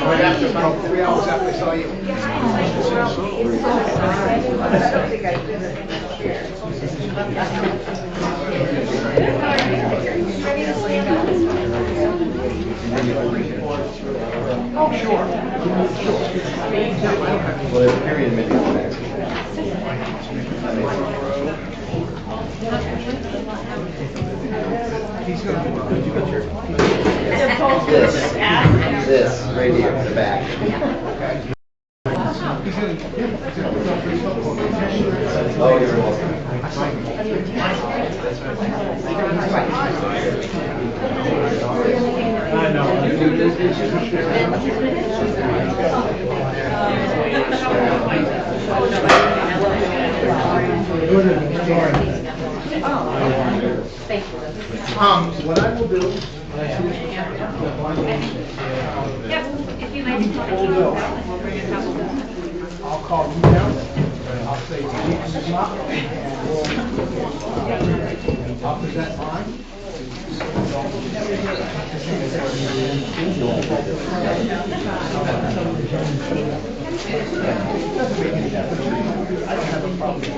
Right after about 3 hours after I saw you. Oh, sure. Well, there's a period in mid-year. This right here, the back. Oh, you're welcome. I know. What I will do. Yep, if you like to call the we'll bring a couple. I'll call you down. I'll say, come up, and I'll present mine. I don't have a problem.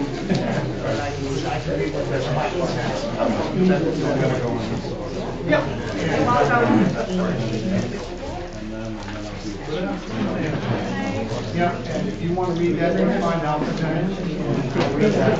Yeah, and if you want to read that, then find out the time. Read that.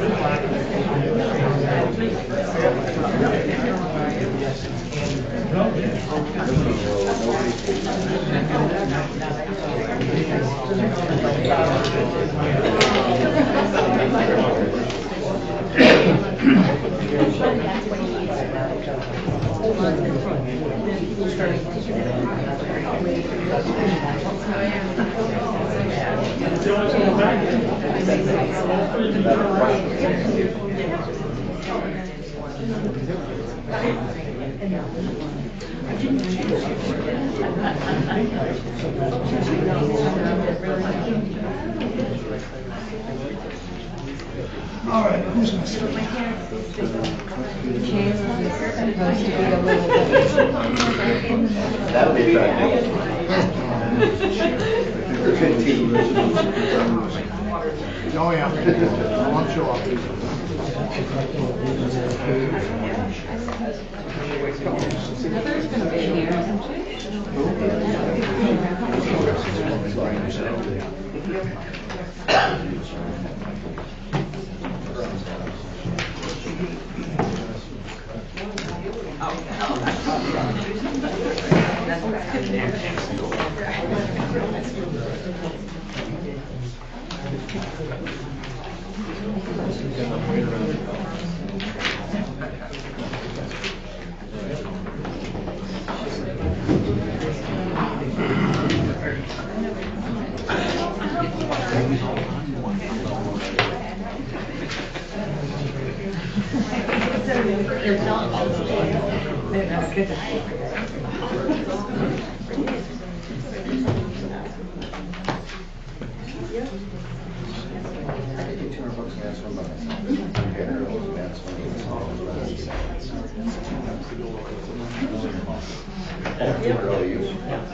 All right, who's going to start? That'll be attractive. For 15. Oh, yeah. I'm sure. Heather's gonna be here, isn't she?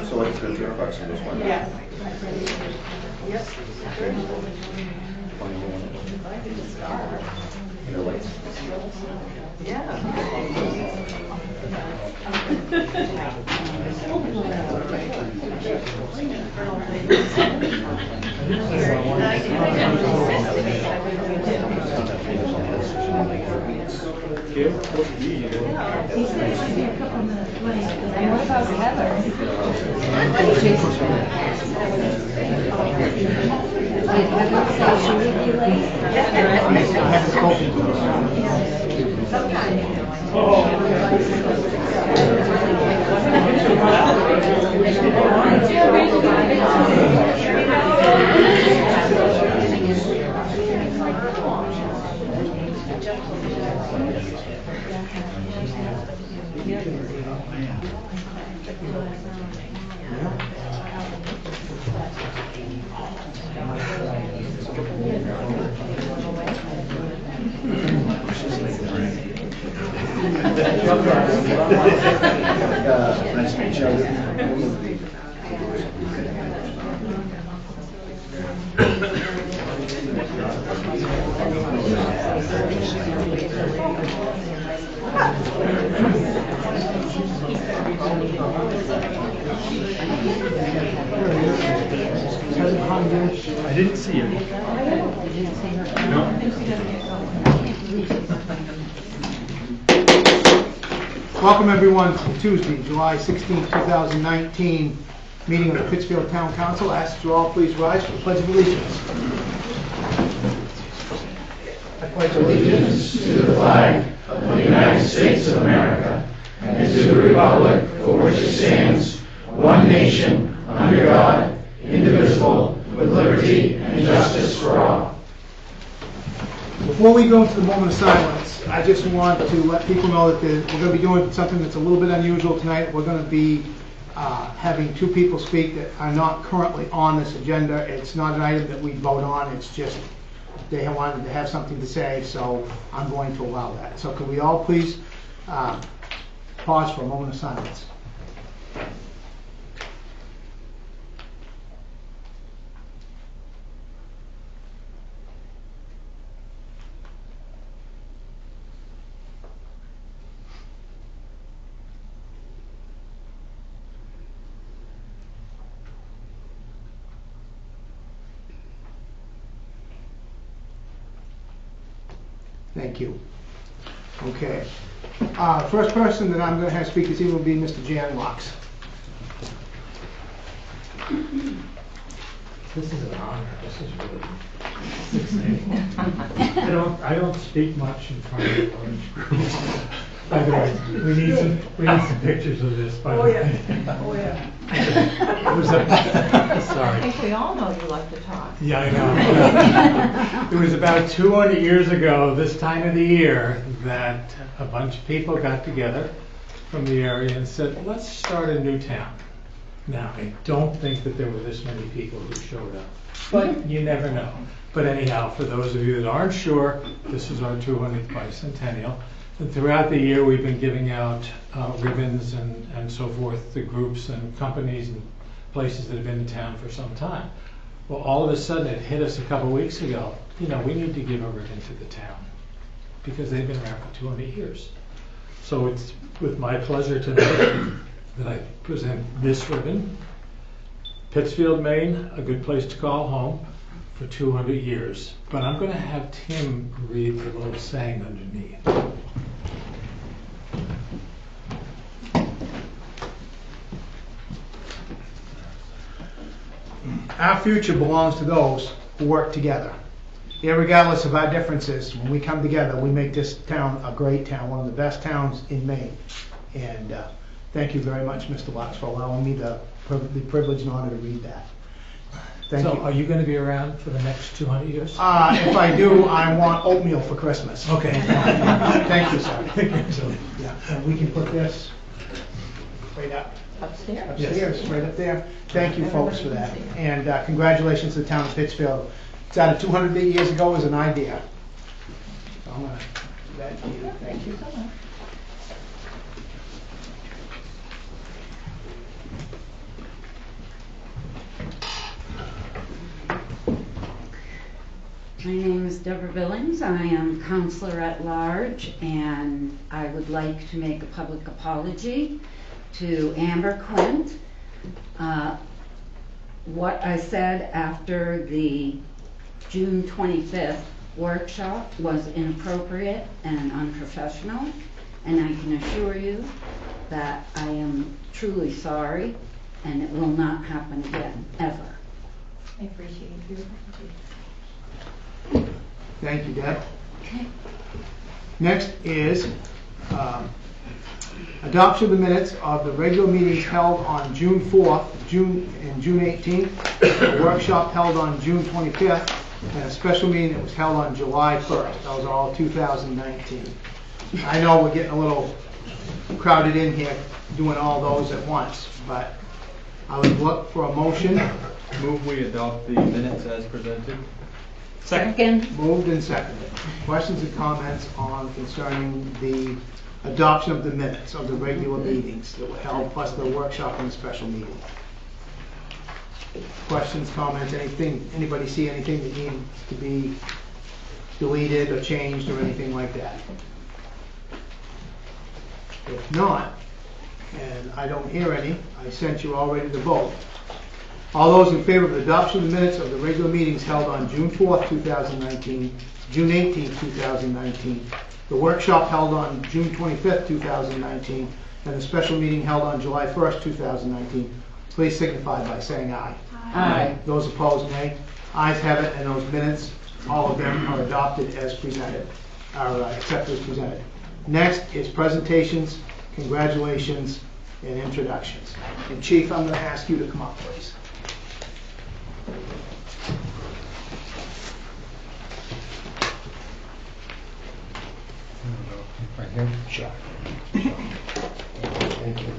So what's the $200 in this one? Yeah. Yep. 21. They're like. And what about Heather? Did Heather say she would be late? Nice to meet you. I didn't see you. Welcome everyone to Tuesday, July 16, 2019, meeting of the Pittsfield Town Council. I ask that you all please rise for the Pledge of Allegiance. I pledge allegiance To the flag of the United States of America and to the republic for which it stands, one nation, under God, indivisible, with liberty and justice for all. Before we go into the moment of silence, I just want to let people know that we're going to be doing something that's a little bit unusual tonight. We're going to be having two people speak that are not currently on this agenda. It's not an item that we vote on, it's just they wanted to have something to say, so I'm going to allow that. So could we all please pause for a moment of silence? Thank you. Okay. First person that I'm going to have speak this evening will be Mr. Jan Lux. This is an honor. This is really exciting. I don't speak much in front of the orange group. By the way, we need some pictures of this. By the way. Oh, yeah. It was I sorry. think we all know you like to talk. Yeah, I know. It was about 200 years ago, this time of the year, that a bunch of people got together from the area and said, let's start a new town. Now, I don't think that there were this many people who showed up, but you never know. But anyhow, for those of you that aren't sure, this is our 200th bicentennial. And throughout the year, we've been giving out ribbons and so forth to groups and companies and places that have been in town for some time. Well, all of a sudden, it hit us a couple of weeks ago. You know, we need to give a ribbon to the town because they've been around for 200 years. So it's with my pleasure today that I present this ribbon. Pittsfield, Maine, a good place to call home for 200 years. But I'm going to have Tim read the little saying underneath. Our future belongs to those who work together. Irregardless of our differences, when we come together, we make this town a great town, one of the best towns in Maine. And thank you very much, Mr. Lux, for allowing me the privilege and honor to read that. Thank So you. are you going to be around for the next 200 years? If I do, I want oatmeal for Christmas. Okay. Thank you, sir. Yeah, and we can put this right up. Upstairs, right up there. Thank you, folks, for that. And congratulations to the town of Pittsfield. It's out of 200 years ago as an idea. So I'm going to give that to you. Thank you. My name is Deborah Billings. I am counselor at large, and I would like to make a public apology to Amber Quint. What I said after the June 25th workshop was inappropriate and unprofessional, and I can assure you that I am truly sorry, and it will not happen again, ever. I appreciate your apology. Thank you, Deb. Okay. Next is adoption of the minutes of the regular meetings held on June 4th, and June 18th, a workshop held on June 25th, and a special meeting that was held on July 1st. Those are all 2019. I know we're getting a little crowded in here doing all those at once, but I would look for a motion. Move we adopt the minutes as presented. Second. Moved and seconded. Questions and comments on concerning the adoption of the minutes of the regular meetings that were held, plus the workshop and the special meeting? Questions, comments, anything, anybody see anything that needs to be deleted or changed or anything like that? If not, and I don't hear any, I sent you all ready to vote. All those in favor of the adoption of the minutes of the regular meetings held on June 4th, 2019, June 18th, 2019, the workshop held on June 25th, 2019, and the special meeting held on July 1st, 2019, please signify by saying aye. Aye. Those opposed, nay. Ayes have it, and those minutes, all of them are adopted as presented, are accepted as presented. Next is presentations, congratulations, and introductions. And Chief, I'm going to ask you to come up, please. Right here? Sure. Thank you.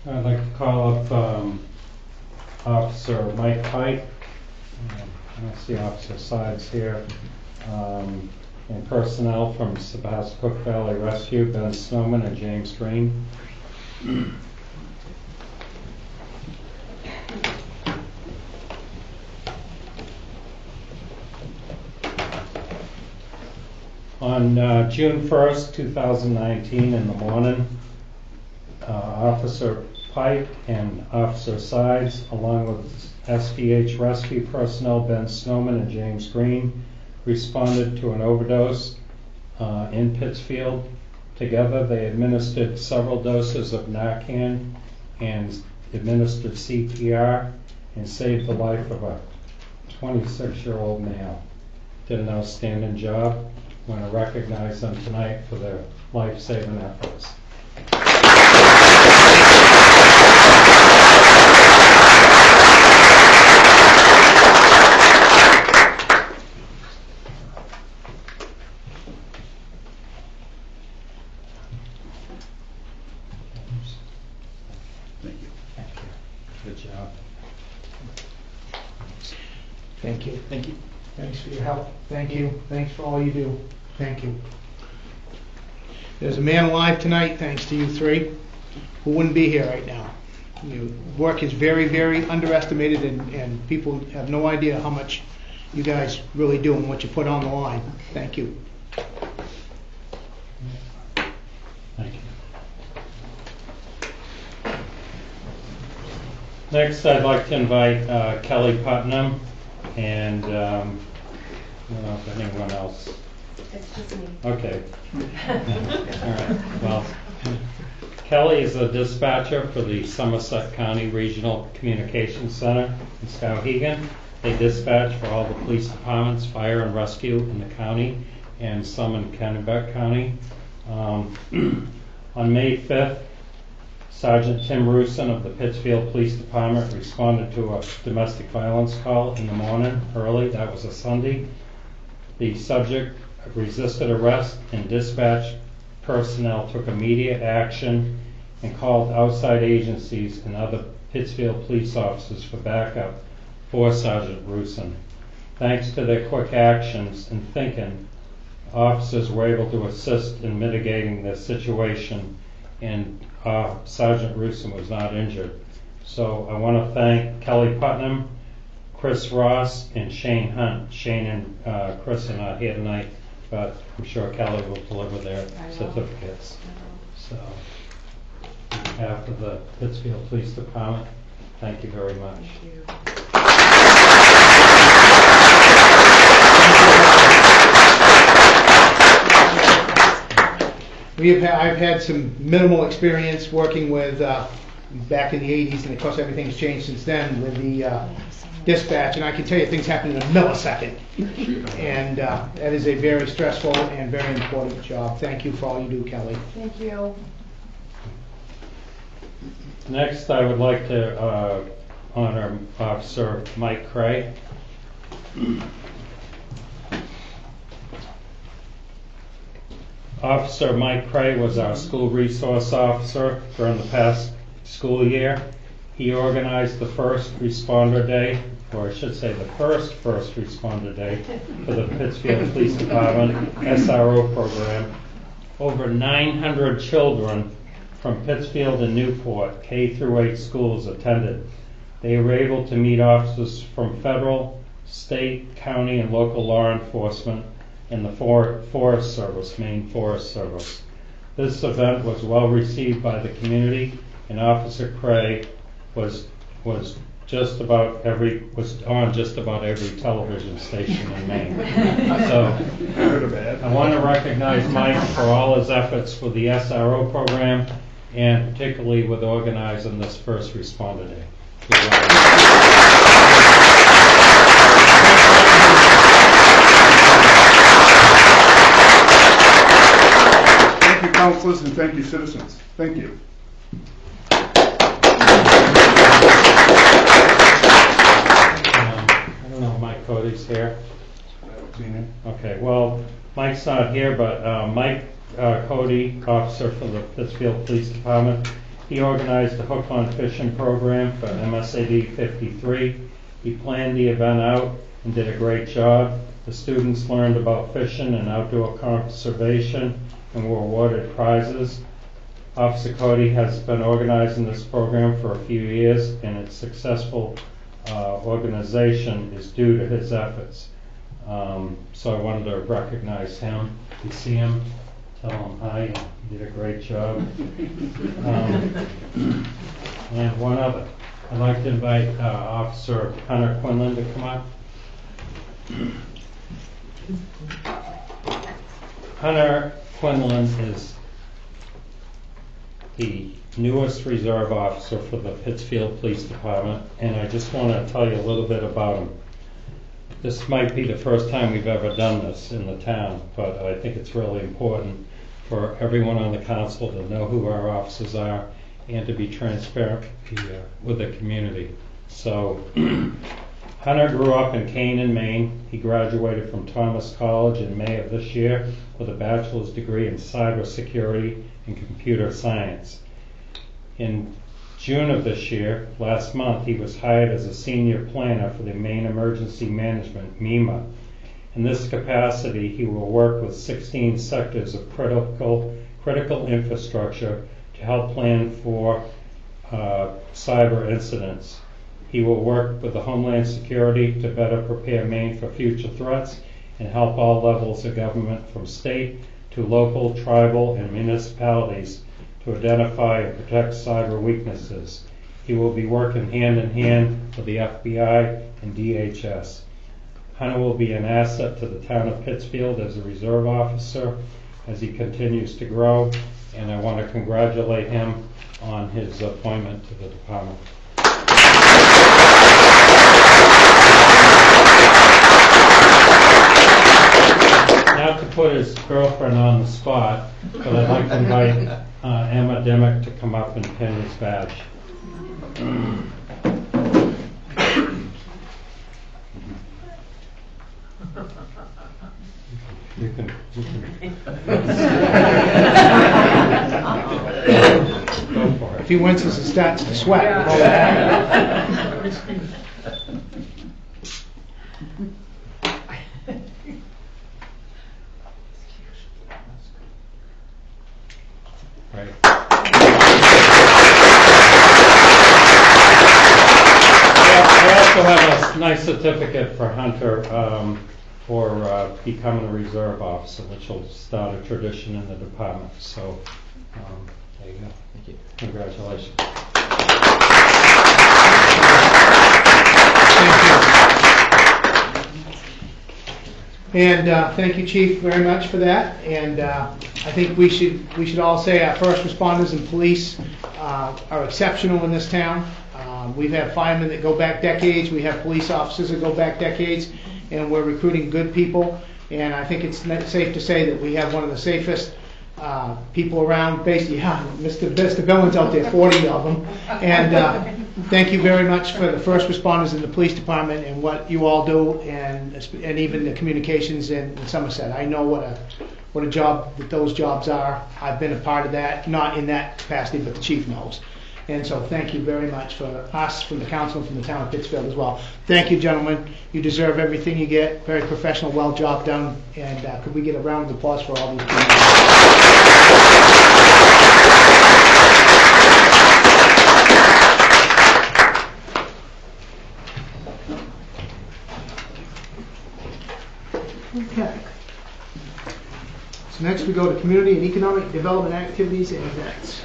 I'd like to call up Officer Mike Pike. I don't see Officer Sides here. And personnel from Sebastopol Valley Rescue, Ben Snowman and James Green. On June 1st, 2019, in the morning, Officer Pike and Officer Sides, along with SVH rescue personnel Ben Snowman and James Green, responded to an overdose in Pittsfield. Together, they administered several doses of Narcan and administered CPR and saved the life of a 26-year-old male. Did an outstanding job. I want to recognize them tonight for their life-saving efforts. Thank you. Good job. Thank you. Thank you. Thanks for your help. Thank you. Thanks for all you do. Thank you. There's a man alive tonight, thanks to you three, who wouldn't be here right now. Your work is very, very underestimated, and people have no idea how much you guys really do and what you put on the line. Thank you. Thank you. Next, I'd like to invite Kelly Putnam and I don't know if anyone else. It's just me. Okay. All right. Well, Kelly is a dispatcher for the Somerset County Regional Communications Center in Skowhegan. They dispatch for all the police departments, fire and rescue in the county, and some in Kennebec County. On May 5th, Sergeant Tim Rusin of the Pittsfield Police Department responded to a domestic violence call in the morning early. That was a Sunday. The subject resisted arrest, and dispatch personnel took immediate action and called outside agencies and other Pittsfield police officers for backup for Sergeant Rusin. Thanks to their quick actions and thinking, officers were able to assist in mitigating the situation, and Sergeant Rusin was not injured. So I want to thank Kelly Putnam, Chris Ross, and Shane Hunt. Shane and Chris are not here tonight, but I'm sure Kelly will deliver their certificates. So, on behalf of the Pittsfield Police Department, thank you very much. Thank you. I've had some minimal experience working with, back in the 80s, and of course everything's changed since then with the dispatch, and I can tell you things happen in a millisecond. And that is a very stressful and very important job. Thank you for all you do, Kelly. Thank you. Next, I would like to honor Officer Mike Cray. Officer Mike Cray was our school resource officer during the past school year. He organized the first responder day, or I should say the first responder day for the Pittsfield Police Department SRO program. Over 900 children from Pittsfield and Newport, K through 8 schools attended. They were able to meet officers from federal, state, county, and local law enforcement and the Forest Service, Maine Forest Service. This event was well received by the community, and Officer Cray was on just about every television station in Maine. So I want to recognize Mike for all his efforts with the SRO program, and particularly with organizing this first responder day. Thank you, councilors, and thank you, citizens. Thank you. I don't know if Mike Cody's here. Okay, well, Mike's not here, but Mike Cody, officer for the Pittsfield Police Department, he organized the Hook on Fishing program for MSAD 53. He planned the event out and did a great job. The students learned about fishing and outdoor conservation and were awarded prizes. Officer Cody has been organizing this program for a few years, and its successful organization is due to his efforts. So I wanted to recognize him. You see him, tell him hi. He did a great job. And one other, I'd like to invite Officer Hunter Quinlan to come up. Hunter Quinlan is the newest reserve officer for the Pittsfield Police Department, and I just want to tell you a little bit about him. This might be the first time we've ever done this in the town, but I think it's really important for everyone on the council to know who our officers are and to be transparent with the community. So Hunter grew up in Canaan, Maine. He graduated from Thomas College in May of this year with a bachelor's degree in cybersecurity and computer science. In June of this year, last month, he was hired as a senior planner for the Maine Emergency Management, MEMA. In this capacity, he will work with 16 sectors of critical infrastructure to help plan for cyber incidents. He will work with the Homeland Security to better prepare Maine for future threats and help all levels of government from state to local, tribal, and municipalities to identify and protect cyber weaknesses. He will be working hand in hand with the FBI and DHS. Hunter will be an asset to the town of Pittsfield as a reserve officer as he continues to grow, and I want to congratulate him on his appointment to the department. Not to put his girlfriend on the spot, but I'd like to invite Emma Dimmick to come up and pin his badge. You can. Go for it. If he winces and starts to sweat. Right. I also have a nice certificate for Hunter for becoming a reserve officer, which will start a tradition in the department. So there you go. Thank you. Congratulations. And thank you, Chief, very much for that. And I think we should all say our first responders and police are exceptional in this town. We've had firemen that go back decades. We have police officers that go back decades, and we're recruiting good people. And I think it's safe to say that we have one of the safest people around. Basically, yeah, Mr. Billings out there, 40 of them. And thank you very much for the first responders in the police department and what you all do, and even the communications in Somerset. I know what a job that those jobs are. I've been a part of that, not in that capacity, but the chief knows. And so thank you very much for us, from the council, and from the town of Pittsfield as well. Thank you, gentlemen. You deserve everything you get. Very professional, well job done. And could we get a round of applause for all these people? Okay. So next we go to community and economic development activities and events.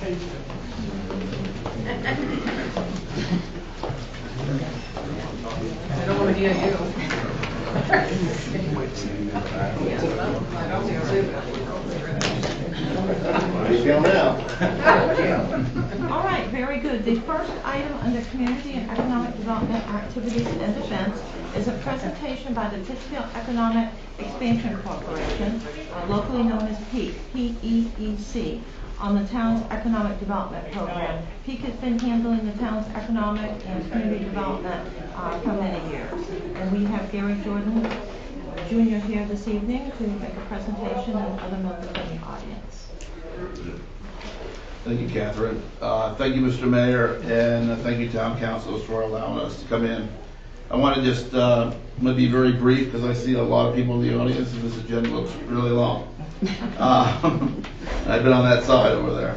I don't want to hear you. How do you feel now? All right, very good. The first item under Community and Economic Development Activities and Events is a presentation by the Pittsfield Economic Expansion Corporation, locally known as PEAC, P-E-E-C, on the town's economic development program. PEAC has been handling the town's economic and community development for many years. And we have Gary Jordan Jr. here this evening to make a presentation, and other members of the audience. Thank you, Catherine. Thank you, Mr. Mayor, and thank you, town councilors, for allowing us to come in. I want to just, I'm going to be very brief because I see a lot of people in the audience and this agenda looks really long. I've been on that side over there.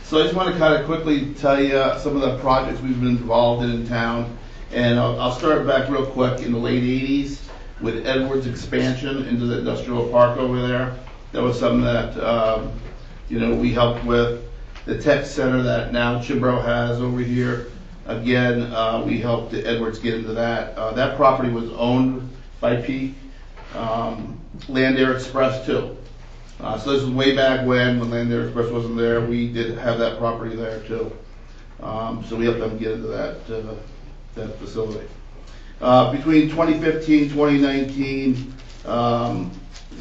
So I just want to kind of quickly tell you some of the projects we've been involved in town. And I'll start back real quick in the late 80s with Edwards expansion into the industrial park over there. That was something that, we helped with. The tech center that now Chimbro has over here, again, we helped Edwards get into that. That property was owned by PEAC, Land Air Express too. So this was way back when Land Air Express wasn't there. We did have that property there too. So we helped them get into that facility. Between 2015 2019,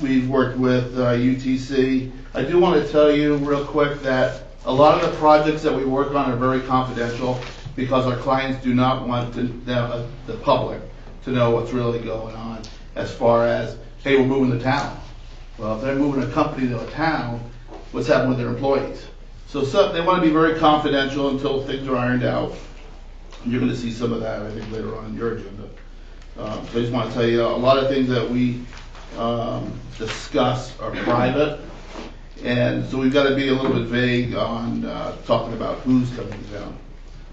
we've worked with UTC. I do want to tell you real quick that a lot of the projects that we work on are very confidential because our clients do not want the public to know what's really going on as far as, hey, we're moving to town. Well, if they're moving a company to a town, what's happening with their employees? So they want to be very confidential until things are ironed out. And you're going to see some of that, I think, later on in your agenda. So I just want to tell you, a lot of things that we discuss are private. And so we've got to be a little bit vague on talking about who's coming to town.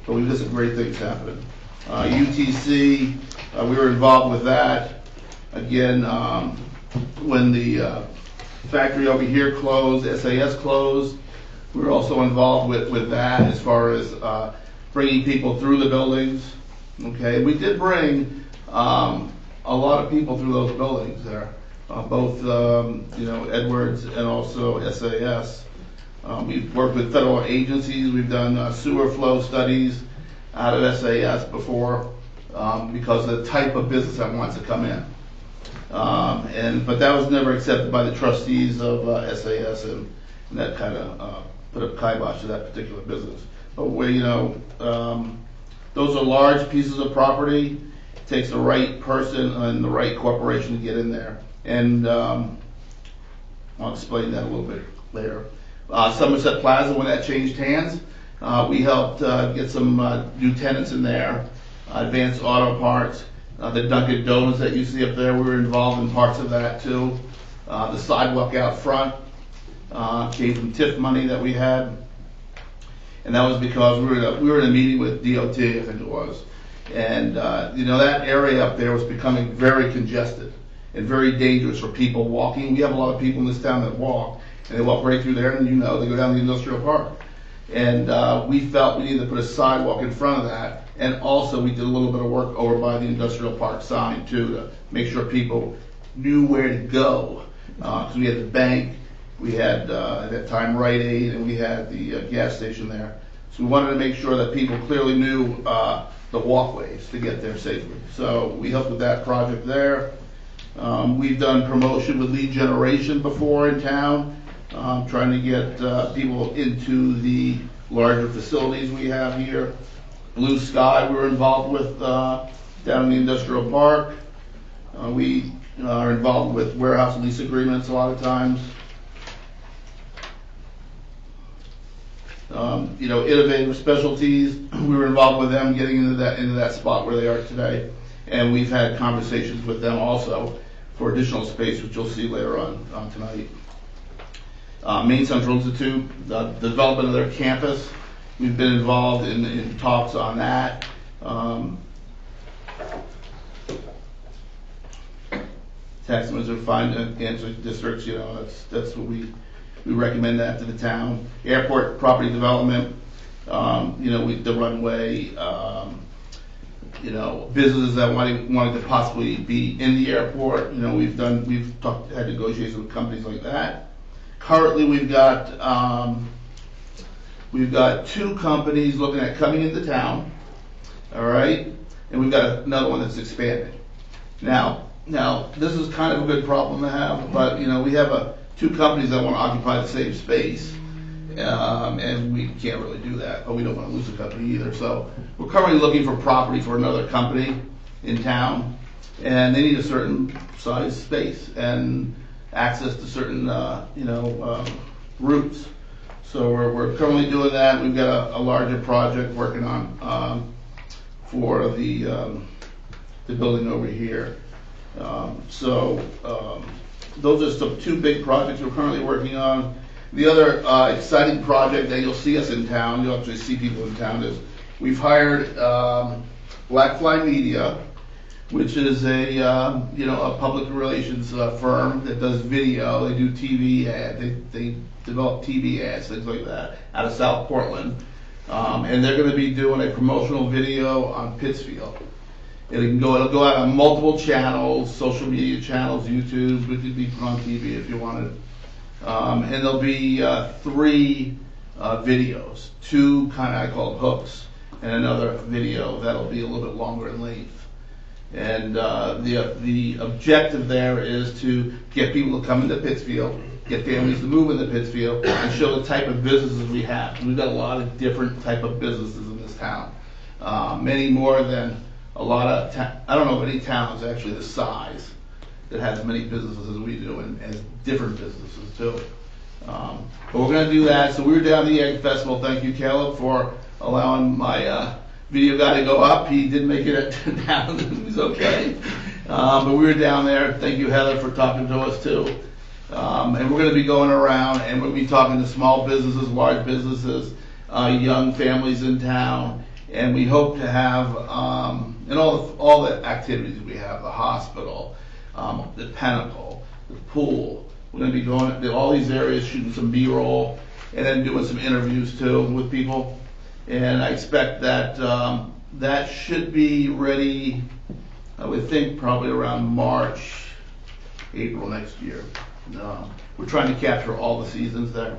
But we've got some great things happening. UTC, we were involved with that. Again, when the factory over here closed, SAS closed, we were also involved with that as far as bringing people through the buildings. Okay, we did bring a lot of people through those buildings there. Both Edwards and also SAS. We've worked with federal agencies. We've done sewer flow studies out of SAS before because of the type of business that wants to come in. But that was never accepted by the trustees of SAS, and that kind of put a kibosh to that particular business. But those are large pieces of property. It takes the right person and the right corporation to get in there. And I'll explain that a little bit later. Somerset Plaza, when that changed hands, we helped get some new tenants in there. Advanced Auto Parts, the Dunkin' Donuts that you see up there, we were involved in parts of that too. The sidewalk out front came from TIF money that we had. And that was because we were in a meeting with DOT, I think it was. And that area up there was becoming very congested and very dangerous for people walking. We have a lot of people in this town that walk, and they walk right through there, and they go down the industrial park. And we felt we needed to put a sidewalk in front of that, and also we did a little bit of work over by the industrial park sign too, to make sure people knew where to go. Because we had the bank, we had at that time Rite Aid, and we had the gas station there. So we wanted to make sure that people clearly knew the walkways to get there safely. So we helped with that project there. We've done promotion with lead generation before in town, trying to get people into the larger facilities we have here. Blue Sky we were involved with down in the industrial park. We are involved with warehouse lease agreements a lot of times. Innovative Specialties. We were involved with them getting into that spot where they are today, and we've had conversations with them also for additional space, which you'll see later on tonight. Maine Central Institute, the development of their campus. We've been involved in talks on that. Tax Missouri Finance Districts, that's what we recommend that to the town. Airport property development, the runway, businesses that wanted to possibly be in the airport. Had negotiations with companies like that. Currently, we've got 2 companies looking at coming into town. All right, and we've got another one that's expanding. Now, this is kind of a good problem to have, but we have 2 companies that want to occupy the same space, and we can't really do that. But we don't want to lose the company either. So we're currently looking for property for another company in town, and they need a certain size space and access to certain routes. So we're currently doing that. We've got a larger project working on for the building over here. Those are some 2 big projects we're currently working on. The other exciting project that you'll see us in town, you'll actually see people in town, is we've hired Blackfly Media, which is a public relations firm that does video. They do TV ads. They develop TV ads, things like that, out of South Portland. And they're going to be doing a promotional video on Pittsfield. It'll go out on multiple channels, social media channels, YouTube. It could be put on TV if you wanted. And there'll be 3 videos, 2 kind of I call it hooks, and another video that'll be a little bit longer in length. And the objective there is to get people to come into Pittsfield, get families to move into Pittsfield, and show the type of businesses we have. We've got a lot of different type of businesses in this town, many more than a lot of, I don't know of any towns actually the size that has as many businesses as we do, and as different businesses too. But we're going to do that. So we were down at the Egg Festival. Thank you, Caleb, for allowing my video guy to go up. He did make it down. He was okay. But we were down there. Thank you, Heather, for talking to us too. And we're going to be going around, and we'll be talking to small businesses, large businesses, young families in town. And we hope to have, and all the activities we have, the hospital, the Pinnacle, the pool. We're going to be going to all these areas, shooting some B-roll, and then doing some interviews too with people. And I expect that that should be ready, I would think, probably around March, April next year. We're trying to capture all the seasons there.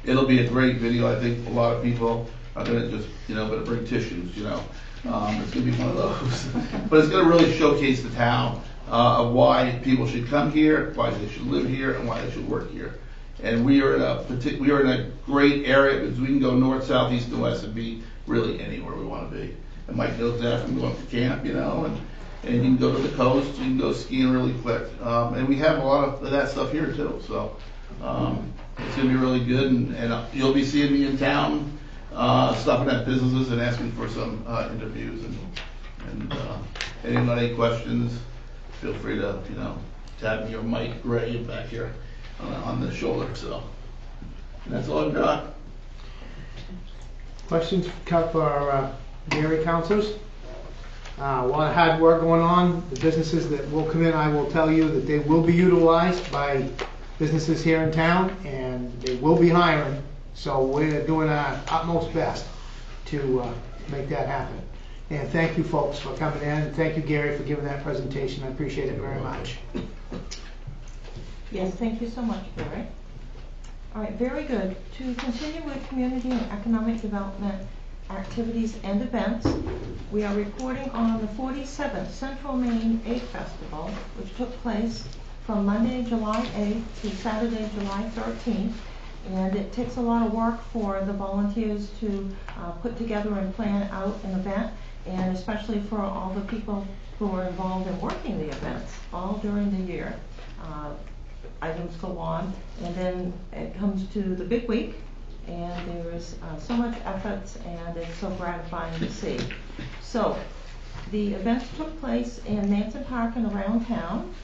It'll be a great video. I think a lot of people are going to just, better bring tissues, It's going to be one of those. But it's going to really showcase the town of why people should come here, why they should live here, and why they should work here. And we are in a great area because we can go north, south, east, and west and be really anywhere we want to be. And Mike knows that from going to camp, and you can go to the coast, you can go skiing really quick. And we have a lot of that stuff here too. So it's going to be really good, and you'll be seeing me in town, stopping at businesses and asking for some interviews. And anybody questions, feel free to tap me or Mike Gray back here on the shoulder. So and that's all I've got. Questions for Gary, councilors? A lot of hard work going on. The businesses that will come in, I will tell you that they will be utilized by businesses here in town, and they will be hiring. So we're doing our utmost best to make that happen. And thank you folks for coming in, and thank you Gary for giving that presentation. I appreciate it very much. Yes, thank you so much, Gary. All right, very good. To continue with community and economic development activities and events, we are recording on the 47th Central Maine Egg Festival, which took place from Monday, July 8th to Saturday, July 13th. And it takes a lot of work for the volunteers to put together and plan out an event, and especially for all the people who are involved in working the events all during the year. Items go on, and then it comes to the big week, and there is so much effort, and it's so gratifying to see. So, the events took place in Manson Park and around town.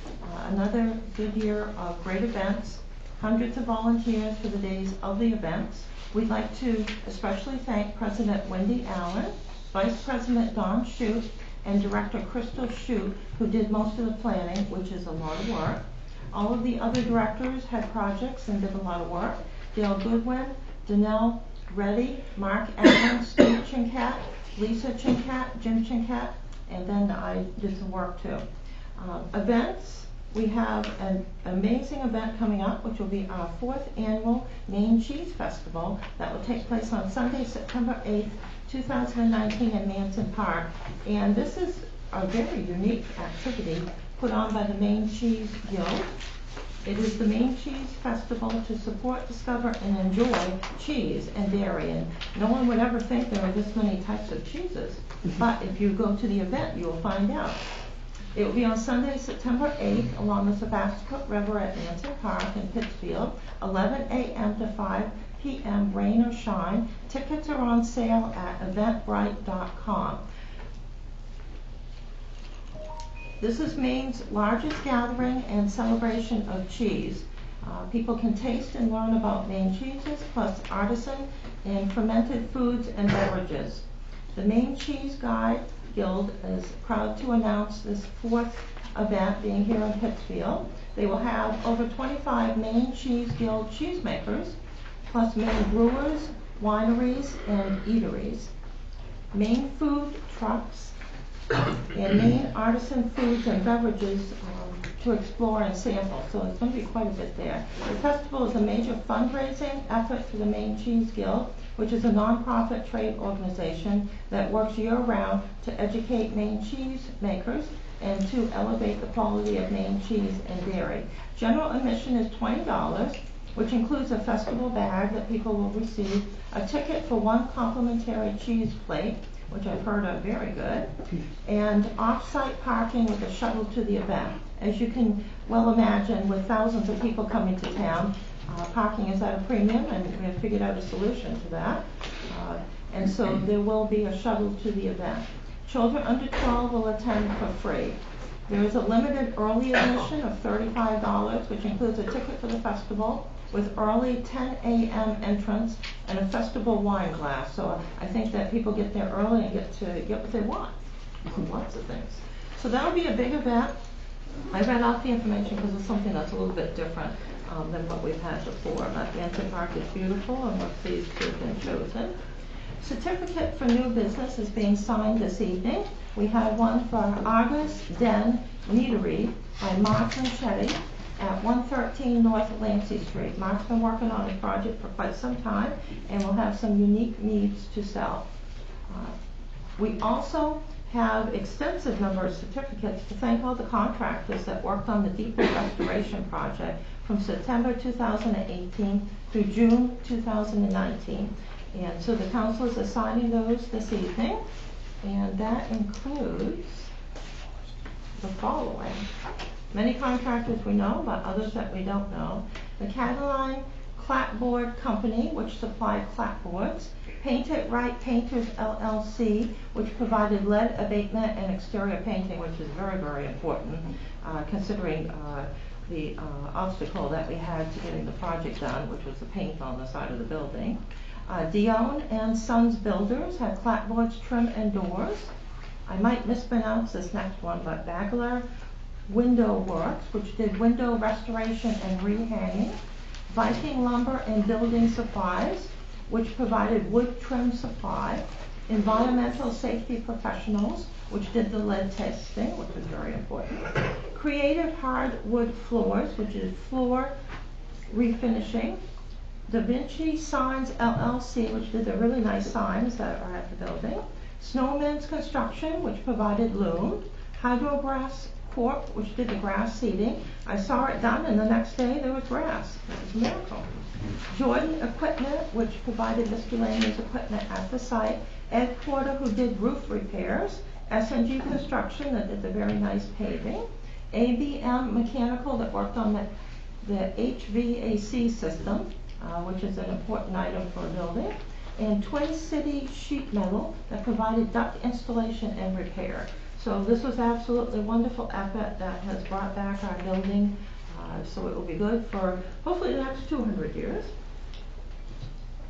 Another good year of great events, hundreds of volunteers for the days of the events. We'd like to especially thank President Wendy Allen, Vice President Don Shute, and Director Crystal Shute, who did most of the planning, which is a lot of work. All of the other directors had projects and did a lot of work. Dale Goodwin, Danelle Reddy, Mark Allen, Steve Chincat, Lisa Chincat, Jim Chincat, and then I did some work too. Events, we have an amazing event coming up, which will be our 4th annual Maine Cheese Festival that will take place on Sunday, September 8th, 2019 in Manson Park. And this is a very unique activity put on by the Maine Cheese Guild. It is the Maine Cheese Festival to support, discover, and enjoy cheese and dairy. And no one would ever think there are this many types of cheeses. But if you go to the event, you will find out. It will be on Sunday, September 8th, along the Sebastopol River at Manson Park in Pittsfield, 11 a.m. to 5 p.m., rain or shine. Tickets are on sale at eventbrite.com. This is Maine's largest gathering and celebration of cheese. People can taste and learn about Maine cheeses, plus artisan and fermented foods and beverages. The Maine Cheese Guild is proud to announce this 4th event being here in Pittsfield. They will have over 25 Maine Cheese Guild cheesemakers, plus Maine brewers, wineries, and eateries. Maine food trucks, and Maine artisan foods and beverages to explore and sample. So it's going to be quite a bit there. The festival is a major fundraising effort for the Maine Cheese Guild, which is a nonprofit trade organization that works year-round to educate Maine cheese makers and to elevate the quality of Maine cheese and dairy. General admission is $20, which includes a festival bag that people will receive, a ticket for 1 complimentary cheese plate, which I've heard are very good, and off-site parking with a shuttle to the event. As you can well imagine, with thousands of people coming to town, parking is at a premium, and we have figured out a solution to that. And so there will be a shuttle to the event. Children under 12 will attend for free. There is a limited early admission of $35, which includes a ticket for the festival, with early 10 a.m. entrance and a festival wine glass. So I think that people get there early and get what they want. Lots of things. So that'll be a big event. I read off the information because it's something that's a little bit different than what we've had before. But Manson Park is beautiful, and we're pleased to have been chosen. Certificate for new business is being signed this evening. We have one for Argus Den Meadery by Mark Manchetti at 113 North Lancey Street. Mark's been working on the project for quite some time, and will have some unique meads to sell. We also have extensive number of certificates to thank all the contractors that worked on the Depot Restoration Project from September 2018 through June 2019. And so the council is assigning those this evening, and that includes the following. Many contractors we know, but others that we don't know. The Cataline Clapboard Company, which supplied clapboards. Paint It Right Painters LLC, which provided lead abatement and exterior painting, which is very, very important, considering the obstacle that we had to getting the project done, which was the paint on the side of the building. Dion and Sons Builders had clapboards, trim, and doors. I might mispronounce this next one, but Bagler Window Works, which did window restoration and rehanging. Viking Lumber and Building Supplies, which provided wood trim supply. Environmental Safety Professionals, which did the lead testing, which was very important. Creative Hardwood Floors, which is floor refinishing. Da Vinci Signs LLC, which did the really nice signs that are at the building. Snowman's Construction, which provided loom. Hydrograss Corp, which did the grass seeding. I saw it done, and the next day there was grass. It was a miracle. Jordan Equipment, which provided miscellaneous equipment at the site. Ed Porter, who did roof repairs. SNG Construction, that did the very nice paving. ABM Mechanical, that worked on the HVAC system. which is an important item for a building, and Twin City Sheet Metal that provided duct installation and repair. So this was absolutely wonderful effort that has brought back our building, so it will be good for hopefully the next 200 years.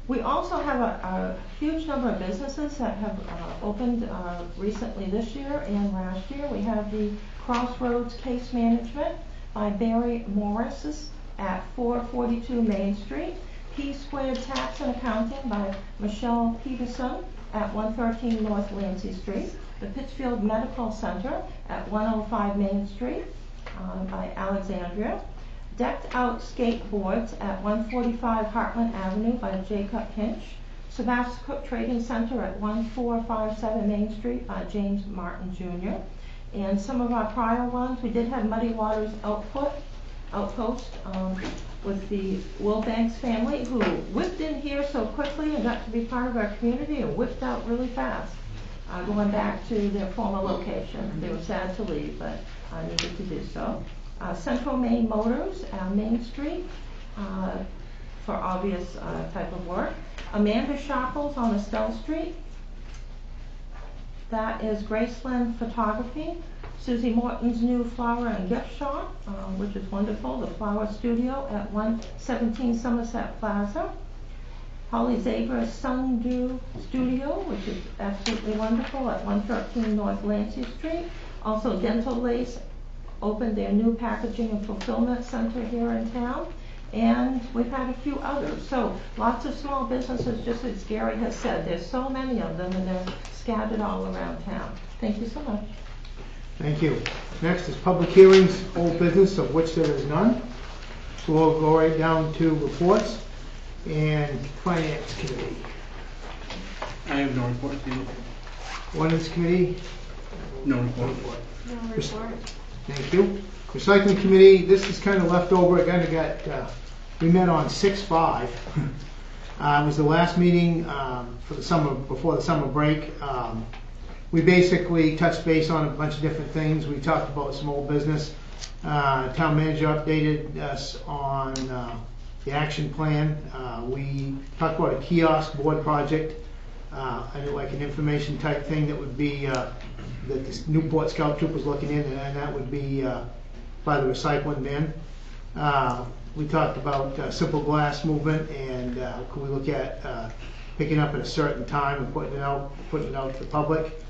We also have a huge number of businesses that have opened recently this year and last year. We have the Crossroads Case Management by Barry Morris at 442 Main Street. P Squared Tax and Accounting by Michelle Peterson at 113 North Lancey Street. The Pittsfield Medical Center at 105 Main Street by Alexandria. Decked Out Skateboards at 145 Heartland Avenue by Jacob Hinch. Sebastian Cook Trading Center at 1457 Main Street by James Martin Jr. And some of our prior ones, we did have Muddy Waters Outpost with the Wilbanks family, who whipped in here so quickly and got to be part of our community and whipped out really fast, going back to their former location. They were sad to leave, but needed to do so. Central Maine Motors on Main Street for obvious type of work. Amanda Sharples on Estelle Street. That is Graceland Photography. Susie Morton's new flower and gift shop, which is wonderful. The Flower Studio at 117 Somerset Plaza. Holly Zager's Sundew Studio, which is absolutely wonderful, at 113 North Lancey Street. Also Dental Lace opened their new packaging and fulfillment center here in town, and we've had a few others. So lots of small businesses, just as Gary has said. There's so many of them, and they're scattered all around town. Thank you so much. Thank you. Next is public hearings, old business, of which there is none. So we'll go right down to reports and finance committee. I have no report, David. Ordinance committee. No report. No report. Thank you. Recycling committee, this is kind of left over. It kind of got, we met on 6/5. It was the last meeting for the summer, before the summer break. We basically touched base on a bunch of different things. We talked about some old business. Town manager updated us on the action plan. We talked about a kiosk board project, like an information type thing that would be that the Newport Scout Troop was looking in, and that would be by the recycling bin. We talked about simple glass movement, and could we look at picking up at a certain time and putting it out to the public.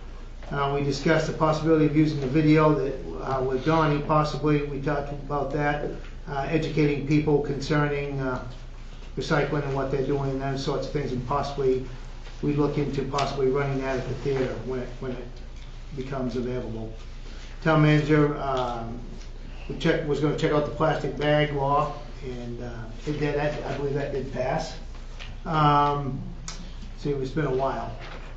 We discussed the possibility of using the video that with Donnie, possibly. We talked about that, educating people concerning recycling and what they're doing and those sorts of things, and possibly we look into possibly running that at the theater when it becomes available. Town manager was going to check out the plastic bag law, and it did. I believe that did pass. So it's been a while.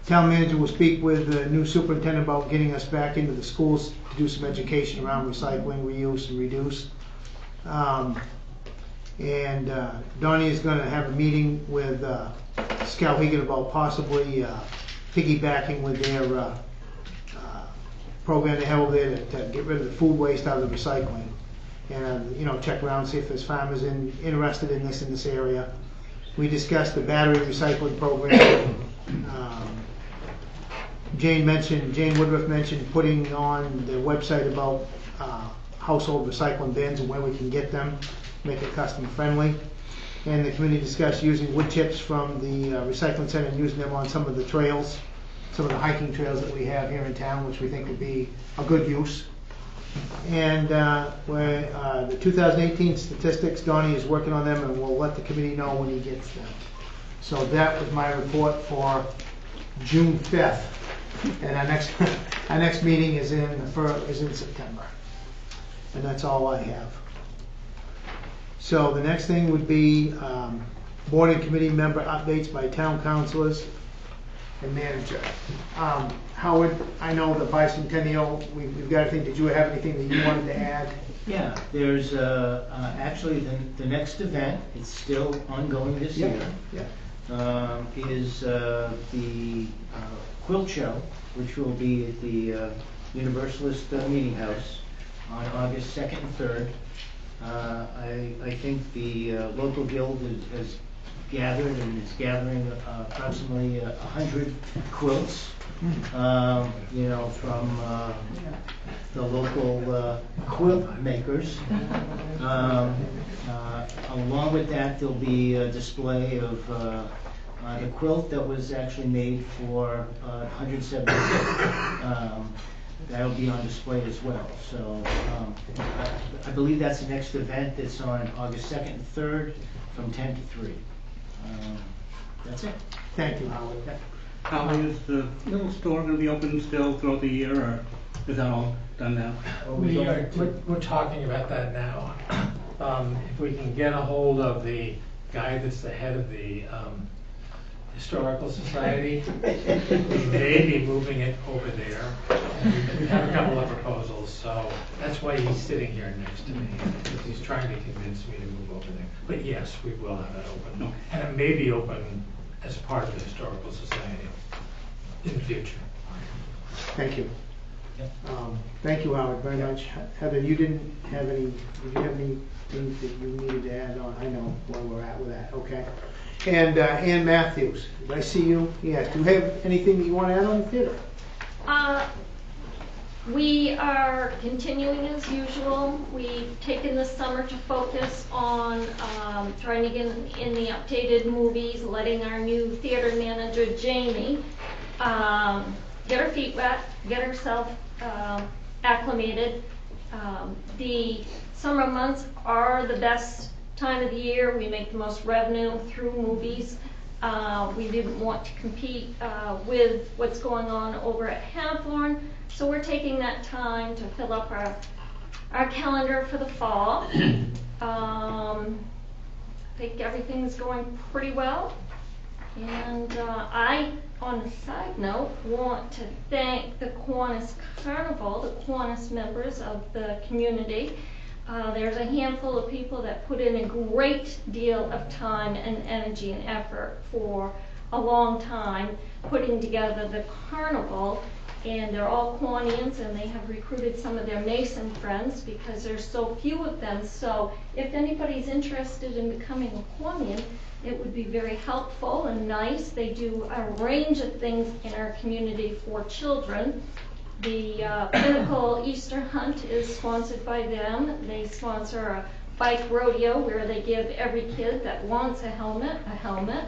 Town manager will speak with the new superintendent about getting us back into the schools to do some education around recycling, reuse, and reduce. And Donnie is going to have a meeting with Skowhegan about possibly piggybacking with their program they have over there to get rid of the food waste out of the recycling, and check around, see if there's farmers interested in this area. We discussed the battery recycling program. Jane Woodruff mentioned putting on the website about household recycling bins and where we can get them, make it customer friendly. And the committee discussed using wood chips from the recycling center and using them on some of the trails, some of the hiking trails that we have here in town, which we think would be a good use. And the 2018 statistics, Donnie is working on them, and we'll let the committee know when he gets them. So that was my report for June 5th, and our next meeting is in September, and that's all I have. So the next thing would be board and committee member updates by town councilors and manager. Howard, I know the bicentennial, we've got everything. Did you have anything that you wanted to add? Yeah, there's actually the next event, it's still ongoing this year, is the quilt show, which will be at the Universalist Meeting House on August 2nd and 3rd. I think the local guild has gathered and is gathering approximately 100 quilts, from the local quilt makers. Along with that, there'll be a display of the quilt that was actually made for 175th. That'll be on display as well. So I believe that's the next event. It's on August 2nd and 3rd from 10 to 3. That's it. Thank you, Howard. How is the little store going to be open still throughout the year, or is that all done now? We're talking about that now. If we can get a hold of the guy that's the head of the Historical Society, we may be moving it over there. And we have a couple of proposals, so that's why he's sitting here next to me, because he's trying to convince me to move over there. But yes, we will have that open, and it may be open as part of the Historical Society in the future. Thank you. Thank you, Howard, very much. Heather, you did you have any things that you needed to add on? I know where we're at with that, okay. And Ann Matthews, did I see you? Yeah, do you have anything that you want to add on the theater? We are continuing as usual. We've taken the summer to focus on trying to get in the updated movies, letting our new theater manager, Jamie, get her feet wet, get herself acclimated. The summer months are the best time of the year. We make the most revenue through movies. We didn't want to compete with what's going on over at Hawthorne, so we're taking that time to fill up our calendar for the fall. I think everything's going pretty well, and I, on a side note, want to thank the Kiwanis Carnival, the Kiwanis members of the community. There's a handful of people that put in a great deal of time and energy and effort for a long time putting together the carnival, and they're all Kiwanians, and they have recruited some of their Mason friends because there's so few of them. So if anybody's interested in becoming a Kiwanian, it would be very helpful and nice. They do a range of things in our community for children. The Pinnacle Easter Hunt is sponsored by them. They sponsor a bike rodeo where they give every kid that wants a helmet a helmet.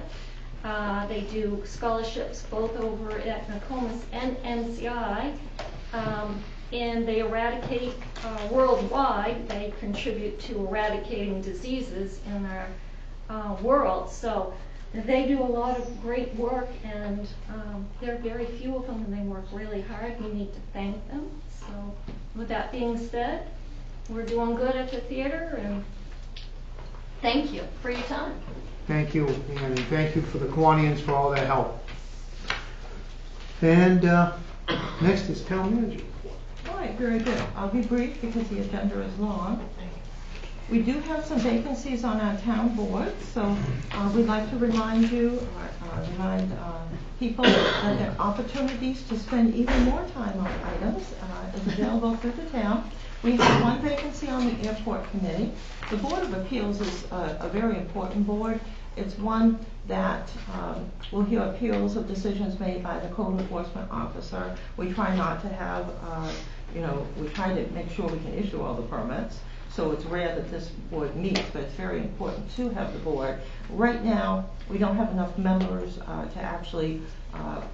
They do scholarships both over at Nokomis and NCI. And they eradicate worldwide. They contribute to eradicating diseases in our world. So they do a lot of great work, and there are very few of them, and they work really hard. We need to thank them. So with that being said, we're doing good at the theater, and thank you for your time. Thank you, and thank you for the Kiwanians for all their help. And next is Town Manager. All right, very good. I'll be brief because the agenda is long. We do have some vacancies on our town board, so we'd like to remind you, people that there are opportunities to spend even more time on items is available through the town. We have one vacancy on the airport committee. The Board of Appeals is a very important board. It's one that will hear appeals of decisions made by the code enforcement officer. We try not to have, we try to make sure we can issue all the permits. So it's rare that this board meets, but it's very important to have the board. Right now, we don't have enough members to actually,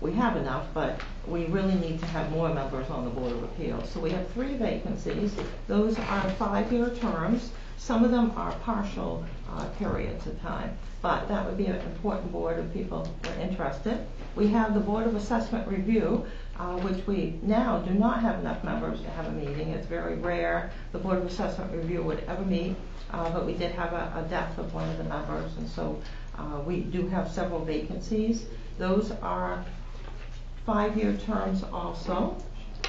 we have enough, but we really need to have more members on the Board of Appeals. So we have 3 vacancies. Those are 5-year terms. Some of them are partial periods of time, but that would be an important board if people are interested. We have the Board of Assessment Review, which we now do not have enough members to have a meeting. It's very rare the Board of Assessment Review would ever meet, but we did have a death of one of the members, and so we do have several vacancies. Those are 5-year terms also.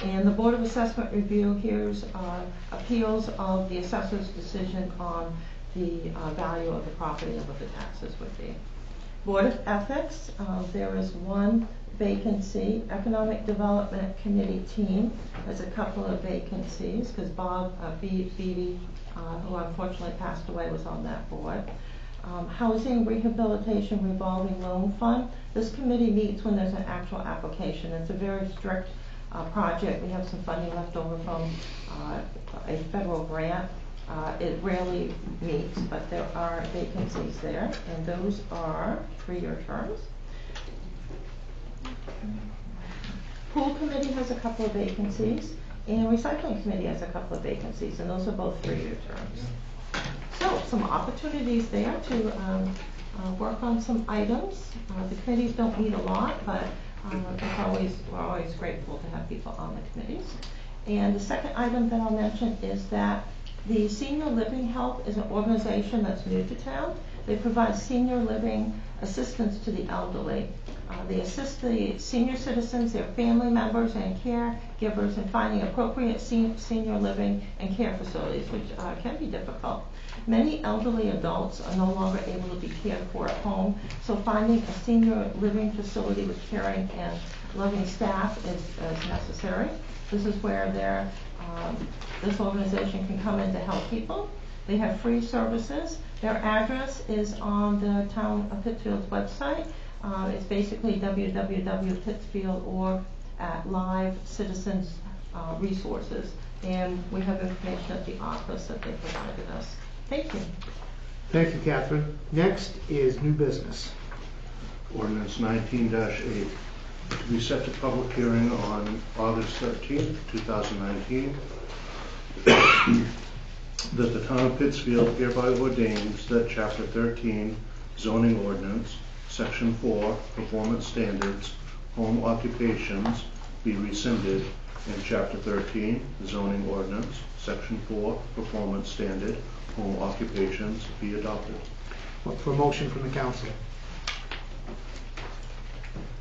And the Board of Assessment Review hears appeals of the assessor's decision on the value of the property and what the taxes would be. Board of Ethics, there is 1 vacancy. Economic Development Committee team has a couple of vacancies because Bob Beebe, who unfortunately passed away, was on that board. Housing Rehabilitation Revolving Loan Fund. This committee meets when there's an actual application. It's a very strict project. We have some funding left over from a federal grant. It rarely meets, but there are vacancies there, and those are 3-year terms. Pool Committee has a couple of vacancies, and Recycling Committee has a couple of vacancies, and those are both 3-year terms. So, some opportunities there to work on some items. The committees don't meet a lot, but we're always grateful to have people on the committees. And the second item that I'll mention is that the Senior Living Help is an organization that's new to town. They provide senior living assistance to the elderly. They assist the senior citizens, their family members, and caregivers in finding appropriate senior living and care facilities, which can be difficult. Many elderly adults are no longer able to be cared for at home, so finding a senior living facility with caring and loving staff is necessary. This is where this organization can come in to help people. They have free services. Their address is on the Town of Pittsfield's website. It's basically www.pittsfield.org at Live Citizens Resources. And we have information at the office that they provided us. Thank you. Thank you, Catherine. Next is new business. Ordinance 19-8 to be set to public hearing on August 13th, 2019. That the Town of Pittsfield hereby ordains that Chapter 13 Zoning Ordinance, Section 4 Performance Standards, Home Occupations be rescinded, and Chapter 13 Zoning Ordinance, Section 4 Performance Standard, Home Occupations be adopted. Look for a motion from the council.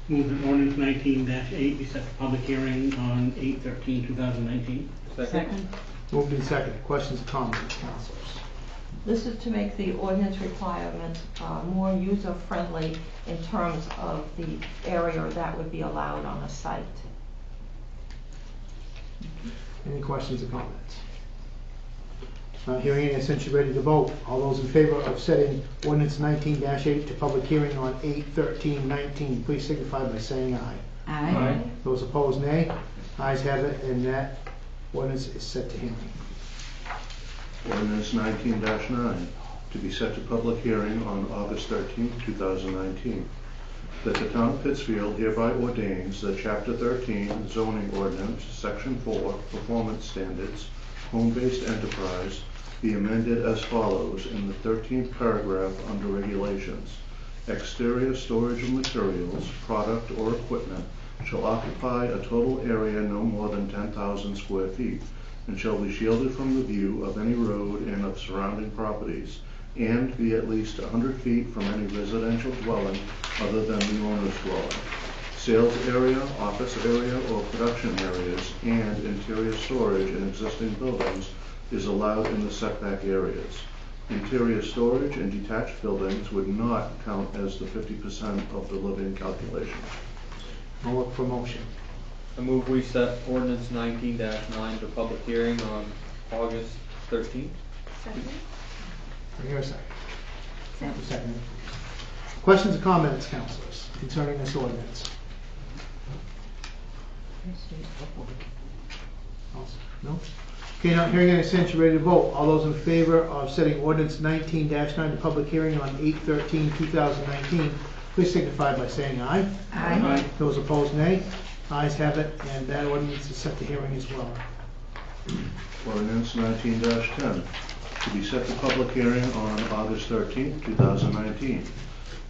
Move that ordinance 19-8 be set for public hearing on 8/13/2019. Second. Moved in second. Questions or comments, councilors? This is to make the ordinance requirements more user-friendly in terms of the area that would be allowed on a site. Any questions or comments? Hearing any, since you're ready to vote, all those in favor of setting ordinance 19-8 to public hearing on 8/13/19, please signify by saying aye. Aye. Those opposed, nay. Ayes have it, and that ordinance is set to hearing. Ordinance 19-9 to be set to public hearing on August 13th, 2019. That the Town of Pittsfield hereby ordains that Chapter 13 Zoning Ordinance, Section 4 Performance Standards, Home-Based Enterprise be amended as follows in the 13th paragraph under Regulations. Exterior storage of materials, product, or equipment shall occupy a total area no more than 10,000 square feet and shall be shielded from the view of any road and of surrounding properties, and be at least 100 feet from any residential dwelling other than the owner's dwelling. Sales area, office area, or production areas, and interior storage in existing buildings is allowed in the setback areas. Interior storage in detached buildings would not count as the 50% of the living calculation. I'll look for a motion. I move we set ordinance 19-9 to public hearing on August 13th. Second. I hear a second. Second. Questions or comments, councilors, concerning this ordinance? No? Okay, now hearing any, since you're ready to vote, all those in favor of setting ordinance 19-9 to public hearing on 8/13/2019, please signify by saying aye. Aye. Those opposed, nay. Ayes have it, and that ordinance is set to hearing as well. Ordinance 19-10 to be set to public hearing on August 13th, 2019.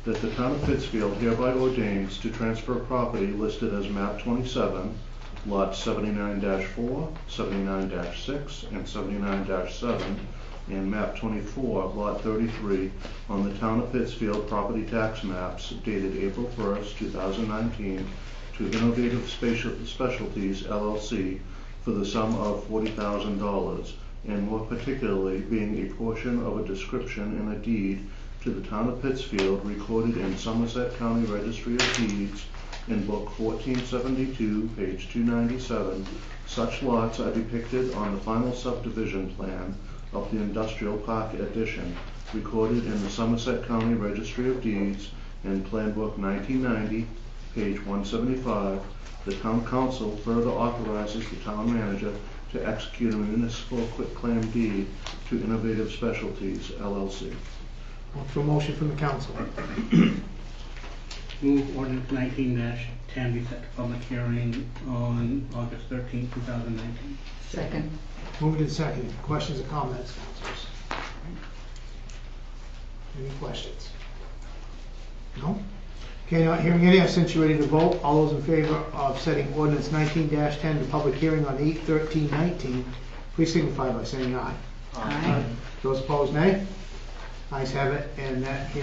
That the Town of Pittsfield hereby ordains to transfer property listed as map 27, lots 79-4, 79-6, and 79-7, and map 24, lot 33, on the Town of Pittsfield property tax maps dated April 1st, 2019, to Innovative Specialties LLC for the sum of $40,000, and more particularly being a portion of a description in a deed to the Town of Pittsfield recorded in Somerset County Registry of Deeds in Book 1472, page 297. Such lots are depicted on the final subdivision plan of the Industrial Park Addition recorded in the Somerset County Registry of Deeds in Plan Book 1990, page 175. The town council further authorizes the town manager to execute a municipal quitclaim deed to Innovative Specialties, LLC. Look for a motion from the council. Move ordinance 19-10 be set to public hearing on August 13, 2019. Second. Moved and seconded. Questions or comments, councilors? Any questions? No? Okay, not hearing any, I sense you're ready to vote. All those in favor of setting ordinance 19-10 to public hearing on 8/13/19, please signify by saying aye. Aye. Those opposed, nay. Ayes have it, and that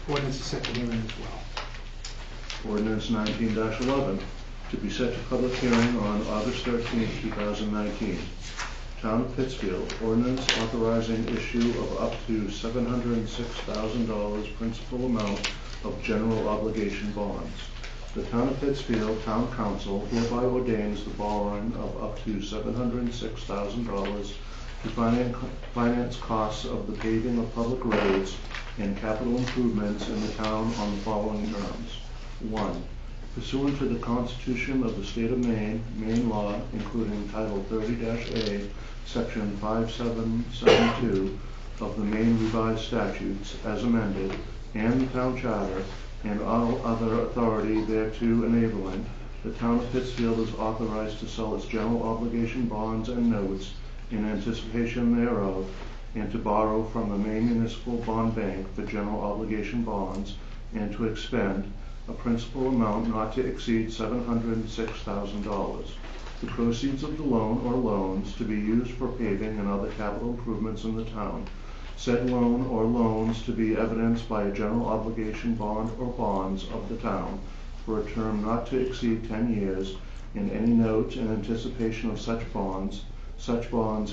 ordinance is set to hearing as well. Ordinance 19-11 to be set to public hearing on August 13, 2019. Town of Pittsfield, ordinance authorizing issue of up to $706,000 principal amount of general obligation bonds. The Town of Pittsfield Town Council hereby ordains the borrowing of up to $706,000 to finance costs of the paving of public roads and capital improvements in the town on the following terms. 1. Pursuant to the Constitution of the State of Maine, Maine law, including Title 30-A, Section 5772 of the Maine Revised Statutes as amended, and the town charter, and all other authority thereto enabling, the town of Pittsfield is authorized to sell its general obligation bonds and notes in anticipation thereof, and to borrow from the Maine Municipal Bond Bank for general obligation bonds, and to expend a principal amount not to exceed $706,000. The proceeds of the loan or loans to be used for paving and other capital improvements in the town. Said loan or loans to be evidenced by a general obligation bond or bonds of the town for a term not to exceed 10 years, and any note in anticipation of such bonds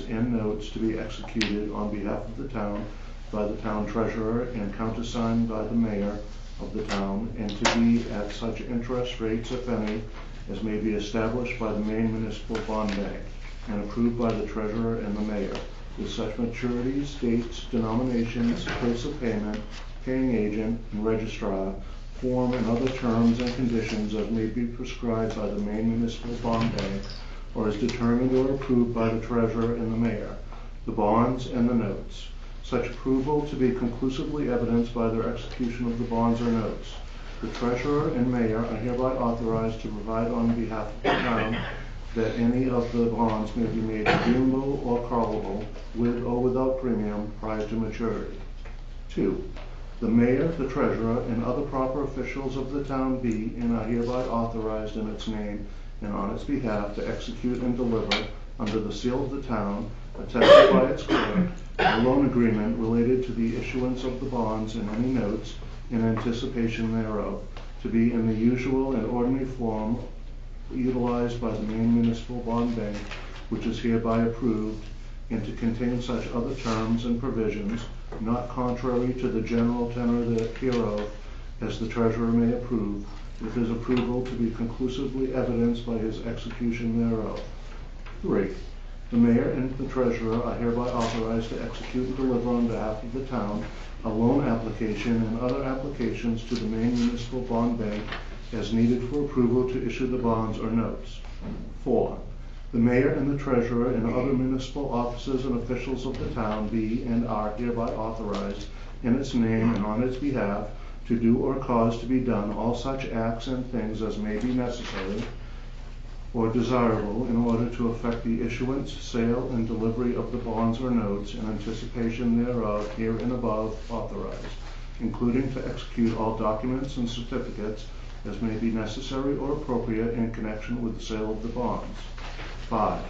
and notes to be executed on behalf of the town by the town treasurer and countersigned by the mayor of the town, and to be at such interest rates, if any, as may be established by the Maine Municipal Bond Bank and approved by the treasurer and the mayor, with such maturities, dates, denominations, place of payment, paying agent, and registrar, form, and other terms and conditions as may be prescribed by the Maine Municipal Bond Bank, or as determined or approved by the treasurer and the mayor, the bonds and the notes. Such approval to be conclusively evidenced by their execution of the bonds or notes. The treasurer and mayor are hereby authorized to provide on behalf of the town that any of the bonds may be made redeemable or callable with or without premium prior to maturity. 2. The mayor, the treasurer, and other proper officials of the town be and are hereby authorized in its name and on its behalf to execute and deliver under the seal of the town, attested by its clerk, a loan agreement related to the issuance of the bonds and any notes in anticipation thereof, to be in the usual and ordinary form utilized by the Maine Municipal Bond Bank, which is hereby approved, and to contain such other terms and provisions, not contrary to the general tenor hereof, as the treasurer may approve, with his approval to be conclusively evidenced by his execution thereof. 3. The mayor and the treasurer are hereby authorized to execute and deliver on behalf of the town a loan application and other applications to the Maine Municipal Bond Bank as needed for approval to issue the bonds or notes. 4. The mayor and the treasurer and other municipal officers and officials of the town be and are hereby authorized in its name and on its behalf to do or cause to be done all such acts and things as may be necessary or desirable in order to effect the issuance, sale, and delivery of the bonds or notes in anticipation thereof here and above authorized, including to execute all documents and certificates as may be necessary or appropriate in connection with the sale of the bonds. 5.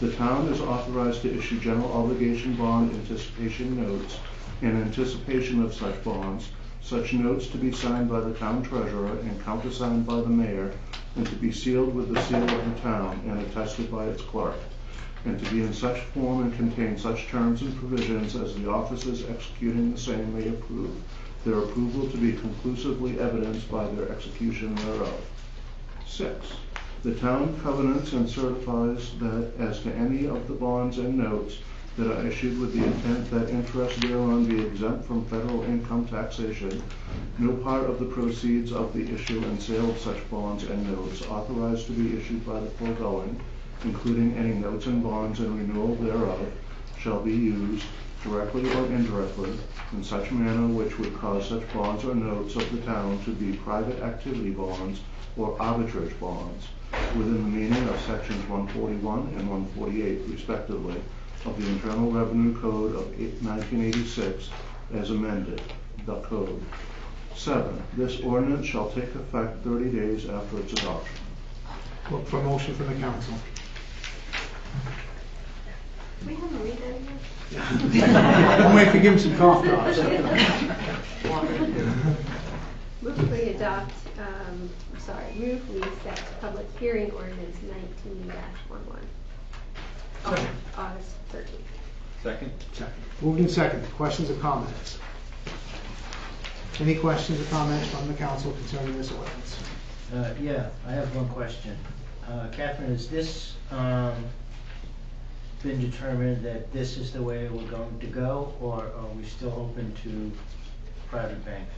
The town is authorized to issue general obligation bond anticipation notes in anticipation of such bonds, such notes to be signed by the town treasurer and countersigned by the mayor, and to be sealed with the seal of the town and attested by its clerk, and to be in such form and contain such terms and provisions as the officers executing the same may approve, their approval to be conclusively evidenced by their execution thereof. 6. The town covenants and certifies that as to any of the bonds and notes, that are issued with the intent that interest thereon be exempt from federal income taxation, no part of the proceeds of the issue and sale of such bonds and notes authorized to be issued by the foregoing, including any notes and bonds and renewal thereof, shall be used, directly or indirectly, in such manner which would cause such bonds or notes of the town to be private activity bonds or arbitrage bonds, within the meaning of sections 141 and 148 respectively of the Internal Revenue Code of 1986 as amended, the code. 7. This ordinance shall take effect 30 days after its adoption. Look for a motion from the council. Do we have a read that again? I'm waiting to give him some cough drops. Move we adopt, move we set public hearing ordinance 19-11 on August 13th. Second? Second. Moved in second. Questions or comments? Any questions or comments from the council concerning this ordinance? Yeah, I have one question. Catherine, has this been determined that this is the way we're going to go, or are we still open to private banks?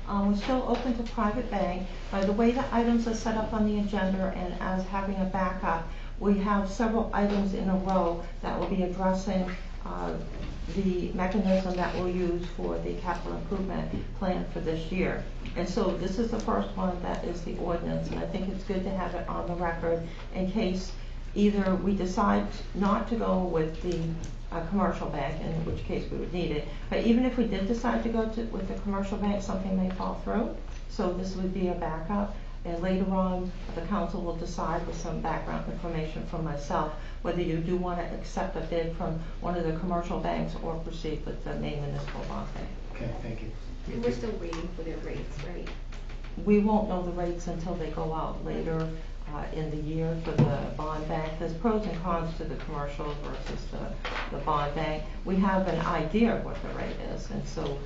We're still open to private bank. The way the items are set up on the agenda and as having a backup, we have several items in a row that will be addressing the mechanism that we'll use for the capital improvement plan for this year. And so this is the first one that is the ordinance, and I think it's good to have it on the record in case either we decide not to go with the commercial bank, in which case we would need it, but even if we did decide to go with the commercial bank, something may fall through. So this would be a backup, and later on the council will decide with some background information from myself whether you do want to accept a bid from one of the commercial banks or proceed with the Maine Municipal Bond Bank. Okay, thank you. And we're still waiting for their rates, right? We won't know the rates until they go out later in the year for the bond bank. There's pros and cons to the commercial versus the bond bank. We have an idea of what the rate is, and so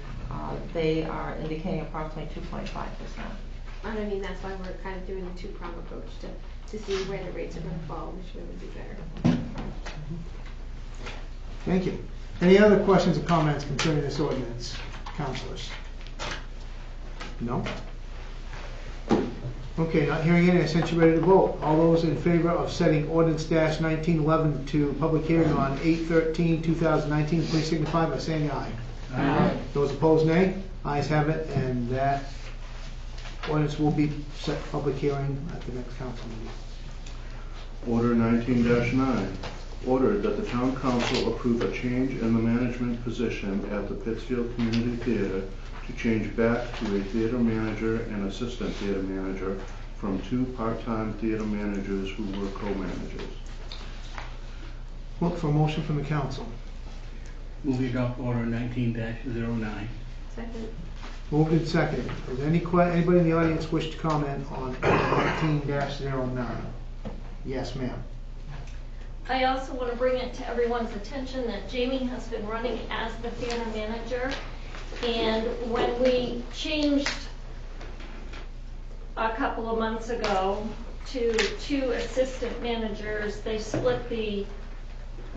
they are indicating approximately 2.5%. I mean, that's why we're kind of doing the two-prong approach to see where the rates are going to fall, which way would be better. Thank you. Any other questions or comments concerning this ordinance, councilors? No? Okay, not hearing any, I sent you ready to vote. All those in favor of setting ordinance -1911 to public hearing on 8/13/2019, please signify by saying aye. Aye. Those opposed, nay. Ayes have it, and that ordinance will be set for public hearing at the next council meeting. Order 19-9. Ordered that the town council approve a change in the management position at the Pittsfield Community Theater to change back to a theater manager and assistant theater manager from 2 part-time theater managers who were co-managers. Look for a motion from the council. Move we adopt order 19-09. Second. Moved and seconded. Does anybody in the audience wish to comment on 19-09? Yes, ma'am. I also want to bring it to everyone's attention that Jamie has been running as the theater manager. And when we changed a couple of months ago to 2 assistant managers, they split the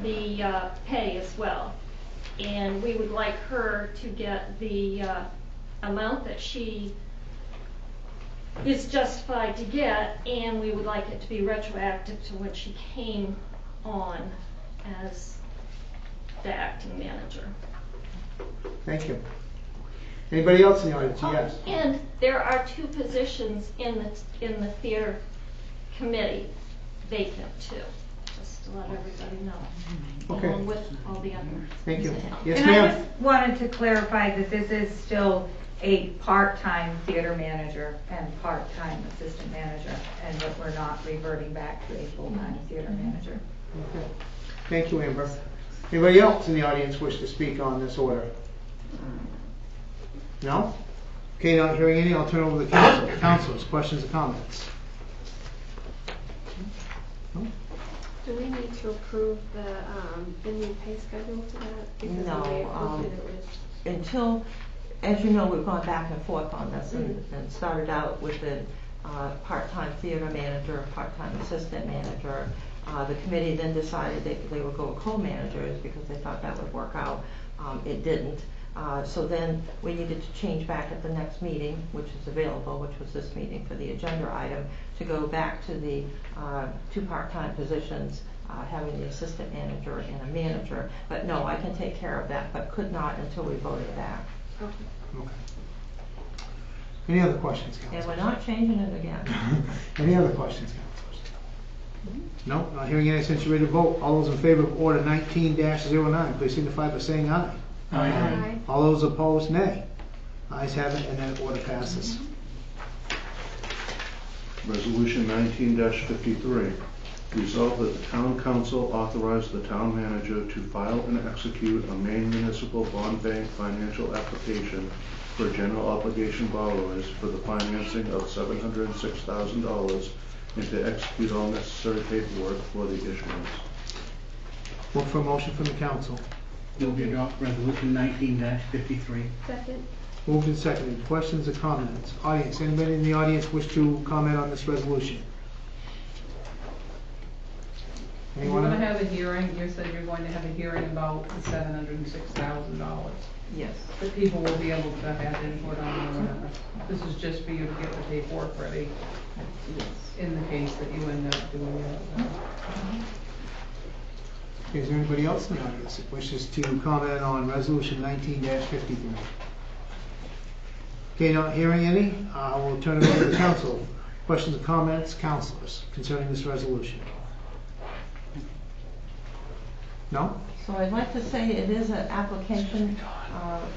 pay as well. And we would like her to get the amount that she is justified to get, and we would like it to be retroactive to when she came on as the acting manager. Thank you. Anybody else in the audience? Yes. And there are 2 positions in the theater committee vacant too, just to let everybody know, Okay. along with all the others. Thank you. Yes, And I ma'am. just wanted to clarify that this is still a part-time theater manager and part-time assistant manager, and that we're not reverting back to a full-time theater manager. Okay. Thank you, Amber. Anybody else in the audience wish to speak on this order? No? Okay, not hearing any, I'll turn it over to the council. Councilors, questions or comments? No? Do we need to approve the new pay schedule for that? Because No, the way it was until, as you know, we've gone back and forth on this and started out with the part-time theater manager, part-time assistant manager. The committee then decided they would go with co-managers because they thought that would work out. It didn't. So then we needed to change back at the next meeting, which is available, which was this meeting for the agenda item, to go back to the 2 part-time positions, having the assistant manager and a manager. But no, I can take care of that, but could not until we voted back. Okay. Any other questions, And councilors? we're not changing it again. Any other questions, councilors? No, not hearing any, since you're ready to vote. All those in favor of order 19-09, please signify by saying aye. Aye. All those opposed, nay. Ayes have it, and that order passes. Resolution 19-53, resolve that the town council authorize the town manager to file and execute a Maine Municipal Bond Bank financial application for general obligation borrowers for the financing of $706,000 and to execute all necessary paperwork for the issuance. Look for a motion from the council. Move to adopt resolution 19-53. Second. Moved and seconded. Questions or comments? Audience, anybody in the audience wish to comment on this resolution? You're Anyone? going to have a hearing, you said you're going to have a hearing about the $706,000. Yes. That people will be able to have input on or whatever. This is just for you to get the paperwork ready in the case that you end up doing it. Is there anybody else in the audience that wishes to comment on resolution 19-53? Okay, not hearing any, we'll turn it over to the council. Questions or comments, councilors, concerning this resolution? No? So I'd like to say it is an application,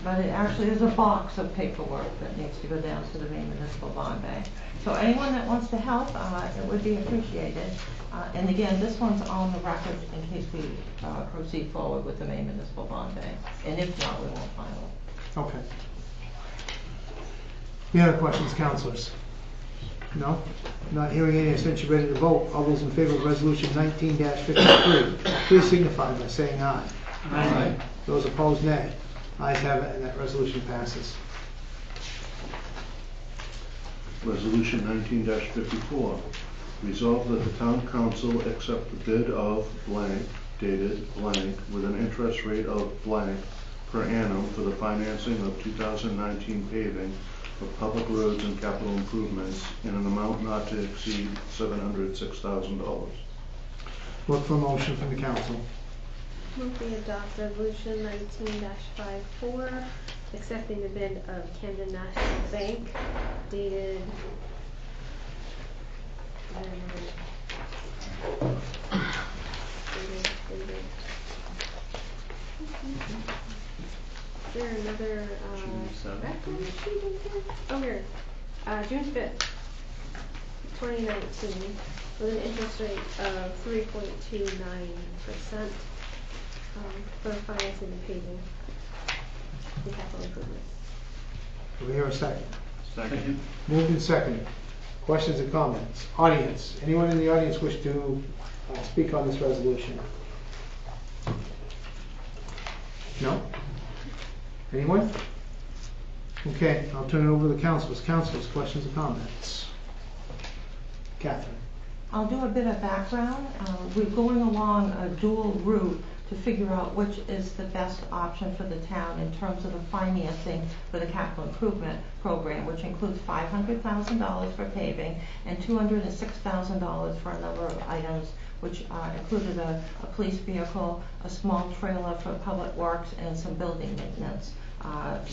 but it actually is a box of paperwork that needs to go down to the Maine Municipal Bond Bank. So anyone that wants to help, it would be appreciated. And again, this one's on the record in case we proceed forward with the Maine Municipal Bond Bank. And if not, we won't file it. Okay. Any other questions, councilors? No? Not hearing any, since you're ready to vote. All those in favor of resolution 19-53, please signify by saying aye. Aye. Those opposed, nay. Ayes have it, and that resolution passes. Resolution 19-54, resolve that the town council accept the bid of blank, dated blank, with an interest rate of blank per annum for the financing of 2019 paving of public roads and capital improvements in an amount not to exceed $706,000. Look for a motion from the council. Move we adopt resolution 19-54, accepting the bid of Camden National Bank, dated Is there another background sheet in here? Oh, here. June 5th, 2019, with an interest rate of 3.29% for financing the paving and capital improvements. Do we hear a second? Second. Moved and seconded. Questions or comments? Audience, anyone in the audience wish to speak on this resolution? No? Anyone? Okay, I'll turn it over to the councilors. Councilors, questions or comments? Catherine. I'll do a bit of background. We're going along a dual route to figure out which is the best option for the town in terms of the financing for the capital improvement program, which includes $500,000 for paving and $206,000 for a number of items, which included a police vehicle, a small trailer for public works, and some building maintenance,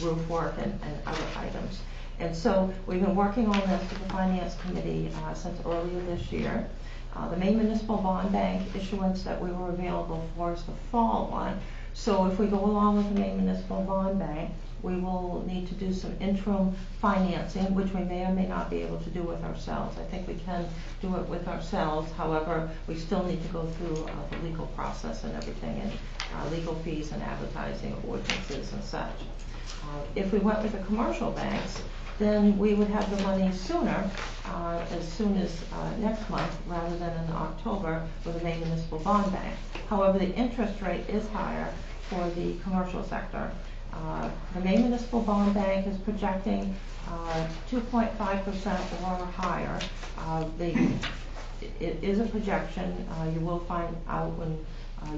roof work, and other items. And so we've been working on this with the Finance Committee since earlier this year. The Maine Municipal Bond Bank issuance that we were available for is the fall one. So if we go along with the Maine Municipal Bond Bank, we will need to do some interim financing, which we may or may not be able to do with ourselves. I think we can do it with ourselves. However, we still need to go through the legal process and everything, and legal fees and advertising ordinances and such. If we went with the commercial banks, then we would have the money sooner, as soon as next month, rather than in October with the Maine Municipal Bond Bank. However, the interest rate is higher for the commercial sector. The Maine Municipal Bond Bank is projecting 2.5% or higher. it is a projection. You will find out when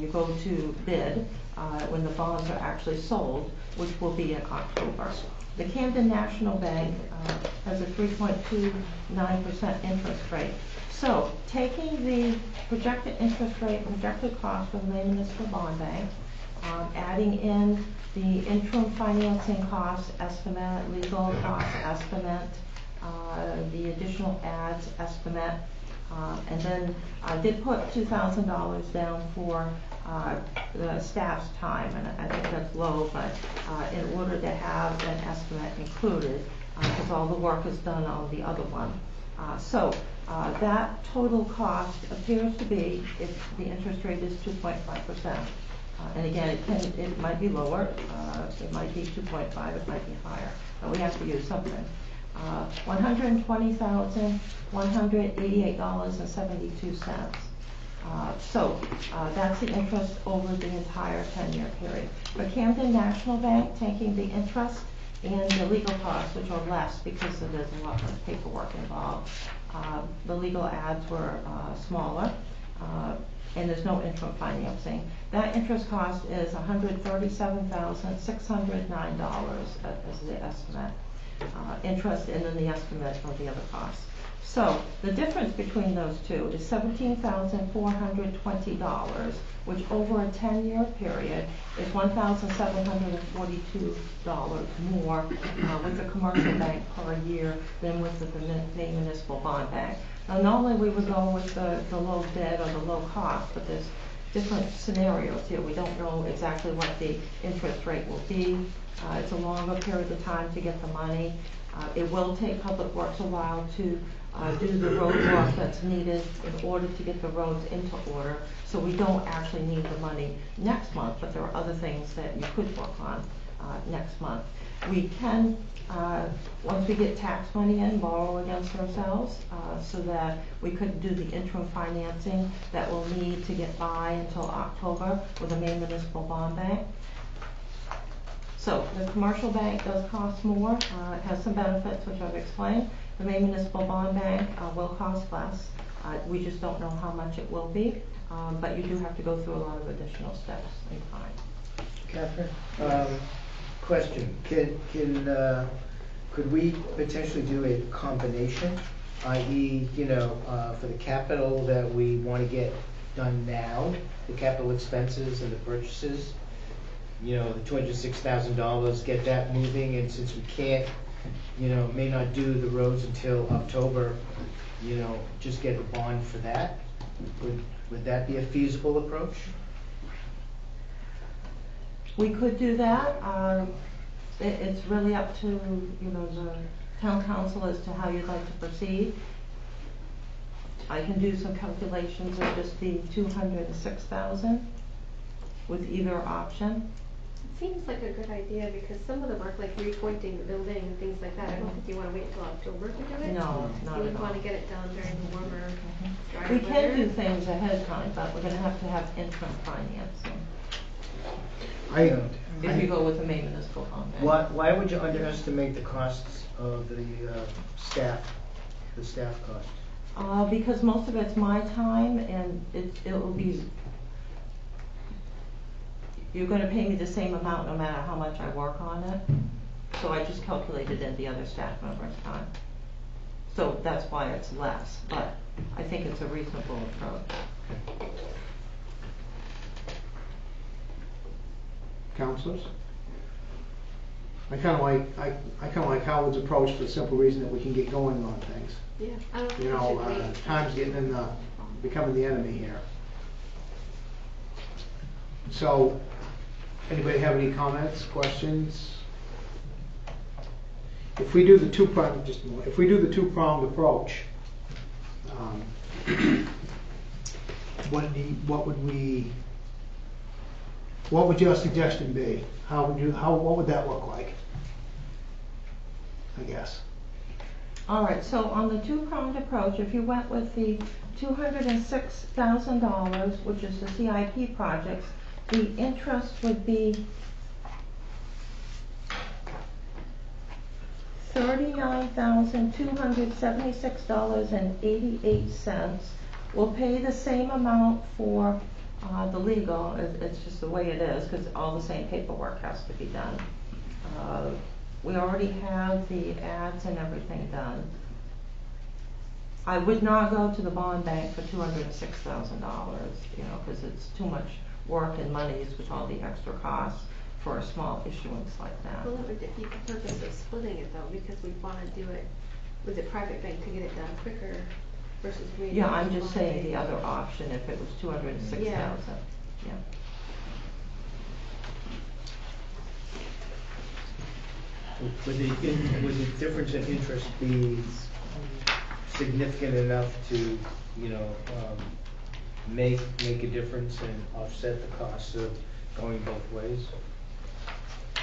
you go to bid, when the bonds are actually sold, which will be in October. The Camden National Bank has a 3.29% interest rate. So taking the projected interest rate, projected cost from the Maine Municipal Bond Bank, adding in the interim financing cost estimate, legal cost estimate, the additional ads estimate, and then I did put $2,000 down for the staff's time, and I think that's low, but in order to have an estimate included, because all the work is done on the other one. So that total cost appears to be, if the interest rate is 2.5%. And again, it might be lower, it might be 2.5, it might be higher, but we have to use something. $120,188.72. So that's the interest over the entire 10-year period. For Camden National Bank, taking the interest and the legal costs, which are less because there's a lot less paperwork involved. The legal ads were smaller, and there's no interim financing. That interest cost is $137,609 as the estimate. Interest and then the estimate of the other costs. So the difference between those two is $17,420, which over a 10-year period is $1,742 more with the commercial bank per year than with the Maine Municipal Bond Bank. Now normally we would go with the low bid or the low cost, but there's different scenarios here. We don't know exactly what the interest rate will be. It's a longer period of time to get the money. It will take Public Works a while to do the road work that's needed in order to get the roads into order. So we don't actually need the money next month, but there are other things that you could work on next month. We can, once we get tax money in, borrow against ourselves so that we could do the interim financing that we'll need to get by until October with the Maine Municipal Bond Bank. So the commercial bank does cost more. It has some benefits, which I've explained. The Maine Municipal Bond Bank will cost less. We just don't know how much it will be, but you do have to go through a lot of additional steps and time. Catherine, question: could we potentially do a combination, i.e., for the capital that we want to get done now, the capital expenses and the purchases? The $206,000, get that moving, and since we can't, may not do the roads until October, just get a bond for that. Would that be a feasible approach? We could do that. It's really up to the town council as to how you'd like to proceed. I can do some calculations of just the $206,000 with either option. Seems like a good idea because some of the work, like repointing the building and things like that, I don't think you want to wait until October to do it. No, not You at all. want to get it done during the warmer, drier We weather. can do things ahead of time, but we're going to have interim financing if you go with the Maine Municipal Bond Bank. Why would you underestimate the costs of the staff costs? Because most of it's my time, and it will be. You're going to pay me the same amount no matter how much I work on it. So I just calculated in the other staff members' time. So that's why it's less, but I think it's a reasonable approach. Councilors? I kind of like Howard's approach for the simple reason that we can get going on things. Yeah, I don't think we should wait. Time's becoming the enemy here. So, anybody have any comments, questions? If we do the two-pronged approach, what would your suggestion be? What would that look like? I guess. All right, so on the two-pronged approach, if you went with the $206,000, which is the CIP projects, the interest would be $39,276.88 We'll pay the same amount for the legal, it's just the way it is, because all the same paperwork has to be done. We already have the ads and everything done. I would not go to the bond bank for $206,000, because it's too much work and monies with all the extra costs for a small issuance like that. Well, that would defeat the purpose of splitting it though, because we want to do it with a private bank to get it done quicker versus waiting. Yeah, I'm for the just bond saying the bank. other option, if it was $206,000, Yeah. yeah. Would the difference in interest be significant enough to, make a difference and offset the costs of going both ways?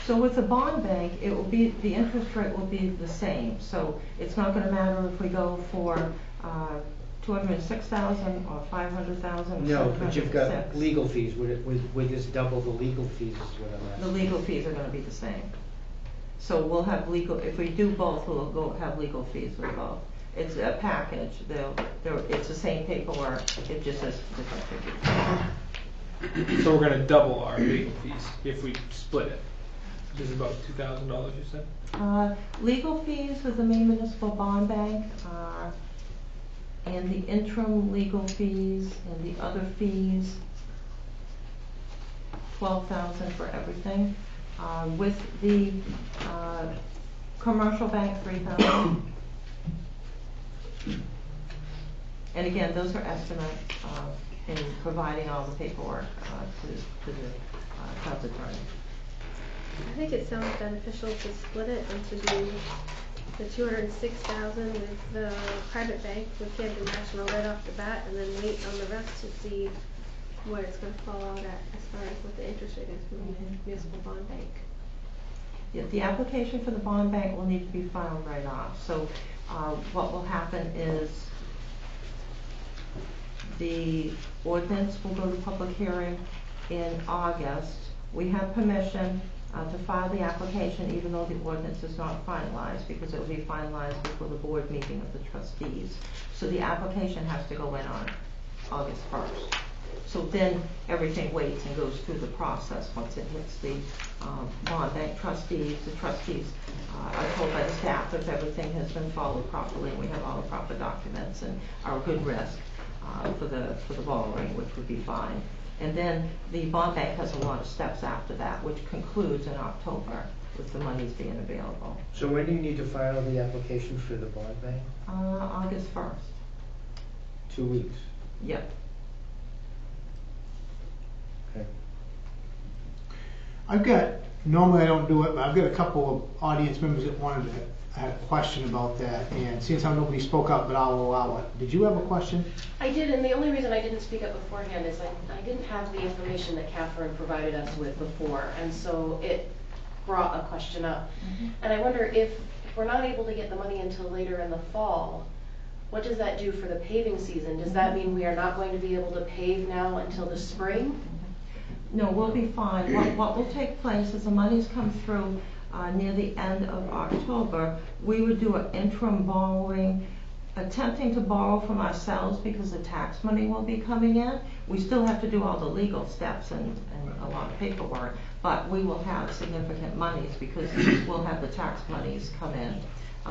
So with the bond bank, it will be, the interest rate will be the same. So it's not gonna matter if we go for, 206,000 or 500,000 or No, but you've got 706. legal fees. Would this double the legal fees is what I'm asking? The legal fees are gonna be the same. So we'll have legal, if we do both, we'll have legal fees with both. It's a package, it's the same paperwork, it just says different figures. So we're gonna double our legal fees if we split it. This is about $2,000, you said? Legal fees with the Maine Municipal Bond Bank, and the interim legal fees and the other fees, $12,000 for everything. With the commercial bank, $3,000. And again, those are estimates in providing all the paperwork to the town's attorney. I think it sounds beneficial to split it and to do the 206,000 with the private bank with Camden National right off the bat, and then wait on the rest to see what it's going to fall out at as far as what the interest rate is from the municipal bond bank. Yeah, the application for the bond bank will need to be filed right off. So what will happen is the ordinance will go to public hearing in August. We have permission to file the application even though the ordinance is not finalized, because it will be finalized before the board meeting of the trustees. So the application has to go in on August 1st. So then everything waits and goes through the process once it hits the bond bank trustees. The trustees are told by the staff if everything has been followed properly and we have all the proper documents and are a good risk for the borrowing, which would be fine. And then the bond bank has a lot of steps after that, which concludes in October with the monies being available. So when do you need to file the application for the bond bank? August 1st. 2 weeks. Yep. Okay. Normally I don't do it, but I've got a couple of audience members that had a question about that, and seeing how nobody spoke up, but I'll allow it. Did you have a question? I did, and the only reason I didn't speak up beforehand is I didn't have the information that Catherine provided us with before, and so it brought a question up. And I wonder if we're not able to get the money until later in the fall, what does that do for the paving season? Does that mean we are not going to be able to pave now until the spring? No, we'll be fine. What will take place is the monies come through near the end of October. We would do an interim borrowing, attempting to borrow from ourselves because the tax money will be coming in. We still have to do all the legal steps and a lot of paperwork, but we will have significant monies because we'll have the tax monies come in.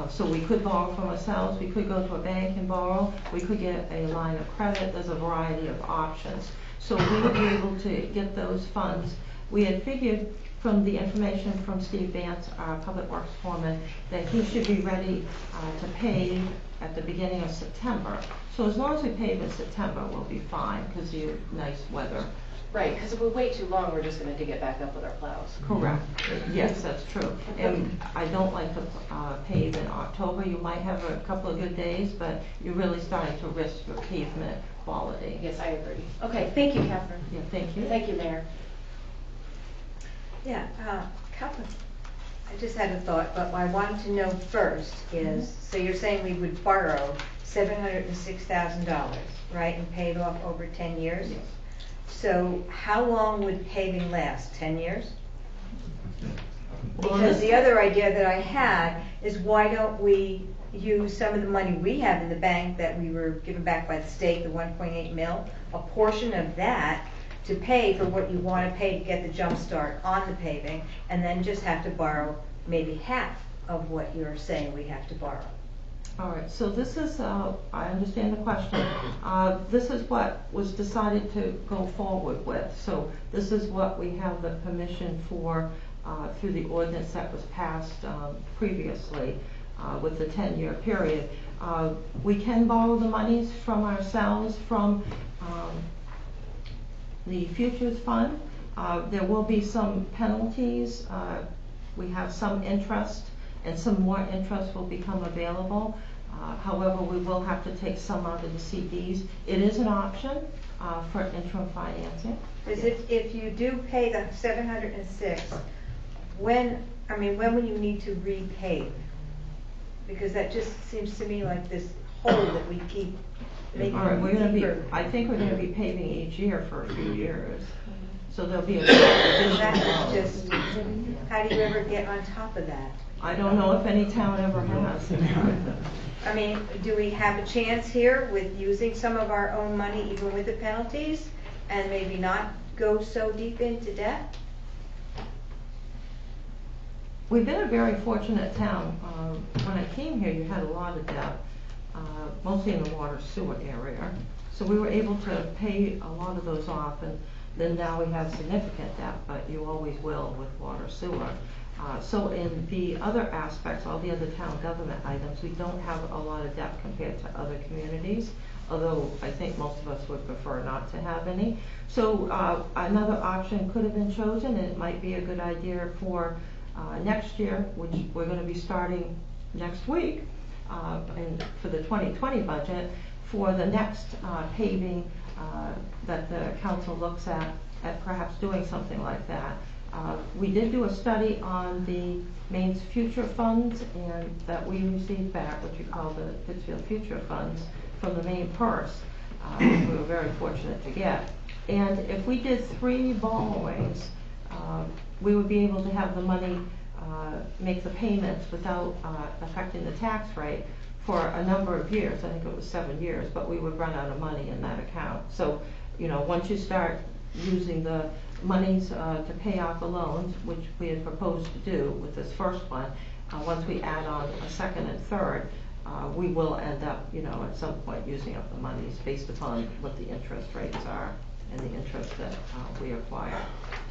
So we could borrow from ourselves, we could go to a bank and borrow, we could get a line of credit. There's a variety of options. So we would be able to get those funds. We had figured from the information from Steve Vance, our Public Works foreman, that he should be ready to pave at the beginning of September. So as long as we pave in September, we'll be fine because of nice weather. Right, because if we wait too long, we're just going to dig it back up with our plows. Correct. Yes, that's true. And I don't like to pave in October. You might have a couple of good days, but you're really starting to risk your pavement quality. Yes, I agree. Okay, thank you, Catherine. Yeah, thank you. Thank you, Mayor. Yeah, Catherine, I just had a thought, but what I wanted to know first is, so you're saying we would borrow $706,000, right, and pay it off over 10 years? Yes. So how long would paving last? 10 years? Well, Because the other idea that I had is why don't we use some of the money we have in the bank that we were given back by the state, the 1.8 mil, a portion of that to pay for what you want to pay to get the jump start on the paving, and then just have to borrow maybe half of what you're saying we have to borrow. All right, so this is, I understand the question. This is what was decided to go forward with. So this is what we have the permission for through the ordinance that was passed previously with the 10-year period. We can borrow the monies from ourselves from the Futures Fund. There will be some penalties. We have some interest, and some more interest will become available. However, we will have to take some out of the CDs. It is an option for interim financing. Because if you do pay the 706, when will you need to repay? Because that just seems to me like this hole that we keep making deeper. I think we're going to be paving each year for a few years. So there'll be a just, how do you ever get on top of that? I don't know if any town ever has. I mean, do we have a chance here with using some of our own money, even with the penalties, and maybe not go so deep into debt? We've been a very fortunate town. When I came here, you had a lot of debt, mostly in the water sewer area. So we were able to pay a lot of those off, and then now we have significant debt, but you always will with water sewer. So in the other aspects, all the other town government items, we don't have a lot of debt compared to other communities, although I think most of us would prefer not to have any. So another option could have been chosen, and it might be a good idea for next year, which we're going to be starting next week, and for the 2020 budget, for the next paving that the council looks at perhaps doing something like that. We did do a study on the Maine's future funds, and that we received back what you call the Pittsfield Future Funds from the Maine purse. We were very fortunate to get. And if we did 3 borrowings, we would be able to have the money make the payments without affecting the tax rate for a number of years. I think it was 7 years, but we would run out of money in that account. So, once you start using the monies to pay off the loans, which we had proposed to do with this first one, once we add on a second and third, we will end up, at some point using up the monies based upon what the interest rates are and the interest that we acquire.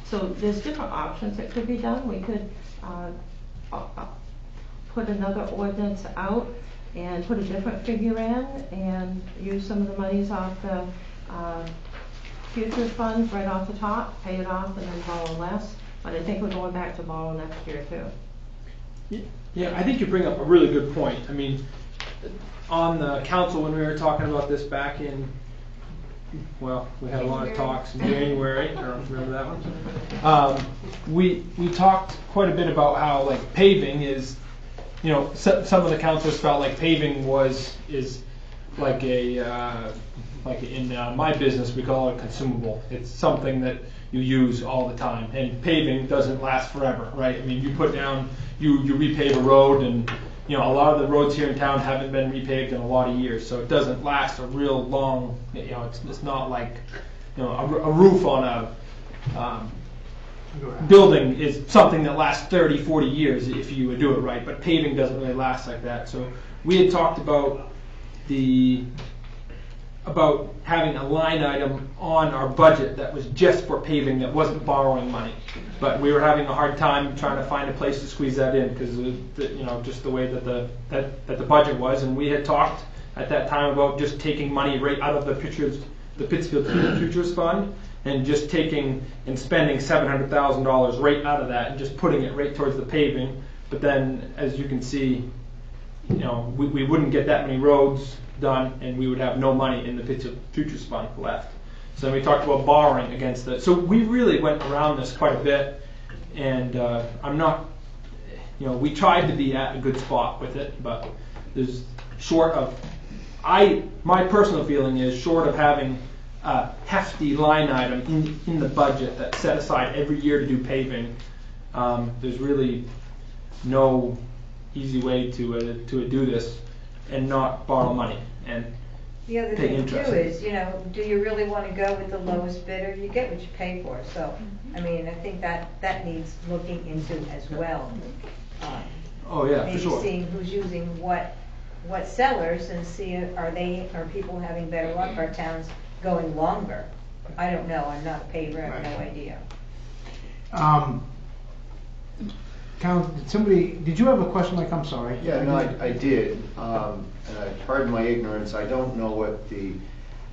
So there's different options that could be done. We could put another ordinance out and put a different figure in and use some of the monies off the future funds right off the top, pay it off, and then borrow less. But I think we're going back to borrow next year too. Yeah, I think you bring up a really good point. I mean, on the council, when we were talking about this back in, well, we had a lot of talks in January. I don't remember that one. We talked quite a bit about how like paving is, some of the councilors felt like paving is like like in my business, we call it a consumable. It's something that you use all the time, and paving doesn't last forever, right? I mean, you put down, you repave a road, and a lot of the roads here in town haven't been repaved in a lot of years, so it doesn't last a real long. It's not like a roof on a building is something that lasts 30, 40 years if you would do it right, but paving doesn't really last like that. So we had talked about having a line item on our budget that was just for paving, that wasn't borrowing money. But we were having a hard time trying to find a place to squeeze that in because just the way that the budget was. And we had talked at that time about just taking money right out of the Pittsfield Futures Fund and just taking and spending $700,000 right out of that and just putting it right towards the paving. But then, as you can see, we wouldn't get that many roads done, and we would have no money in the Pittsfield Futures Fund left. So then we talked about borrowing against that. So we really went around this quite a bit, and I'm not, we tried to be at a good spot with it, but there's my personal feeling is short of having a hefty line item in the budget that's set aside every year to do paving, there's really no easy way to do this. and not borrow money and The other pay thing interest. too is, do you really want to go with the lowest bidder? You get what you pay for, so, I mean, I think that needs looking into as well. Oh, yeah, for Maybe sure. seeing who's using what sellers and see, are people having better luck, are towns going longer? I don't know, I'm not a paver, I have no idea. Did you have a question, Mike? I'm sorry. Yeah, no, I did. And pardon my ignorance, I don't know what the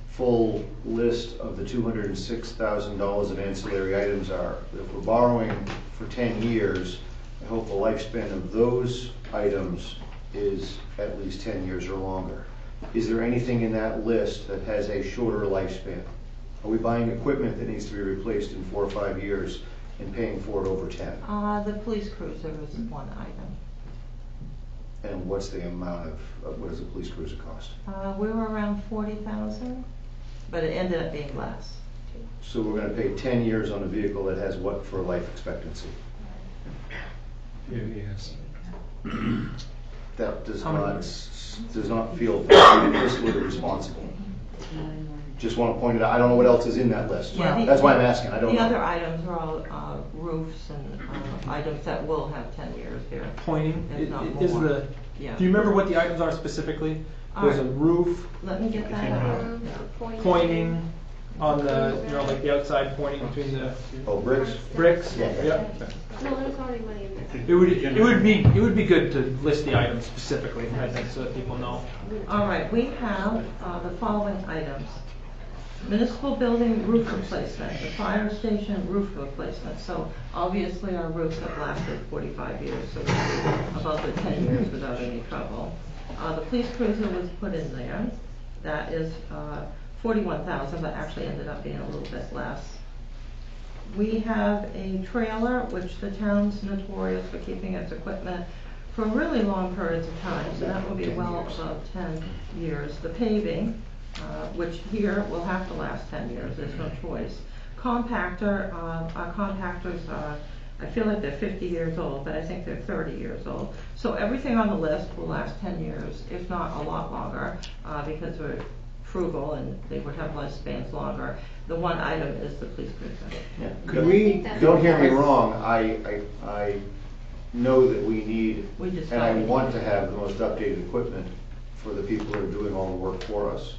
full list of the $206,000 of ancillary items are. If we're borrowing for 10 years, I hope the lifespan of those items is at least 10 years or longer. Is there anything in that list that has a shorter lifespan? Are we buying equipment that needs to be replaced in 4 or 5 years and paying for it over 10? The police cruiser is one item. And what's the amount of what does a police cruiser cost? We were around 40,000, but it ended up being less. So we're going to pay 10 years on a vehicle that has what for life expectancy? Yes. That does not feel fiscally responsible. Just want to point it out. I don't know what else is in that list. That's why I'm asking. I don't know. The other items are all roofs and items that will have 10 years here. Pointing if not is more. the. Yeah. Do you remember what the items are specifically? There's a roof. Let me get that. Pointing on the, like the outside pointing between the. Oh, bricks. Bricks. Yeah. Yep. No, there's already money in there. It would be good to list the items specifically, I think, so that people know. All right, we have the following items. Municipal building roof replacement, the fire station roof replacement. So obviously our roofs have lasted 45 years, so we're above the 10 years without any trouble. The police cruiser was put in there. That is 41,000, but actually ended up being a little bit less. We have a trailer, which the town's notorious for keeping its equipment for really long periods of time, so that will be well above 10 years. The paving, which here will have to last 10 years, there's no choice. Compactor, our compactors are, I feel like they're 50 years old, but I think they're 30 years old. So everything on the list will last 10 years, if not a lot longer, because we're frugal and they would have lifespans longer. The one item is the police cruiser. Yeah. Don't hear me wrong. I know that we need, and I want to have the most updated equipment for the people who are doing all the work for us.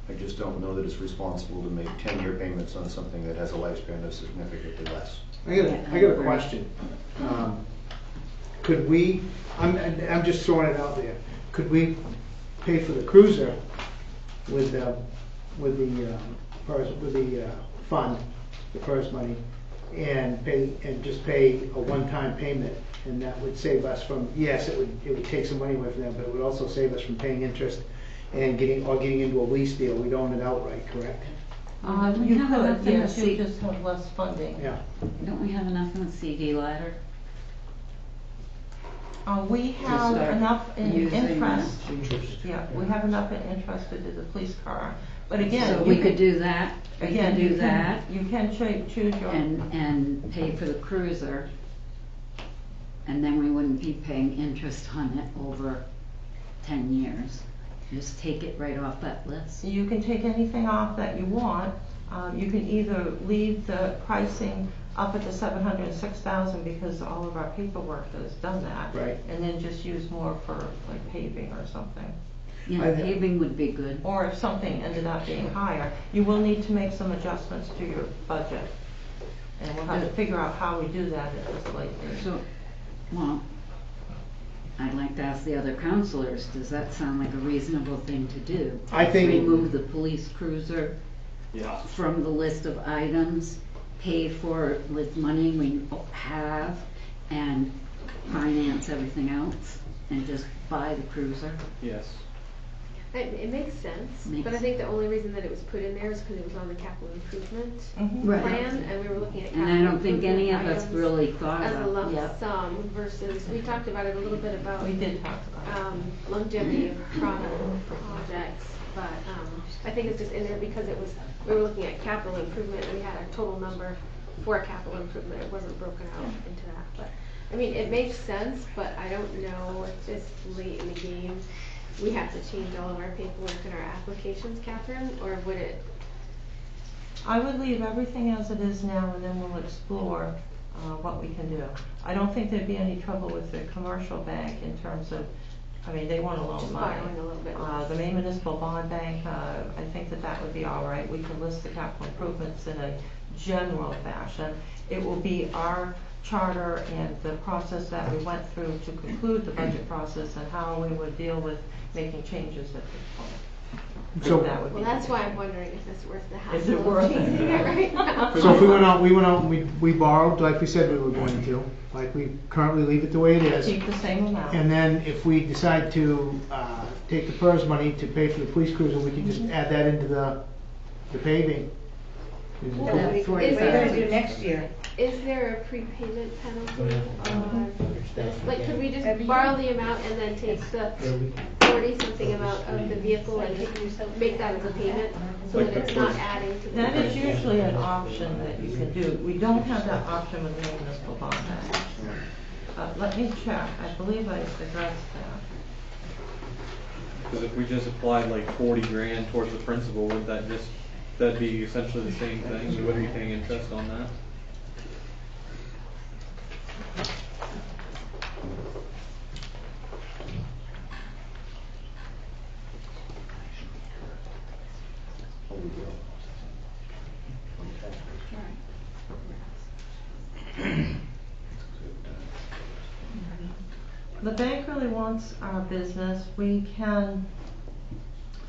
I just don't know that it's responsible to make 10-year payments on something that has a lifespan of significantly less. I got a question. Could we, I'm just throwing it out there, could we pay for the cruiser with the fund, the first money, and just pay a one-time payment, and that would save us from, yes, it would take some money away from them, but it would also save us from paying interest and getting into a lease deal. We'd own it outright, correct? You could, yes, you just have less funding. Yeah. Don't we have enough in the CD ladder? We have enough in interest. Interest. Yeah, we have enough in interest to do the police car. But again, So we could do that. Again, we could do that. You can choose your. And pay for the cruiser. And then we wouldn't be paying interest on it over 10 years. Just take it right off that list. You can take anything off that you want. You can either leave the pricing up at the 706,000 because all of our paperwork has done that. Right. And then just use more for like paving or something. Yeah, paving would be good. Or if something ended up being higher, you will need to make some adjustments to your budget. And we'll have to figure out how we do that at this late date. So, well, I'd like to ask the other counselors, does that sound like a reasonable thing to do? I think- Remove the police cruiser from the list of items, pay for it with money we have, and finance everything else, and just buy the cruiser? Yes. It makes sense, Makes but I think the only reason that it was put in there is because it was on the capital improvement Right. plan, and we were looking at And capital I don't think any of improvement us items really thought as a about lump it. sum versus, we talked about it a little bit about We did talk about it. longevity of projects, but I think it's just in there because it was, we were looking at capital improvement, and we had a total number for capital improvement. It wasn't broken out into that, but I mean, it makes sense, but I don't know, it's just late in the game we have to change all of our paperwork and our applications, Catherine, or would it? I would leave everything as it is now, and then we'll explore what we can do. I don't think there'd be any trouble with the commercial bank in terms of, I mean, they want to loan Just money. borrowing a little bit The Maine Municipal Bond Bank, I think that would be all right. We can list the capital improvements in a general fashion. It will be our charter and the process that we went through to conclude the budget process and how we would deal with making changes at this point. So- That would be Well, that's the- why I'm wondering if it's worth the hassle Is it of worth it? changing it right now. So if we went out and we borrowed, like we said we were going to, like we currently leave it the way it is. Keep the same amount. And then if we decide to take the PERS money to pay for the police cruiser, we can just add that into the paving. Well, that's what we're gonna do next year. Is there a prepayment penalty on this? Like, could we just borrow the amount and then take the 40-something amount of the vehicle and just make that as a payment so that it's not adding to the. That is usually an option that you can do. We don't have that option with the municipal bond bank. Let me check. I believe I addressed that. Because if we just applied like 40 grand towards the principal, would that'd be essentially the same thing? We wouldn't be paying interest on that? The bank really wants our business. We can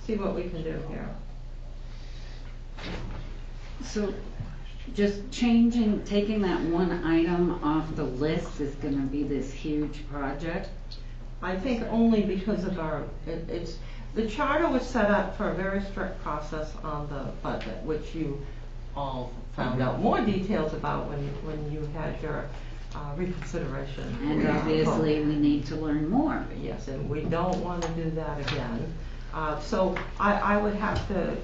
see what we can do here. So just taking that one item off the list is gonna be this huge project? I think only because of the charter was set up for a very strict process on the budget, which you all found out more details about when you had your reconsideration. And obviously, we need to learn more. Yes, and we don't want to do that again. So I would have to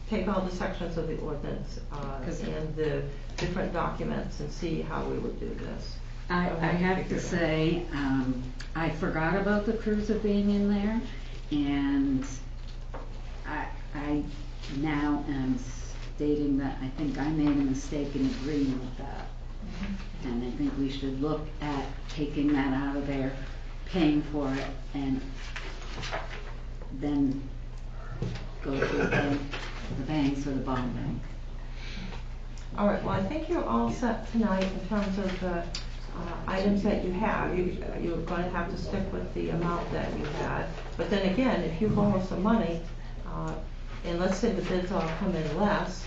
take all the sections of the ordinance and the different documents and see how we would do this. I have to say, I forgot about the cruiser being in there, and I now am stating that I think I made a mistake in agreeing with that. And I think we should look at taking that out of there, paying for it, and then go to the banks or the bond bank. All right, well, I think you're all set tonight in terms of the items that you have. You're going to have to stick with the amount that you had. But then again, if you borrow some money, and let's say the bids all come in less,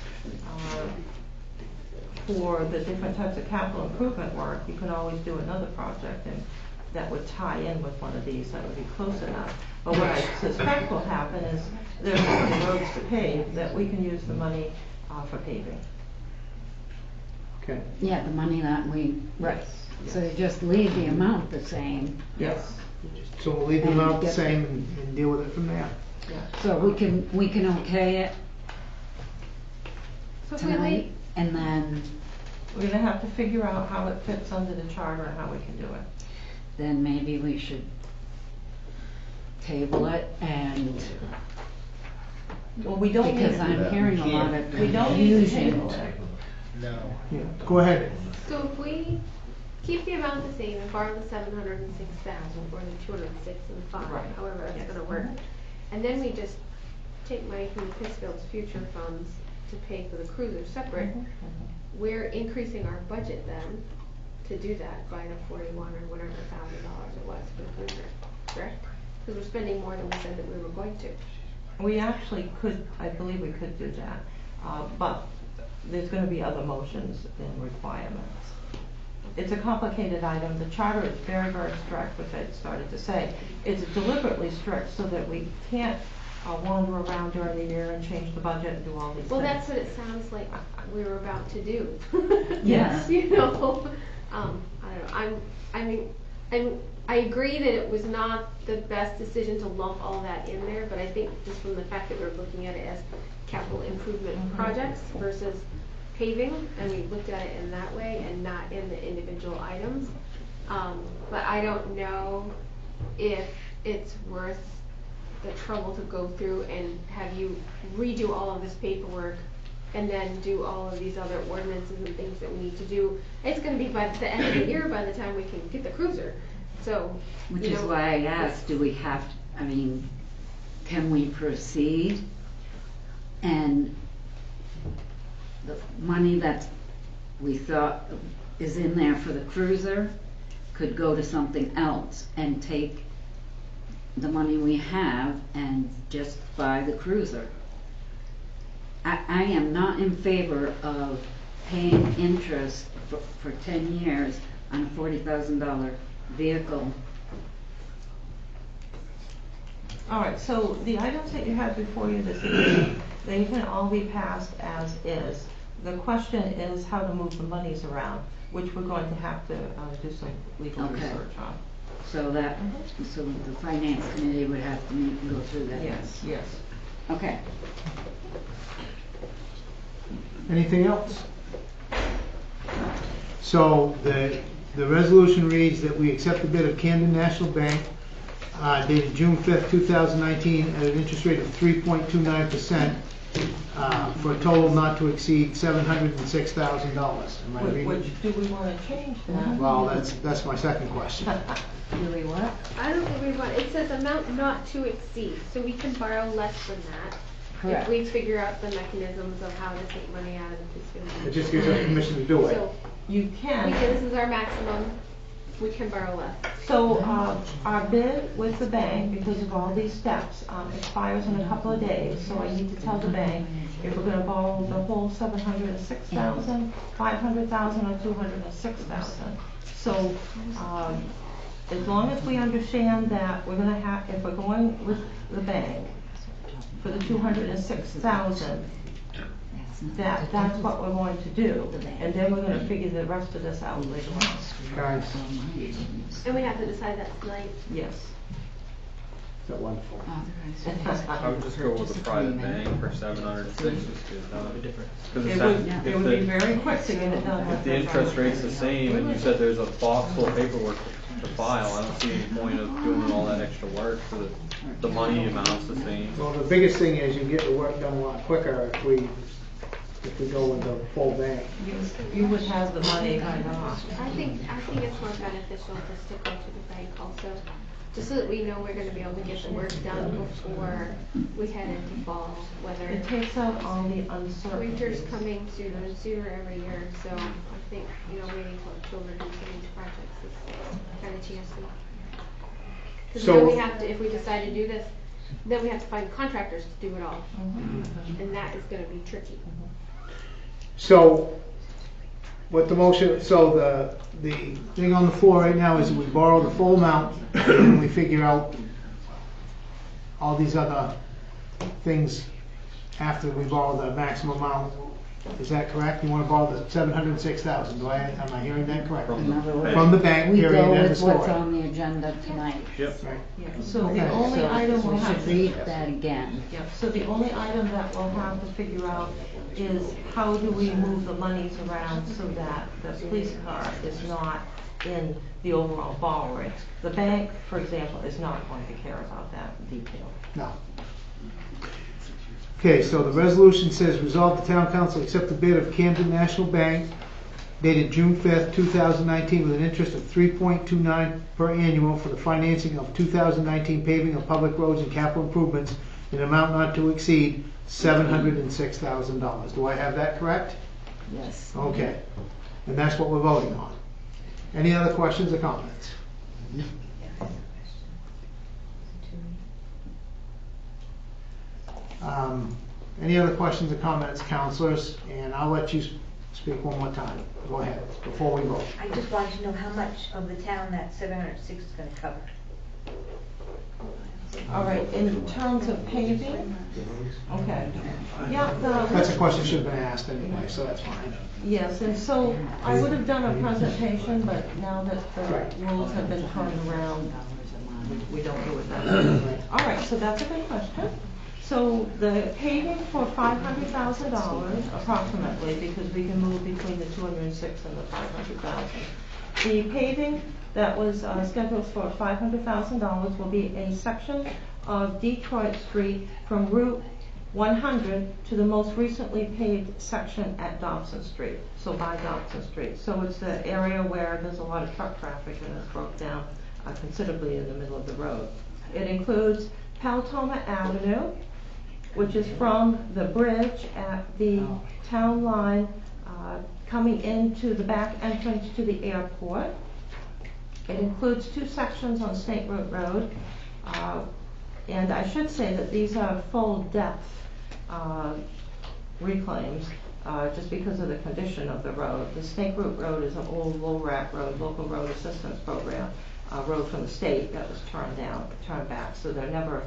for the different types of capital improvement work, you can always do another project and that would tie in with one of these, that would be close enough. But what I suspect will happen is there's so many roads to pave that we can use the money for paving. Okay. Yeah, the money that we, right. So you just leave the amount the same. Yes. So we'll leave the amount the same and deal with it from there. So we can okay it So if we tonight, leave, and then We're gonna have to figure out how it fits under the charter and how we can do it. then maybe we should table it and, Well, we don't because need to. I'm hearing a lot of We don't need to confusion. table it. No. Yeah, go ahead. so if we keep the amount the same and borrow the 706,000 for the 206 and 5, Right. however that's Yes. gonna work, and then we just take money from the Pittsfield's future funds to pay for the cruiser separate, we're increasing our budget then to do that by the 41 or whatever $1,000 it was for the cruiser, correct? Because we're spending more than we said that we were going to. We actually could, I believe we could do that, but there's gonna be other motions and requirements. It's a complicated item. The charter is very, very strict, which I started to say. It's deliberately strict so that we can't wander around during the year and change the budget and do all these Well, things. that's what it sounds like we were about to do. Yes. You know, I don't know, I agree that it was not the best decision to lump all that in there, but I think just from the fact that we're looking at it as capital improvement projects versus paving, and we looked at it in that way and not in the individual items. But I don't know if it's worth the trouble to go through and have you redo all of this paperwork and then do all of these other ordinances and things that we need to do. It's gonna be by the end of the year by the time we can get the cruiser, so. Which you is know, why I asked, do we have, I mean, can we proceed? And the money that we thought is in there for the cruiser could go to something else and take the money we have and just buy the cruiser. I am not in favor of paying interest for 10 years on a $40,000 vehicle. All right, so the items that you have before you this evening, they can all be passed as is. The question is how to move the monies around, which we're going to have to do some legal Okay. research on. So that, so the finance committee would have to meet and go through that. Yes, yes. Okay. Anything else? So the resolution reads that we accept the bid of Camden National Bank dated June 5th, 2019 at an interest rate of 3.29% for a total not to exceed $706,000. Am I reading? Which, do we want to change that? Well, that's my second question. Do we what? I don't think we want, it says amount not to exceed, so we can borrow less than that. Correct. If we figure out the mechanisms of how to take money out of the fiscal. It just gives us permission to do it. So, You can. this is our maximum, we can borrow less. So our bid with the bank, because of all these steps, expires in a couple of days. So I need to tell the bank if we're going to borrow the whole $706,000, $500,000, or $206,000. So as long as we understand that we're going to have, if we're going with the bank for the $206,000, that's what we're going to do, and then we're going to figure the rest of this out later on. Guys, And we have to decide that tonight. Yes. is that wonderful? I would just go with a private bank for 706 just to get it done. 'Cause It would be very quick to get it done. If the interest rate's the same and you said there's a box full of paperwork to file, I don't see any point of doing all that extra work for the money amount's the same. Well, the biggest thing is you get the work done a lot quicker if we go with the full bank. You would have the money right off. I think it's more beneficial just to go to the bank also, just so that we know we're gonna be able to get the work done before we head into fall, whether. It takes out all the uncertainty. Winter's coming sooner and sooner every year, so I think, waiting till October to do some of these projects is kind of chancy. Because So- then we have to, if we decide to do this, then we have to find contractors to do it all. And that is gonna be tricky. So, what the motion, so the thing on the floor right now is we borrow the full amount and then we figure out all these other things after we borrow the maximum amount. Is that correct? You want to borrow the $706,000? Am I hearing that correctly? In other words, From the bank, we period, go end of with what's story. on the agenda tonight. Yep. Right. So Okay. the only item We we'll have should to. read that again. Yeah, so the only item that we'll have to figure out is how do we move the monies around so that the police car is not in the overall borrowing. The bank, for example, is not going to care about that detail. No. Okay, so the resolution says, resolve the town council accept the bid of Camden National Bank dated June 5th, 2019 with an interest of 3.29 per annual for the financing of 2019 paving of public roads and capital improvements in an amount not to exceed $706,000. Do I have that correct? Yes. Okay. And that's what we're voting on. Any other questions or comments? Any other questions or comments, councilors? And I'll let you speak one more time. Go ahead, before we vote. I just wanted to know how much of the town that 706 is gonna cover. All right, in terms of paving? Okay. Yeah, That's a question that should have been asked anyway, so that's fine. yes, and so I would have done a presentation, but now that the rules have been turned around, we don't do it that way. All right, so that's a good question. So the paving for $500,000 approximately, because we can move between the 206 and the 500,000. The paving that was scheduled for $500,000 will be a section of Detroit Street from Route 100 to the most recently paved section at Dobson Street, so by Dobson Street. So it's the area where there's a lot of truck traffic and it's broke down considerably in the middle of the road. It includes Paltoma Avenue, which is from the bridge at the town line coming into the back entrance to the airport. It includes two sections on Snake Root Road, and I should say that these are full depth reclaims just because of the condition of the road. The Snake Root Road is an old LORAC road, Local Road Assistance Program, road from the state that was turned back, so they're never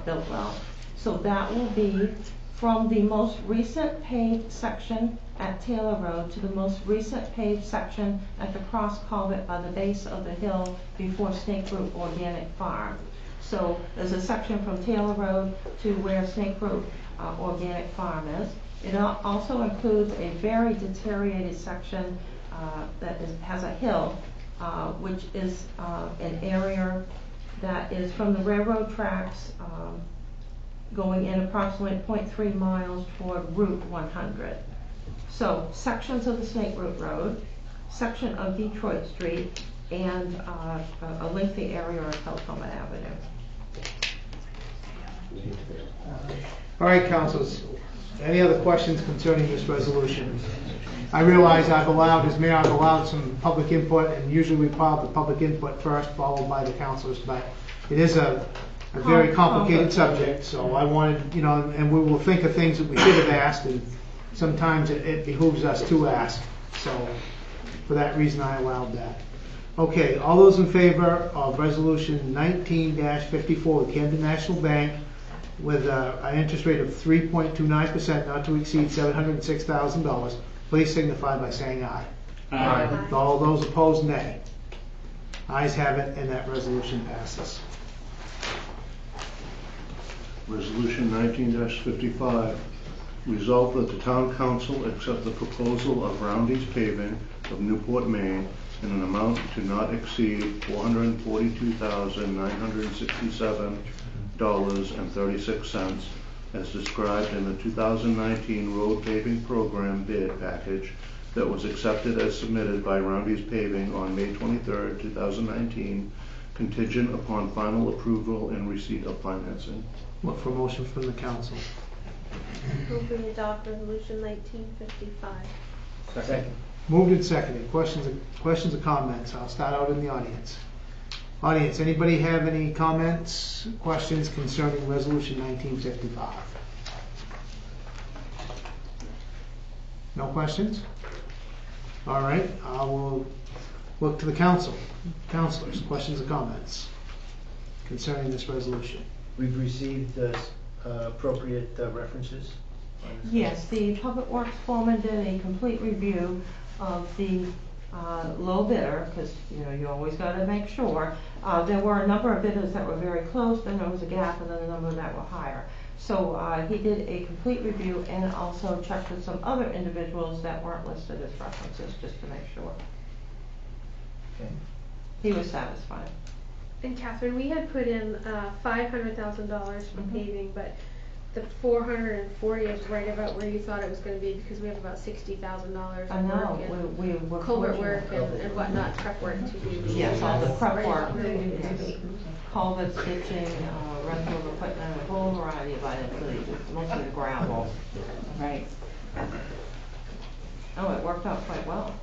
built well. So that will be from the most recent paved section at Taylor Road to the most recent paved section at the cross culvert by the base of the hill before Snake Root Organic Farm. So there's a section from Taylor Road to where Snake Root Organic Farm is. It also includes a very deteriorated section that has a hill, which is an area that is from the railroad tracks going in approximately 0.3 miles toward Route 100. So sections of the Snake Root Road, section of Detroit Street, and a lengthy area of Paltoma Avenue. All right, councilors, any other questions concerning this resolution? I realize as mayor, I've allowed some public input, and usually we file the public input first, followed by the councilors, but it is a very complicated subject, so I wanted, and we will think of things that we should have asked, and sometimes it behooves us to ask, so for that reason I allowed that. Okay, all those in favor of resolution 19-54 with Camden National Bank with an interest rate of 3.29%, not to exceed $706,000, please signify by saying aye. Aye. All those opposed, nay. Ayes have it, and that resolution passes. Resolution 19-55, resolved that the town council accept the proposal of Roundy's Paving of Newport, Maine in an amount to not exceed $442,967.36 as described in the 2019 road paving program bid package that was accepted as submitted by Roundy's Paving on May 23, 2019, contingent upon final approval and receipt of financing. Look for a motion from the council. Move we adopt resolution 1955. Second. Moved and seconded. Questions or comments? I'll start out in the audience. Audience, anybody have any comments, questions concerning resolution 1955? No questions? All right, I will look to the council. Councilors, questions or comments concerning this resolution? We've received appropriate references. Yes, the Public Works foreman did a complete review of the low bidder, because you always got to make sure. There were a number of bidders that were very close, then there was a gap, and then a number that were higher. So he did a complete review and also checked with some other individuals that weren't listed as references, just to make sure. Okay. He was satisfied. And Catherine, we had put in $500,000 for paving, but the 440 is right about where you thought it was going to be, because we have about $60,000 I know, we were culvert fortunate. work and whatnot, prep work to do. Yes, all the prep Right work, about where we need to yes. be. Culvert stitching, rental of equipment, a whole variety of items, mostly the gravel. Right. Oh, it worked out quite well.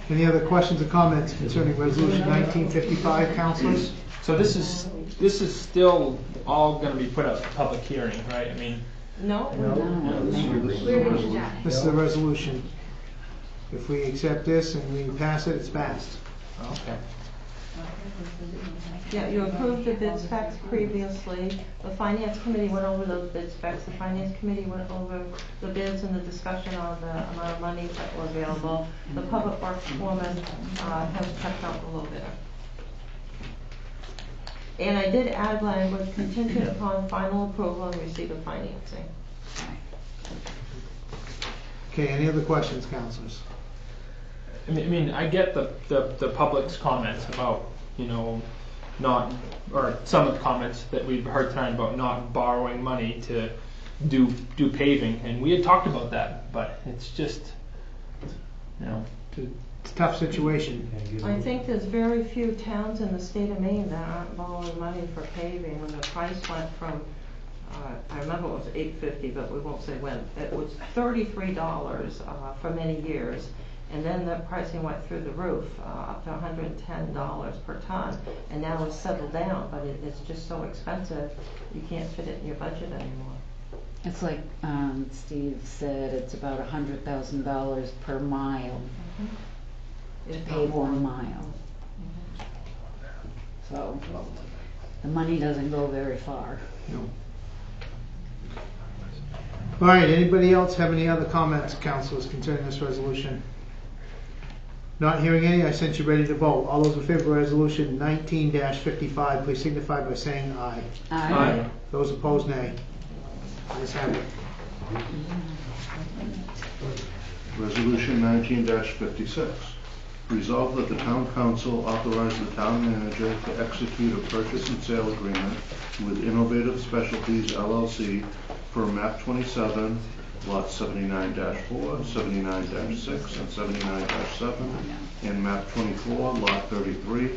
Any other questions or comments concerning resolution 1955, councilors? So this is still all going to be put up for public hearing, right? I mean, No. This is the resolution. If we accept this and we pass it, it's passed. okay. Yeah, you approved the bid specs previously. The finance committee went over those bid specs. The finance committee went over the bids and the discussion on the amount of money that were available. The public works foreman has checked out the low bidder. And I did add language contingent upon final approval and receipt of financing. Okay, any other questions, councilors? I get the public's comments about, not, or some of the comments that we've heard tonight about not borrowing money to do paving, and we had talked about that, but it's just, It's a tough situation. I think there's very few towns in the state of Maine that aren't borrowing money for paving. When the price went from, I remember it was $8.50, but we won't say when. It was $33 for many years, and then the pricing went through the roof, up to $110 per ton, and now it's settled down. But it's just so expensive, you can't fit it in your budget anymore. It's like Steve said, it's about $100,000 per mile to pave 1 mile. So the money doesn't go very far. No. All right, anybody else have any other comments, councilors, concerning this resolution? Not hearing any, I sent you ready to vote. All those in favor of resolution 19-55, please signify by saying aye. Aye. Those opposed, nay. Ayes have it. Resolution 19-56. Resolved that the town council authorize the town manager to execute a purchase and sale agreement with Innovative Specialties LLC for map 27, lots 79-4, 79-6, and 79-7, and map 24, lot 33,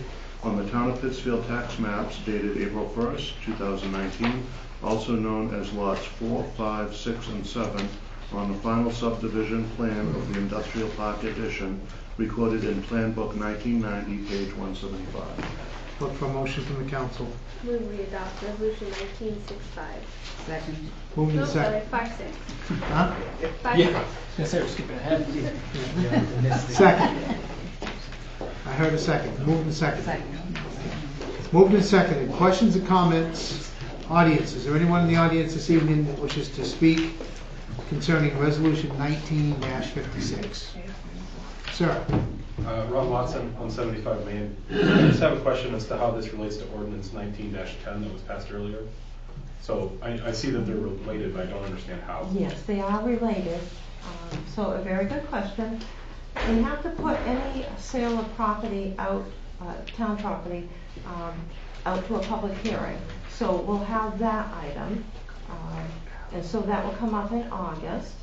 on the town of Pittsfield tax maps dated April 1st, 2019, also known as lots 4, 5, 6, and 7, on the final subdivision plan of the Industrial Park Addition, recorded in Plan Book 1990, page 175. Look for a motion from the council. Move we adopt resolution 1965. Second. Moving No, to sorry, second. 56. Huh? 56. I was gonna say we're skipping ahead. Second. I heard a second. Moved and second. Moved and seconded. Questions or comments? Audience, is there anyone in the audience this evening that wishes to speak concerning resolution 19-56? Sir. Ron Watson, 175 Main. I just have a question as to how this relates to ordinance 19-10 that was passed earlier. So I see that they're related, but I don't understand how. Yes, they are related. So a very good question. We have to put any sale of property out, town property, out to a public hearing. So we'll have that item, and so that will come up in August.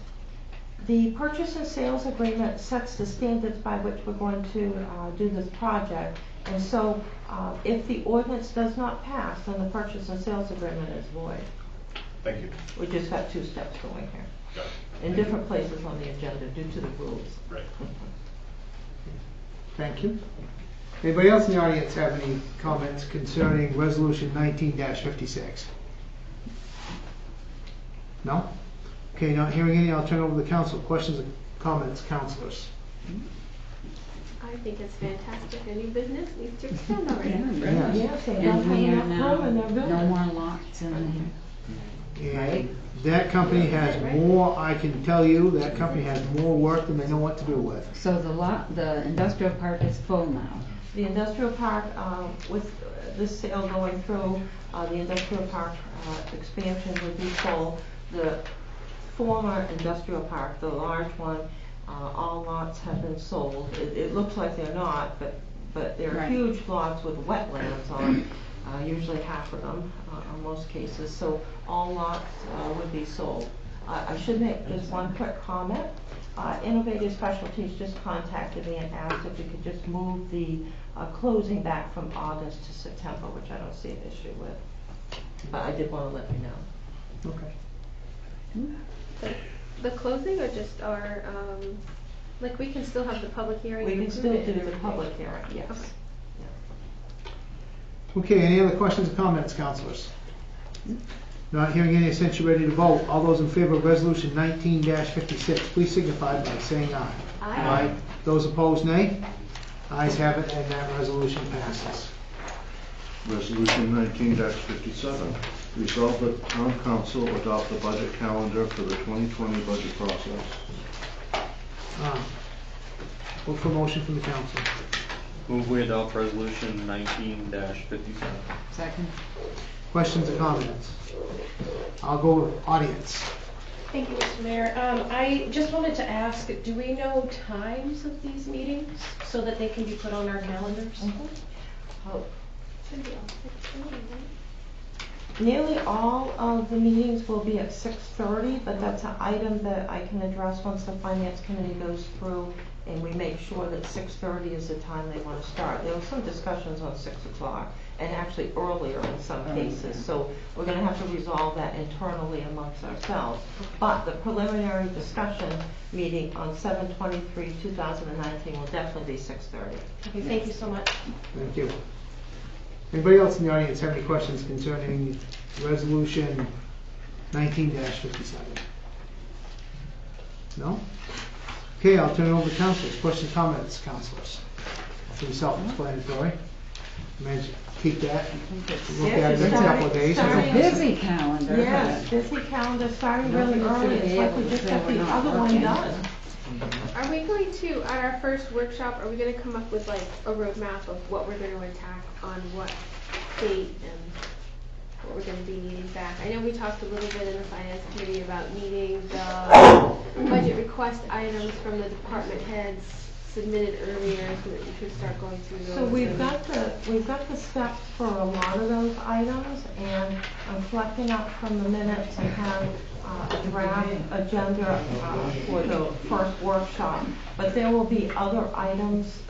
The purchase and sales agreement sets the standards by which we're going to do this project. And so if the ordinance does not pass, then the purchase and sales agreement is void. Thank you. We just got 2 steps going here. Got it. In different places on the agenda due to the rules. Right. Thank you. Anybody else in the audience have any comments concerning resolution 19-56? No? Okay, not hearing any, I'll turn over to the council. Questions or comments, councilors? I think it's fantastic. A new business needs to expand already. Yes, they And don't we have are enough now, room in their no building. more lots in there. And that company has more, I can tell you, that company has more work than they know what to do with. So the industrial park is full now. The industrial park, with this sale going through, the industrial park expansion would be full. The former industrial park, the large one, all lots have been sold. It looks like they're not, but they're Right. huge lots with wetlands on, usually half of them, in most cases. So all lots would be sold. I should make just one quick comment. Innovative Specialties just contacted me and asked if we could just move the closing back from August to September, which I don't see an issue with. But I did want to let you know. Okay. The closing or just our, like we can still have the public hearing? We and can approve still it do and the everything. public hearing, yes. Okay, any other questions or comments, councilors? Not hearing any, I sent you ready to vote. All those in favor of resolution 19-56, please signify by saying aye. Aye. Those opposed, nay. Ayes have it, and that resolution passes. Resolution 19-57. Resolved that the town council adopt the budget calendar for the 2020 budget process. Look for a motion from the council. Move we adopt resolution 19-57. Second. Questions or comments? I'll go with audience. Thank you, Mr. Mayor. I just wanted to ask, do we know times of these meetings so that they can be put on our calendars? Should be all 6:30, right? Nearly all of the meetings will be at 6:30, but that's an item that I can address once the finance committee goes through and we make sure that 6:30 is the time they want to start. There were some discussions on 6 o'clock and actually earlier in some cases, so we're going to have to resolve that internally amongst ourselves. But the preliminary discussion meeting on 7/23/2019 will definitely be 6:30. Okay, thank you so much. Thank you. Anybody else in the audience have any questions concerning resolution 19-57? No? Okay, I'll turn it over to councilors. Questions, comments, councilors? Pretty self-explanatory. Manage to keep that, look at it next couple of days. It's a busy calendar. Yes, busy calendar, starting really early. It's like we just got the other one done. Are we going to, at our first workshop, are we going to come up with like a roadmap of what we're going to attack on what date and what we're going to be needing back? I know we talked a little bit in the finance committee about needing the budget request items from the department heads submitted earlier so that you could start going through those. So we've got the steps for a lot of those items, and I'm collecting up from the minutes and have a draft agenda for the first workshop. But there will be other items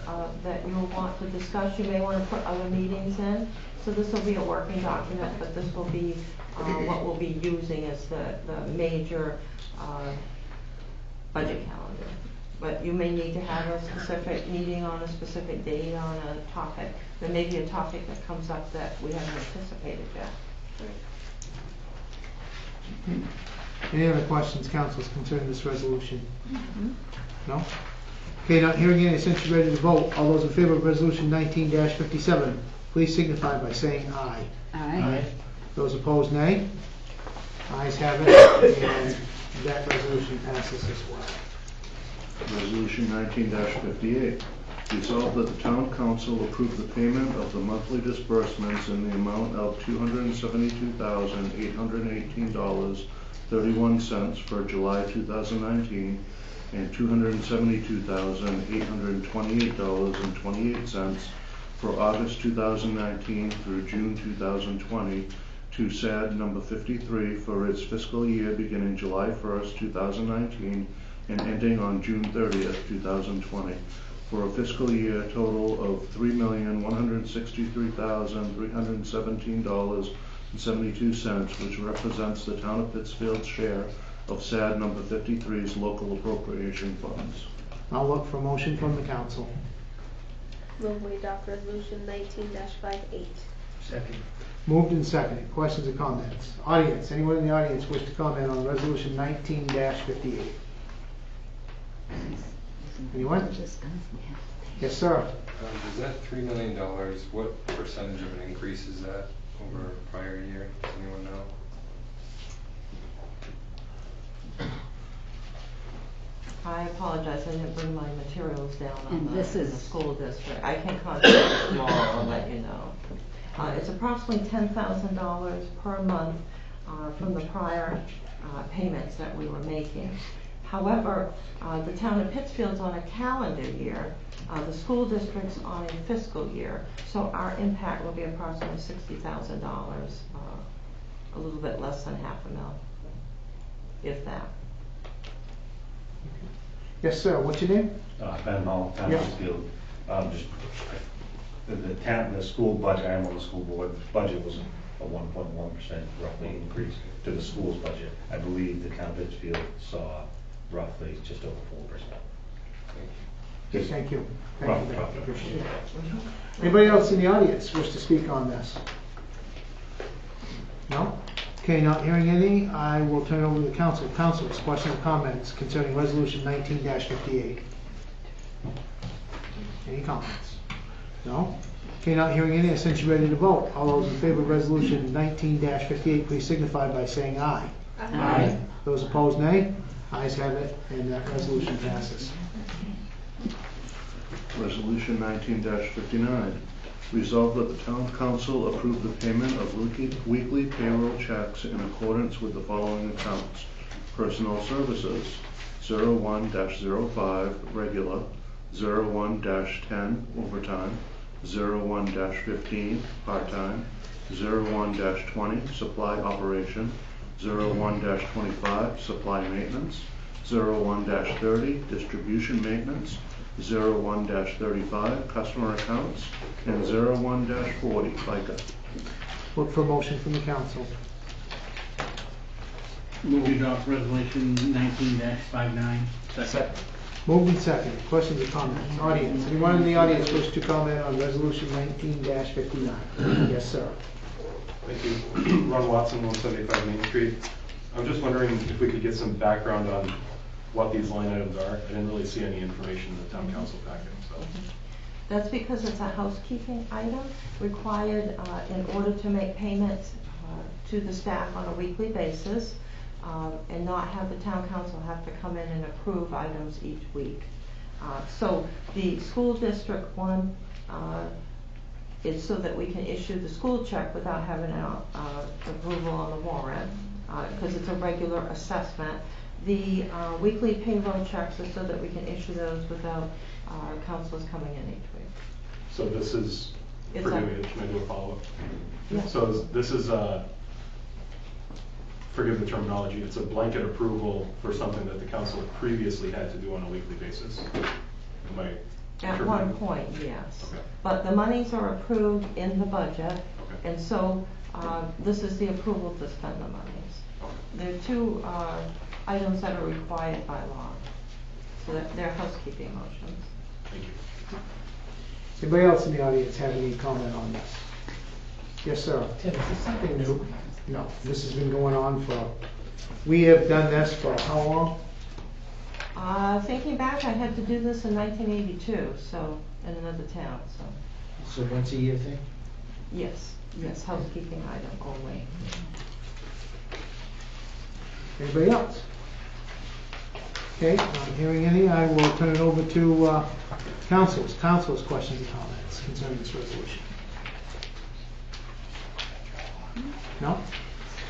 that you'll want to discuss. You may want to put other meetings in. So this will be a working document, but this will be what we'll be using as the major budget calendar. But you may need to have a specific meeting on a specific date on a topic. There may be a topic that comes up that we haven't anticipated yet. Any other questions, councils, concerning this resolution? No? Okay, not hearing any, since you're ready to vote, all those in favor of resolution 19-57, please signify by saying aye. Aye. Those opposed, nay. Ayes have it, and that resolution passes as well. Resolution 19-58. Resolved that the town council approve the payment of the monthly disbursements in the amount of $272,818.31 for July 2019 and $272,828.28 for August 2019 through June 2020 to SAD number 53 for its fiscal year beginning July 1st, 2019 and ending on June 30th, 2020, for a fiscal year total of $3,163,317.72, which represents the town of Pittsfield's share of SAD number 53's local appropriation funds. I'll look for a motion from the council. Move we adopt resolution 19-58. Second. Moved and seconded. Questions or comments? Audience, anyone in the audience wish to comment on resolution 19-58? Anyone? Yes, sir. Is that $3 million, what percentage of an increase is that over a prior year? Does anyone know? I apologize, I didn't bring my materials down on And the this is- school district. I can contact tomorrow and let you know. It's approximately $10,000 per month from the prior payments that we were making. However, the town of Pittsfield's on a calendar year, the school district's on a fiscal year, so our impact will be approximately $60,000, a little bit less than $500,000, if that. Yes, sir. What's your name? Ben Hall, Town of Pittsfield. The school budget, I'm on the school board, the budget was a 1.1% roughly increase to the school's budget. I believe the town of Pittsfield saw roughly just over 4%. Thank you. Roughly. Appreciate it. Anybody else in the audience wish to speak on this? No? Okay, not hearing any, I will turn it over to the council. Councilors, questions or comments concerning resolution 19-58? Any comments? No? Okay, not hearing any, since you're ready to vote, all those in favor of resolution 19-58, please signify by saying aye. Aye. Those opposed, nay. Ayes have it, and that resolution passes. Resolution 19-59. Resolved that the town council approve the payment of weekly payroll checks in accordance with the following accounts. Personnel Services, 01-05 regular, 01-10 overtime, 01-15 part-time, 01-20 supply operation, 01-25 supply maintenance, 01-30 distribution maintenance, 01-35 customer accounts, and 01-40 FICA. Look for a motion from the council. Move to adopt resolution 19-59. Second. Moved and seconded. Questions or comments? Audience. Anyone in the audience wish to comment on resolution 19-59? Yes, sir. Thank you. Ron Watson, 175 Main Street. I'm just wondering if we could get some background on what these line items are. I didn't really see any information in the town council packet, so. That's because it's a housekeeping item required in order to make payments to the staff on a weekly basis and not have the town council have to come in and approve items each week. So the school district one is so that we can issue the school check without having approval on the warrant because it's a regular assessment. The weekly payroll checks are so that we can issue those without our counselors coming in each week. So this is, forgive me, should I do a follow-up? Yeah. So this is, forgive the terminology, it's a blanket approval for something that the council previously had to do on a weekly basis. Am I At one point, yes. Okay. But the monies are approved in the budget, Okay. and so this is the approval to spend the monies. There are two items that are required by law, so that they're housekeeping motions. Thank you. Anybody else in the audience have any comment on this? Yes, sir. Tim, is this something new? No, this has been going on for, we have done this for how long? Thinking back, I had to do this in 1982, so in another town. So So once a year thing? yes, housekeeping item only. Anybody else? Okay, not hearing any, I will turn it over to council's questions and comments concerning this resolution. No?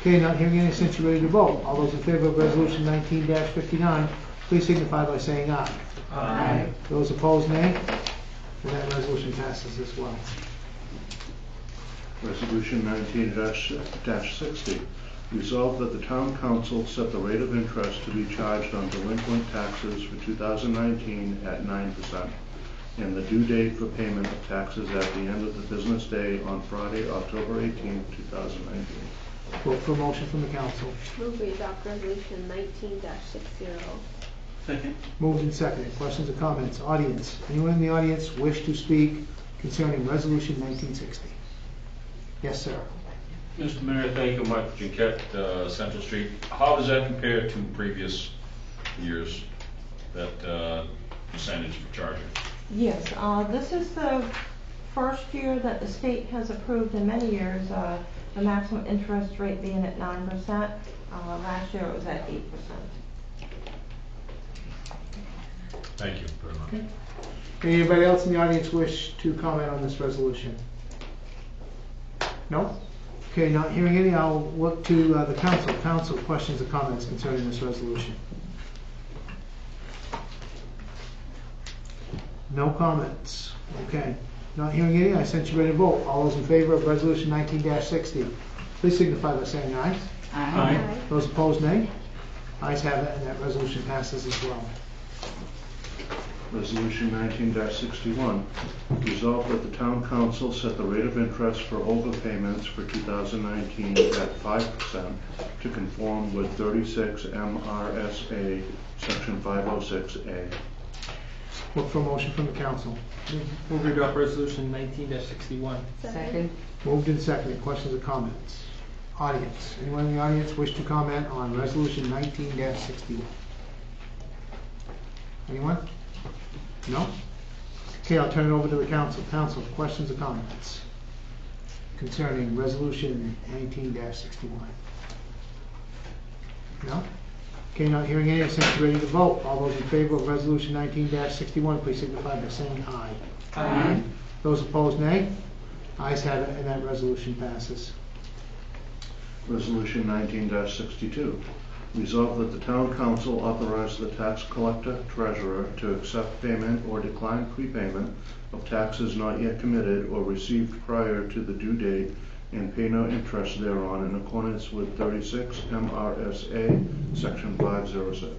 Okay, not hearing any, since you're ready to vote. All those in favor of resolution 19-59, please signify by saying aye. Aye. Those opposed, nay. And that resolution passes as well. Resolution 19-60. Resolved that the town council set the rate of interest to be charged on delinquent taxes for 2019 at 9%, and the due date for payment of taxes at the end of the business day on Friday, October 18, 2019. Vote for a motion from the council. Move we adopt resolution 19-60. Second. Moved and seconded. Questions or comments? Audience. Anyone in the audience wish to speak concerning resolution 1960? Yes, sir. Mr. Mayor, thank you, Michael Jinquette, Central Street. How does that compare to previous years, that percentage for charging? Yes, this is the first year that the state has approved in many years the maximum interest rate being at 9%. Last year it was at 8%. Thank you very much. Okay. Anybody else in the audience wish to comment on this resolution? No? Okay, not hearing any, I'll look to the council. Council, questions or comments concerning this resolution? No comments. Okay. Not hearing any, I sent you ready to vote. All those in favor of resolution 19-60, please signify by saying aye. Aye. Those opposed, nay. Ayes have it, and that resolution passes as well. Resolution 19-61. Resolved that the town council set the rate of interest for overpayments for 2019 at 5% to conform with 36 MRSA Section 506A. Look for a motion from the council. Move we adopt resolution 19-61. Second. Moved and seconded. Questions or comments? Audience. Anyone in the audience wish to comment on resolution 19-61? Anyone? No? Okay, I'll turn it over to the council. Council, questions or comments concerning resolution 19-61? No? Okay, not hearing any, since you're ready to vote. All those in favor of resolution 19-61, please signify by saying aye. Aye. Those opposed, nay. Ayes have it, and that resolution passes. Resolution 19-62. Resolved that the town council authorize the tax collector treasurer to accept payment or decline prepayment of taxes not yet committed or received prior to the due date and pay no interest thereon in accordance with 36 MRSA Section 506.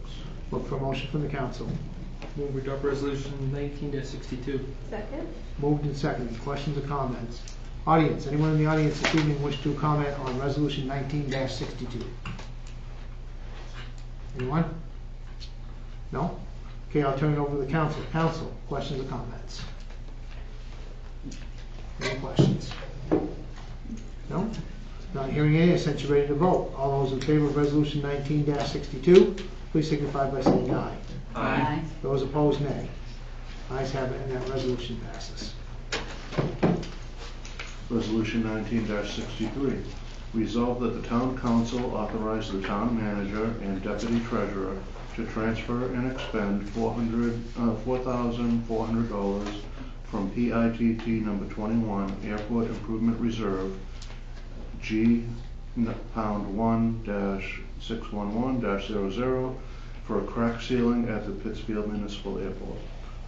Look for a motion from the council. Move we adopt resolution 19-62. Second? Moved and seconded. Questions or comments? Audience, anyone in the audience this evening wish to comment on resolution 19-62? Anyone? No? Okay, I'll turn it over to the council. Council, questions or comments? Any questions? No? Not hearing any, I sense you're ready to vote. All those in favor of resolution 19-62, please signify by saying aye. Aye. Those opposed, nay. Ayes have it, and that resolution passes. Resolution 19-63. Resolved that the town council authorize the town manager and deputy treasurer to transfer and expend $4,400 from PITT number 21 Airport Improvement Reserve G pound 1-611-00 for a crack sealing at the Pittsfield Municipal Airport.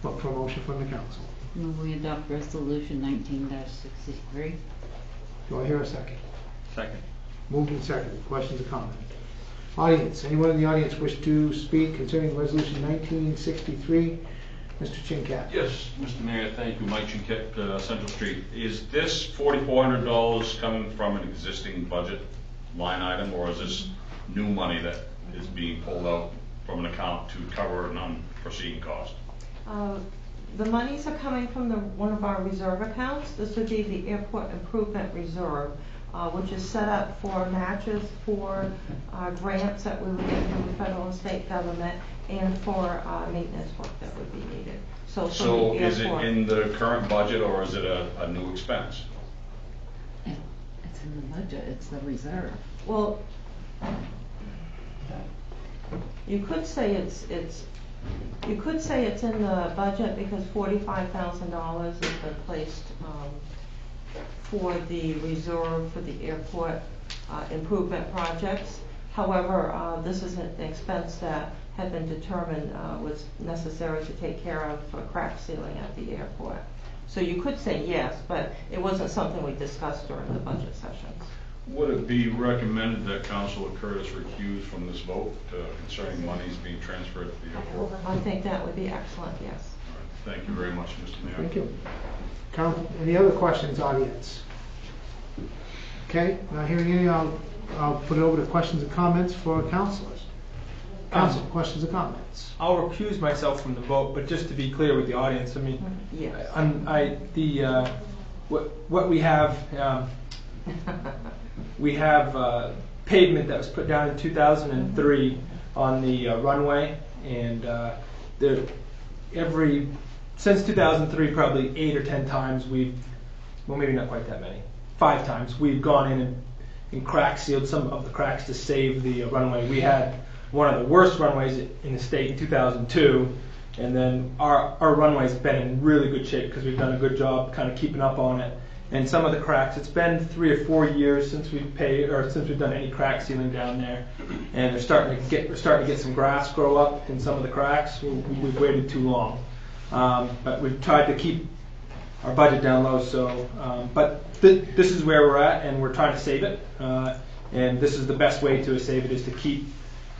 Look for a motion from the council. Move we adopt resolution 19-63. Do I hear a second? Second. Moved and seconded. Questions or comments? Audience, anyone in the audience wish to speak concerning resolution 1963? Mr. Chinkat. Yes, Mr. Mayor, thank you. Mike Chinquette, Central Street. Is this $4,400 coming from an existing budget line item, or is this new money that is being pulled out from an account to cover an unforeseen cost? The monies are coming from one of our reserve accounts. This would be the Airport Improvement Reserve, which is set up for matches for grants that we would get from the federal and state government and for maintenance work that would be needed. So is it in the current budget, or is it a new expense? It's in the budget, it's the reserve. Well, you could say it's in the budget because $45,000 has been placed for the reserve for the airport improvement projects. However, this is an expense that had been determined was necessary to take care of for crack sealing at the airport. So you could say yes, but it wasn't something we discussed during the budget sessions. Would it be recommended that Councilor Curtis recuse from this vote concerning monies being transferred to the airport? I think that would be excellent, yes. All right. Thank you very much, Mr. Mayor. Thank you. Any other questions, audience? Okay, not hearing any, I'll put it over to questions and comments for councilors. Council, questions or comments? I'll recuse myself from the vote, but just to be clear with the audience, I mean, yes. What we have, we have pavement that was put down in 2003 on the runway, and since 2003, probably 8 or 10 times well, maybe not quite that many, 5 times we've gone in and crack sealed some of the cracks to save the runway. We had one of the worst runways in the state in 2002, and then our runway's been in really good shape because we've done a good job kind of keeping up on it. And some of the cracks, it's been 3 or 4 years since we've done any crack sealing down there, and we're starting to get some grass grow up in some of the cracks. We've waited too long, but we've tried to keep our budget down low. So, but this is where we're at, and we're trying to save it. And this is the best way to save it is to keep.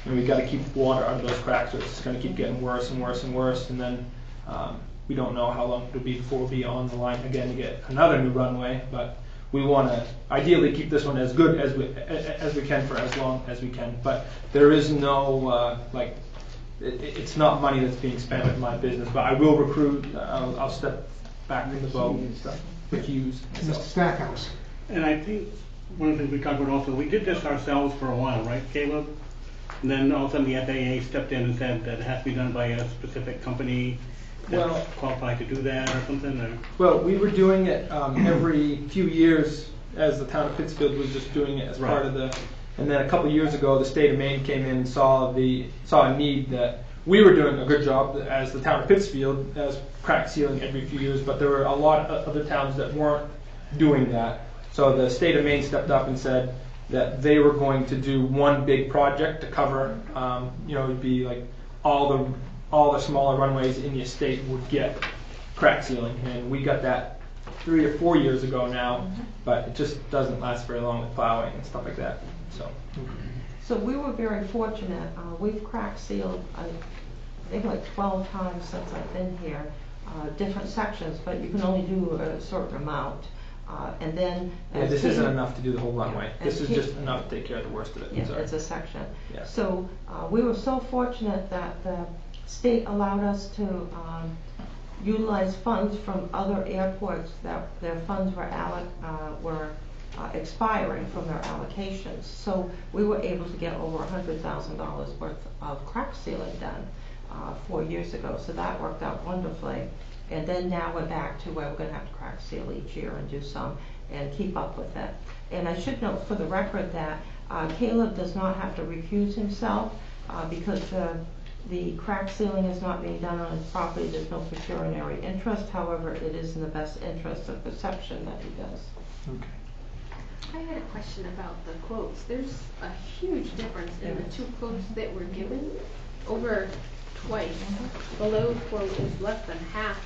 And we've got to keep water out of those cracks, or it's just going to keep getting worse and worse and worse, and then we don't know how long it'll be before we'll be on the line again to get another new runway. But we want to ideally keep this one as good as we can for as long as we can. But there is no it's not money that's being spent in my business. But I will recruit. I'll step back from the vote and stuff. Recuse. Mr. Stackhouse. And I think one of the things we talked about also, we did this ourselves for a while, right, Caleb? And then all of a sudden the FAA stepped in and said that it has to be done by a specific company that's qualified to do that or something? Or? Well, we were doing it every few years as the town of Pittsfield was just doing it as part of the, and then a couple of years ago the state of Maine came in and saw a need that we were doing a good job as the town of Pittsfield as crack sealing every few years, but there were a lot of other towns that weren't doing that. So the state of Maine stepped up and said, that they were going to do one big project to cover, it'd be like all the smaller runways in the estate would get crack sealing, and we got that 3 or 4 years ago now, but it just doesn't last very long with plowing and stuff like that. So we were very fortunate. We've crack sealed, I think like 12 times since I've been here, different sections, but you can only do a certain amount. And then this isn't enough to do the whole runway. Yeah, This is just enough to take care of the worst of it. Yeah, it's a section. Yeah. So we were so fortunate that the state allowed us to utilize funds from other airports that their funds were expiring from their allocations. So we were able to get over $100,000 worth of crack sealing done 4 years ago. So that worked out wonderfully. And then now we're back to where we're going to have to crack seal each year and do some and keep up with it. And I should note for the record that Caleb does not have to recuse himself because the crack sealing is not being done on his property. There's no pecuniary interest. However, it is in the best interest of perception that he does. Okay. I had a question about the quotes. There's a huge difference in the two quotes that were given, over twice. The low quote is less than half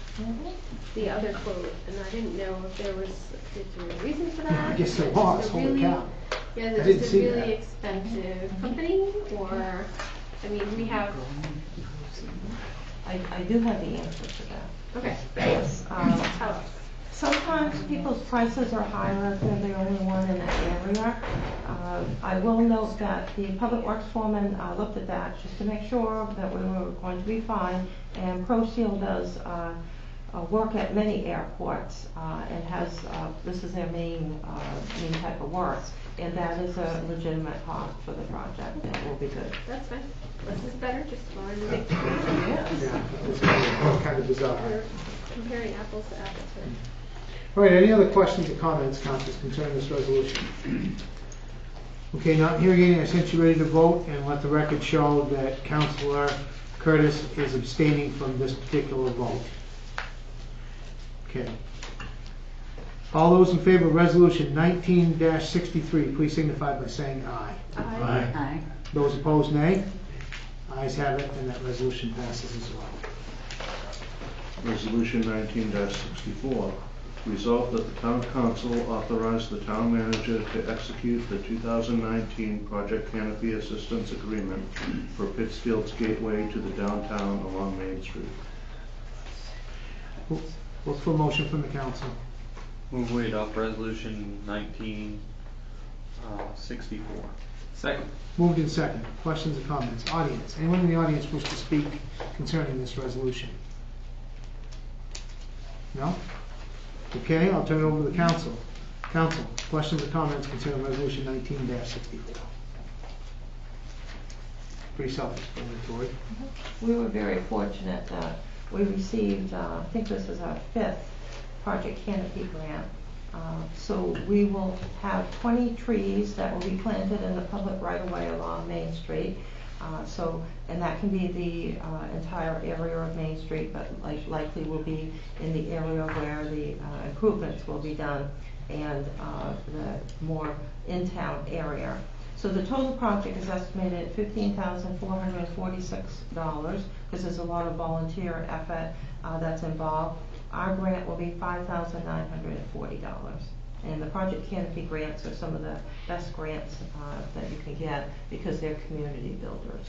the other quote, and I didn't know if there was a particular reason for that. I guess there was. Holy cow. Yeah, I is didn't it see a really that. expensive company, or, I mean, we have... I do have the answer to that. Okay. Yes. Tell us. Sometimes people's prices are higher if they're the only one in that area. I will note that the Public Works foreman looked at that just to make sure that we were going to be fine. And ProSeal does work at many airports and has, this is their main type of work. And that is a legitimate cost for the project, and it will be good. That's fine. This is better, just wanted to make sure. Yeah, it's kind of bizarre. We're comparing apples to apples here. All right, any other questions or comments, councilors, concerning this resolution? Okay, not hearing any, I sent you ready to vote, and let the record show that Councilor Curtis is abstaining from this particular vote. Okay. All those in favor of resolution 19-63, please signify by saying aye. Aye. Aye. Those opposed, nay. Ayes have it, and that resolution passes as well. Resolution 19-64, resolved that the town council authorize the town manager to execute the 2019 Project Canopy Assistance Agreement for Pittsfield's gateway to the downtown along Main Street. Look for a motion from the council. Move we adopt resolution 1964. Second. Moved in second. Questions or comments? Audience. Anyone in the audience wish to speak concerning this resolution? No? Okay, I'll turn it over to the council. Council, questions or comments concerning resolution 19-64? Pretty self-explanatory. We were very fortunate that we received, I think this is our 5th Project Canopy grant. So we will have 20 trees that will be planted in the public right-of-way along Main Street. And that can be the entire area of Main Street, but likely will be in the area where the improvements will be done and the more in-town area. So the total project is estimated at $15,446 because there's a lot of volunteer effort that's involved. Our grant will be $5,940. And the Project Canopy grants are some of the best grants that you can get because they're community builders.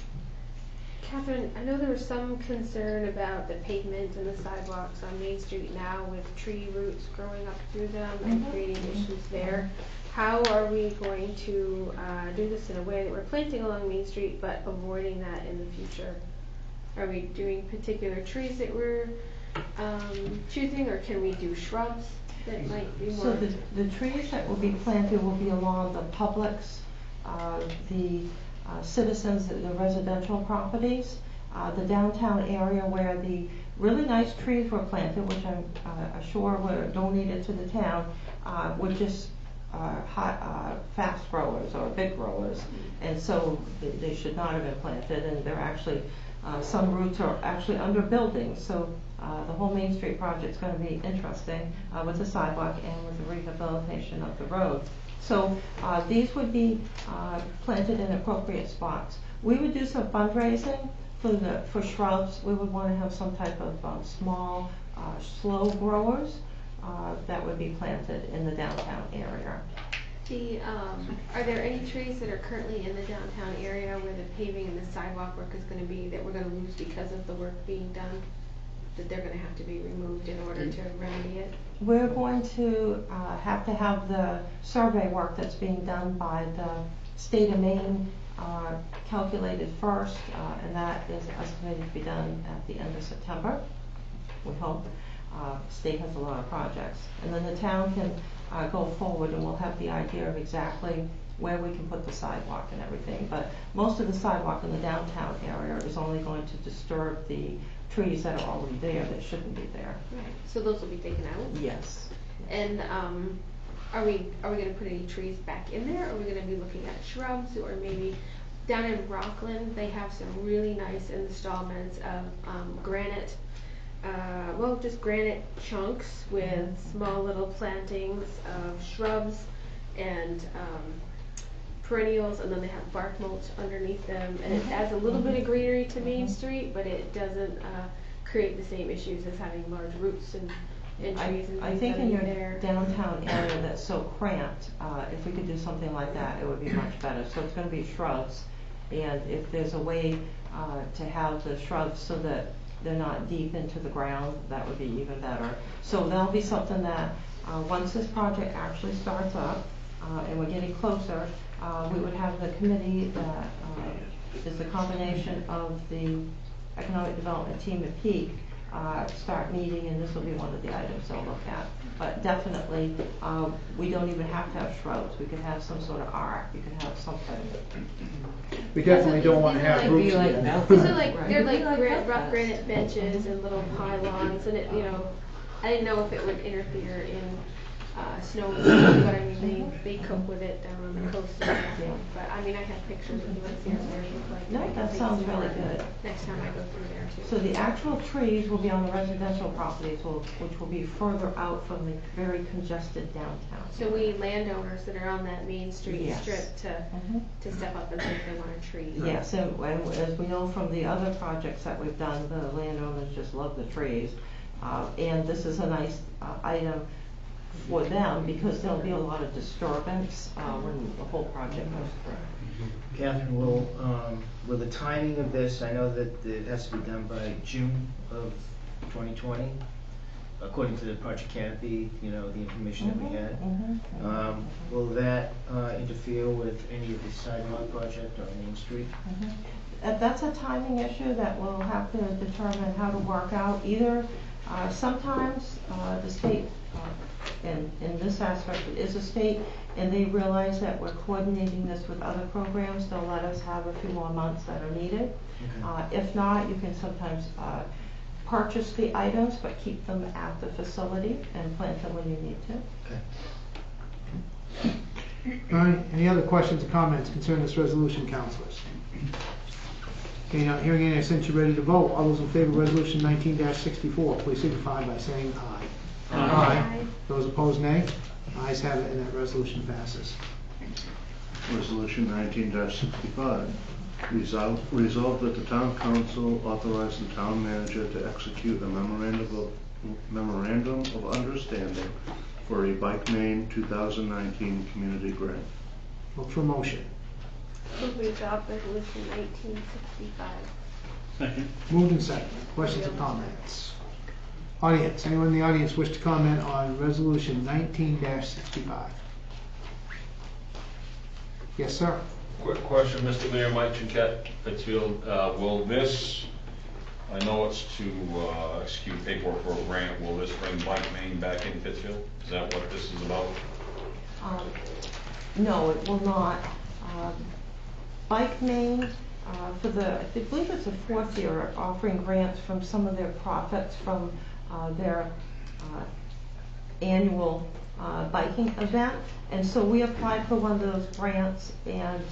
Catherine, I know there was some concern about the pavement and the sidewalks on Main Street now with tree roots growing up through them and creating issues there. How are we going to do this in a way that we're planting along Main Street but avoiding that in the future? Are we doing particular trees that we're choosing, or can we do shrubs that might be more? So the trees that will be planted will be along the public's, the citizens, the residential properties, the downtown area where the really nice trees were planted, which I'm sure were donated to the town, were just fast growers or big growers, and so they should not have been planted, and they're actually some roots are actually under buildings, so the whole Main Street project is going to be interesting with the sidewalk and with the rehabilitation of the road. So these would be planted in appropriate spots. We would do some fundraising for shrubs. We would want to have some type of small, slow growers that would be planted in the downtown area. Are there any trees that are currently in the downtown area where the paving and the sidewalk work is going to be, that we're going to lose because of the work being done? That they're going to have to be removed in order to remedy it? We're going to have the survey work that's being done by the state of Maine calculated first, and that is estimated to be done at the end of September, we hope. State has a lot of projects. And then the town can go forward and we'll have the idea of exactly where we can put the sidewalk and everything. But most of the sidewalk in the downtown area is only going to disturb the trees that are already there that shouldn't be there. Right. So those will be taken out? Yes. And are we going to put any trees back in there? Or are we going to be looking at shrubs, or maybe down in Rockland they have some really nice installments of granite, just granite chunks with small little plantings of shrubs and perennials, and then they have bark mulch underneath them, and it adds a little bit of greenery to Main Street, but it doesn't create the same issues as having large roots and trees and I things think that in are your there. downtown area that's so cramped, if we could do something like that, it would be much better. So it's going to be shrubs, and if there's a way to have the shrubs so that they're not deep into the ground, that would be even better. So that'll be something that once this project actually starts up, and we're getting closer, we would have the committee that is the combination of the economic development team at Peak start meeting, and this will be one of the items they'll look at. But definitely, we don't even have to have shrubs. We could have some sort of art. You could have something. We definitely don't want to have roots again. These are they're like rough granite benches and little pylons, and I didn't know if it would interfere in snow, but I mean they cope with it down on the coast and everything. But I mean I have pictures if you want to see what they look like. No, that sounds really good. Next time I go through there too. So the actual trees will be on the residential properties, which will be further out from the very congested downtown. So we landowners that are on that Main Street Yes. strip to step up and say if they want a tree. Yes, and as we know from the other projects that we've done, the landowners just love the trees. And this is a nice item for them because there'll be a lot of disturbance when the whole project goes through. Catherine, will the timing of this, I know that it has to be done by June of 2020, according to the Project Canopy, the information that we had. Will that interfere with any of the sidewalk project on Main Street? That's a timing issue that we'll have to determine how to work out. Either sometimes the state, in this aspect, is a state, and they realize that we're coordinating this with other programs. They'll let us have a few more months that are needed. If not, you can sometimes purchase the items, but keep them at the facility and plant them when you need to. All right, any other questions or comments concerning this resolution, councilors? Okay, now hearing any, since you're ready to vote, all those in favor of resolution 19-64, please signify by saying aye. Aye. Those opposed, nay. Ayes have it, and that resolution passes. Resolution 19-65. Resolved that the town council authorize the town manager to execute a memorandum of understanding for a Bike Main 2019 community grant. Look for a motion. Move we adopt resolution 1965. Second. Moved and seconded. Questions or comments? Audience, anyone in the audience wish to comment on resolution 19-65? Yes, sir. Quick question, Mr. Mayor, Mike Chinquette, Pittsfield. Will this, I know it's to execute paperwork for a grant, will this bring Bike Main back in Pittsfield? Is that what this is about? No, it will not. Bike Main, I believe it's the fourth year, offering grants from some of their profits from their annual biking event. And so we applied for one of those grants and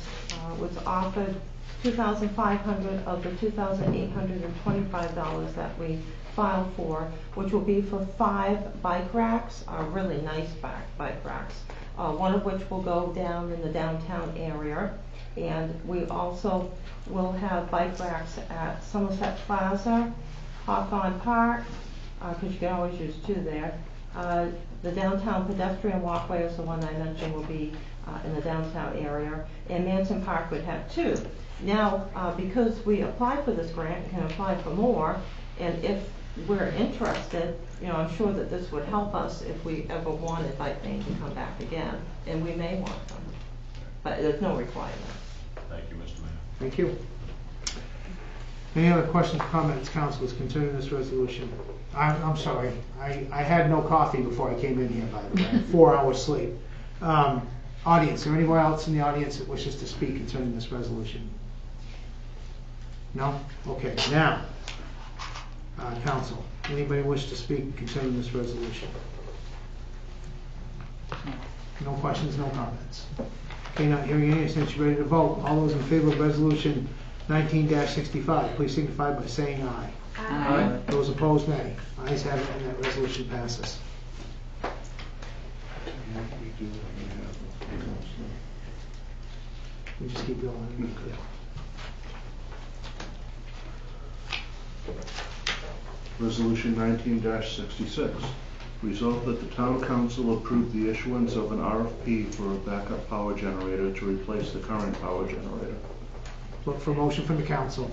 was offered $2,500 of the $2,825 that we filed for, which will be for 5 bike racks, really nice bike racks. one of which will go down in the downtown area. And we also will have bike racks at Somerset Plaza, Hawthorne Park, because you can always use two there. The downtown pedestrian walkway is the one I mentioned will be in the downtown area, and Manson Park would have two. Now, because we applied for this grant, we can apply for more, and if we're interested, I'm sure that this would help us if we ever wanted bike lane to come back again, and we may want them, but there's no requirement. Thank you, Mr. Mayor. Thank you. Any other questions, comments, councilors concerning this resolution? I'm sorry, I had no coffee before I came in here, by the way, 4 hours sleep. Audience, is there anyone else in the audience that wishes to speak concerning this resolution? No? Okay, now, council, anybody wish to speak concerning this resolution? No questions, no comments. Okay, not hearing any, since you're ready to vote, all those in favor of resolution 19-65, please signify by saying aye. Aye. Those opposed, nay. Ayes have it, and that resolution passes. We just keep going. Resolution 19-66. Resolved that the town council approve the issuance of an RFP for a backup power generator to replace the current power generator. Look for a motion from the council.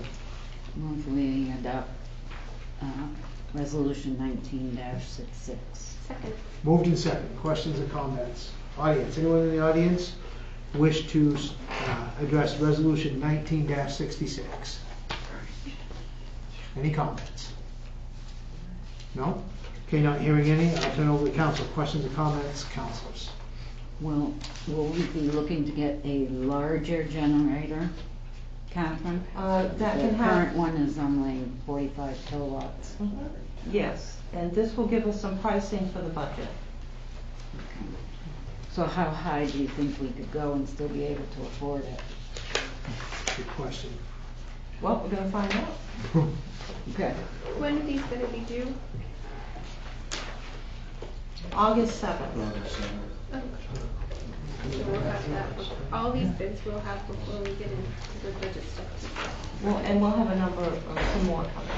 Move we adopt resolution 19-66. Second. Moved and second. Questions or comments? Audience, anyone in the audience wish to address resolution 19-66? Any comments? No? Okay, not hearing any, I'll turn over to council. Questions or comments, councilors? Will we be looking to get a larger generator, Catherine? That The can have. current one is only 45 kilowatts. Yes, and this will give us some pricing for the budget. So how high do you think we could go and still be able to afford it? Good question. Well, we're gonna find out. Okay. When are these gonna be due? August 7th. So we'll have that, all these bids we'll have before we get into the budget stuff. Well, and we'll have a number of, some more coming.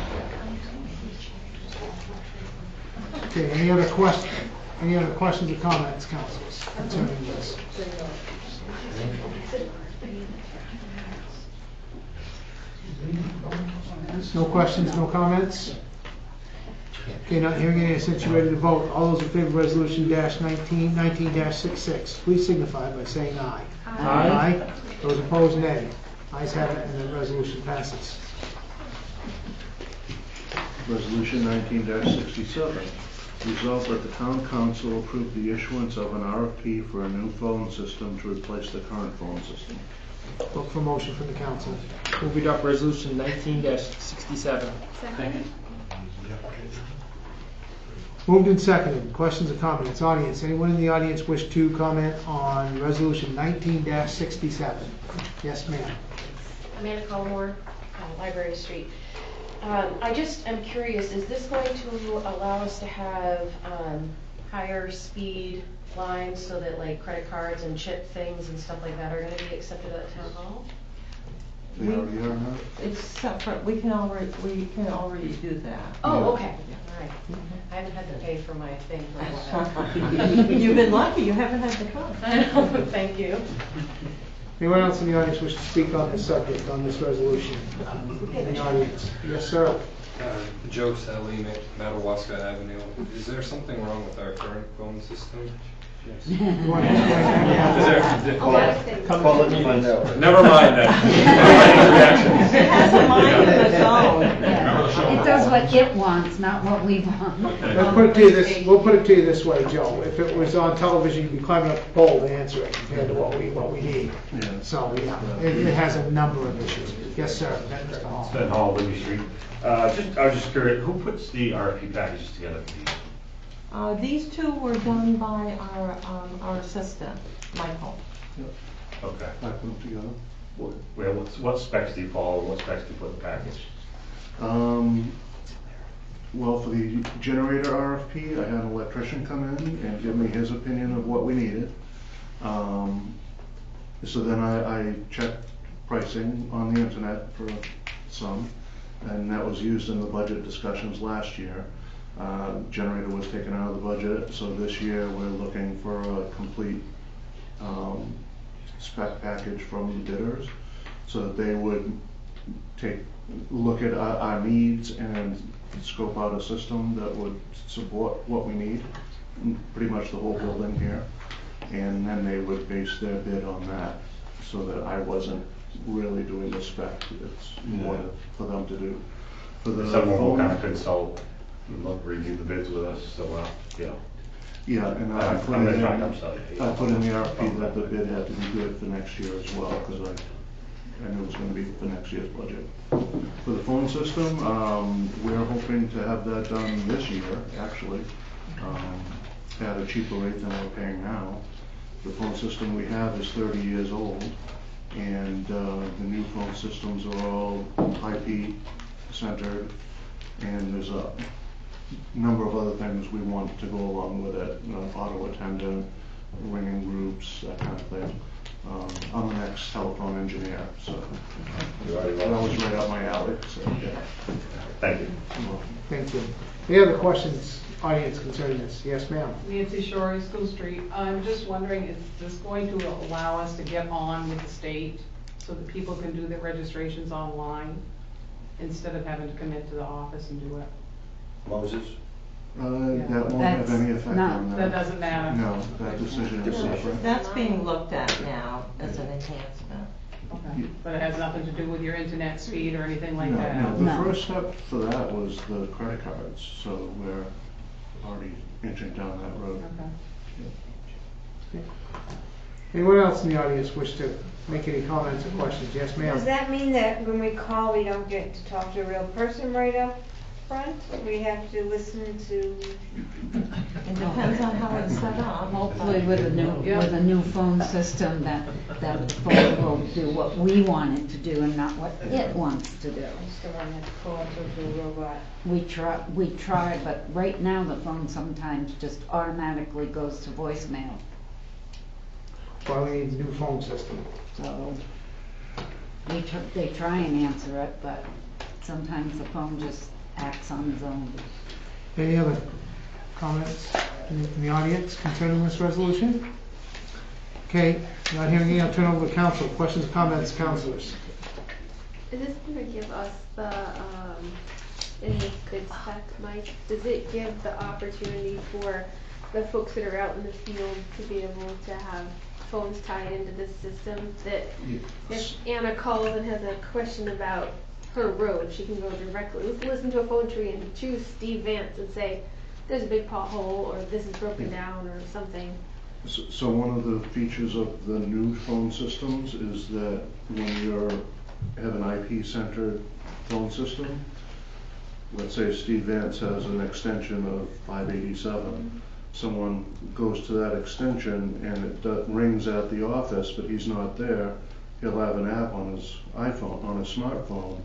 Okay, any other questions or comments, councilors, concerning this? No questions, no comments? Okay, not hearing any, since you're ready to vote, all those in favor of resolution 19-66, please signify by saying aye. Aye. Those opposed, nay. Ayes have it, and the resolution passes. Resolution 19-67. Resolved that the town council approve the issuance of an RFP for a new phone system to replace the current phone system. Look for motion from the council. Move we adopt resolution 19-67. Second. Moved and seconded. Questions or comments? Audience, anyone in the audience wish to comment on resolution 19-67? Yes, ma'am. Amanda Collmore, Library Street. I just am curious, is this going to allow us to have higher speed lines so that like credit cards and chip things and stuff like that are going to be accepted at town hall? They already are now? It's separate, we can already do that. Oh, okay, all right. I haven't had to pay for my thing for a while. You've been lucky, you haven't had to come. I know, thank you. Anyone else in the audience wish to speak on this subject, on this resolution? In the audience? Yes, sir. Joe Sally, Madawaska Avenue. Is there something wrong with our current phone system? You want to explain that? Call it and find out. Never mind that. It has a mind of its own. It does what it wants, not what we want. We'll put it to you this way, Joe. If it was on television, you'd be climbing up the pole to answer it compared to what we need. Yeah. So, yeah, it has a number of issues. Yes, sir. Mr. Hall. Ben Hall, Liberty Street. I was just curious, who puts the RFP packages together for these? These two were done by our assistant, Michael. Okay. I put them together. What specs do you follow? What specs do you put in the package? Well, for the generator RFP, I had an electrician come in and give me his opinion of what we needed. So then I checked pricing on the internet for some, and that was used in the budget discussions last year. Generator was taken out of the budget, so this year we're looking for a complete spec package from the bidders, so that they would look at our needs and scope out a system that would support what we need, pretty much the whole building here, and then they would base their bid on that, so that I wasn't really doing the spec. It's more for them to do. For the Someone will phone, kind of consult and review the bids with us, so, yeah. yeah, and I I'm put gonna in, try and upsell you. I put in the RFP that the bid had to be good for next year as well, because I knew it was going to be for next year's budget. For the phone system, we're hoping to have that done this year, actually, at a cheaper rate than we're paying now. The phone system we have is 30 years old, and the new phone systems are all IP centered, and there's a number of other things we want to go along with it, auto attendant, ringing groups, that kind of thing. I'm an ex-telephone engineer, so that was right up my alley. So, yeah. Thank you. Thank you. Any other questions, audience, concerning this? Yes, ma'am. Nancy Shorey, School Street. I'm just wondering, is this going to allow us to get on with the state so that people can do their registrations online instead of having to come into the office and do it? Moses? That won't have any effect on that. That doesn't matter. No, that decision is separate. That's being looked at now as an enhancement. Okay. But it has nothing to do with your internet speed or anything like that? No, the first step for that was the credit cards, so we're already inching down that road. Okay. Anyone else in the audience wish to make any comments or questions? Yes, ma'am. Does that mean that when we call, we don't get to talk to a real person right up front? We have to listen to... It depends on how it's set up. Hopefully with a new phone system that the phone will do what we want it to do and not what it wants to do. So I have to call to a robot. We try, but right now the phone sometimes just automatically goes to voicemail. Well, we need a new phone system. So they try and answer it, but sometimes the phone just acts on its own. Any other comments in the audience concerning this resolution? Okay, not hearing any, I'll turn over to council. Questions, comments, councilors? Is this going to give us the, in this bid spec, Mike, does it give the opportunity for the folks that are out in the field to be able to have phones tied into this system, that if Anna calls and has a question about her road, she can go directly, listen to a phone tree and choose Steve Vance and say, there's a big pothole, or this is broken down, or something. So one of the features of the new phone systems is that when you have an IP-centered phone system, let's say Steve Vance has an extension of 587, someone goes to that extension and it rings at the office, but he's not there, he'll have an app on his iPhone, on his smartphone,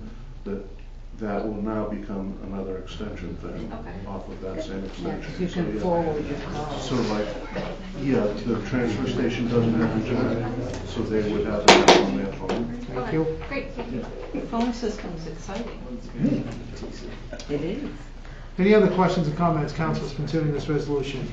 that will now become another extension thing off of that same extension. You can forward your call. So like, yeah, the transfer station doesn't have internet, so they would have an app on their phone. Thank you. Great, thank you. The phone system's exciting. It is. Any other questions or comments, councilors, concerning this resolution?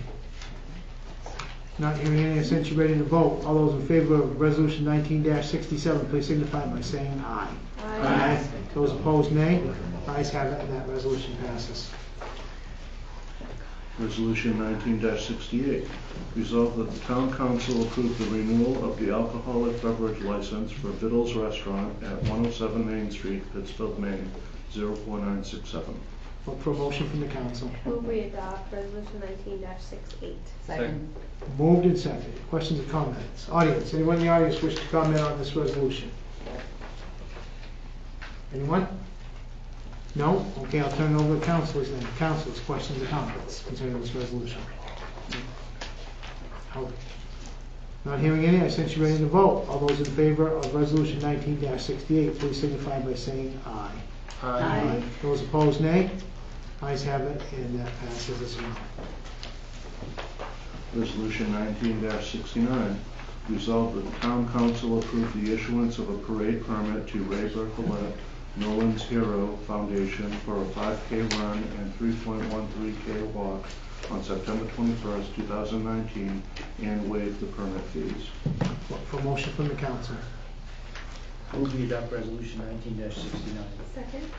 Not hearing any, since you're ready to vote, all those in favor of resolution 19-67, please signify by saying aye. Aye. Those opposed, nay. Ayes have it, and that resolution passes. Resolution 19-68. Resolved that the town council approve the renewal of the alcoholic beverage license for Vittles Restaurant at 107 Main Street, Pittsfield, Maine, 04967. Look for a motion from the council. Move we adopt resolution 19-68. Second. Moved and seconded. Questions or comments? Audience, anyone in the audience wish to comment on this resolution? Anyone? No? Okay, I'll turn it over to councilors then. Councilors, questions or comments concerning this resolution? Not hearing any, I sense you ready to vote. All those in favor of resolution 19-68, please signify by saying aye. Aye. Those opposed, nay. Ayes have it, and that passes as well. Resolution 19-69. Resolved that the town council approve the issuance of a parade permit to Ray Bercolette, Nolan's Hero Foundation for a 5K run and 3.13K walk on September 21st, 2019, and waive the permit fees. For motion from the council. Move we adopt resolution 19-69. Second?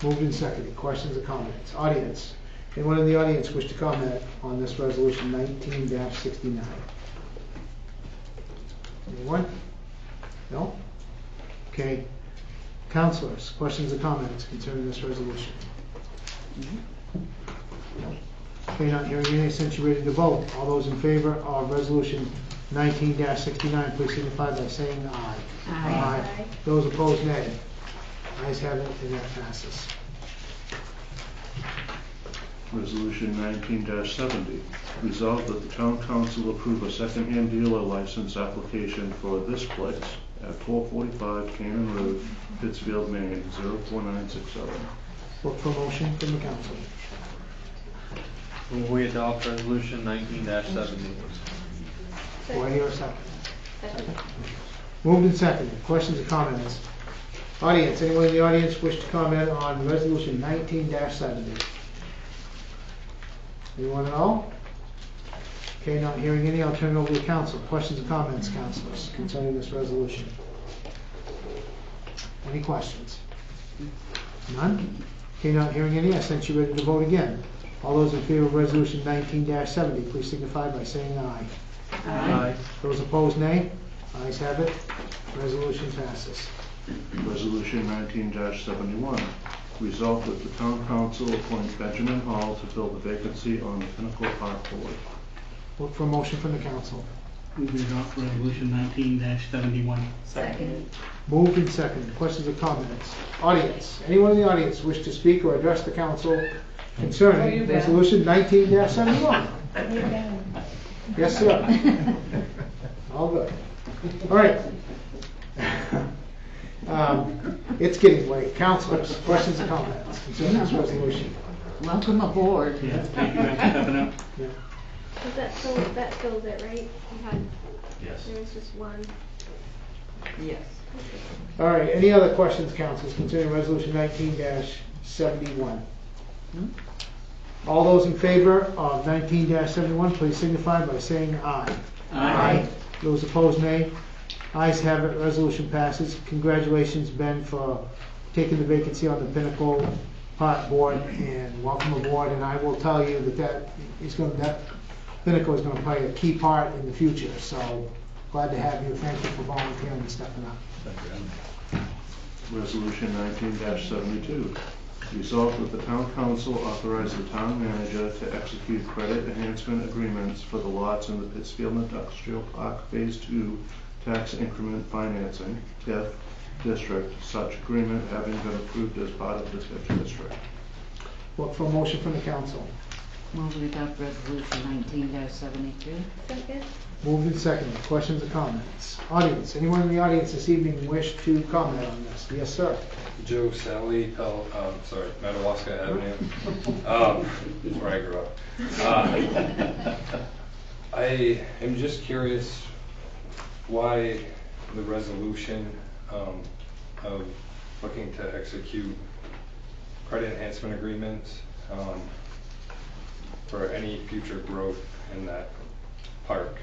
Moved and seconded. Questions or comments? Audience. Anyone in the audience wish to comment on this resolution 19-69? Anyone? No? Okay. Councilors, questions or comments concerning this resolution? No? Okay, not hearing any, since you're ready to vote. All those in favor of resolution 19-69, please signify by saying aye. Aye. Those opposed, nay. Ayes have it, and that passes. Resolution 19-70. Resolved that the town council approve a second-hand dealer license application for This Place at 445 Cannon Road, Pittsfield, Maine, 04967. Look for motion from the council. Move we adopt resolution 19-70. Do I hear a second? Second. Moved and seconded. Questions or comments? Audience, anyone in the audience wish to comment on resolution 19-70? Anyone at all? Okay, not hearing any, I'll turn it over to council. Questions or comments, councilors, concerning this resolution? Any questions? None? Okay, not hearing any, I sense you ready to vote again. All those in favor of resolution 19-70, please signify by saying aye. Aye. Those opposed, nay. Ayes have it. Resolution passes. Resolution 19-71. Resolved that the town council appoint Benjamin Hall to fill the vacancy on the Pinnacle Park Board. Look for a motion from the council. Move we adopt resolution 19-71. Second. Moved and seconded. Questions or comments? Audience, anyone in the audience wish to speak or address the council concerning resolution 19-71? Yes, sir. All good. All right. It's getting late. Councilors, questions or comments concerning this resolution? Welcome aboard. Yeah, thank you guys for stepping up. Yeah. Was that filled it, right? You had, Yes. there was just one. Yes. All right, any other questions, councilors, concerning resolution 19-71? All those in favor of 19-71, please signify by saying aye. Aye. Those opposed, nay. Ayes have it, resolution passes. Congratulations, Ben, for taking the vacancy on the Pinnacle Park Board, and welcome aboard. And I will tell you that Pinnacle is going to play a key part in the future. So glad to have you. Thank you for volunteering and stepping up. Resolution 19-72. Resolved that the town council authorize the town manager to execute credit enhancement agreements for the lots in the Pittsfield Industrial Park Phase 2 tax increment financing, TIF, district, such agreement having been approved as part of the TIF district. Look for a motion from the council. Move we adopt resolution 19-72. Second. Moved and seconded. Questions or comments? Audience, anyone in the audience this evening wish to comment on this? Yes, sir. Joe Sally, Madawaska Avenue. Is where I grew up. I am just curious why the resolution of looking to execute credit enhancement agreements for any future growth in that park.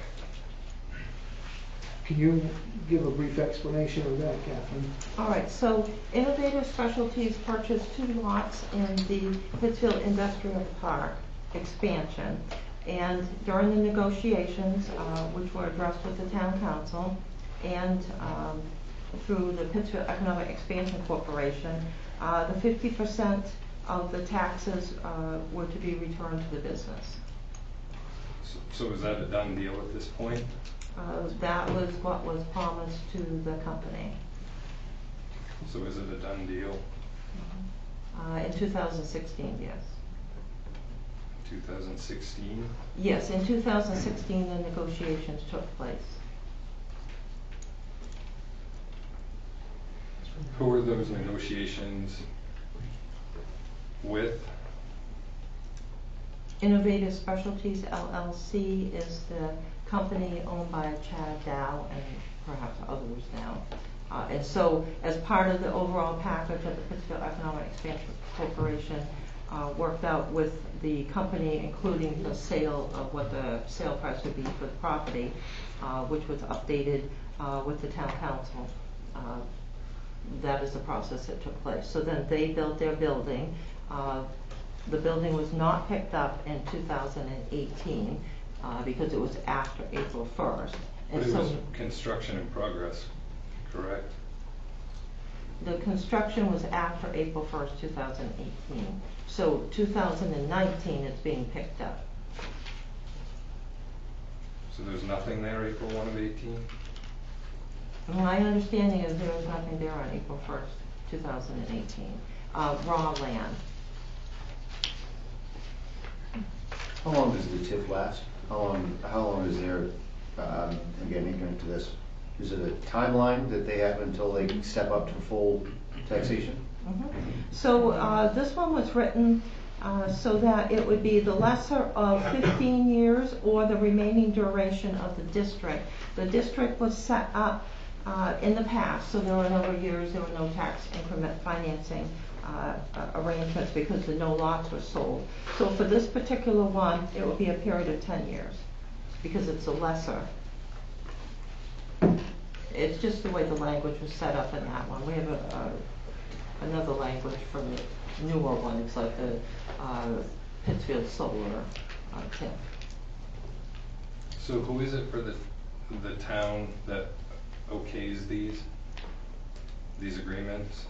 Can you give a brief explanation of that, Catherine? All right, so Innovative Specialties purchased 2 lots in the Pittsfield Industrial Park expansion. And during the negotiations, which were addressed with the town council and through the Pittsfield Economic Expansion Corporation, the 50% of the taxes were to be returned to the business. So is that a done deal at this point? That was what was promised to the company. So is it a done deal? In 2016, yes. 2016? Yes, in 2016 the negotiations took place. Who were those negotiations with? Innovative Specialties LLC is the company owned by Chad Dow and perhaps others now. And so, as part of the overall package that the Pittsfield Economic Expansion Corporation worked out with the company, including the sale of what the sale price would be for the property, which was updated with the town council. That is the process that took place. So then they built their building. The building was not picked up in 2018 because it was after April 1st. But it was construction in progress, correct? The construction was after April 1st, 2018. So 2019 it's being picked up. So there's nothing there April 1 of 18? My understanding is there was nothing there on April 1st, 2018. Raw land. How long does the TIF last? How long is there, again, ignorant to this, is it a timeline that they have until they step up to full taxation? So this one was written so that it would be the lesser of 15 years or the remaining duration of the district. The district was set up in the past, so there were a number of years there were no tax increment financing arrangements because the no lots were sold. So for this particular one, it would be a period of 10 years because it's a lesser. It's just the way the language was set up in that one. We have another language for the newer one. It's like the Pittsfield Solar TIF. So who is it for the town that okays these agreements?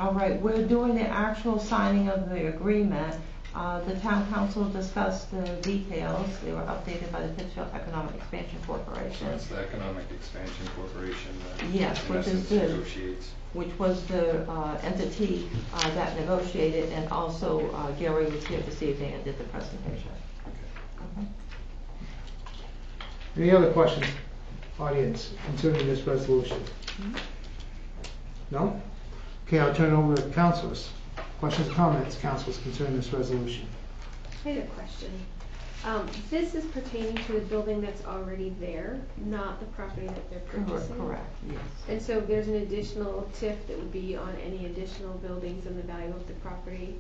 All right, we're doing the actual signing of the agreement. The town council discussed the details. They were updated by the Pittsfield Economic Expansion Corporation. So it's the Economic Expansion Corporation that yes, in essence negotiates. Which was the entity that negotiated, and also Gary was here this evening and did the presentation. Any other questions, audience, concerning this resolution? No? Okay, I'll turn it over to councilors. Questions, comments, councilors, concerning this resolution? I had a question. This is pertaining to the building that's already there, not the property that they're purchasing? Correct, yes. And so there's an additional TIF that would be on any additional buildings and the value of the property?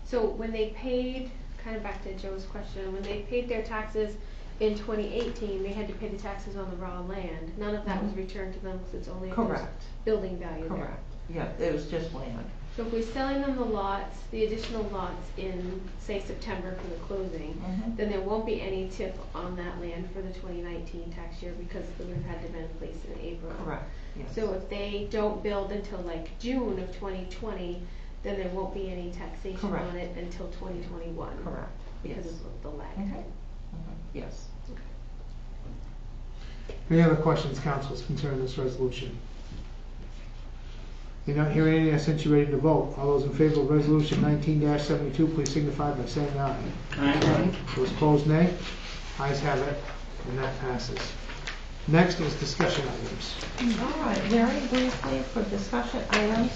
So when they paid, kind of back to Joe's question, when they paid their taxes in 2018, they had to pay the taxes on the raw land. None of that was returned to them because it's only building value there. Correct. Yeah, it was just land. So if we're selling them the lots, the additional lots in, say, September for the closing, then there won't be any TIF on that land for the 2019 tax year because it would have had to be in place in April. Correct. Yes. So if they don't build until like June of 2020, then there won't be any taxation on it until 2021. Correct. Because of the lag time. Yes. Any other questions, councilors, concerning this resolution? You're not hearing any, I sense you're ready to vote. All those in favor of resolution 19-72, please signify by saying aye. Aye. Those opposed, nay. Ayes have it, and that passes. Next is discussion items. All right, very briefly for discussion items,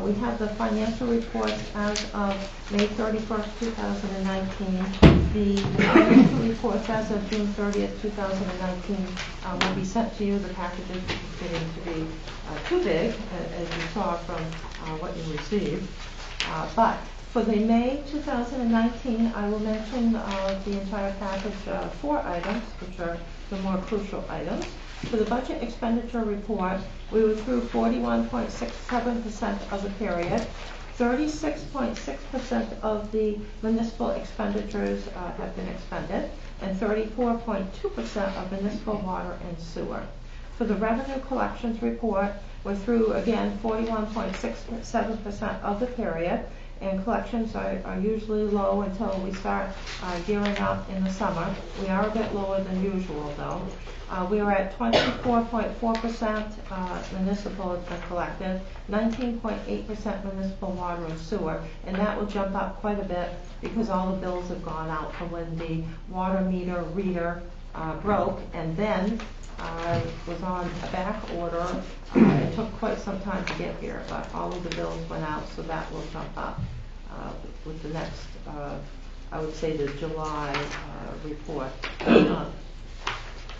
we have the financial reports as of May 31st, 2019. The financial reports as of June 30th, 2019 will be sent to you. The packages are getting to be too big, as you saw from what you received. But for the May 2019, I will mention the entire package, 4 items, which are the more crucial items. For the budget expenditure report, we were through 41.67% of the period. 36.6% of the municipal expenditures have been expended, and 34.2% of municipal water and sewer. For the revenue collections report, we're through, again, 41.67% of the period, and collections are usually low until we start gearing up in the summer. We are a bit lower than usual, though. We are at 24.4% municipal has been collected, 19.8% municipal water and sewer, and that will jump up quite a bit because all the bills have gone out from when the water meter reader broke, and then was on a back order. It took quite some time to get here, but all of the bills went out, so that will jump up with the next I would say the July report.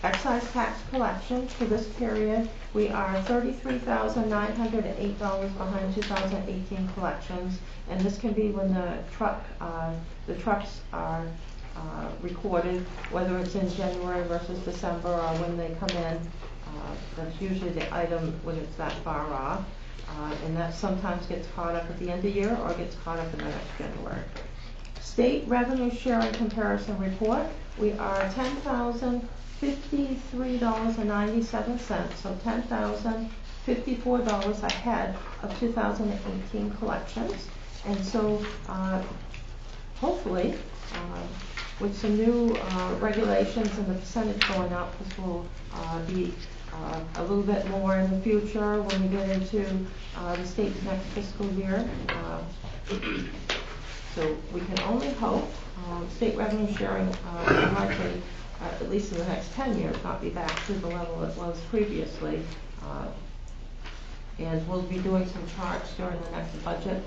Excise tax collection for this period, we are $33,908 behind 2018 collections, and this can be when the trucks are recorded, whether it's in January versus December or when they come in. That's usually the item when it's that far off, and that sometimes gets caught up at the end of the year or gets caught up in the next January. State revenue sharing comparison report, we are $10,053.97, so $10,054 ahead of 2018 collections. And so hopefully with some new regulations and the percentage going up, this will be a little bit more in the future when we get into the state's next fiscal year. So we can only hope state revenue sharing will likely, at least in the next 10 years, not be back to the level it was previously. And we'll be doing some charts during the next budget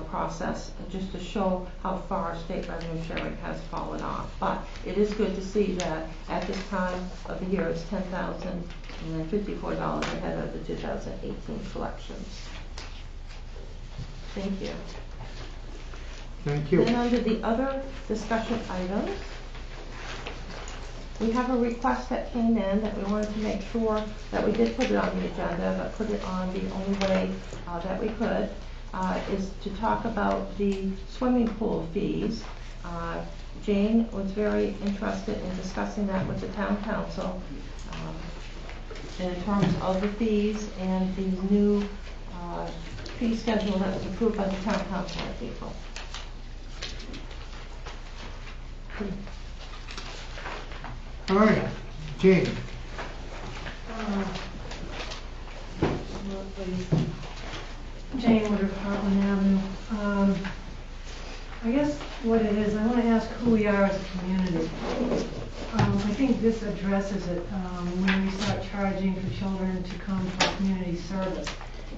process just to show how far state revenue sharing has fallen off. But it is good to see that at this time of the year it's $10,054 ahead of the 2018 collections. Thank you. Thank you. Then under the other discussion items, we have a request that came in that we wanted to make sure that we did put it on the agenda, but put it on the only way that we could, is to talk about the swimming pool fees. Jane was very interested in discussing that with the town council in terms of the fees and the new fee schedule that was approved by the town council in April. All right, Jane. Jane Woodard, Heartland Avenue. I guess what it is, I want to ask who we are as a community. I think this addresses it when we start charging for children to come for community service.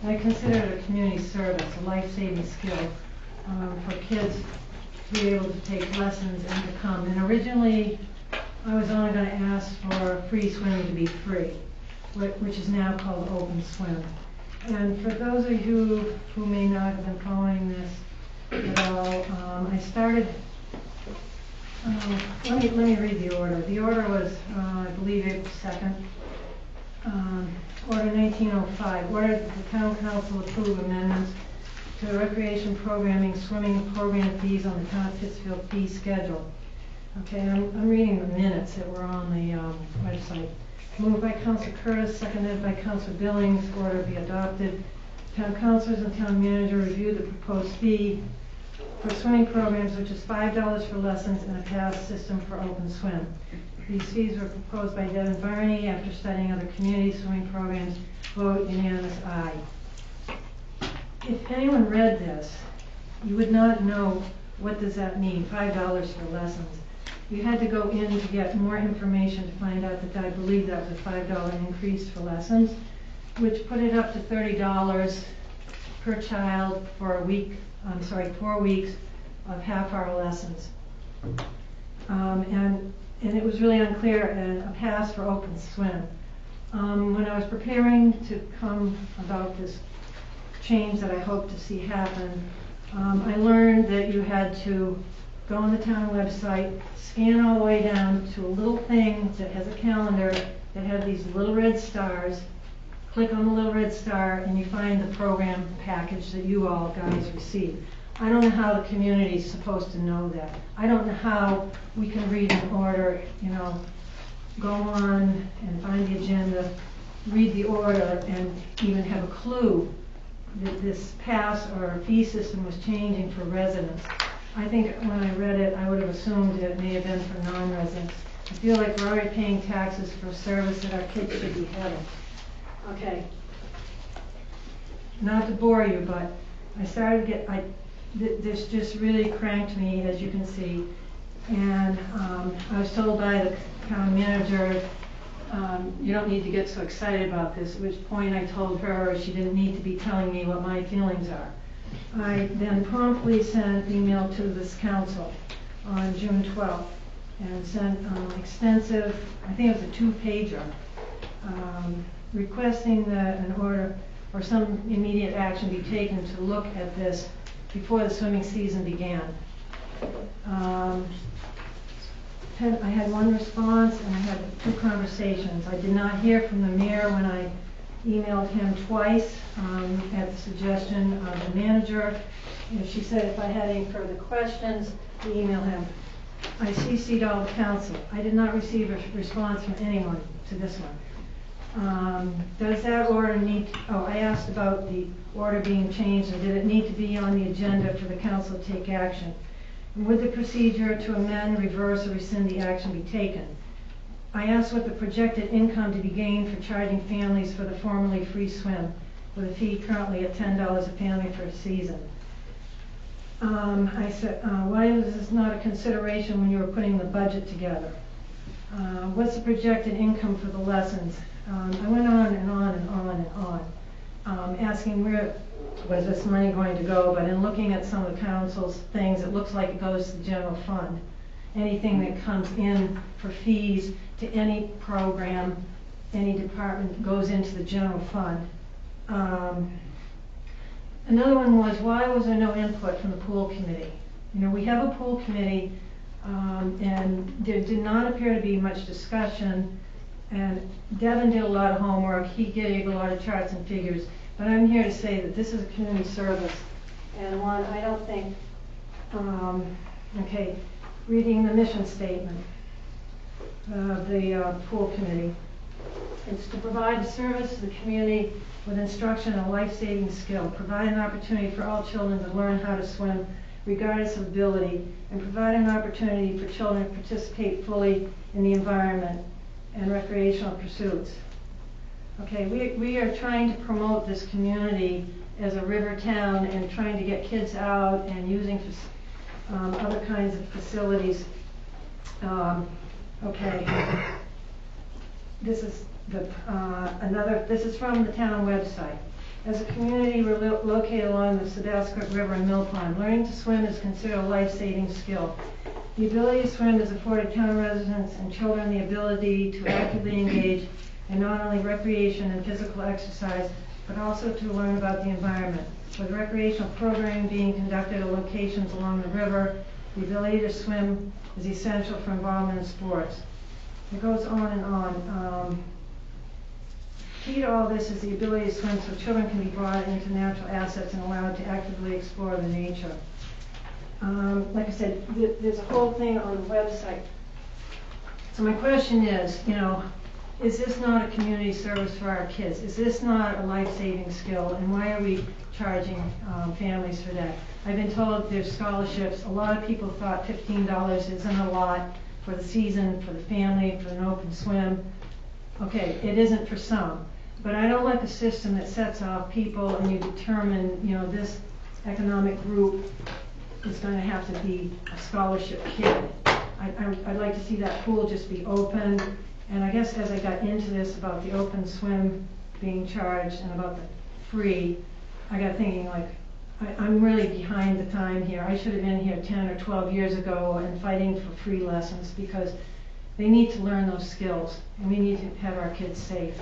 And I consider it a community service, a life-saving skill for kids to be able to take lessons and to come. And originally, I was only going to ask for free swimming to be free, which is now called Open Swim. And for those of you who may not have been following this at all, I started, let me read the order. The order was, I believe, April 2nd. Order 1905, order that the town council approve amendments to the recreation programming swimming program fees on the town of Pittsfield fee schedule. Okay, I'm reading the minutes that were on the website. Moved by Councilor Curtis, seconded by Councilor Billings, order be adopted. Town councilors and town manager review the proposed fee for swimming programs, which is $5 for lessons and a pass system for Open Swim. These fees were proposed by Devin Barney after studying other community swimming programs. Vote unanimous aye. If anyone read this, you would not know what does that mean, $5 for lessons. You had to go in to get more information to find out that I believe that was a $5 increase for lessons, which put it up to $30 per child for 4 weeks of half-hour lessons. And it was really unclear, a pass for Open Swim. When I was preparing to come about this change that I hope to see happen, I learned that you had to go on the town website, scan all the way down to a little thing that has a calendar that had these little red stars. Click on the little red star and you find the program package that you all guys receive. I don't know how the community is supposed to know that. I don't know how we can read an order, go on and find the agenda, read the order, and even have a clue that this pass or fee system was changing for residents. I think when I read it, I would have assumed it may have been for non-residents. I feel like we're already paying taxes for a service that our kids should be having. Okay. Not to bore you, but I started to get, this just really cranked me, as you can see. And I was told by the town manager, you don't need to get so excited about this, at which point I told her she didn't need to be telling me what my feelings are. I then promptly sent an email to this council on June 12th and sent extensive, I think it was a two-pager, requesting that an order or some immediate action be taken to look at this before the swimming season began. I had one response and I had two conversations. I did not hear from the mayor when I emailed him twice at the suggestion of the manager. And she said if I had any further questions, to email him. I CC'd all the council. I did not receive a response from anyone to this one. Does that order need, I asked about the order being changed, and did it need to be on the agenda for the council to take action? And would the procedure to amend, reverse, or rescind the action be taken? I asked what the projected income to be gained for charging families for the formerly free swim, with a fee currently at $10 a family for a season. I said, why was this not a consideration when you were putting the budget together? What's the projected income for the lessons? I went on and on and on and on, asking where was this money going to go, but in looking at some of the council's things, it looks like it goes to the general fund. Anything that comes in for fees to any program, any department goes into the general fund. Another one was, why was there no input from the pool committee? You know, we have a pool committee, and there did not appear to be much discussion. And Devin did a lot of homework. He gave a lot of charts and figures. But I'm here to say that this is a community service, and one I don't think. Okay, reading the mission statement of the pool committee. It's to provide a service to the community with instruction and life-saving skill, provide an opportunity for all children to learn how to swim regardless of ability, and provide an opportunity for children to participate fully in the environment and recreational pursuits. Okay, we are trying to promote this community as a river town and trying to get kids out and using other kinds of facilities. Okay, this is this is from the town website. As a community, we're located along the Sedascook River and Mill Pond. Learning to swim is considered a life-saving skill. The ability to swim has afforded town residents and children the ability to actively engage in not only recreation and physical exercise, but also to learn about the environment. With recreational programming being conducted at locations along the river, the ability to swim is essential for involvement in sports. It goes on and on. Key to all this is the ability to swim so children can be brought into natural assets and allowed to actively explore the nature. Like I said, there's a whole thing on the website. So my question is, you know, is this not a community service for our kids? Is this not a life-saving skill? And why are we charging families for that? I've been told there's scholarships. A lot of people thought $15 isn't a lot for the season, for the family, for an open swim. Okay, it isn't for some. But I don't like a system that sets off people and you determine, you know, this economic group is going to have to be a scholarship kid. I'd like to see that pool just be open. And I guess as I got into this about the open swim being charged and about the free, I got thinking like, I'm really behind the time here. I should have been here 10 or 12 years ago and fighting for free lessons because they need to learn those skills and we need to have our kids safe.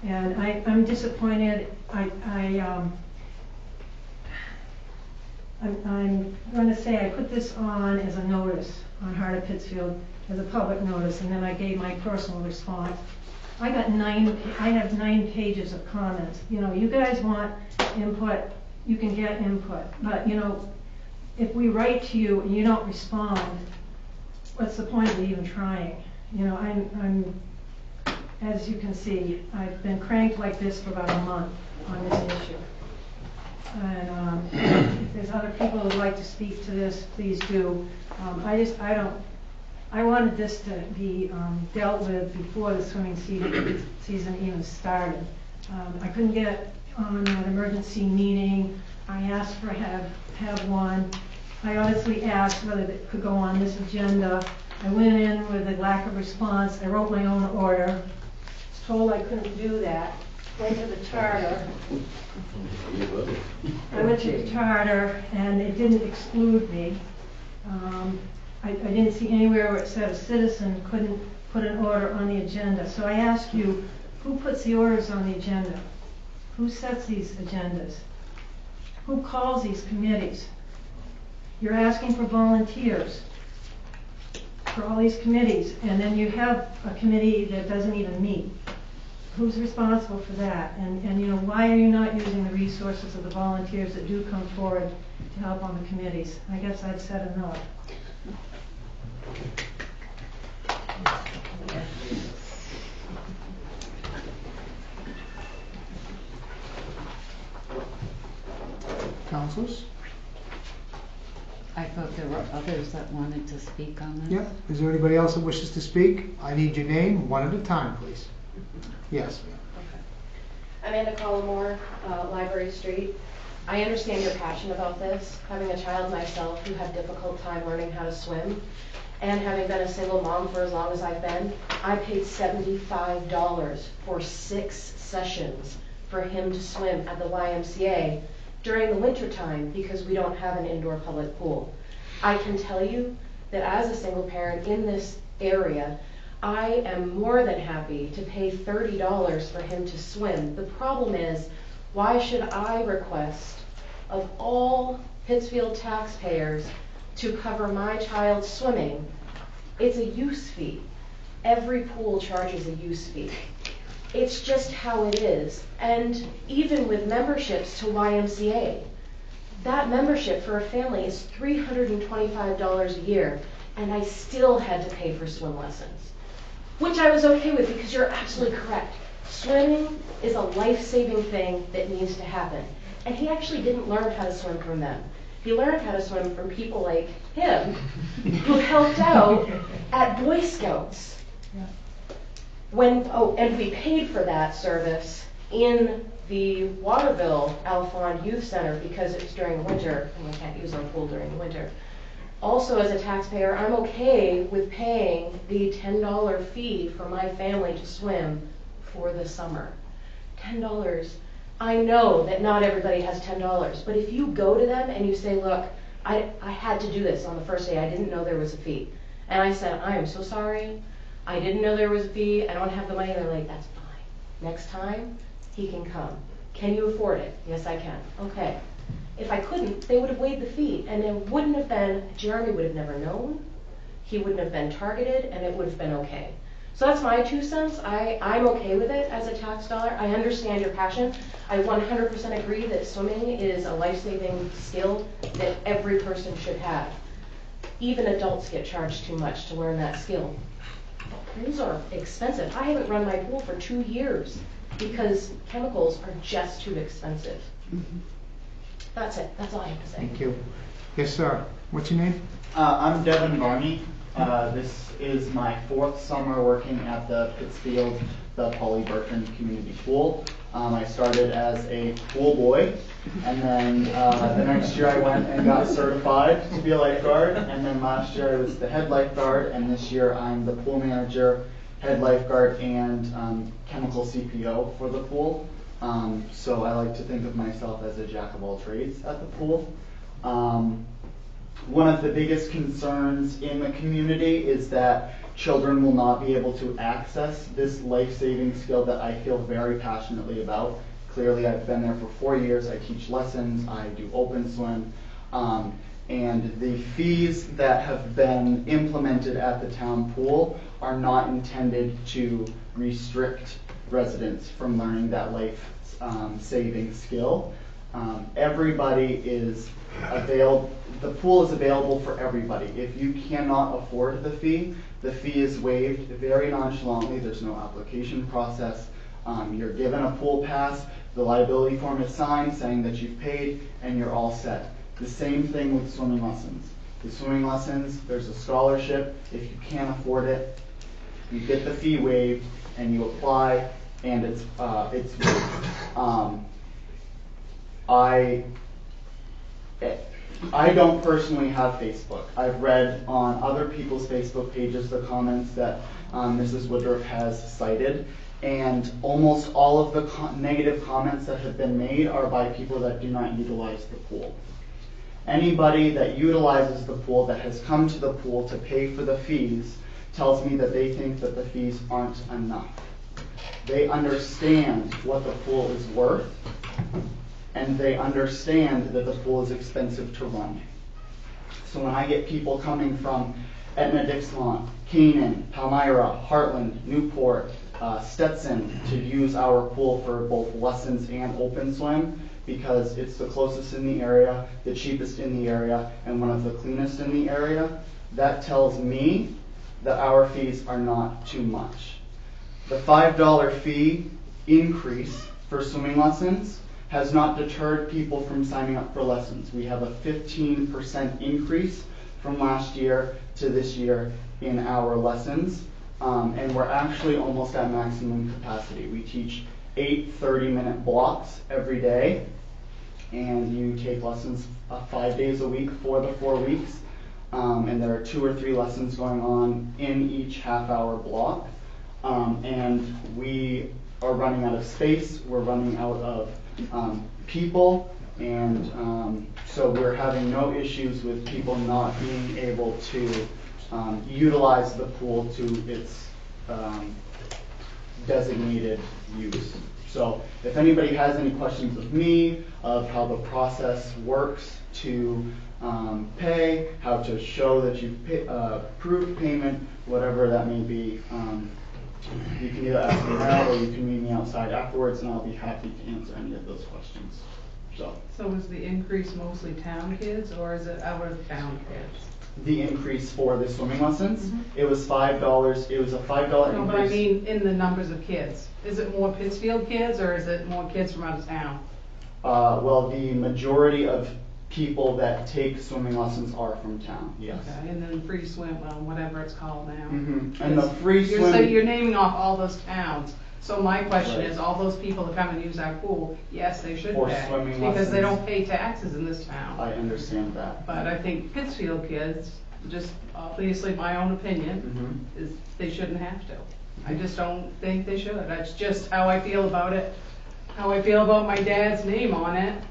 And I'm disappointed. I'm going to say I put this on as a notice on Heart of Pittsfield, as a public notice, and then I gave my personal response. I have 9 pages of comments. You know, you guys want input, you can get input, but you know, if we write to you and you don't respond, what's the point of even trying? You know, I'm as you can see, I've been cranked like this for about a month on this issue. And if there's other people who would like to speak to this, please do. I wanted this to be dealt with before the swimming season even started. I couldn't get on an emergency meeting. I asked for have one. I honestly asked whether it could go on this agenda. I went in with a lack of response. I wrote my own order. Was told I couldn't do that. Went to the charter. I went to the charter and it didn't exclude me. I didn't see anywhere where it said a citizen couldn't put an order on the agenda. So I ask you, who puts the orders on the agenda? Who sets these agendas? Who calls these committees? You're asking for volunteers for all these committees, and then you have a committee that doesn't even meet. Who's responsible for that? And you know, why are you not using the resources of the volunteers that do come forward to help on the committees? I guess I've said enough. Councilors? I thought there were others that wanted to speak on this. Yep. Is there anybody else that wishes to speak? I need your name, one at a time, please. Yes. Amanda Collmore, Library Street. I understand your passion about this. Having a child myself who had difficult time learning how to swim, and having been a single mom for as long as I've been, I paid $75 for 6 sessions for him to swim at the YMCA during the winter time because we don't have an indoor public pool. I can tell you that as a single parent in this area, I am more than happy to pay $30 for him to swim. The problem is, why should I request of all Pittsfield taxpayers to cover my child's swimming? It's a use fee. Every pool charges a use fee. It's just how it is. And even with memberships to YMCA, that membership for a family is $325 a year, and I still had to pay for swim lessons, which I was okay with because you're absolutely correct. Swimming is a life-saving thing that needs to happen. And he actually didn't learn how to swim from them. He learned how to swim from people like him who helped out at Boy Scouts. And we paid for that service in the Waterville Alphon Youth Center because it's during the winter and we can't use our pool during the winter. Also, as a taxpayer, I'm okay with paying the $10 fee for my family to swim for the summer. $10. I know that not everybody has $10, but if you go to them and you say, look, I had to do this on the first day, I didn't know there was a fee. And I said, I am so sorry, I didn't know there was a fee, I don't have the money. They're like, that's fine. Next time, he can come. Can you afford it? Yes, I can. Okay. If I couldn't, they would have waived the fee, and it wouldn't have been, Jeremy would have never known, he wouldn't have been targeted, and it would have been okay. So that's my 2 cents. I'm okay with it as a tax dollar. I understand your passion. I 100% agree that swimming is a life-saving skill that every person should have. Even adults get charged too much to learn that skill. Pools are expensive. I haven't run my pool for 2 years because chemicals are just too expensive. That's it. That's all I have to say. Thank you. Yes, sir. What's your name? I'm Devin Barney. This is my 4th summer working at the Pittsfield, the Polly Burton Community Pool. I started as a pool boy, and then the next year I went and got certified to be a lifeguard, and then last year I was the head lifeguard, and this year I'm the pool manager, head lifeguard, and chemical CPO for the pool. So I like to think of myself as a jack of all trades at the pool. One of the biggest concerns in the community is that children will not be able to access this life-saving skill that I feel very passionately about. Clearly, I've been there for 4 years. I teach lessons. I do open swim. And the fees that have been implemented at the town pool are not intended to restrict residents from learning that life-saving skill. Everybody is available. The pool is available for everybody. If you cannot afford the fee is waived very nonchalantly. There's no application process. You're given a pool pass. The liability form is signed saying that you've paid, and you're all set. The same thing with swimming lessons. The swimming lessons, there's a scholarship. If you can't afford it, you get the fee waived, and you apply, and it's waived. I don't personally have Facebook. I've read on other people's Facebook pages the comments that Mrs. Woodruff has cited, and almost all of the negative comments that have been made are by people that do not utilize the pool. Anybody that utilizes the pool, that has come to the pool to pay for the fees, tells me that they think that the fees aren't enough. They understand what the pool is worth, and they understand that the pool is expensive to run. So when I get people coming from Etna Dixmont, Canaan, Palmyra, Heartland, Newport, Stetson to use our pool for both lessons and open swim, because it's the closest in the area, the cheapest in the area, and one of the cleanest in the area, that tells me that our fees are not too much. The $5 fee increase for swimming lessons has not deterred people from signing up for lessons. We have a 15% increase from last year to this year in our lessons, and we're actually almost at maximum capacity. We teach 8 30-minute blocks every day, and you take lessons 5 days a week for the 4 weeks, and there are 2 or 3 lessons going on in each half-hour block, and we are running out of space, we're running out of people, and so we're having no issues with people not being able to utilize the pool to its designated use. So if anybody has any questions of me, of how the process works to pay, how to show that you've approved payment, whatever that may be, you can either ask me now or you can meet me outside afterwards, and I'll be happy to answer any of those questions. So is the increase mostly town kids, or is it out of town kids? The increase for the swimming lessons, it was $5. It was a $5 increase. No, but I mean in the numbers of kids. Is it more Pittsfield kids, or is it more kids from out of town? Well, the majority of people that take swimming lessons are from town, yes. Okay, and then free swim, well, whatever it's called now. Mm-hmm. And the free swim... You're naming off all those towns. So my question Right. is, all those people that come and use our pool, yes, they should For pay. swimming Because they lessons. don't pay taxes in this town. I understand that. But I think Pittsfield kids, just obviously my own opinion, is they shouldn't have to. I just don't think they should. That's just how I feel about it, how I feel about my dad's name on it,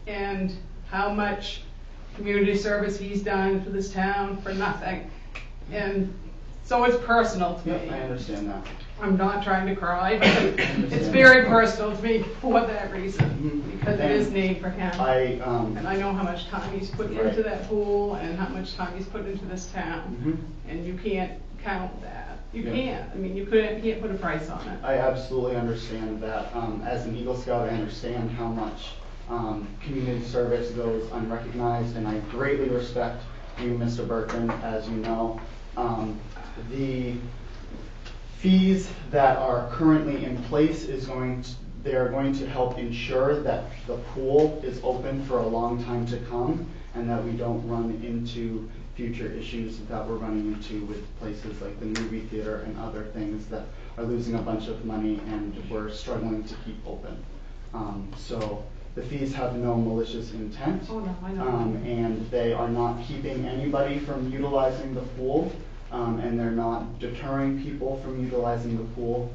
and how much community service he's done for this town for nothing. And so it's personal to me. I understand that. I'm not trying to cry, but it's very personal to me for that reason, because it is named for him. And I know how much time he's put into that pool and how much time he's put into this town. And you can't count that. You can't. I mean, you can't put a price on it. I absolutely understand that. As an Eagle Scout, I understand how much community service goes unrecognized, and I greatly respect you, Mr. Berkman, as you know. The fees that are currently in place they are going to help ensure that the pool is open for a long time to come, and that we don't run into future issues that we're running into with places like the movie theater and other things that are losing a bunch of money and we're struggling to keep open. So the fees have no malicious intent, and they are not keeping anybody from utilizing the pool, and they're not deterring people from utilizing the pool.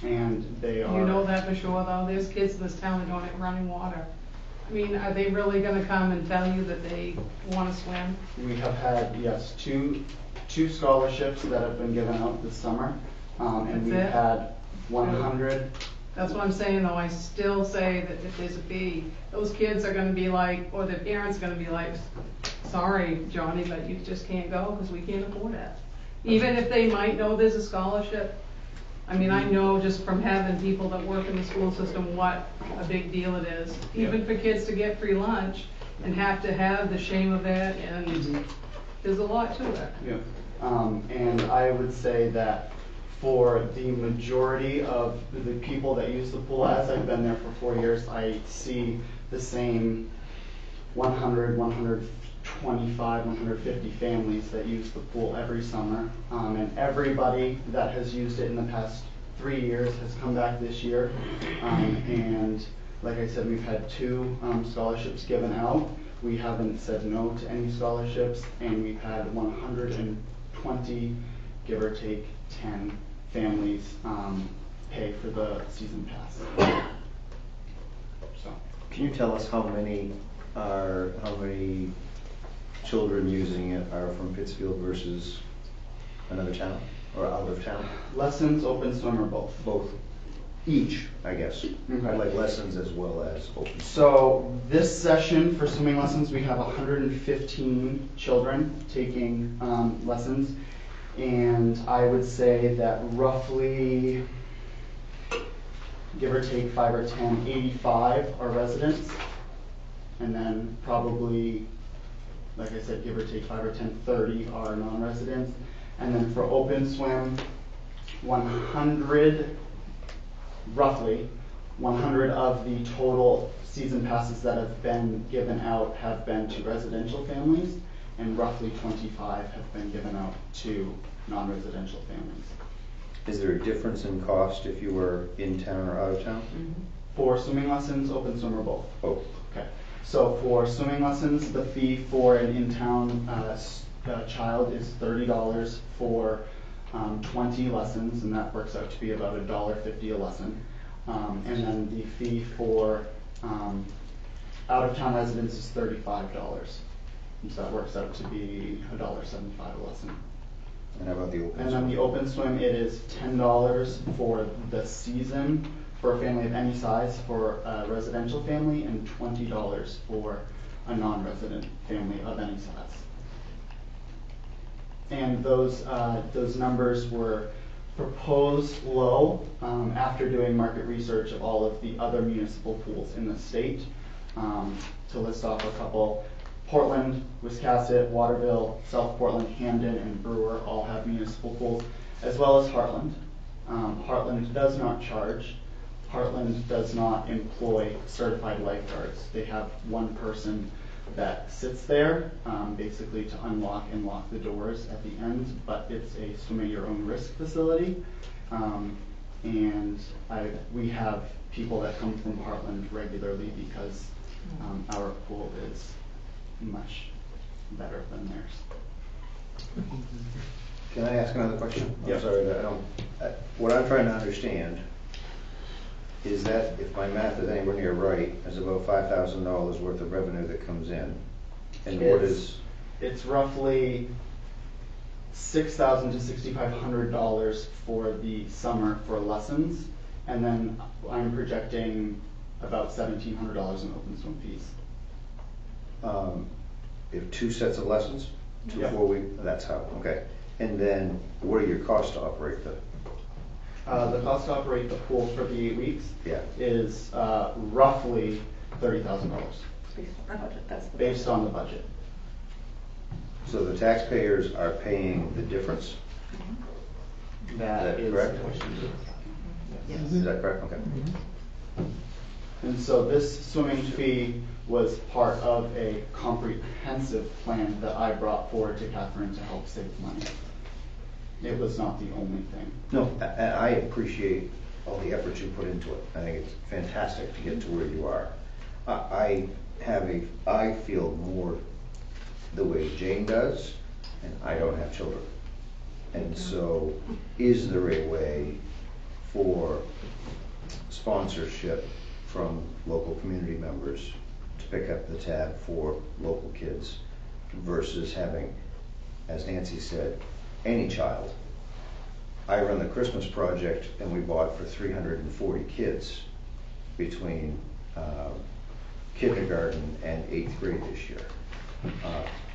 And they are... You know that for sure, though? There's kids in this town that don't have running water. I mean, are they really going to come and tell you that they want to swim? We have had, yes, two scholarships that have been given out this summer, and we've had 100. That's what I'm saying, though. I still say that if there's a fee, those kids are going to be like, or their parents are going to be like, sorry, Johnny, but you just can't go because we can't afford it. Even if they might know there's a scholarship. I mean, I know just from having people that work in the school system what a big deal it is. Even for kids to get free lunch and have to have the shame of it, and there's a lot to it. Yeah. And I would say that for the majority of the people that use the pool, as I've been there for 4 years, I see the same 100, 125, 150 families that use the pool every summer. And everybody that has used it in the past 3 years has come back this year. And like I said, we've had 2 scholarships given out. We haven't said no to any scholarships, and we've had 120, give or take 10 families pay for the season pass. So, Can you tell us how many how many children using it are from Pittsfield versus another town, or out of town? Lessons, open swim, or both? Both. Each, I guess. Okay. Like lessons as well as open. So this session for swimming lessons, we have 115 children taking lessons, and I would say that roughly, give or take 5 or 10, 85 are residents, and then probably, like I said, give or take 5 or 10, 30 are non-residents, and then for open swim, 100 of the total season passes that have been given out have been to residential families, and roughly 25 have been given out to non-residential families. Is there a difference in cost if you were in town or out of town? For swimming lessons, open swim, or both? Both. Okay. So for swimming lessons, the fee for an in-town child is $30 for 20 lessons, and that works out to be about $1.50 a lesson. And then the fee for out-of-town residents is $35. And so that works out to be $1.75 a lesson. And how about the open swim? And then the open swim, it is $10 for the season for a family of any size for a residential family, and $20 for a non-resident family of any size. And those numbers were proposed low after doing market research of all of the other municipal pools in the state. To list off a couple, Portland, Wiscasset, Waterville, South Portland, Hamden, and Brewer all have municipal pools, as well as Heartland. Heartland does not charge. Heartland does not employ certified lifeguards. They have one person that sits there, basically to unlock and lock the doors at the end, but it's a swim at your own risk facility. And we have people that come from Heartland regularly because our pool is much better than theirs. Can I ask another question? Yeah. I'm sorry, what I'm trying to understand is that if my math is anywhere near right, there's about $5,000 worth of revenue that comes in. And what is? It's roughly $6,000 to $6,500 for the summer for lessons, and then I'm projecting about $1,700 in open swim fees. You have 2 sets of lessons, 2 Yep. 4 week. That's how. Okay. And then what are your costs to operate the? The cost to operate the pool for the 8 weeks Yeah. is roughly $30,000 based on the budget. So the taxpayers are paying the difference? That is correct? Yes. Is that correct? Okay. And so this swimming fee was part of a comprehensive plan that I brought forward to Catherine to help save money. It was not the only thing. No, I appreciate all the effort you put into it. I think it's fantastic to get to where you are. I feel more the way Jane does, and I don't have children. And so, is there a way for sponsorship from local community members to pick up the tab for local kids versus having, as Nancy said, any child? I run the Christmas project, and we bought for 340 kids between kindergarten and 8th grade this year.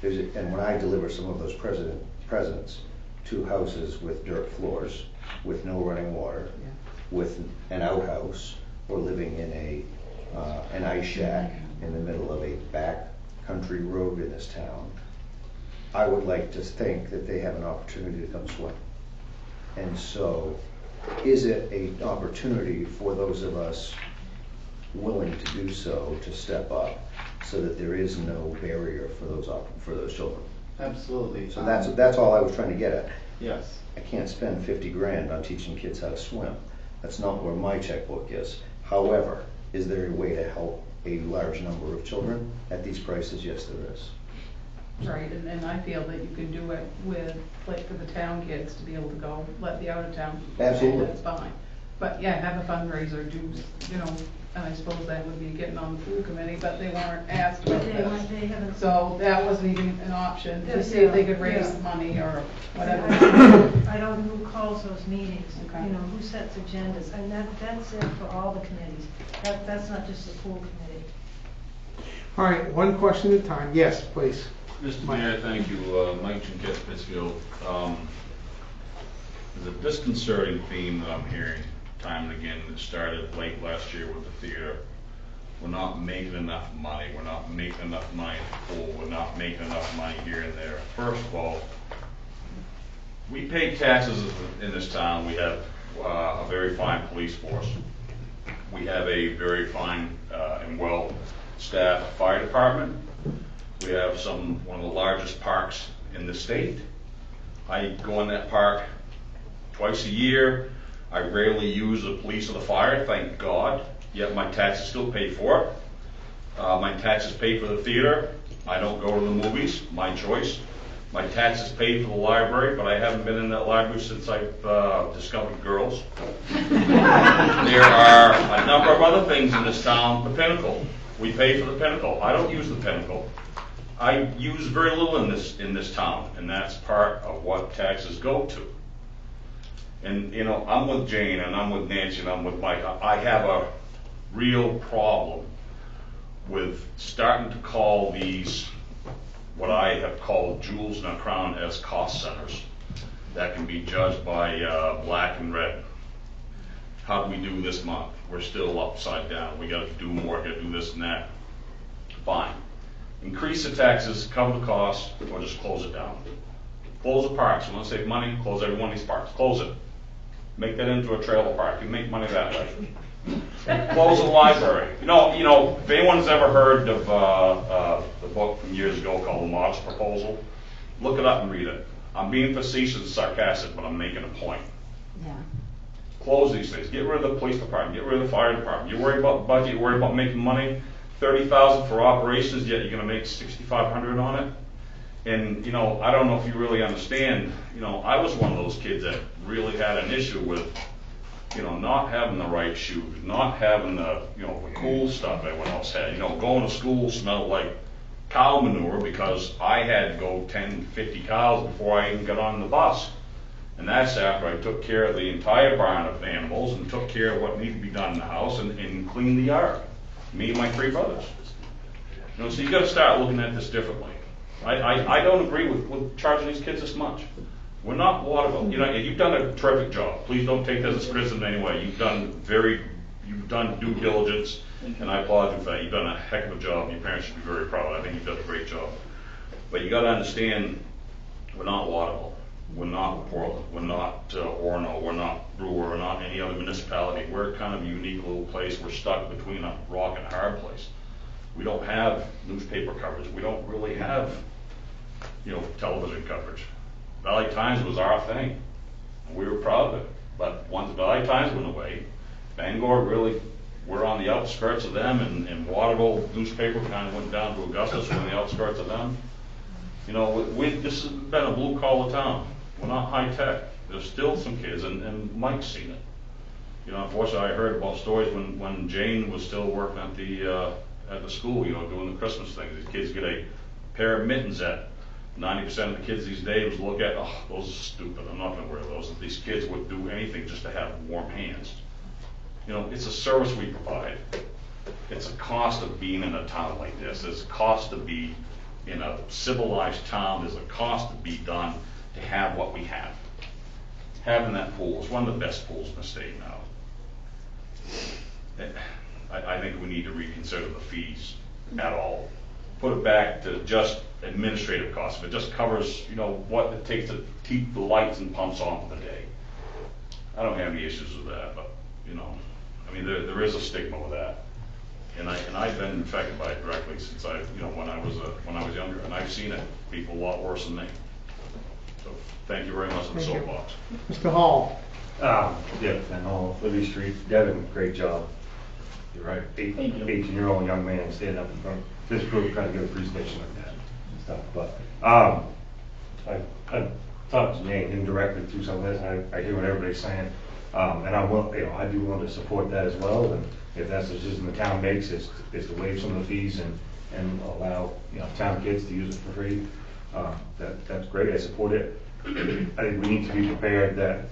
And when I deliver some of those presents to houses with dirt floors, with no running water, with an outhouse, or living in an ice shack in the middle of a back country road in this town, I would like to think that they have an opportunity to come swim. And so, is it an opportunity for those of us willing to do so to step up, so that there is no barrier for those children? Absolutely. So that's all I was trying to get at. Yes. I can't spend 50 grand on teaching kids how to swim. That's not where my checkbook is. However, is there a way to help a large number of children at these prices? Yes, there is. Right, and I feel that you can do it with, like, for the town kids to be able to go, let the out-of-town people. Absolutely. That's fine. But yeah, have a fundraiser, do, you know, and I suppose that would be getting on the pool committee, but they weren't asked about They this. weren't- they haven't- So that wasn't even an option, to Yeah, see if they could yeah. raise the money or whatever. I don't know who calls those meetings, Okay. you know, who sets agendas, and that's it for all the committees. That's not just the pool committee. All right, one question at a time. Yes, please. Mr. Mayor, thank you. Mike Chinquette, Pittsfield. There's a disconcerting theme that I'm hearing time and again that started late last year with the theater. We're not making enough money. We're not making enough money at the pool. We're not making enough money here and there. First of all, we pay taxes in this town. We have a very fine police force. We have a very fine and well-staffed fire department. We have one of the largest parks in the state. I go in that park twice a year. I rarely use the police or the fire, thank God, yet my taxes still pay for it. My taxes pay for the theater. I don't go to the movies, my choice. My taxes pay for the library, but I haven't been in that library since I've discovered girls. There are a number of other things in this town. The Pinnacle, we pay for the Pinnacle. I don't use the Pinnacle. I use very little in this town, and that's part of what taxes go to. And you know, I'm with Jane, and I'm with Nancy, and I'm with Mike. I have a real problem with starting to call these what I have called jewels in a crown as cost centers that can be judged by black and red. How do we do this month? We're still upside down. We got to do more. Got to do this and that. Fine. Increase the taxes, cover the costs, or just close it down. Close the parks. You want to save money? Close every one of these parks. Close it. Make that into a trailer park. You make money that way. Close the library. You know, if anyone's ever heard of the book from years ago called The Modest Proposal, look it up and read it. I'm being facetious and sarcastic, but I'm making a point. Yeah. Close these things. Get rid of the police department. Get rid of the fire department. You worry about budget. You worry about making money. $30,000 for operations, yet you're going to make $6,500 on it. And you know, I don't know if you really understand. You know, I was one of those kids that really had an issue with, you know, not having the right shoes, not having the, you know, the cool stuff everyone else had. You know, going to school smelled like cow manure because I had to go 10, 50 cows before I even got on the bus. And that's after I took care of the entire barn of animals and took care of what needed to be done in the house and cleaned the yard. Me and my 3 brothers. You know, so you got to start looking at this differently. I don't agree with charging these kids this much. We're not Waterville. You know, you've done a terrific job. Please don't take that as criticism in any way. You've done due diligence, and I applaud you for that. You've done a heck of a job. Your parents should be very proud. I think you've done a great job. But you got to understand, we're not Waterville. We're not Portland. We're not Orono. We're not Brewer. We're not any other municipality. We're kind of a unique little place. We're stuck between a rock and a hard place. We don't have newspaper coverage. We don't really have, you know, television coverage. Valley Times was our thing. And we were proud of it. But once Valley Times went away, Bangor really, we're on the outskirts of them, and Waterville newspaper kind of went down to Augusta, so we're on the outskirts of them. You know, this has been a blue-collar town. We're not high-tech. There's still some kids, and Mike's seen it. You know, unfortunately, I heard about stories when Jane was still working at the school, you know, doing the Christmas thing. These kids get a pair of mittens that 90% of the kids these days look at, oh, those are stupid, I'm not going to wear those. These kids would do anything just to have warm hands. You know, it's a service we provide. It's a cost of being in a town like this. There's a cost to be in a civilized town. There's a cost to be done to have what we have. Having that pool is one of the best pools in the state now. I think we need to reconsider the fees at all. Put it back to just administrative costs. If it just covers, you know, what it takes to keep the lights and pumps on for the day. I don't have any issues with that, but you know, I mean, there is a stigma with that, and I've been affected by it directly since when I was younger, and I've seen it. People a lot worse than me. So thank you very much for the soapbox. Mr. Hall. Yeah, Ben Hall, Liberty Street. Devin, great job. You're right. 18-year-old young man standing up in front of this group trying to give a presentation like that and stuff. But I talked to Jane indirectly through some of this, and I hear what everybody's saying. And I'd be willing to support that as well, and if that's the decision the town makes, is to waive some of the fees and allow, town kids to use it for free, that's great, I support it. I think we need to be prepared that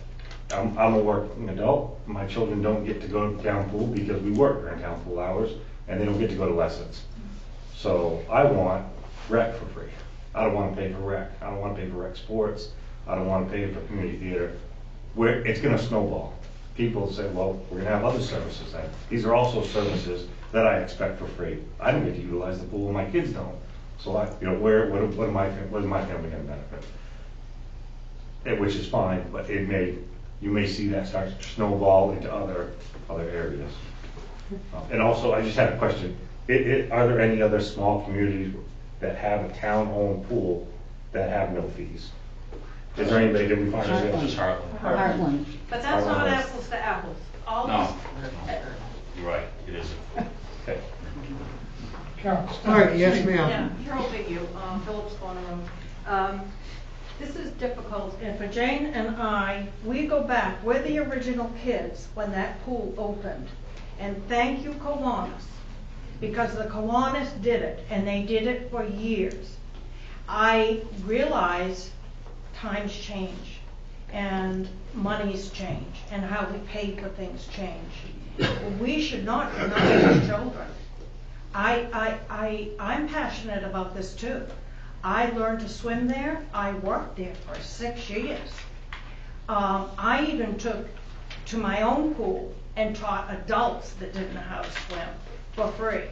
I'm a working adult, my children don't get to go to town pool because we work during town pool hours, and they don't get to go to lessons. So I want rec for free. I don't want to pay for rec. I don't want to pay for rec sports. I don't want to pay for community theater. Where it's going to snowball. People say, well, we're going to have other services then. These are also services that I expect for free. I don't get to utilize the pool, my kids don't. So what is my family going to benefit? Which is fine, but you may see that start to snowball into other areas. And also, I just had a question. Are there any other small communities that have a town-owned pool that have no fees? Is there anybody that we find? Just Heartland. But that's not apples to apples. All No. these. You're right, it isn't. Okay. All right, yes, ma'am. Yeah, Carol Biggie, Phillips Corner Road. This is difficult, and for Jane and I, we go back, we're the original kids when that pool opened. And thank you, Kiwanis, because the Kiwanis did it, and they did it for years. I realize times change, and monies change, and how we pay for things change. We should not deny our children. I'm passionate about this too. I learned to swim there. I worked there for 6 years. I even took to my own pool and taught adults that didn't know how to swim for free.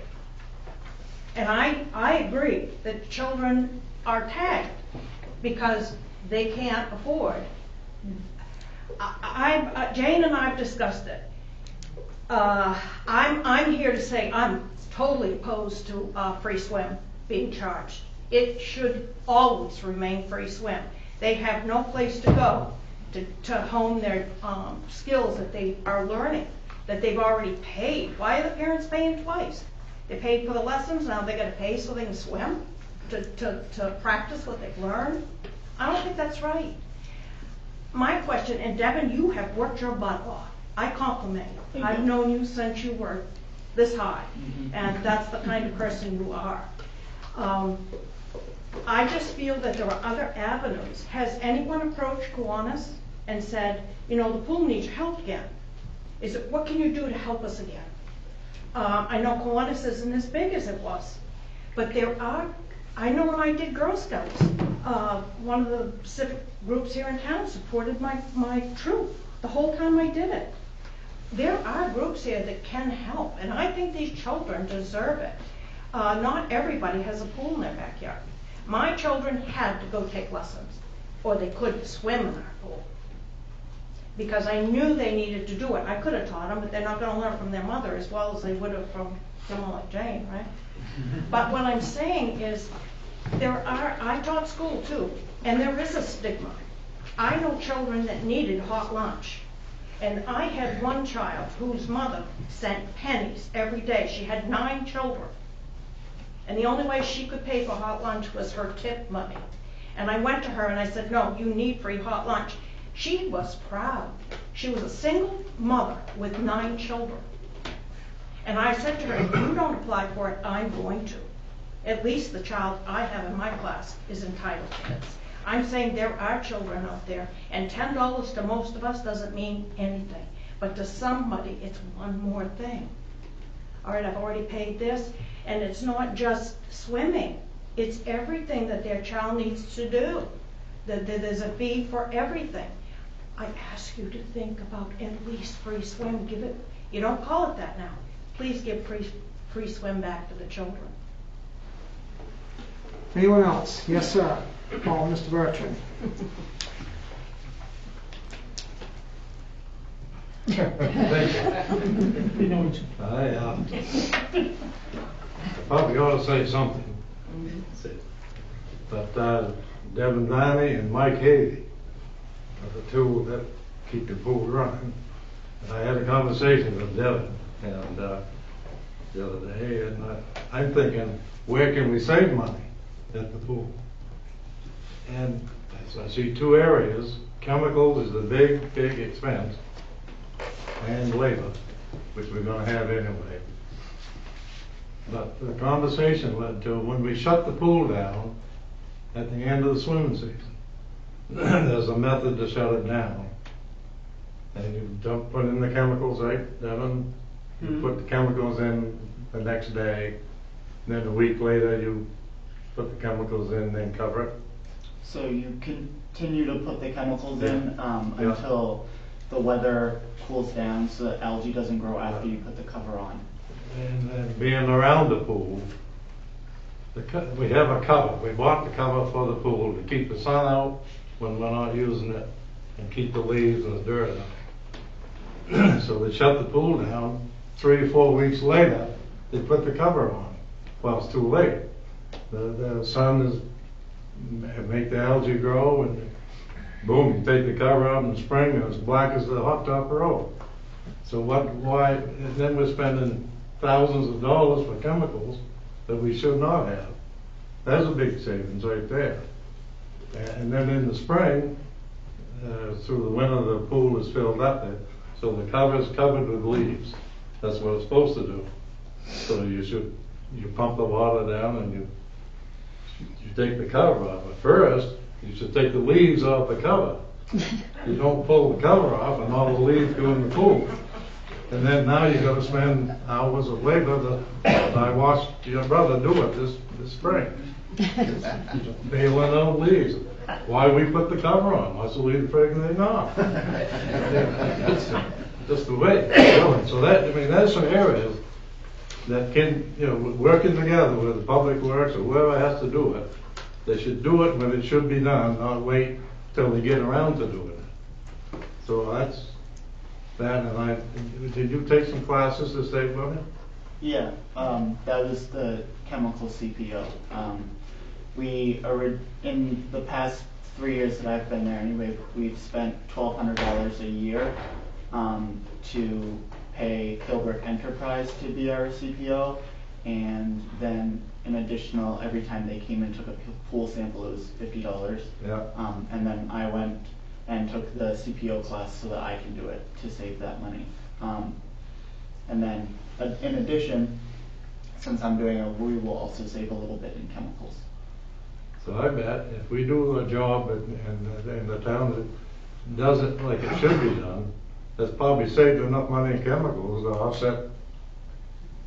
And I agree that children are tagged because they can't afford. Jane and I have discussed it. I'm here to say I'm totally opposed to free swim being charged. It should always remain free swim. They have no place to go to hone their skills that they are learning, that they've already paid. Why are the parents paying twice? They paid for the lessons, now they got to pay so they can swim to practice what they've learned? I don't think that's right. My question, and Devin, you have worked your butt off. I compliment you. I've known you since you were this high, and that's the kind of person you are. I just feel that there are other avenues. Has anyone approached Kiwanis and said, the pool needs help again? What can you do to help us again? I know Kiwanis isn't as big as it was, but I know when I did Girl Scouts, one of the civic groups here in town supported my troop the whole time I did it. There are groups here that can help, and I think these children deserve it. Not everybody has a pool in their backyard. My children had to go take lessons, or they couldn't swim in our pool, because I knew they needed to do it. I could have taught them, but they're not going to learn from their mother as well as they would have from someone like Jane, right? But what I'm saying is, I taught school too, and there is a stigma. I know children that needed hot lunch, and I had one child whose mother sent pennies every day. She had 9 children. And the only way she could pay for hot lunch was her tip money. And I went to her and I said, no, you need free hot lunch. She was proud. She was a single mother with 9 children. And I said to her, if you don't apply for it, I'm going to. At least the child I have in my class is entitled to this. I'm saying there are children out there, and $10 to most of us doesn't mean anything. But to somebody, it's one more thing. All right, I've already paid this. And it's not just swimming. It's everything that their child needs to do. There's a fee for everything. I ask you to think about at least free swim. Give it. You don't call it that now. Please give free swim back to the children. Anyone else? Yes, sir. Paul, Mr. Bertrand. I probably ought to say something. But Devin Vanny and Mike Haley are the two that keep the pool running. And I had a conversation with Devin and the other day, and I'm thinking, where can we save money at the pool? And I see 2 areas. Chemicals is the big expense. and labor, which we're gonna have anyway. But the conversation led to, when we shut the pool down at the end of the swimming season, there's a method to shut it down. And you put in the chemicals, right, Devin? You put the chemicals in the next day, then a week later you put the chemicals in, then cover it. So you continue to put the chemicals in until the weather cools down so that algae doesn't grow after you put the cover on. And then being around the pool, we have a cover. We bought the cover for the pool to keep the sun out when we're not using it and keep the leaves and the dirt out. So they shut the pool down. 3 or 4 weeks later, they put the cover on. Well, it's too late. The sun is make the algae grow, and boom, you take the cover out in the spring and it's black as the hot top road. So why, and then we're spending thousands of dollars for chemicals that we should not have. That's a big savings right there. And then in the spring, through the winter, the pool is filled up, so the cover is covered with leaves. That's what it's supposed to do. So you pump the water down and you take the cover off. But first, you should take the leaves off the cover. You don't pull the cover off and all the leaves go in the pool. And then now you gotta spend hours of labor that I watched your brother do it this spring. Bailing out leaves. Why we put the cover on? Must leave the friggin' thing off. Just the way. So there's some areas that can, working together with the public works or whoever has to do it, they should do it when it should be done, not wait till they get around to doing it. So that's that. And did you take some classes to save money? Yeah, that was the chemical CPO. In the past 3 years that I've been there anyway, we've spent $1,200 a year to pay Philbrook Enterprise to be our CPO, and then an additional, every time they came and took a pool sample, it was $50. Yeah. And then I went and took the CPO class so that I can do it to save that money. And then in addition, since I'm doing it, we will also save a little bit in chemicals. So I bet if we do a job in the town that does it like it should be done, that's probably saved enough money in chemicals to offset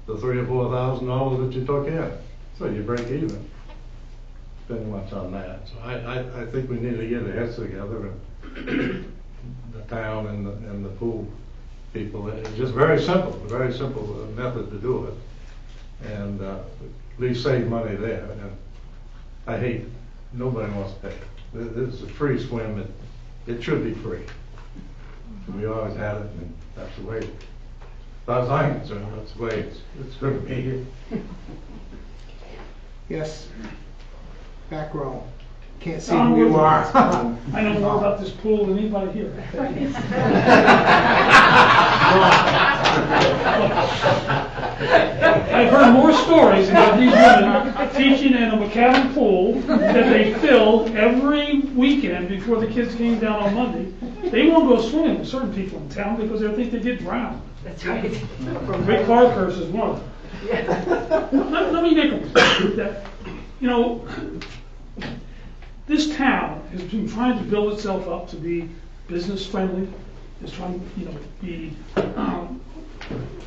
the $3,000 or $4,000 that you took in. So you break even. Spend much on that. So I think we need to get our heads together and the town and the pool people. It's just a very simple method to do it, and at least save money there. And I hate, nobody wants to pay. This is a free swim. It should be free. We always had it, and that's the way, as far as I'm concerned, that's the way it's going to be here. Yes, back row. Can't see who you are. I know more about this pool than anybody here. I've heard more stories about these women teaching in a McCadden pool that they filled every weekend before the kids came down on Monday. They won't go swimming with certain people in town because they think they get drowned. That's right. Rick Parkhurst is one of them. Let me make a point that, this town has been trying to build itself up to be business friendly. It's trying to, be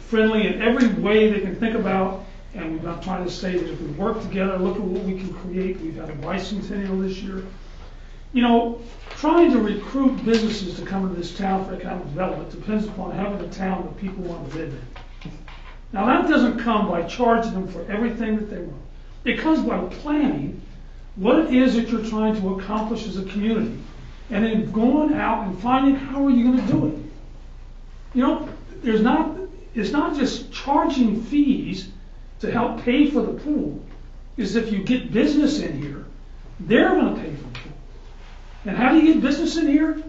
friendly in every way they can think about. And we've been trying to say that if we work together, look at what we can create. We've had a bicentennial this year. Trying to recruit businesses to come into this town for economic development depends upon having a town that people want to live in. Now that doesn't come by charging them for everything that they want. It comes by planning what it is that you're trying to accomplish as a community, and then going out and finding how are you going to do it. It's not just charging fees to help pay for the pool. Is if you get business in here, they're going to pay for the pool. And how do you get business in here?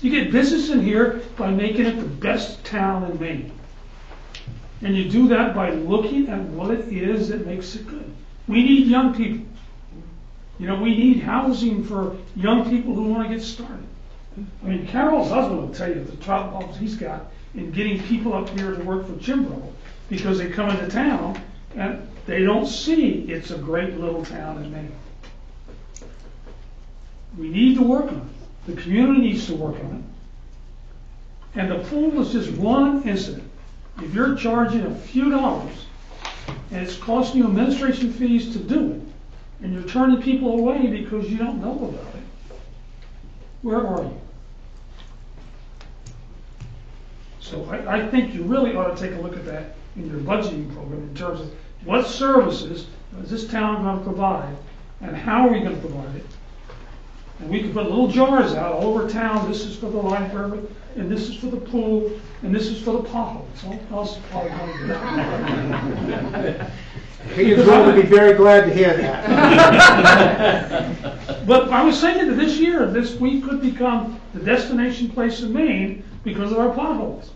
You get business in here by making it the best town in Maine. And you do that by looking at what it is that makes it good. We need young people. We need housing for young people who want to get started. I mean, Carol's husband will tell you the troubles he's got in getting people up here to work for Chimbrow, because they come into town and they don't see it's a great little town in Maine. We need to work on it. The community needs to work on it. And the pool is just one incident. If you're charging a few dollars and it's costing you administration fees to do it, and you're turning people away because you don't know about it, where are you? So I think you really ought to take a look at that in your budgeting program in terms of what services is this town going to provide and how are we going to provide it. And we can put little jars out all over town. This is for the library, and this is for the pool, and this is for the potholes. I'll probably going to do that. Petersburg would be very glad to hear that. But I was thinking that this year, we could become the destination place in Maine because of our potholes.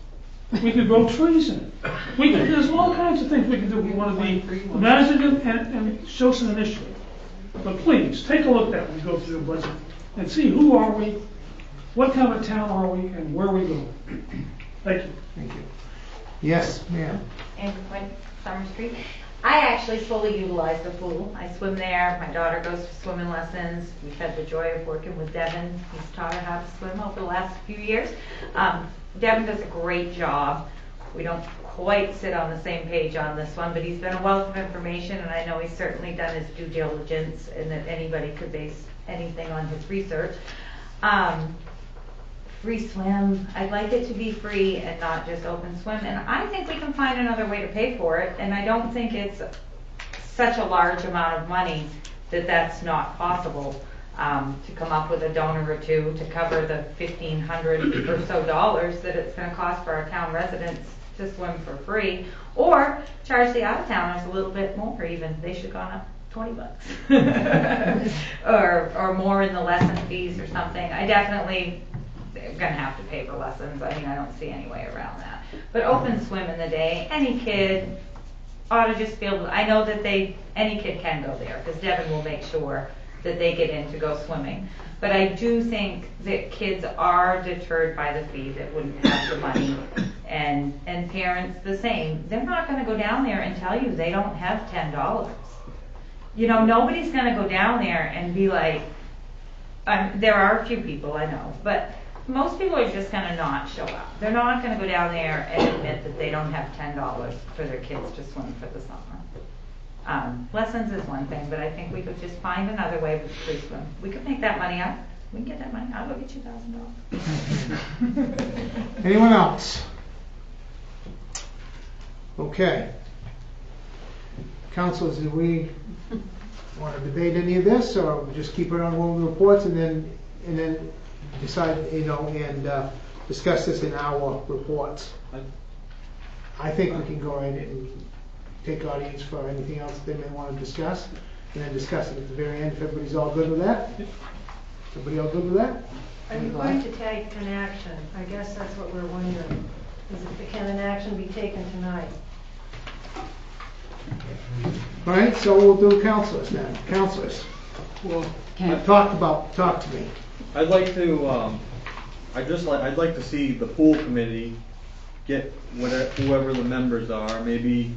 We could grow trees in it. There's all kinds of things we can do. We want to be imaginative and show some initiative. But please, take a look at that when we go through the budget and see who are we, what kind of town are we, and where we go. Thank you. Thank you. Yes, ma'am. Andrew Quinn, Summer Street. I actually fully utilize the pool. I swim there. My daughter goes for swimming lessons. We've had the joy of working with Devin. He's taught her how to swim over the last few years. Devin does a great job. We don't quite sit on the same page on this one, but he's been a wealth of information, and I know he's certainly done his due diligence, and that anybody could base anything on his research. Free swim. I'd like it to be free and not just open swim, and I think we can find another way to pay for it, and I don't think it's such a large amount of money that that's not possible. To come up with a donor or two to cover the $1,500 or so that it's going to cost for our town residents to swim for free, or charge the out-of-towners a little bit more even. They should have gone up $20 or more in the lesson fees or something. I definitely am going to have to pay for lessons. I mean, I don't see any way around that. But open swim in the day, any kid ought to just be able to, I know that any kid can go there because Devin will make sure that they get in to go swimming. But I do think that kids are deterred by the fee that wouldn't have the money, and parents the same. They're not going to go down there and tell you they don't have $10. You know, nobody's going to go down there and be like, there are a few people I know, but most people are just going to not show up. They're not going to go down there and admit that they don't have $10 for their kids to swim for the summer. Lessons is one thing, but I think we could just find another way with free swim. We could make that money up. We can get that money. I'll go get you $1,000. Anyone else? Okay. Councilors, do we want to debate any of this, or we just keep it on one of the reports and then decide, and discuss this in our reports? I think we can go right in and take audience for anything else they may want to discuss, and then discuss it at the very end if everybody's all good with that. Everybody all good with that? Are you going to take an action? I guess that's what we're wondering. Can an action be taken tonight? All right, so we'll do councilors now. Councilors. Well, talk to me. I'd like to, I'd like to see the pool committee get whoever the members are, maybe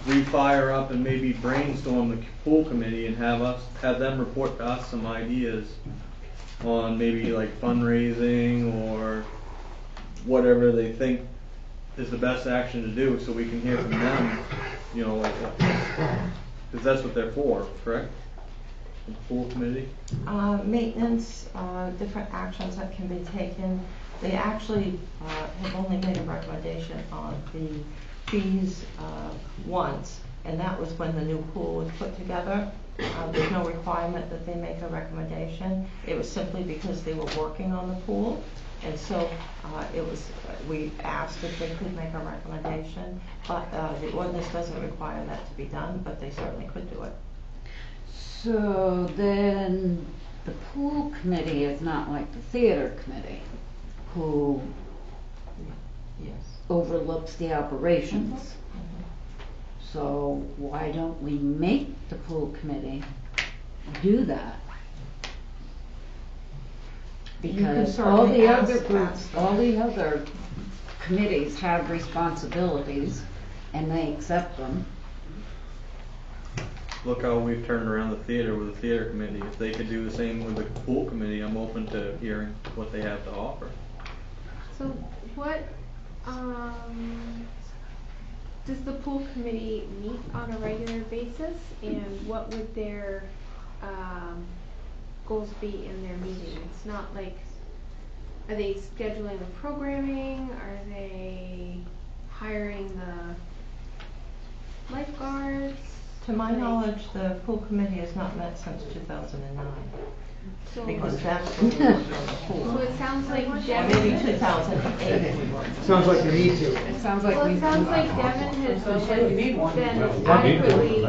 refire up and maybe brainstorm the pool committee and have them report to us some ideas on maybe like fundraising or whatever they think is the best action to do, so we can hear from them, because that's what they're for, correct? The pool committee? Maintenance, different actions that can be taken. They actually have only made a recommendation on the fees once, and that was when the new pool was put together. There's no requirement that they make a recommendation. It was simply because they were working on the pool, and so we asked if they could make a recommendation, but the ordinance doesn't require that to be done, but they certainly could do it. So then the pool committee is not like the theater committee, who overlooks the operations. So why don't we make the pool committee do that? Because certainly all the ask other that. groups, all the other committees have responsibilities and they accept them. Look how we've turned around the theater with the theater committee. If they could do the same with the pool committee, I'm open to hearing what they have to offer. So what, does the pool committee meet on a regular basis, and what would their, goals be in their meeting? It's not like, are they scheduling the programming, are they hiring the lifeguards? To my knowledge, the pool committee has not met since 2009. So- Because that's when we worked on the So pool. it sounds like Or Devin. maybe 2008 we worked. Sounds like you need to. It sounds like Well, we. it sounds like Devin has Sounds like we need one. been Well, adequately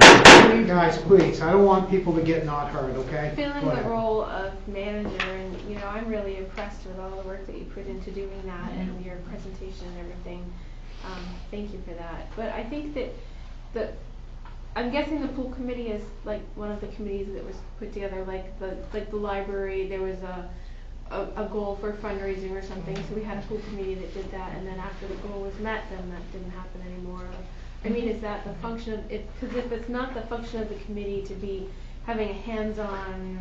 Guys, please, I don't want people to get not heard, okay? filling Go the ahead. role of manager, and, you know, I'm really impressed with all the work that you put into doing that and your presentation and everything. Thank you for that. But I think that I'm guessing the pool committee is like one of the committees that was put together, like the library, there was a goal for fundraising or something, so we had a pool committee that did that, and then after the goal was met, then that didn't happen anymore. I mean, is that the function of it? Because if it's not the function of the committee to be having a hands-on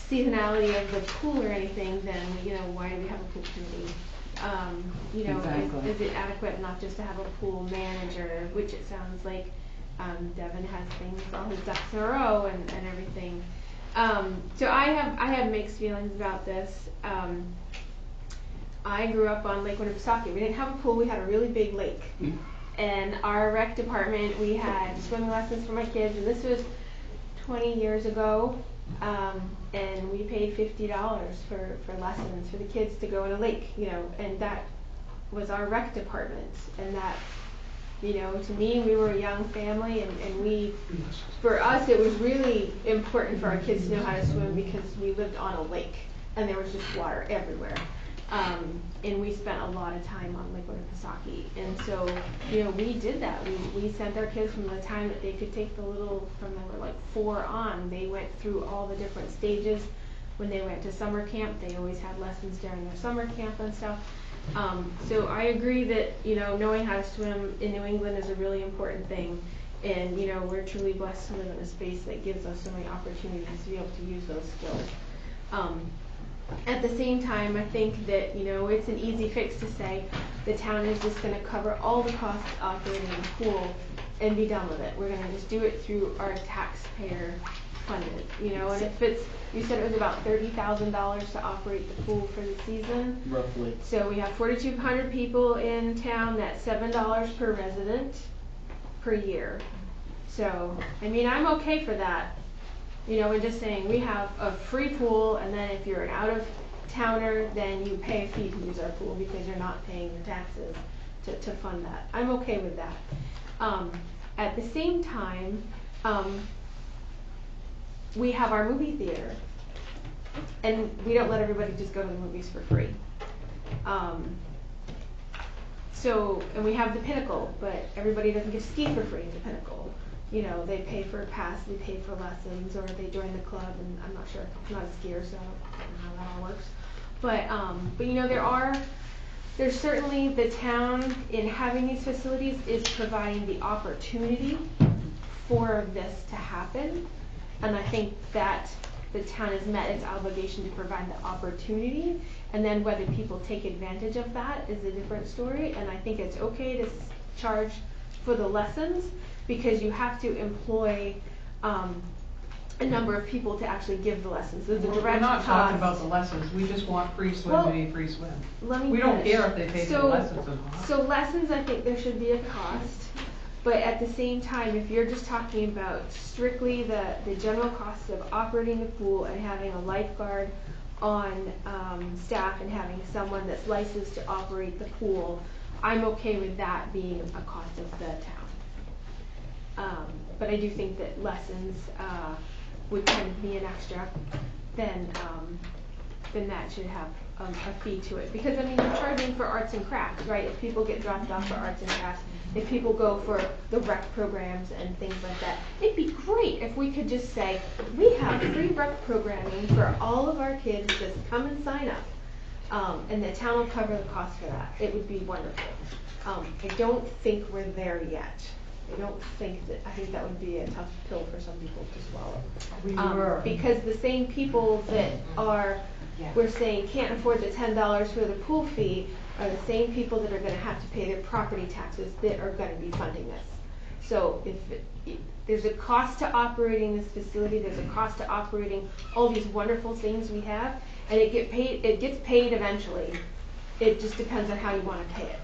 seasonality of the pool or anything, then, you know, why do we have a pool committee? You know, Exactly. is it adequate not just to have a pool manager, which it sounds like Devin has things, all his ducks in a row and everything. So I have mixed feelings about this. I grew up on Lake Winnipesaukee. We didn't have a pool, we had a really big lake. And our rec department, we had swimming lessons for my kids, and this was 20 years ago. And we paid $50 for lessons for the kids to go in a lake, you know, and that was our rec department. And that, you know, to me, we were a young family, and we, for us, it was really important for our kids to know how to swim because we lived on a lake and there was just water everywhere. And we spent a lot of time on Lake Winnipesaukee. And so, you know, we did that. We sent our kids from the time that they could take the little, from they were like 4 on, they went through all the different stages. When they went to summer camp, they always had lessons during their summer camp and stuff. So I agree that, you know, knowing how to swim in New England is a really important thing. And, you know, we're truly blessed to live in a space that gives us so many opportunities to be able to use those skills. At the same time, I think that, you know, it's an easy fix to say the town is just going to cover all the costs operating the pool and be done with it. We're going to just do it through our taxpayer funded, you know, and if it's, you said it was about $30,000 to operate the pool for the season. Roughly. So we have 4,200 people in town, that's $7 per resident per year. So, I mean, I'm okay for that. You know, and just saying we have a free pool, and then if you're an out-of-towner, then you pay a fee to use our pool because you're not paying your taxes to fund that. I'm okay with that. At the same time, we have our movie theater, and we don't let everybody just go to the movies for free. So, and we have the Pinnacle, but everybody doesn't get to ski for free at the Pinnacle. You know, they pay for a pass, they pay for lessons, or they join the club, and I'm not sure, I'm not a skier, so I don't know how that all works. But you know, there's certainly the town in having these facilities is providing the opportunity for this to happen. And I think that the town has met its obligation to provide the opportunity, and then whether people take advantage of that is a different story. And I think it's okay to charge for the lessons, because you have to employ a number of people to actually give the lessons. There's a direct We're not talking cost. about the lessons, we just want free swim Well, to be free swim. Let me We don't finish. care if they pay for the lessons or not. So lessons, I think there should be a cost, but at the same time, if you're just talking about strictly the general cost of operating the pool and having a lifeguard on staff and having someone that's licensed to operate the pool, I'm okay with that being a cost of the town. But I do think that lessons would kind of be an extra, then that should have a fee to it. Because, I mean, you're charging for arts and crafts, right? If people get dropped off for arts and crafts, if people go for the rec programs and things like that, it'd be great if we could just say, we have free rec programming for all of our kids, just come and sign up. And the town will cover the cost for that. It would be wonderful. I don't think we're there yet. I think that would be a tough pill for some people to swallow. Because the same people that we're saying can't afford the $10 for the pool fee are the same people that are going to have to pay their property taxes that are going to be funding this. So if there's a cost to operating this facility, there's a cost to operating all these wonderful things we have, and it gets paid eventually. It just depends on how you want to pay it.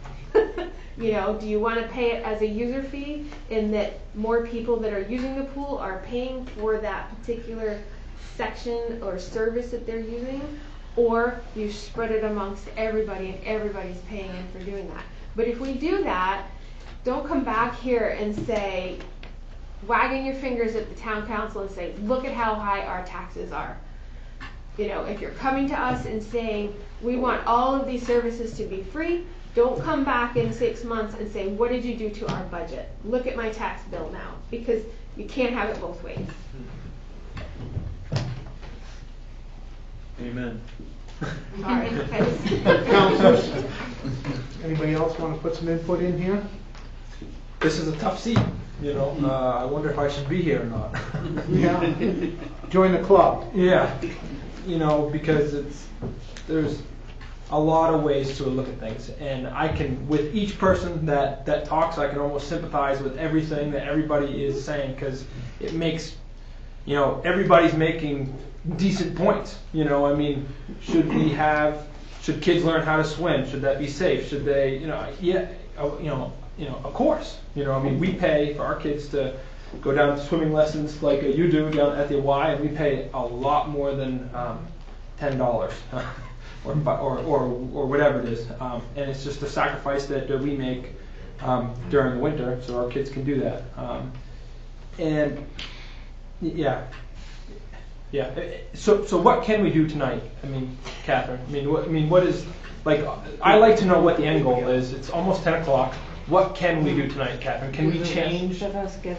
Do you want to pay it as a user fee in that more people that are using the pool are paying for that particular section or service that they're using, or you spread it amongst everybody and everybody's paying in for doing that. But if we do that, don't come back here and say, wagging your fingers at the town council and say, look at how high our taxes are. If you're coming to us and saying, we want all of these services to be free, don't come back in 6 months and say, what did you do to our budget? Look at my tax bill now, because you can't have it both ways. Amen. Sorry. Councilors, anybody else want to put some input in here? This is a tough seat, I wonder if I should be here or not. Yeah. Join the club. Yeah, because there's a lot of ways to look at things, and I can, with each person that talks, I can almost sympathize with everything that everybody is saying, because it makes, everybody's making decent points. Should kids learn how to swim? Should that be safe? Should they, of course. We pay for our kids to go down to swimming lessons like you do down at the Y, and we pay a lot more than $10 or whatever it is. And it's just a sacrifice that we make during the winter, so our kids can do that. So what can we do tonight? Catherine. What is I like to know what the end goal is. It's almost 10 o'clock. What can we do tonight, Catherine? Can we change?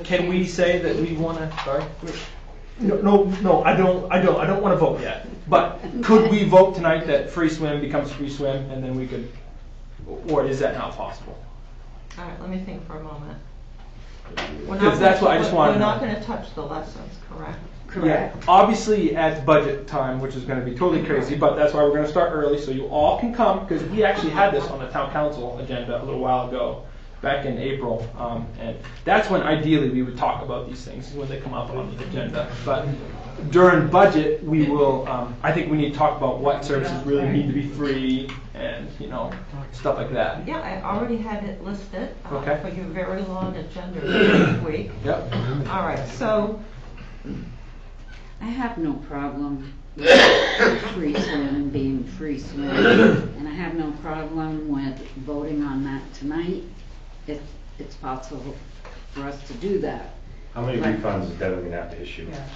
Can we say that we want to? Sorry. No, I don't want to vote yet. But could we vote tonight that free swim becomes free swim, and then we could, or is that not possible? All right, let me think for a moment. Because that's what I just want to know. We're not going to touch the lessons, correct? Correct. Yeah, obviously at budget time, which is going to be totally crazy, but that's why we're going to start early so you all can come, because we actually had this on the town council agenda a little while ago, back in April, and that's when ideally we would talk about these things, when they come up on the agenda. But during budget, we will, I think we need to talk about what services really need to be free, and stuff like that. Yeah, I already had it listed for your very long agenda this week. Yep. All right, so I have no problem with free swim being free swim, and I have no problem with voting on that tonight if it's possible for us to do that. How many refunds is Devin gonna have to issue? Yeah.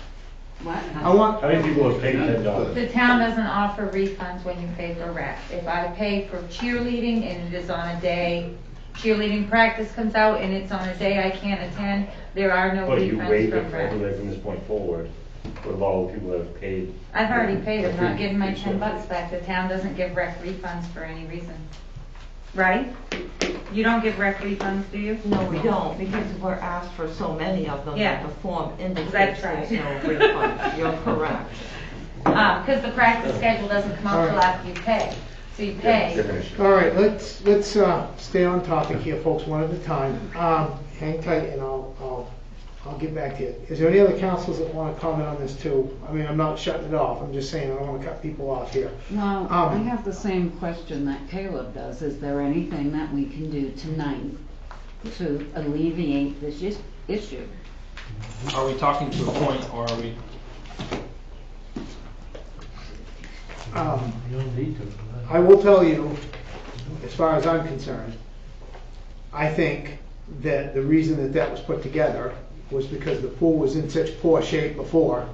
What? How many people have paid $10? The town doesn't offer refunds when you pay for rec. If I pay for cheerleading and it is on a day, cheerleading practice comes out and it's on a day I can't attend, there are no But you refunds waive it from for rec. everybody from this point forward. What about all the people that have paid? I've already paid, I'm not Free- getting my free $10 swim. back. The town doesn't give rec refunds for any reason. Right? You don't give rec refunds, do you? no, we don't, because we're asked for so many of them Yeah. that the form indicates That's there's right. no refund. You're correct. Because the practice schedule doesn't come out till after you pay. So you pay. All right, let's stay on topic here, folks, one at a time. Hang tight, and I'll get back to you. Is there any other councils that want to comment on this too? I'm not shutting it off. I'm just saying I don't want to cut people off here. Well, I have the same question that Caleb does. Is there anything that we can do tonight to alleviate this issue? Are we talking to a point, or are we? I will tell you, as far as I'm concerned, I think that the reason that was put together was because the pool was in such poor shape before,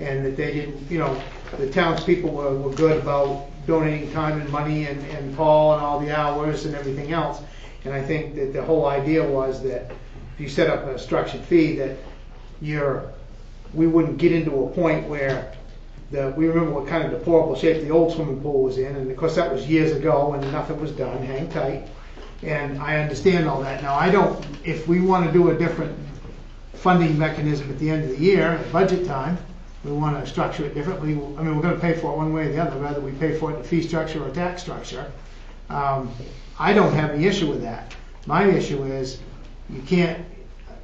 and that they didn't, the townspeople were good about donating time and money and Paul and all the hours and everything else. And I think that the whole idea was that if you set up a structured fee, that we wouldn't get into a point where we remember what kind of deplorable shape the old swimming pool was in, and of course that was years ago and nothing was done, hang tight. And I understand all that. Now if we want to do a different funding mechanism at the end of the year, at budget time, we want to structure it differently. I mean, we're going to pay for it one way or the other, whether we pay for it in a fee structure or a tax structure. I don't have any issue with that. My issue is you can't,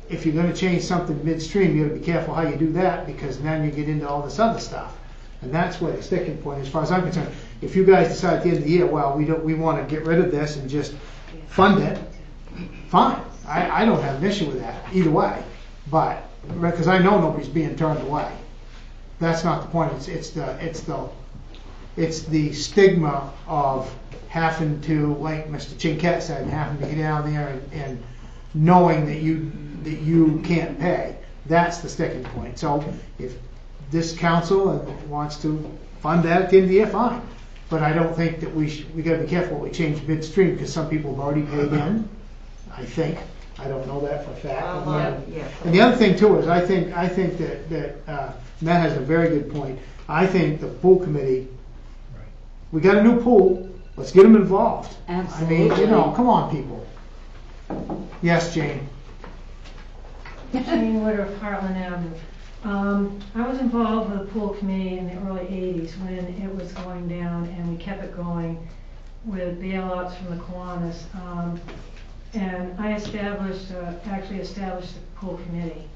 if you're going to change something midstream, you got to be careful how you do that, because then you get into all this other stuff. And that's where the sticking point, as far as I'm concerned. If you guys decide at the end of the year, well, we want to get rid of this and just fund it, fine. I don't have an issue with that either way. But because I know nobody's being turned away. That's not the point. It's the stigma of having to, like Mr. Chinkett said, having to get down there and knowing that you can't pay. That's the sticking point. So if this council wants to fund that at the end of the year, fine. But I don't think that we got to be careful what we change midstream, because some people have already paid in. I think. I don't know that for a fact. And the other thing too is I think that Matt has a very good point. I think the pool committee, we got a new pool. Let's get them involved. Absolutely. I mean, come on, people. Yes, Jane. Jane Wood of Heartland Avenue. I was involved with the pool committee in the early 80s when it was going down, and we kept it going with bailouts from the Kiwanis. And I actually established the pool committee.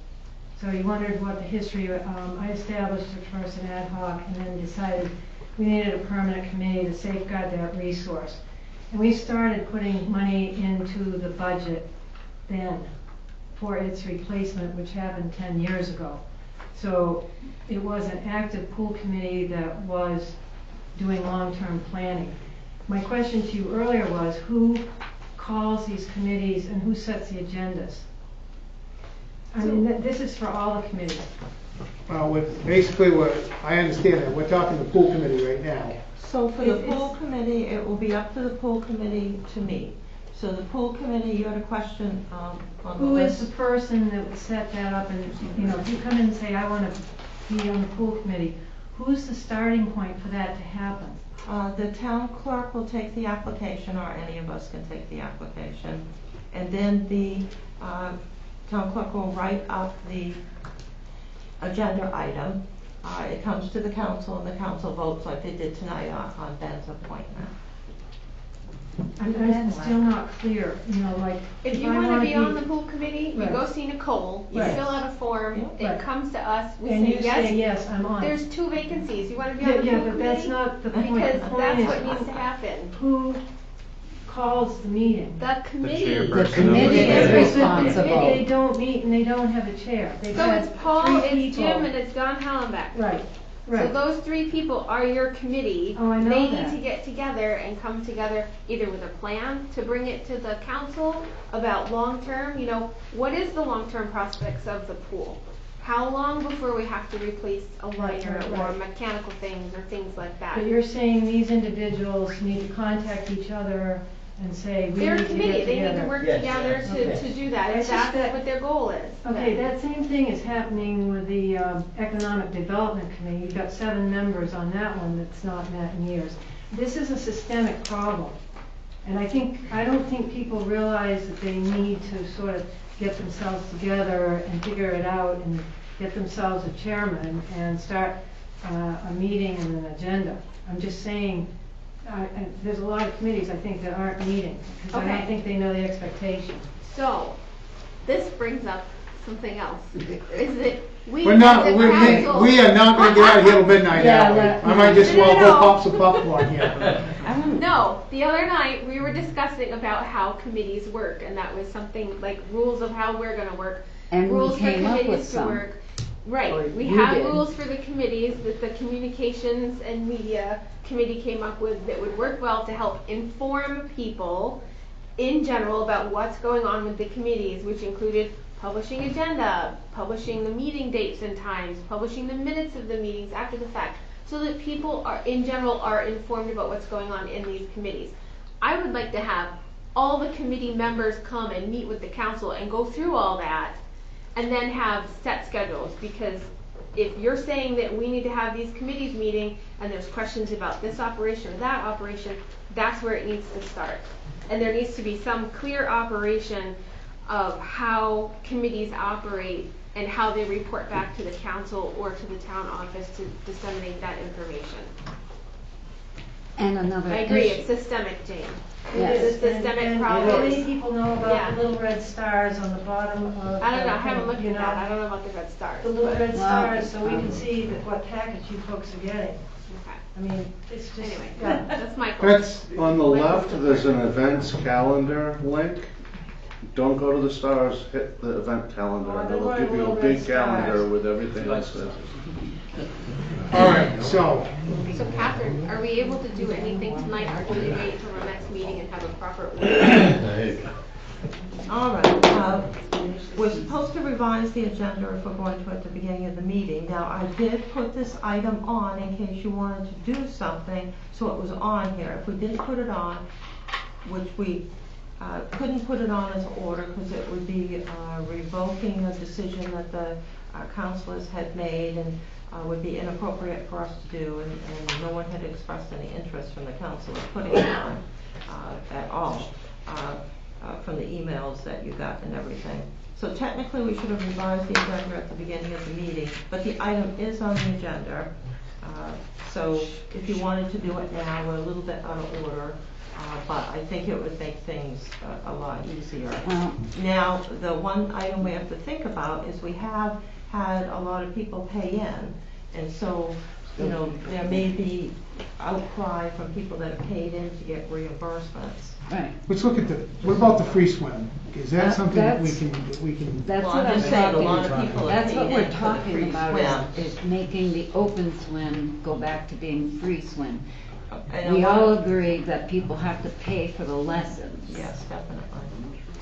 So you wondered what the history, I established it first an ad hoc, and then decided we needed a permanent committee to safeguard that resource. And we started putting money into the budget then for its replacement, which happened 10 years ago. So it was an active pool committee that was doing long-term planning. My question to you earlier was, who calls these committees and who sets the agendas? I mean, this is for all the committees. Well, basically, I understand that. We're talking the pool committee right now. So for the pool committee, it will be up to the pool committee to meet. So the pool committee, you had a question on the Who list. is the person that would set that up? And if you come in and say, I want to be on the pool committee, who's the starting point for that to happen? The town clerk will take the application, or any of us can take the application. And then the town clerk will write up the agenda item. It comes to the council, and the council votes like they did tonight on Ben's appointment. I'm still not clear, like. If you want to be on the pool committee, you go see Nicole, you Right. fill out a form, Right. it comes to us, we And say you yes. say, yes, I'm on. There's 2 vacancies, you want to be on the pool Yeah, committee? but that's not the point. Because The point that's is what needs to happen. Who calls the meeting? The committee. The committee is responsible. They don't meet and they don't have a chair. They've So had it's Paul, 3 it's people. Jim, and it's Don Hallenbeck. Right, So right. those 3 people are your committee. Oh, I know They that. need to get together and come together either with a plan to bring it to the council about long-term, what is the long-term prospects of the pool? How long before we have to replace a liner or Right. mechanical things or things like that? But you're saying these individuals need to contact each other and say, we They're need a to committee, get they need together. to work Yes. together Yes. to do that, if It's just that's that- what their goal is. Okay, then. that same thing is happening with the Economic Development Committee. You've got 7 members on that one that's not met in years. This is a systemic problem. And I don't think people realize that they need to sort of get themselves together and figure it out and get themselves a chairman and start a meeting and an agenda. I'm just saying, there's a lot of committees, I think, that aren't meeting, because I Okay. don't think they know the expectation. So, this brings up something else. Is that we We are not council- going to get out of here till midnight, Yeah, are we? but- I might just No, well no, go no. pop some popcorn here. No, the other night we were discussing about how committees work, and that was something like rules of how we're gonna work. And we rules for came up with committees to some. work. Or Right, we you have did. rules for the committees that the Communications and Media Committee came up with that would work well to help inform people in general about what's going on with the committees, which included publishing agenda, publishing the meeting dates and times, publishing the minutes of the meetings after the fact, so that people are, in general, are informed about what's going on in these committees. I would like to have all the committee members come and meet with the council and go through all that, and then have set schedules, because if you're saying that we need to have these committees meeting, and there's questions about this operation or that operation, that's where it needs to start. And there needs to be some clear operation of how committees operate and how they report back to the council or to the town office to disseminate that information. And another I agree, issue. it's systemic, Jane. Yes. It's a systemic And problem. how many people know about Yeah. the little red stars on the bottom of I don't know, I the- haven't looked you at know, that, I don't know about the red stars. The little but- red stars, so we can see what package you folks are getting. Okay. I mean, it's just. Anyway, yeah. that's my question. On the left, there's an events calendar link. Don't go to the stars, hit the event calendar, Oh, I and don't it'll want give you a little big red stars. calendar with everything else there. All right, so, So Catherine, are we able to do anything tonight, or will we wait until our next meeting and have a proper order? All right, we're supposed to revise the agenda if we're going to at the beginning of the meeting. Now, I did put this item on in case you wanted to do something, so it was on here. If we didn't put it on, which we couldn't put it on as an order because it would be revoking a decision that the councilors had made and would be inappropriate for us to do, and no one had expressed any interest from the council in putting it on at all. From the emails that you got and everything. So technically we should have revised the agenda at the beginning of the meeting, but the item is on the agenda. So if you wanted to do it now, we're a little bit out of order, but I think it would make things a lot easier. Now, the one item we have to think about is we have had a lot of people pay in, and so you know, there may be outcry from people that have paid in to get reimbursements. Right. let's look at what about the free swim? Is that something that we can? That's Well, what I'm I'm just saying a talking lot of people have That's what paid we're in for the talking free about swim. is making the open swim go back to being free swim. And We a lot all of- agree that people have to pay for the lessons. Yes, definitely.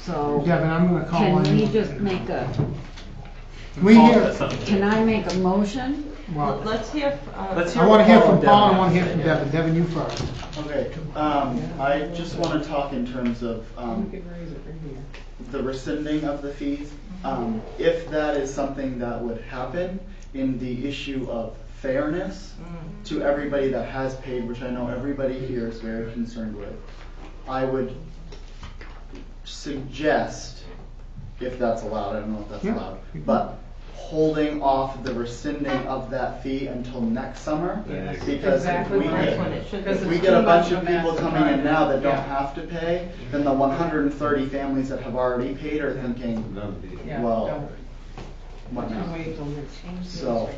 So, Devin, I'm gonna call can on we you. just make a, We hear, can I make a motion? well, Let's hear. I wanna hear from Paul, and I wanna hear from Devin. Devin, you first. Okay, I just want to talk in terms of the rescinding of the fees. If that is something that would happen in the issue of fairness to everybody that has paid, which I know everybody here is very concerned with, I would suggest, if that's allowed, I don't know if that's Yeah. allowed, but holding off the rescinding of that fee until next summer. Yes. Because Exactly if we right. get, When it should be. if we get a bunch of people massive coming in now that don't Yeah. have to pay, then the 130 families that have already paid are thinking, well, what now? So,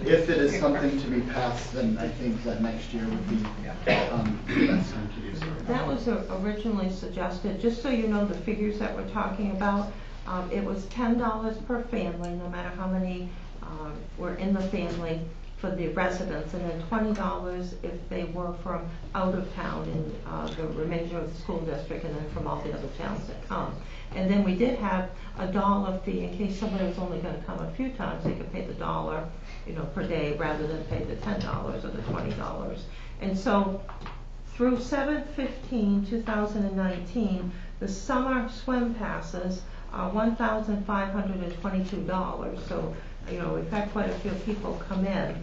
if it is something to be passed, then I think that next year would be the best time to do so. That was originally suggested, just so you know the figures that we're talking about. It was $10 per family, no matter how many were in the family for the residents, and then $20 if they were from out of town in the remainder of the school district, and then from all the other towns that come. And then we did have a dollar fee in case somebody was only going to come a few times, they could pay the $1, per day rather than pay the $10 or the $20. And so through 7/15/2019, the summer swim passes are $1,522. So, we've had quite a few people come in.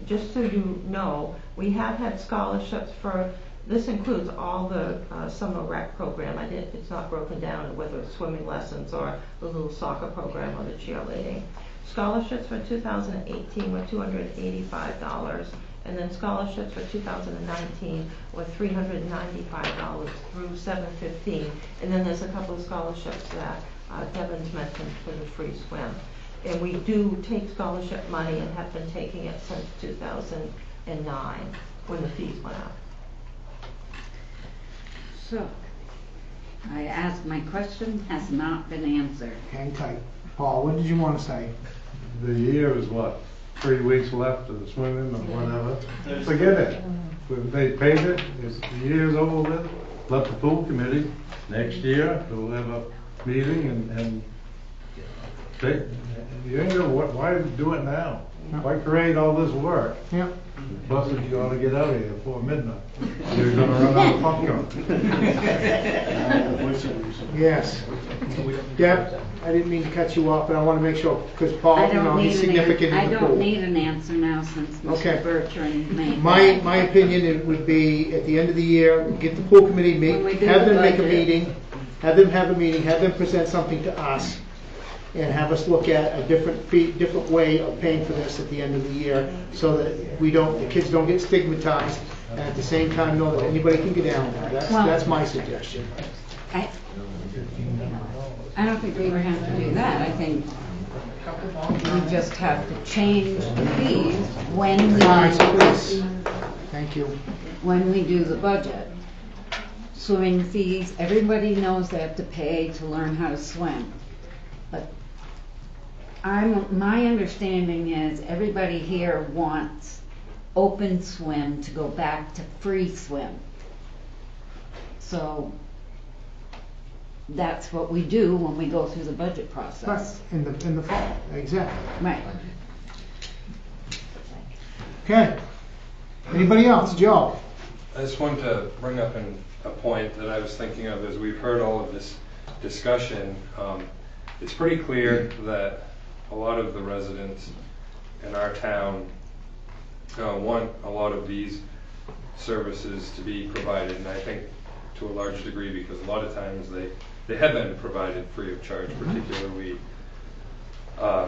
Just so you know, we have had scholarships for, this includes all the summer rec program. It's not broken down whether it's swimming lessons or the little soccer program or the cheerleading. Scholarships for 2018 were $285. And then scholarships for 2019 were $395 through 7/15. And then there's a couple of scholarships that Devin's mentioned for the free swim. And we do take scholarship money and have been taking it since 2009 when the fees went up. So, I asked, my question has not been answered. Hang tight. Paul, what did you want to say? The year is what, 3 weeks left of the swimming or whatever? Forget it. If they paid it, it's the year's over with. Let the pool committee, next year, we'll have a meeting and You ain't gonna, why do it now? Why create all this work? Yep. Plus, if you ought to get out of here before midnight, you're gonna run out of popcorn. Yes. Deb, I didn't mean to cut you off, but I want to make sure, because Paul, I you know, don't he's need significant I in the pool. don't need an answer now since Okay. Mr. Bertrand made My that. opinion, it would be, at the end of the year, get the pool committee, When we do have the them make a budget. meeting, have them have a meeting, have them present something to us, and have us look at a different way of paying for this at the end of the year, so that the kids don't get stigmatized, and at the same time know that anybody can get down there. That's my suggestion. I don't think we ever have to do that. I think we just have to change the fees when we, Please. Thank you. when we do the budget. Swimming fees, everybody knows they have to pay to learn how to swim. But my understanding is everybody here wants open swim to go back to free swim. So that's what we do when we go through the budget process. Right, in the fall, exactly. Right. Okay. Anybody else? Joe? I just wanted to bring up a point that I was thinking of as we've heard all of this discussion. It's pretty clear that a lot of the residents in our town want a lot of these services to be provided, and I think to a large degree because a lot of times they have been provided free of charge, particularly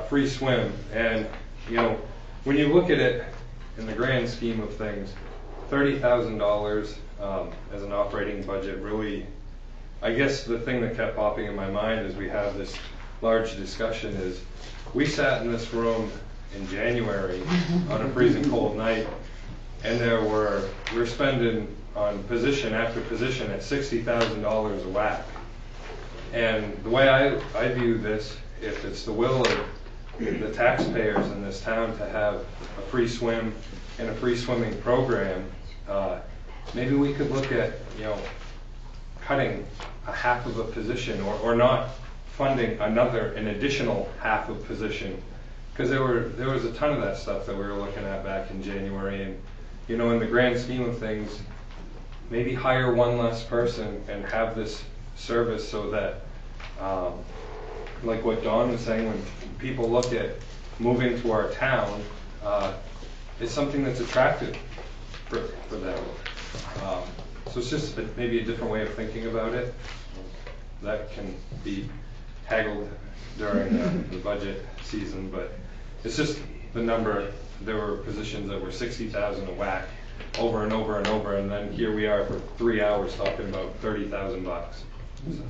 free swim. And you know, when you look at it in the grand scheme of things, $30,000 as an operating budget really, I guess the thing that kept popping in my mind as we have this large discussion is we sat in this room in January on a freezing cold night, and we're spending on position after position at $60,000 a whack. And the way I view this, if it's the will of the taxpayers in this town to have a free swim and a free swimming program, maybe we could look at, you know, cutting a half of a position or not funding an additional half of position, because there was a ton of that stuff that we were looking at back in January. And you know, in the grand scheme of things, maybe hire one less person and have this service so that like what Dawn was saying, when people look at moving to our town, it's something that's attractive for them. So it's just maybe a different way of thinking about it. That can be haggled during the budget season, but it's just the number. There were positions that were $60,000 a whack over and over and over, and then here we are for 3 hours talking about $30,000. So.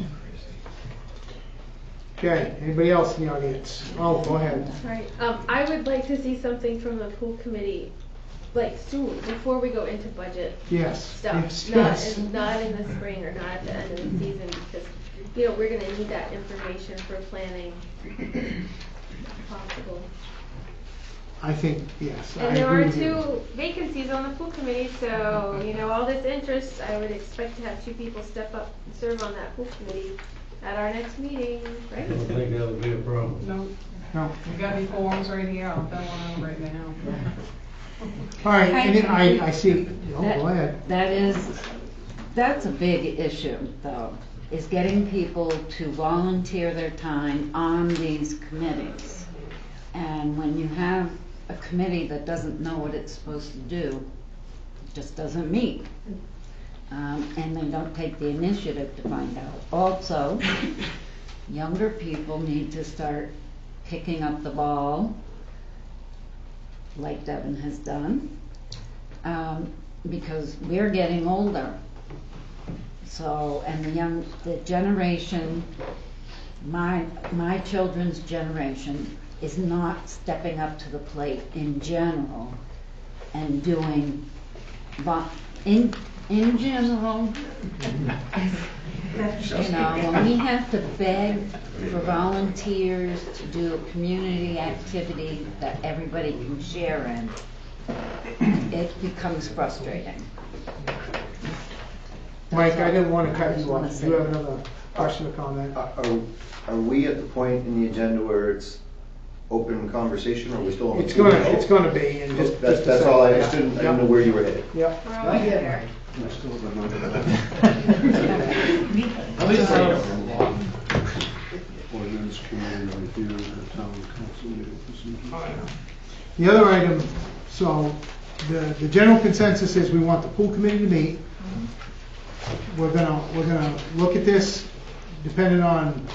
Okay, anybody else in the audience? Oh, go ahead. Right. I would like to see something from the pool committee, like soon, before we go into budget Yes. stuff. Yes. Not in the spring or not at the end of the season, because you know we're going to need that information for planning, if possible. I think, yes. I And there agree are with you. 2 vacancies on the pool committee, so you know all this interest, I would expect to have 2 people step up and serve on that pool committee at our next meeting, right? I don't think that would be a problem. No. No. You got any forms right here? I'll fill one out right now. All right, I see. Oh, go ahead. That's a big issue, though, is getting people to volunteer their time on these committees. And when you have a committee that doesn't know what it's supposed to do, it just doesn't meet. And they don't take the initiative to find out. Also, younger people need to start picking up the ball, like Devin has done, because we're getting older. So, and the generation, my children's generation is not stepping up to the plate in general and doing, in general, you know, when we have to beg for volunteers to do a community activity that everybody can share in, it becomes frustrating. Mike, I didn't want to cut you off. Do you have another? question or comment. Are we at the point in the agenda where it's open conversation, or are we still on the It's pool gonna, issue? it's gonna be, and just. That's all, I just didn't know where you were headed. Yep. Not yet. Ordinance committee review, the town council meeting procedure. The other item, so the general consensus is we want the pool committee to meet. We're gonna look at this depending on,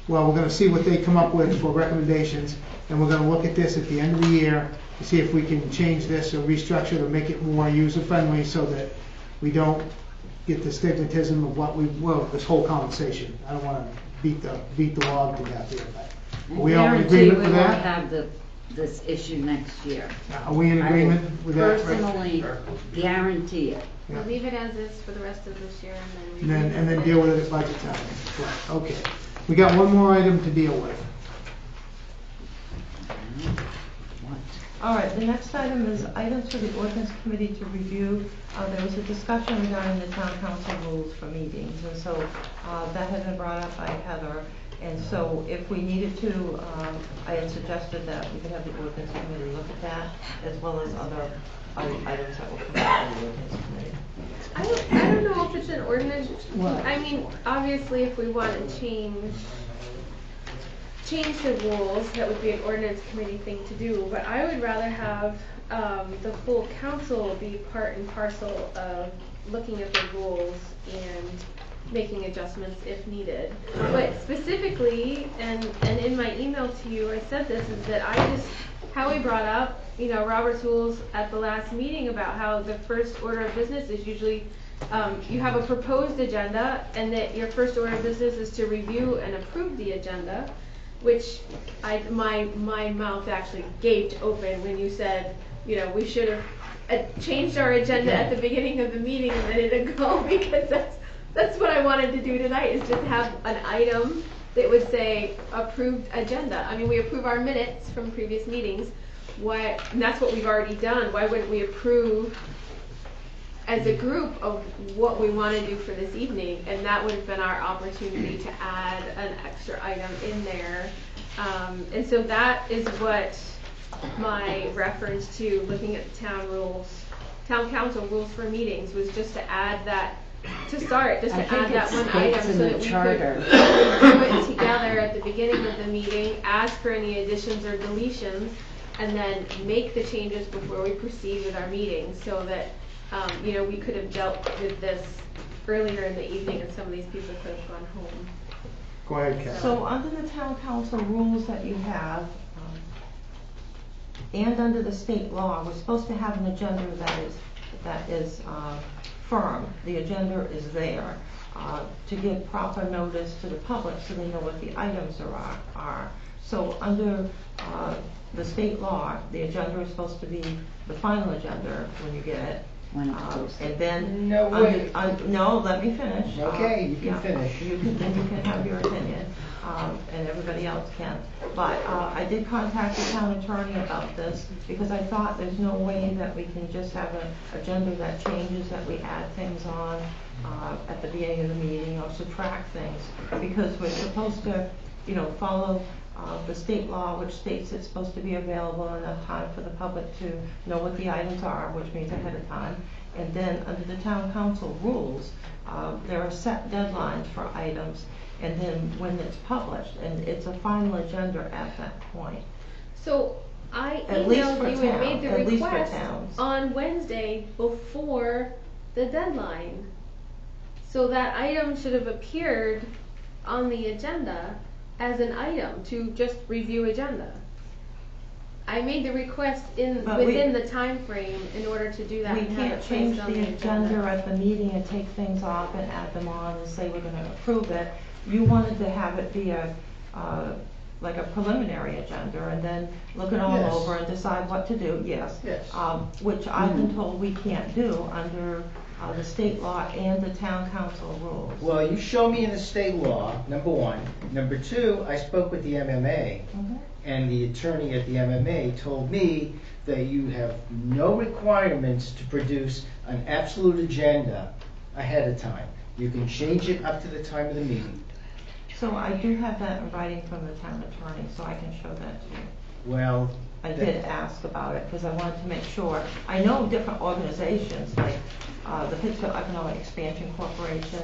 well, we're gonna see what they come up with for recommendations, and we're gonna look at this at the end of the year to see if we can change this or restructure it or make it more user-friendly so that we don't get the stigmatism of this whole conversation. I don't wanna beat the log to death here, but are we all in agreement with We won't that? have this issue next year. Are we in agreement with that? Personally, guarantee it. We'll leave it as is for the rest of this year and then. And then deal with it at budget time. Right, okay. We got one more item to deal with. All right, the next item is items for the ordinance committee to review. There was a discussion regarding the town council rules for meetings, and so that had been brought up by Heather. And so if we needed to, I had suggested that we could have the ordinance committee look at that, as well as other items that will come out of the ordinance committee. I don't know if it's an ordinance. I mean, obviously, if we want to change the rules, that would be an ordinance committee thing to do. But I would rather have the full council be part and parcel of looking at the rules and making adjustments if needed. But specifically, and in my email to you, I said this, is that Howie brought up, Robert's rules at the last meeting about how the first order of business is usually you have a proposed agenda, and that your first order of business is to review and approve the agenda, which my mouth actually gaped open when you said, we should have changed our agenda at the beginning of the meeting a minute ago, because that's what I wanted to do tonight, is just have an item that would say approved agenda. I mean, we approve our minutes from previous meetings. And that's what we've already done. Why wouldn't we approve as a group of what we want to do for this evening? And that would have been our opportunity to add an extra item in there. And so that is what my reference to looking at the town council rules for meetings was, just to add that, to start, just to add that one item so that we could do it together at the beginning of the meeting, ask for any additions or deletions, and then make the changes before we proceed with our meetings, so that we could have dealt with this earlier in the evening and some of these people could have gone home. Go ahead, Kathy. So under the town council rules that you have, and under the state law, we're supposed to have an agenda that is firm. The agenda is there to give proper notice to the public so they know what the items are. So under the state law, the agenda is supposed to be the final agenda when you get it. And then No, wait. no, let me finish. Okay, you can finish. Then you can have your opinion, and everybody else can. But I did contact the town attorney about this, because I thought there's no way that we can just have an agenda that changes, that we add things on at the beginning of the meeting or subtract things, because we're supposed to, follow the state law, which states it's supposed to be available enough time for the public to know what the items are, which means ahead of time. And then under the town council rules, there are set deadlines for items, and then when it's published, and it's a final agenda at that point. So I At least for emailed you and made the at least for request towns. on Wednesday before the deadline. So that item should have appeared on the agenda as an item to just review agenda. I made the request within the time frame in order to do that. We and have can't it placed change on the agenda at the meeting and take things off and add them on and say we're going to approve it. You wanted to have it be like a preliminary agenda, and then look it all Yes. over and decide what to do. Yes. Yes. Which I've been told we can't do under the state law and the town council rules. Well, you show me in the state law, number one. Number two, I spoke with the MMA, and the attorney at the MMA told me that you have no requirements to produce an absolute agenda ahead of time. You can change it up to the time of the meeting. So I do have that in writing from the town attorney, so I can show that to you. Well, I did ask about it, because I wanted to make sure. I know different organizations, like the Pittsfield Economic Expansion Corporation,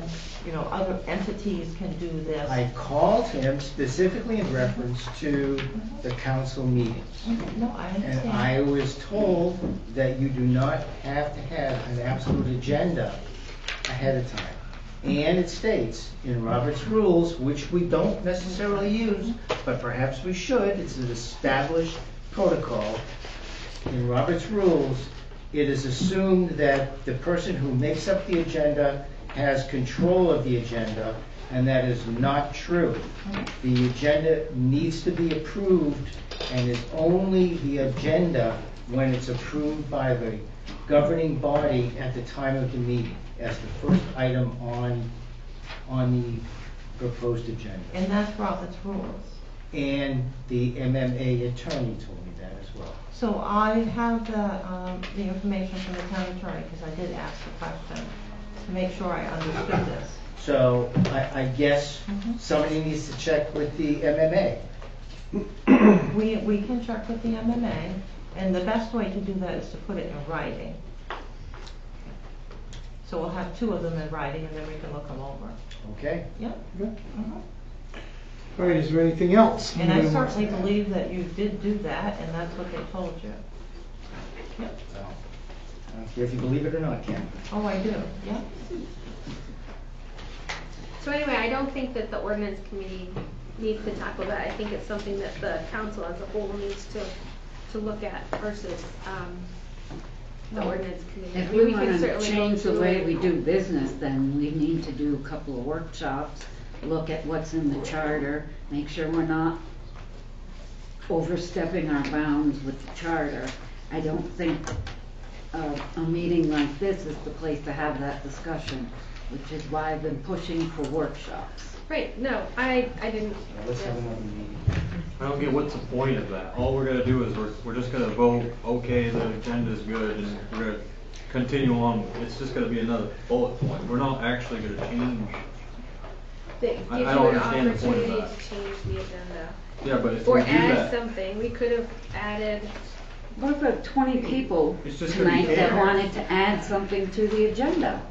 other entities can do this. I called him specifically in reference to the council meetings. No, I understand. And I was told that you do not have to have an absolute agenda ahead of time. And it states in Robert's rules, which we don't necessarily use, but perhaps we should, it's an established protocol. In Robert's rules, it is assumed that the person who makes up the agenda has control of the agenda, and that is not true. The agenda needs to be approved, and is only the agenda when it's approved by the governing body at the time of the meeting as the first item on the proposed agenda. And that's Robert's rules. And the MMA attorney told me that as well. So I have the information from the town attorney, because I did ask the question to make sure I understood this. So I guess somebody needs to check with the MMA. We can check with the MMA, and the best way to do that is to put it in writing. So we'll have two of them in writing, and then we can look them over. Okay? Yep. Good. All right, is there anything else? And I certainly believe that you did do that, and that's what they told you. Yep. I don't care if you believe it or not, Ken. Oh, I do, yeah. So anyway, I don't think that the ordinance committee needs to tackle that. I think it's something that the council as a whole needs to look at versus the ordinance committee. If I mean, we can want to certainly go change the through way it. we do business, then we need to do a couple of workshops, look at what's in the charter, make sure we're not overstepping our bounds with the charter. I don't think a meeting like this is the place to have that discussion, which is why I've been pushing for workshops. Right, no, I didn't. Let's have another meeting. I don't get what's the point of that. All we're gonna do is we're just gonna vote, okay, the agenda's good, and we're gonna continue on. It's just gonna be another bullet point. We're not actually gonna change. That I gives don't you an understand the point of opportunity that. to change the agenda. Yeah, but if Or we do add that, something, we could have added, What about 20 people It's just gonna be tonight that chaos. wanted to add something to the agenda?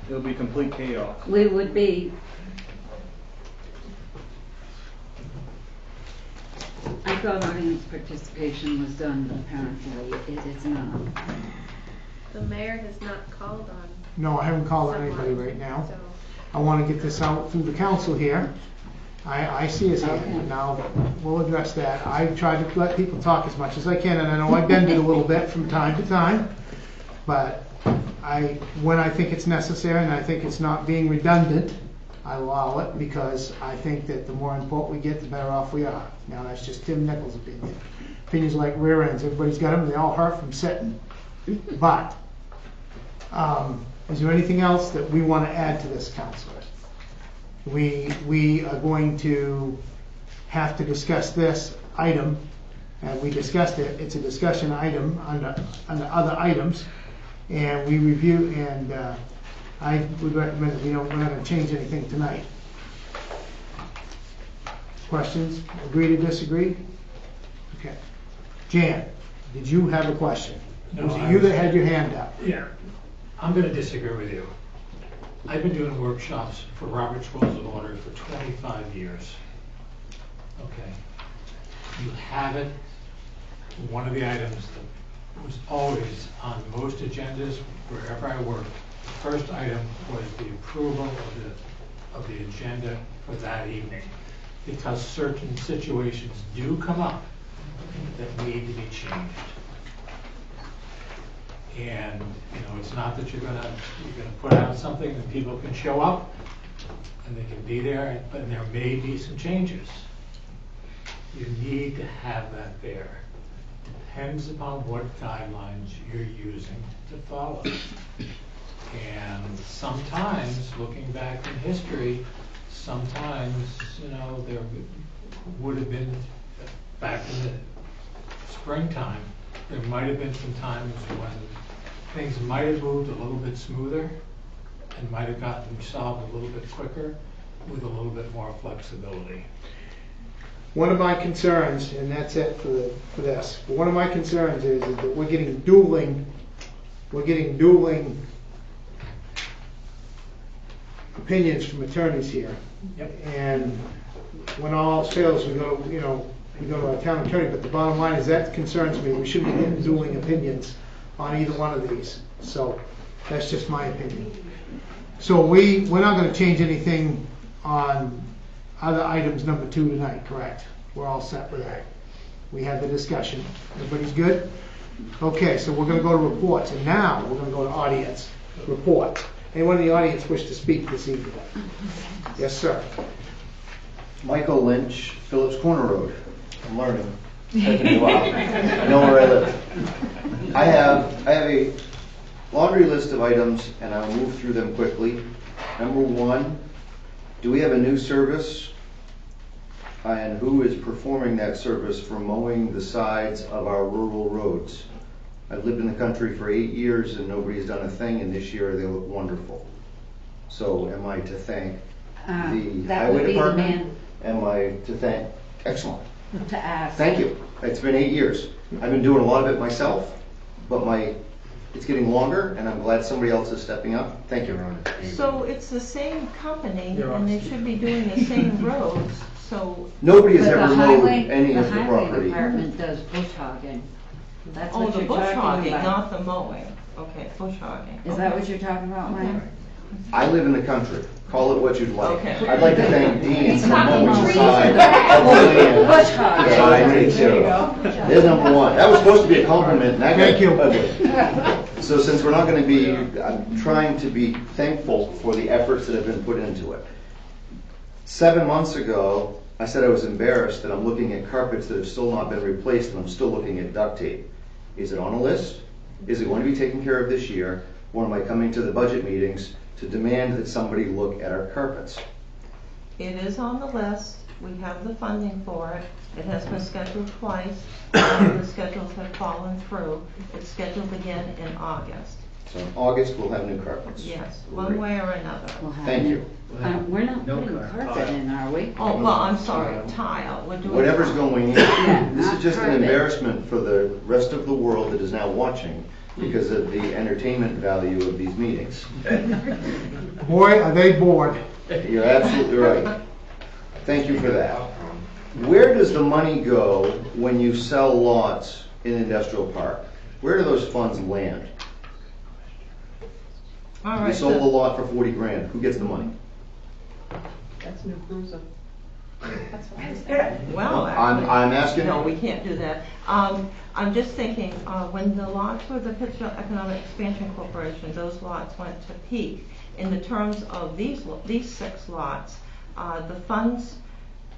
it'll be complete chaos. We would be, I thought audience participation was done, but apparently it is not. the mayor has not called on. No, I haven't called on anybody right now. I want to get this out through the council here. I see his hand, but now we'll address that. I try to let people talk as much as I can, and I know I bend it a little bit from time to time, but when I think it's necessary and I think it's not being redundant, I allow it, because I think that the more input we get, the better off we are. Now, that's just Tim Nichols' opinion. Opinions like rear ends, everybody's got them, they all hurt from sitting. But, is there anything else that we want to add to this, Counselor? We are going to have to discuss this item, and we discussed it. It's a discussion item under other items, and we review, and I would recommend that we're not going to change anything tonight. Questions? Agree to disagree? Okay. Jan, did you have a question? No, Was it you that had your hand up? Yeah, I'm going to disagree with you. I've been doing workshops for Robert's Rules of Order for 25 years. Okay. You have it, one of the items that was always on most agendas wherever I worked, the first item was the approval of the agenda for that evening, because certain situations do come up that need to be changed. And it's not that you're gonna put out something and people can show up and they can be there, but there may be some changes. You need to have that there. Depends upon what guidelines you're using to follow. And sometimes, looking back in history, sometimes there would have been, back in the springtime, there might have been some times when things might have moved a little bit smoother and might have gotten resolved a little bit quicker. with a little bit more flexibility. One of my concerns, and that's it for this, but one of my concerns is that we're getting dueling opinions from attorneys here. Yep. And when all else fails, we go to our town attorney, but the bottom line is that concerns me. We shouldn't be getting dueling opinions on either one of these. So that's just my opinion. So we're not going to change anything on other items number 2 tonight, correct? We're all set with that. We had the discussion. Everybody's good? Okay, so we're going to go to reports, and now we're going to go to audience report. Anyone in the audience wish to speak this evening? Yes, sir. Michael Lynch, Phillips Corner Road. I'm learning. It's taken me a while. I know where I live. I have a laundry list of items, and I'll move through them quickly. Number 1, do we have a new service? And who is performing that service for mowing the sides of our rural roads? I've lived in the country for 8 years and nobody's done a thing, and this year they look wonderful. So am I to thank the highway department? Am I to thank? Excellent. To ask. Thank you. It's been 8 years. I've been doing a lot of it myself, but it's getting longer, and I'm glad somebody else is stepping up. Thank you, Ron. So it's the same company, and they should be doing the same roads, so. Nobody has But ever the mowed highway- any of the The highway property. department does bush hogging. That's Oh, what the you're bush talking hogging, about. not the mowing. Okay, bush hogging. Is that what you're talking about, Mike? I live in the country. Call it what you'd like. Okay. I'd like to thank Dean He's for talking mowing the trees side in the back. of the land. Bush hog. There you go. There's number 1. That was supposed to be a compliment, and that got Thank you. ugly. So since we're not going to be, I'm trying to be thankful for the efforts that have been put into it. 7 months ago, I said I was embarrassed that I'm looking at carpets that have still not been replaced, and I'm still looking at duct tape. Is it on a list? Is it going to be taken care of this year? Or am I coming to the budget meetings to demand that somebody look at our carpets? It is on the list. We have the funding for it. It has been scheduled twice. The schedules have fallen through. It's scheduled again in August. So in August, we'll have new carpets. Yes, one way or another. Thank you. We're not putting carpet in, are we? Oh, well, I'm sorry, tile. We're doing Whatever's tile. going in. This is just an embarrassment for the rest of the world that is now watching because of the entertainment value of these meetings. Boy, are they bored. You're absolutely right. Thank you for that. Where does the money go when you sell lots in Industrial Park? Where do those funds land? All You right. sold a lot for 40 grand. Who gets the money? That's new cruiser. That's what I was Well, I'm asking. No, we can't do that. I'm just thinking, when the lots were the Pittsfield Economic Expansion Corporation, those lots went to peak. In the terms of these 6 lots, the funds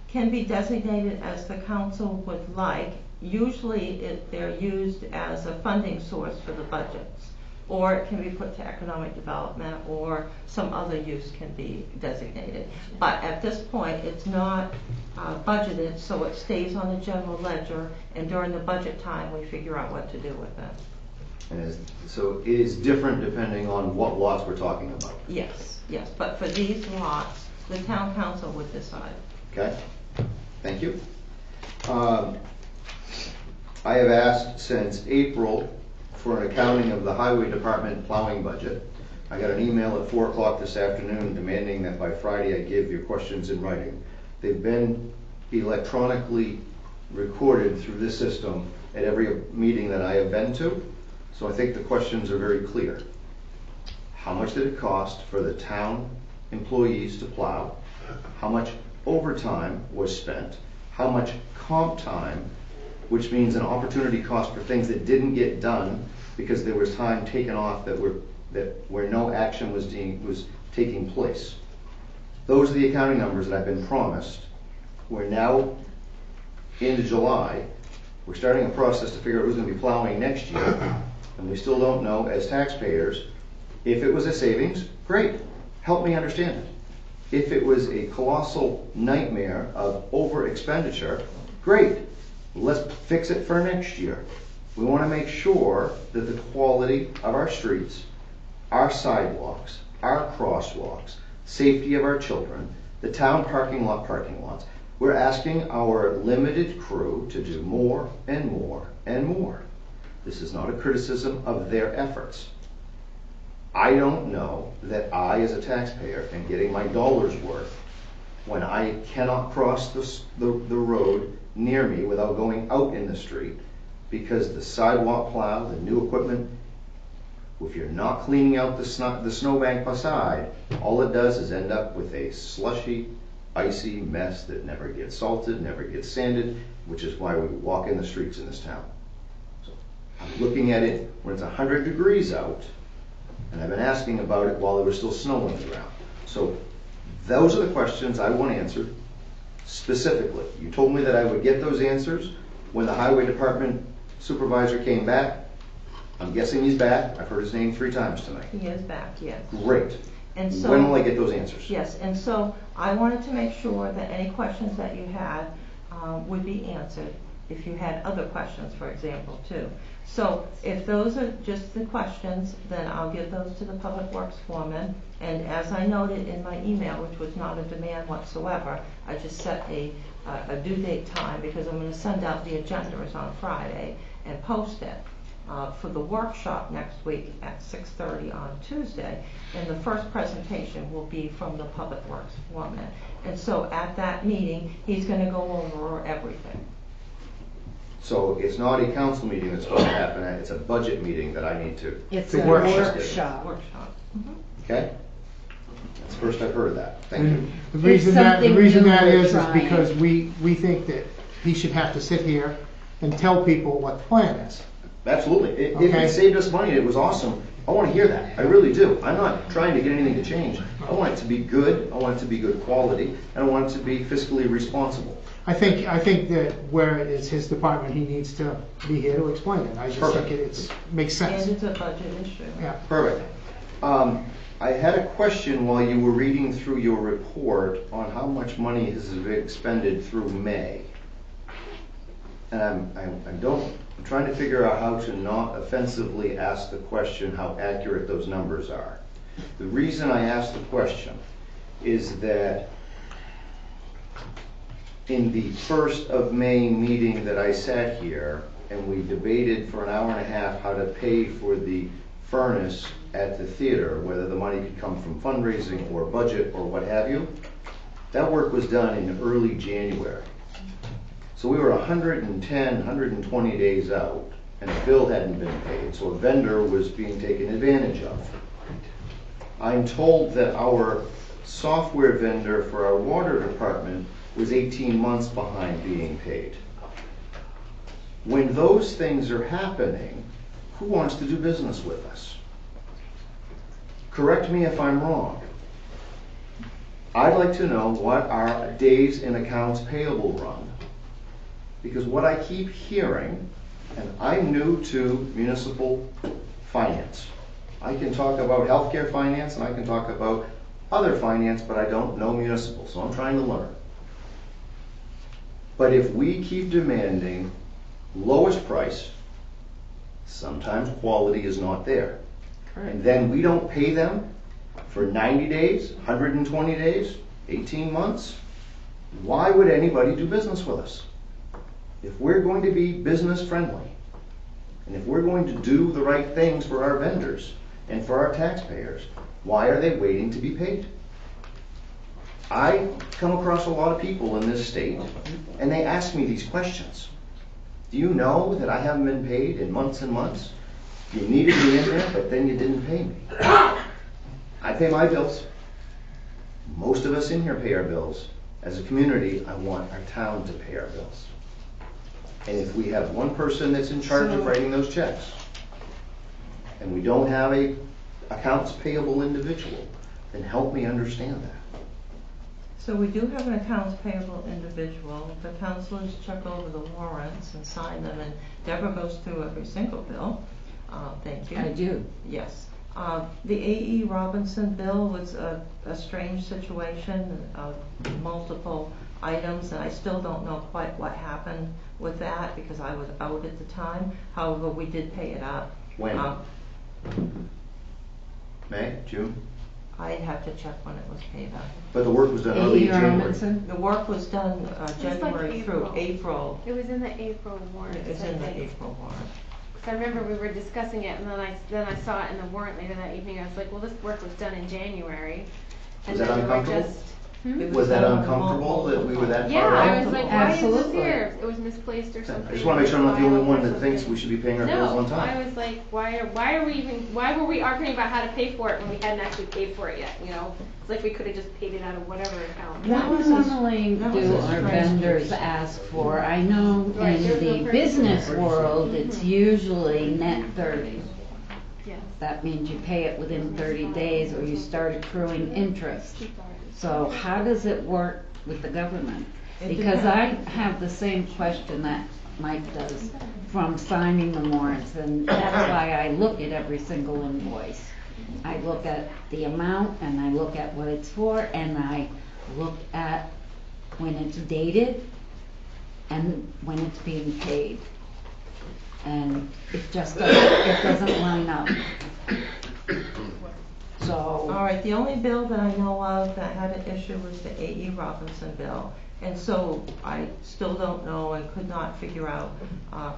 can be designated as the council would like. Usually they're used as a funding source for the budgets, or it can be put to economic development, or some other use can be designated. But at this point, it's not budgeted, so it stays on the general ledger, and during the budget time, we figure out what to do with it. So it is different depending on what lots we're talking about. Yes, yes, but for these lots, the town council would decide. Okay, thank you. I have asked since April for an accounting of the highway department plowing budget. I got an email at 4 o'clock this afternoon demanding that by Friday I give your questions in writing. They've been electronically recorded through this system at every meeting that I have been to, so I think the questions are very clear. How much did it cost for the town employees to plow? How much overtime was spent? How much comp time, which means an opportunity cost for things that didn't get done because there was time taken off where no action was taking place. Those are the accounting numbers that I've been promised. We're now into July. We're starting a process to figure out who's going to be plowing next year, and we still don't know as taxpayers. If it was a savings, great. Help me understand it. If it was a colossal nightmare of over expenditure, great. Let's fix it for next year. We want to make sure that the quality of our streets, our sidewalks, our crosswalks, safety of our children, the town parking lots. We're asking our limited crew to do more and more and more. This is not a criticism of their efforts. I don't know that I, as a taxpayer, am getting my dollar's worth when I cannot cross the road near me without going out in the street because the sidewalk plow, the new equipment, if you're not cleaning out the snowbank beside, all it does is end up with a slushy, icy mess that never gets salted, never gets sanded, which is why we walk in the streets in this town. So I'm looking at it when it's 100 degrees out, and I've been asking about it while there was still snow on the ground. So those are the questions I want answered specifically. You told me that I would get those answers when the highway department supervisor came back. I'm guessing he's back. I've heard his name 3 times tonight. He is back, yes. Great. And so, when will I get those answers? Yes, and so I wanted to make sure that any questions that you had would be answered. If you had other questions, for example, too. So if those are just the questions, then I'll give those to the Public Works foreman. And as I noted in my email, which was not a demand whatsoever, I just set a due date time because I'm going to send out the agendas on Friday and post it for the workshop next week at 6:30 on Tuesday. And the first presentation will be from the Public Works foreman. And so at that meeting, he's going to go over everything. So it's not a council meeting that's supposed to happen, it's a budget meeting that I need to... It's to a workshop. Okay? That's the first I've heard of that. Thank you. The reason that is because we think that he should have to sit here and tell people what the plan is. Absolutely. If it saved us money, it was awesome. I want to hear that. I really do. I'm not trying to get anything to change. I want it to be good. I want it to be good quality. And I want it to be fiscally responsible. I think that where it is his department, he needs to be here to explain it. I just think it makes sense. And it's a budget issue. Yeah. Perfect. I had a question while you were reading through your report on how much money has been expended through May. And I'm trying to figure out how to not offensively ask the question how accurate those numbers are. The reason I ask the question is that in the 1st of May meeting that I sat here and we debated for an hour and a half how to pay for the furnace at the theater, whether the money could come from fundraising or budget or what have you, that work was done in early January. So we were 110, 120 days out and the bill hadn't been paid, so a vendor was being taken advantage of. I'm told that our software vendor for our water department was 18 months behind being paid. When those things are happening, who wants to do business with us? Correct me if I'm wrong. I'd like to know what our days in accounts payable run. Because what I keep hearing, and I'm new to municipal finance. I can talk about healthcare finance and I can talk about other finance, but I don't know municipal, so I'm trying to learn. But if we keep demanding lowest price, sometimes quality is not there. And then we don't pay them for 90 days, 120 days, 18 months. Why would anybody do business with us? If we're going to be business friendly, and if we're going to do the right things for our vendors and for our taxpayers, why are they waiting to be paid? I come across a lot of people in this state, and they ask me these questions. Do you know that I haven't been paid in months and months? You needed me in there, but then you didn't pay me. I pay my bills. Most of us in here pay our bills. As a community, I want our town to pay our bills. And if we have one person that's in charge of writing those checks, and we don't have a accounts payable individual, then help me understand that. So we do have an accounts payable individual. The councilors check over the warrants and sign them, and Deborah goes through every single bill. Thank you. I do. Yes. The A.E. Robinson bill was a strange situation of multiple items, and I still don't know quite what happened with that because I was out at the time. However, we did pay it up. When? May? June? I'd have to check when it was paid out. But the work was done early in January. The work was done It was like January through April. It was in the April warrant. It was in the April warrant. Because I remember we were discussing it, and then I saw it in the warrant later that evening. I was like, well, this work was done in January. And Was that then we were uncomfortable? just. Was that uncomfortable that we were that Yeah, far out? I was like, why is this Absolutely. here? It was misplaced or something. I just want to make sure I'm not the only one Or that thinks we should be paying our bills on No, I time. was like, why were we arguing about how to pay for it when we hadn't actually paid for it yet, you know? It's like we could have just paid it out of whatever account. What normally do our vendors ask for? I know Right, in there's no the purchase business order. world, it's usually net 30. Yes. That means you pay it within 30 days or you start accruing interest. So how does it work with the government? Because I have the same question that Mike does from signing the warrants, and that's why I look at every single invoice. I look at the amount, and I look at what it's for, and I look at when it's dated and when it's being paid. And it just doesn't line up. So. All right, the only bill that I know of that had an issue was the A.E. Robinson bill. And so I still don't know and could not figure out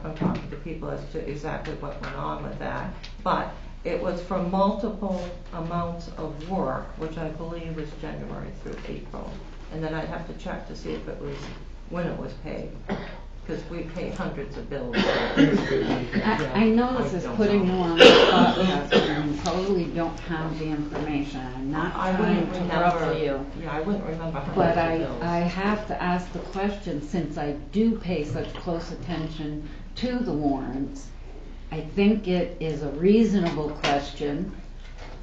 from talking to people as to exactly what went on with that. But it was for multiple amounts of work, which I believe was January through April. And then I'd have to check to see if it was, when it was paid. Because we pay hundreds of bills. I know this is putting you on the spot, Catherine, and you probably don't have the information. I'm not trying to ruffle you. Yeah, I wouldn't remember hundreds But of bills. I have to ask the question, since I do pay such close attention to the warrants. I think it is a reasonable question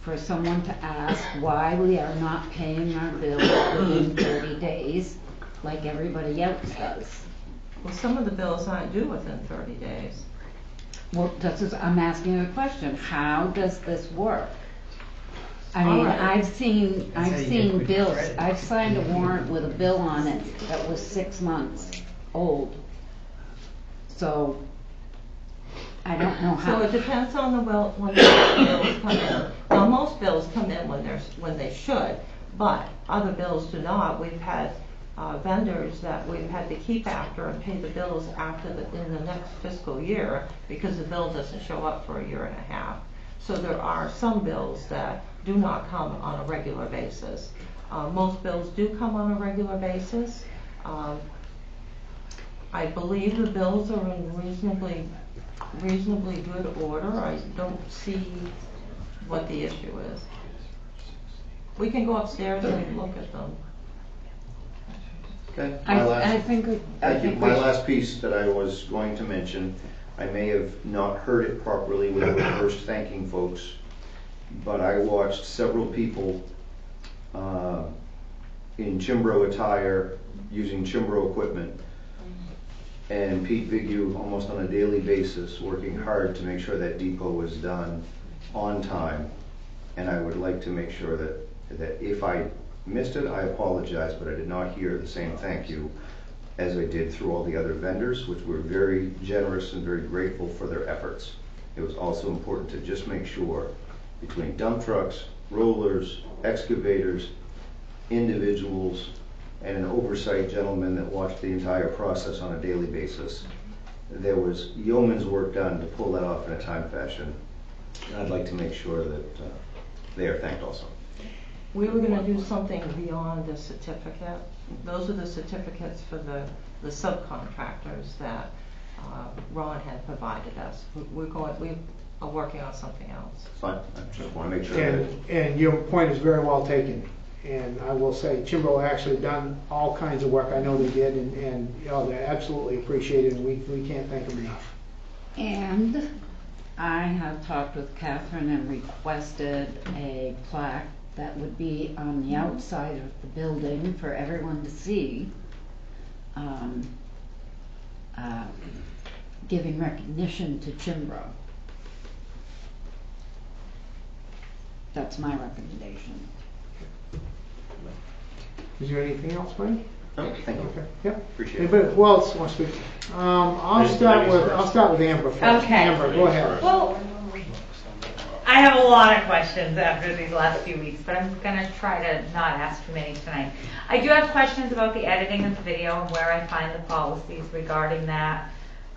for someone to ask why we are not paying our bills within 30 days like everybody else does. Well, some of the bills aren't due within 30 days. Well, I'm asking a question. How does this work? I All mean, right. I've seen how you get quick bills. credit. I've signed a warrant with a bill on it that was 6 months old. So I don't know how. So it depends on the when the bills come in. Now, most bills come in when they should, but other bills do not. We've had vendors that we've had to keep after and pay the bills in the next fiscal year because the bill doesn't show up for a year and a half. So there are some bills that do not come on a regular basis. Most bills do come on a regular basis. I believe the bills are in reasonably good order. I don't see what the issue is. We can go upstairs and look at them. Okay. I think we My last piece that I was going to mention, I may have not heard it properly when I was first thanking folks, but I watched several people in Chimbro attire using Chimbro equipment, and Pete Vigu almost on a daily basis working hard to make sure that depot was done on time. And I would like to make sure that if I missed it, I apologize, but I did not hear the same thank you as I did through all the other vendors, which were very generous and very grateful for their efforts. It was also important to just make sure between dump trucks, rollers, excavators, individuals, and an oversight gentleman that watched the entire process on a daily basis, there was yeoman's work done to pull that off in a time fashion. And I'd like to make sure that they are thanked also. We were going to do something beyond the certificate. Those are the certificates for the subcontractors that Ron had provided us. We are working on something else. Fine, I just want to make sure that... And your point is very well taken. And I will say, Chimbro actually done all kinds of work. I know they did, and you know, they're absolutely appreciated, and we can't thank them enough. And I have talked with Catherine and requested a plaque that would be on the outside of the building for everyone to see, giving recognition to Chimbro. That's my recommendation. Is there anything else, Frank? No, thank you. Okay. Yep. Appreciate it. Anybody, who else wants to speak? I'll start with Amber first. Okay. Amber, go ahead. Well, I have a lot of questions after these last few weeks, but I'm gonna try to not ask too many tonight. I do have questions about the editing of the video and where I find the policies regarding that.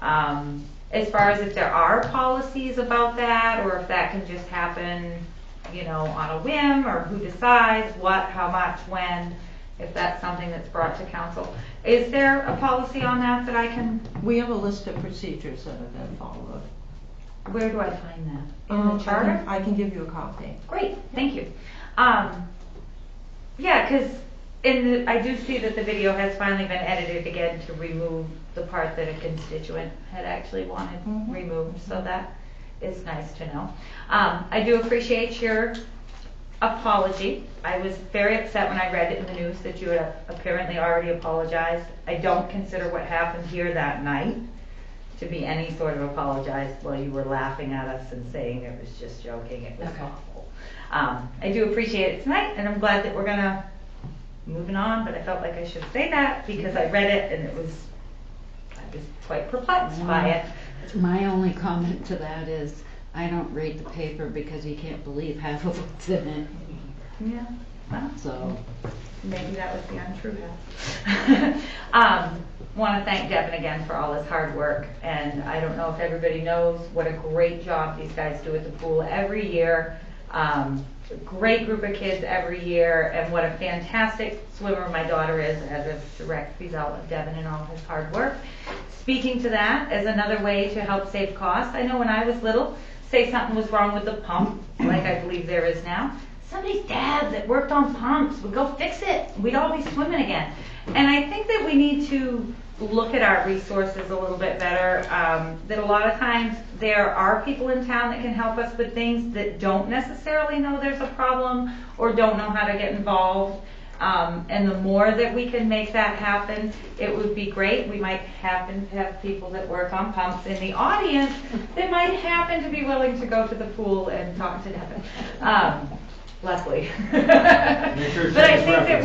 As far as if there are policies about that, or if that can just happen, on a whim, or who decides what, how much, when, if that's something that's brought to council. Is there a policy on that I can? We have a list of procedures that have been followed. Where do I find that? In the charter? I can give you a copy. Great, thank you. Yeah, because I do see that the video has finally been edited again to remove the part that a constituent had actually wanted removed, so that is nice to know. I do appreciate your apology. I was very upset when I read it in the news that you had apparently already apologized. I don't consider what happened here that night to be any sort of apologize while you were laughing at us and saying it was just joking. It was awful. I do appreciate it tonight, and I'm glad that we're gonna moving on, but I felt like I should say that because I read it and I was quite perplexed by it. My only comment to that is I don't read the paper because you can't believe half of what's in it. Yeah, well, so maybe that was the untrue half. Want to thank Devin again for all his hard work, and I don't know if everybody knows what a great job these guys do at the pool every year. Great group of kids every year, and what a fantastic swimmer my daughter is as a direct result of Devin and all his hard work. Speaking to that as another way to help save costs, I know when I was little, say something was wrong with the pump, like I believe there is now, somebody's dad that worked on pumps would go fix it. We'd all be swimming again. And I think that we need to look at our resources a little bit better. That a lot of times there are people in town that can help us with things that don't necessarily know there's a problem or don't know how to get involved. And the more that we can make that happen, it would be great. We might happen to have people that work on pumps in the audience that might happen to be willing to go to the pool and talk to Devin. Luckily. But I think that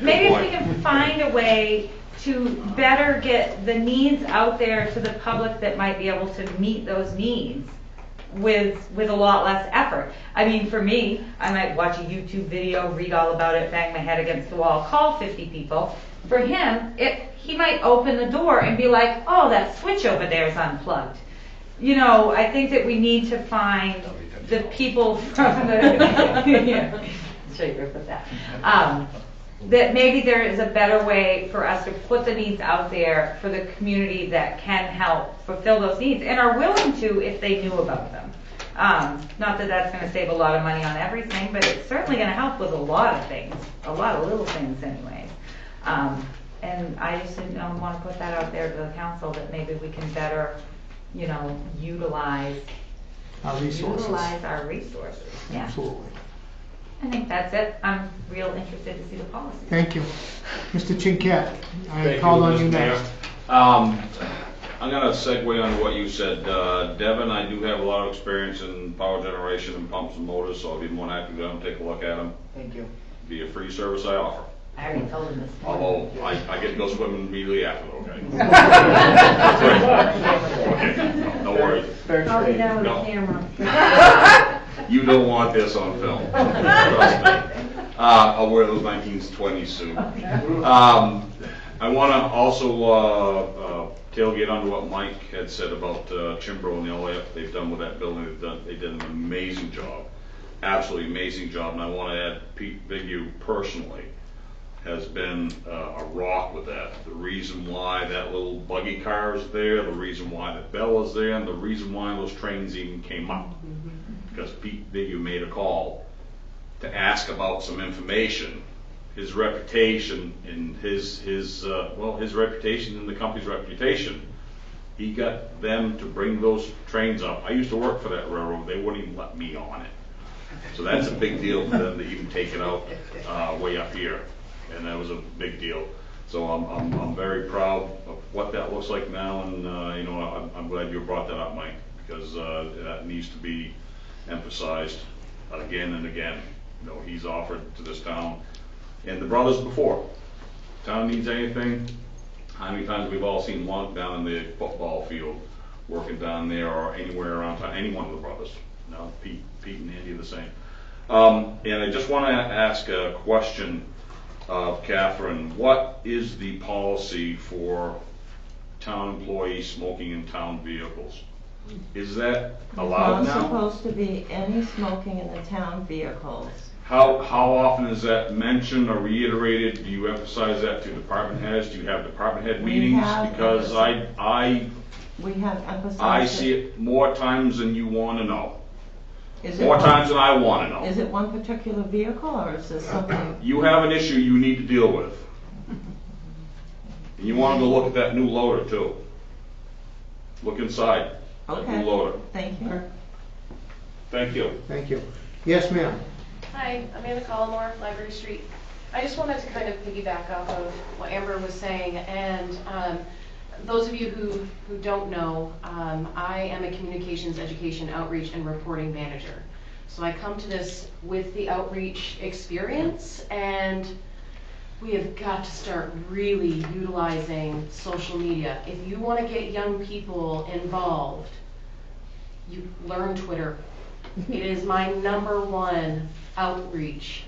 maybe if we can find a way to better get the needs out there to the public that might be able to meet those needs with a lot less effort. I mean, for me, I might watch a YouTube video, read all about it, bang my head against the wall, call 50 people. For him, he might open the door and be like, oh, that switch over there is unplugged. I think that we need to find the people from the that maybe there is a better way for us to put the needs out there for the community that can help fulfill those needs and are willing to if they knew about them. Not that that's going to save a lot of money on everything, but it's certainly going to help with a lot of things, a lot of little things anyways. And I just want to put that out there to the council that maybe we can better utilize our resources. Yeah. Absolutely. I think that's it. I'm real interested to see the policy. Thank you. Mr. Chinquette, I called on you next. I'm going to segue on what you said. Devin, I do have a lot of experience in power generation and pumps and motors, so I'll be more than happy to go and take a look at them. Thank you. Be a free service I offer. I already told him this morning. Although I get to go swimming immediately after, okay? Okay, no worries. I'll be down with the camera. You don't want this on film. Trust me. I'll wear those 1920s soon. I want to also tailgate onto what Mike had said about Chimbro and the LAF they've done with that building. They did an amazing job. Absolutely amazing job. And I want to add Pete Bigu personally has been a rock with that. The reason why that little buggy car is there, the reason why the bell is there, and the reason why those trains even came up. Because Pete Bigu made a call to ask about some information. His reputation and his reputation and the company's reputation, he got them to bring those trains up. I used to work for that railroad. They wouldn't even let me on it. So that's a big deal for them to even take it out way up here. And that was a big deal. So I'm very proud of what that looks like now, and I'm glad you brought that up, Mike, because that needs to be emphasized again and again. He's offered to this town and the brothers before. Town needs anything. How many times we've all seen Lunk down in the football field working down there or anywhere around town, any one of the brothers. No, Pete and Andy are the same. And I just want to ask a question of Catherine. What is the policy for town employees smoking in town vehicles? Is that allowed There's now? not supposed to be any smoking in the town vehicles. How often is that mentioned or reiterated? Do you emphasize that to department heads? Do you have department head We meetings? have Because We have emphasized. I see it more times than you want to know. Is it More one- times than I want to know. Is it one particular vehicle, or is this something? You have an issue you need to deal with. And you want them to look at that new loader too. Look inside that Okay. new loader. Thank you. Thank you. Thank you. Yes, ma'am. Hi, Amanda Collmore, Library Street. I just wanted to kind of piggyback off of what Amber was saying, and those of you who don't know, I am a communications, education, outreach, and reporting manager. So I come to this with the outreach experience, and we have got to start really utilizing social media. If you want to get young people involved, you learn Twitter. It is my #1 outreach,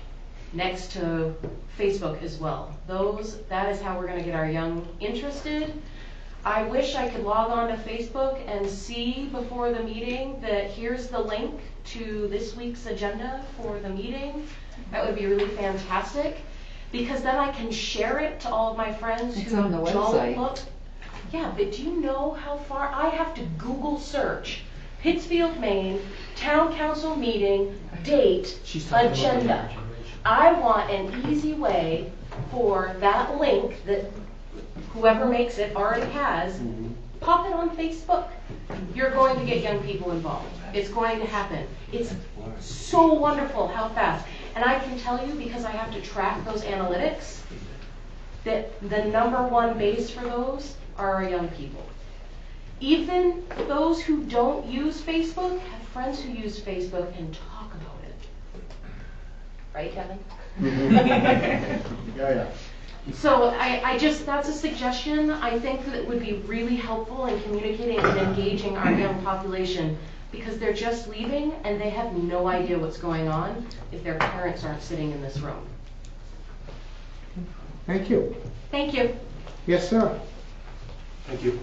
next to Facebook as well. That is how we're going to get our young interested. I wish I could log on to Facebook and see before the meeting that here's the link to this week's agenda for the meeting. That would be really fantastic, because then I can share it to all of my friends It's who on the don't website. look. Yeah, but do you know how far I have to Google search Pittsfield, Maine, town council meeting, date, agenda? I want an easy way for that link that whoever makes it already has, pop it on Facebook. You're going to get young people involved. It's going to happen. It's so wonderful how fast. And I can tell you, because I have to track those analytics, that the #1 base for those are our young people. Even those who don't use Facebook have friends who use Facebook and talk about it. Right, Kevin? Yeah. So I just, that's a suggestion. I think that it would be really helpful in communicating and engaging our young population, because they're just leaving and they have no idea what's going on if their parents aren't sitting in this room. Thank you. Thank you. Yes, sir. Thank you.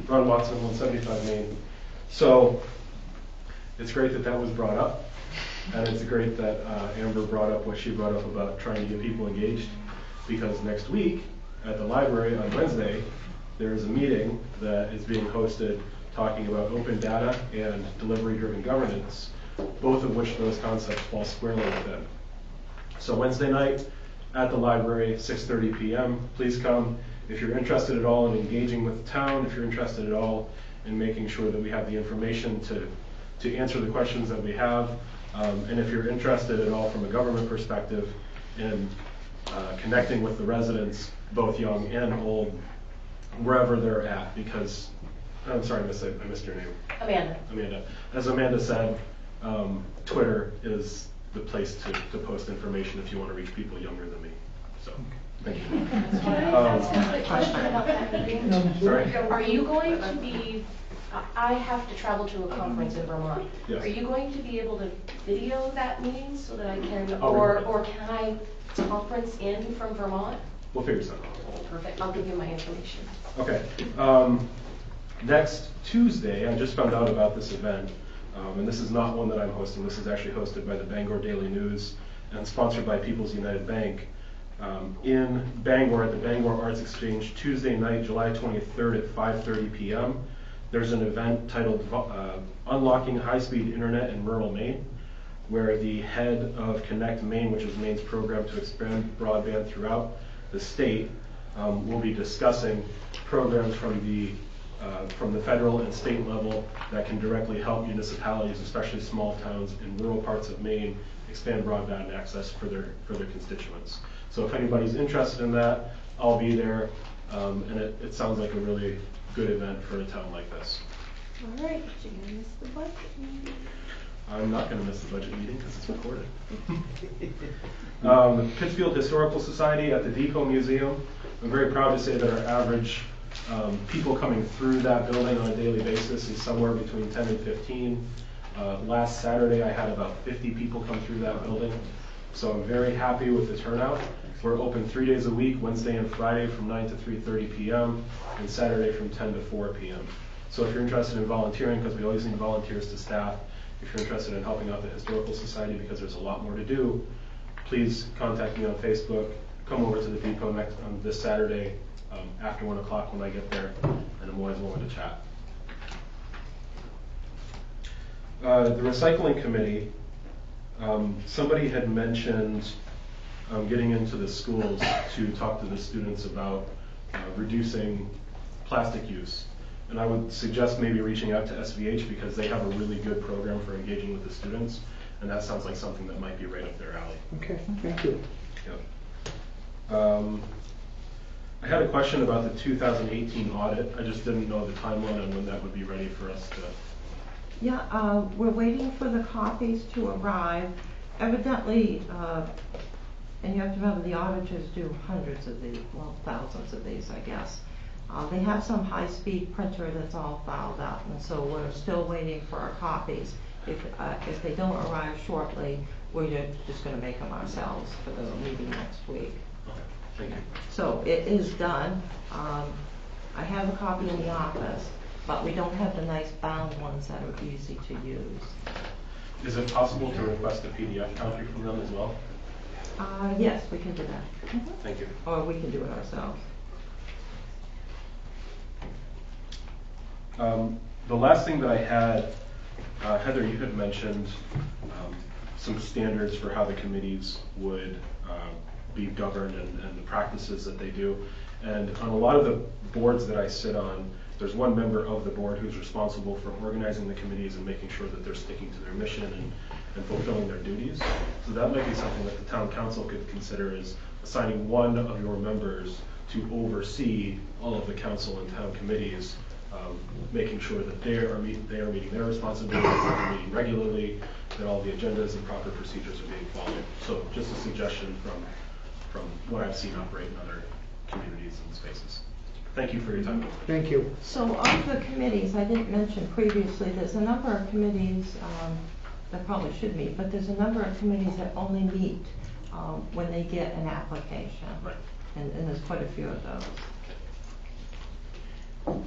Ron Watson, 175 Main. So, it's great that that was brought up, and it's great that Amber brought up what she brought up about trying to get people engaged, because next week at the library on Wednesday, there is a meeting that is being hosted talking about open data and delivery-driven governance, both of which those concepts fall squarely within. So Wednesday night at the library, 6:30 p.m., please come. If you're interested at all in engaging with the town, if you're interested at all in making sure that we have the information to answer the questions that we have, and if you're interested at all from a government perspective in connecting with the residents, both young and old, wherever they're at, because, I'm sorry, I missed your name. Amanda. As Amanda said, Twitter is the place to post information if you want to reach people younger than me. So, thank you. Can I ask a quick question about that meeting? Sorry? Are you going to be, I have to travel to a conference in Vermont. Yes. Are you going to be able to video that meeting so that I can, I'll record. or can I conference in from Vermont? We'll figure something out. Perfect, I'll give you my information. Okay. Next Tuesday, I just found out about this event, and this is not one that I'm hosting. This is actually hosted by the Bangor Daily News and sponsored by People's United Bank. In Bangor at the Bangor Arts Exchange, Tuesday night, July 23rd at 5:30 p.m. There's an event titled Unlocking High-Speed Internet in Rural Maine, where the head of Connect Maine, which is Maine's program to expand broadband throughout the state, will be discussing programs from the federal and state level that can directly help municipalities, especially small towns in rural parts of Maine, expand broadband access for their constituents. So if anybody's interested in that, I'll be there, and it sounds like a really good event for a town like this. All right, but you're gonna miss the budget meeting. I'm not going to miss the budget meeting because it's recorded. The Pittsfield Historical Society at the Depot Museum. I'm very proud to say that our average People coming through that building on a daily basis is somewhere between 10 and 15. Last Saturday, I had about 50 people come through that building. So I'm very happy with the turnout. We're open 3 days a week, Wednesday and Friday from 9 to 3:30 p.m. and Saturday from 10 to 4 p.m. So if you're interested in volunteering, because we always need volunteers to staff, if you're interested in helping out the Historical Society because there's a lot more to do, please contact me on Facebook. Come over to the depot on this Saturday after 1 o'clock when I get there, and I'm always willing to chat. The recycling committee, somebody had mentioned getting into the schools to talk to the students about reducing plastic use. And I would suggest maybe reaching out to SVH because they have a really good program for engaging with the students, and that sounds like something that might be right up their alley. Okay, thank you. Yep. I had a question about the 2018 audit. I just didn't know the timeline on when that would be ready for us to. Yeah, we're waiting for the copies to arrive. Evidently, and you have to remember the auditors do hundreds of these, well, thousands of these, I guess. They have some high-speed printer that's all filed out, and so we're still waiting for our copies. If they don't arrive shortly, we're just going to make them ourselves for the meeting next week. Thank you. So it is done. I have a copy in the office, but we don't have the nice bound ones that are easy to use. Is it possible to request a PDF copy from them as well? Yes, we can do that. Thank you. Or we can do it ourselves. The last thing that I had, Heather, you had mentioned some standards for how the committees would be governed and the practices that they do. And on a lot of the boards that I sit on, there's one member of the board who's responsible for organizing the committees and making sure that they're sticking to their mission and fulfilling their duties. So that might be something that the town council could consider, is assigning one of your members to oversee all of the council and town committees, making sure that they are meeting their responsibilities, that they're meeting regularly, that all the agendas and proper procedures are being followed. So just a suggestion from what I've seen operate in other communities and spaces. Thank you for your time. Thank you. So of the committees, I didn't mention previously, there's a number of committees that probably should meet, but there's a number of committees that only meet when they get an application. Right. And there's quite a few of those.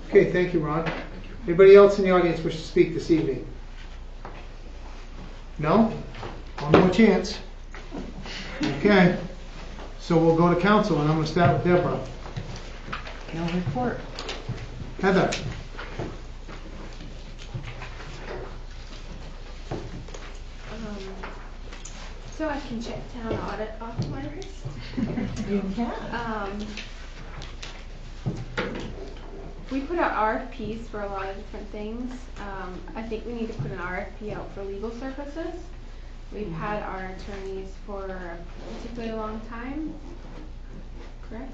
Okay, thank you, Ron. Anybody else in the audience wish to speak this evening? No? One more chance. Okay. So we'll go to council, and I'm going to start with Deborah. No report. Heather. So I can check town audit off my list. You can. We put out RFPs for a lot of different things. I think we need to put an RFP out for legal services. We've had our attorneys for a particularly long time, correct?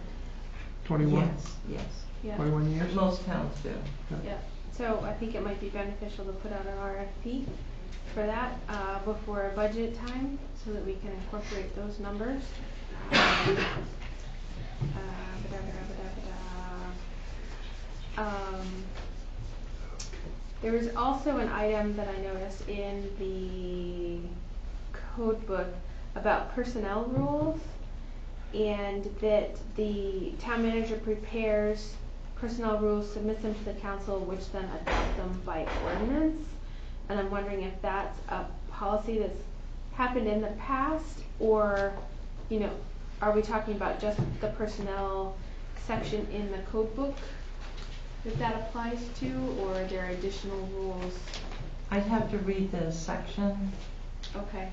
21? Yes. Yeah. 21 years? Most towns do. Yeah. So I think it might be beneficial to put out an RFP for that before budget time, so that we can incorporate those numbers. There was also an item that I noticed in the code book about personnel rules, and that the town manager prepares personnel rules, submits them to the council, which then adopts them by ordinance. And I'm wondering if that's a policy that's happened in the past, or, you know, are we talking about just the personnel section in the code book that applies to, or are there additional rules? I'd have to read the section. Okay.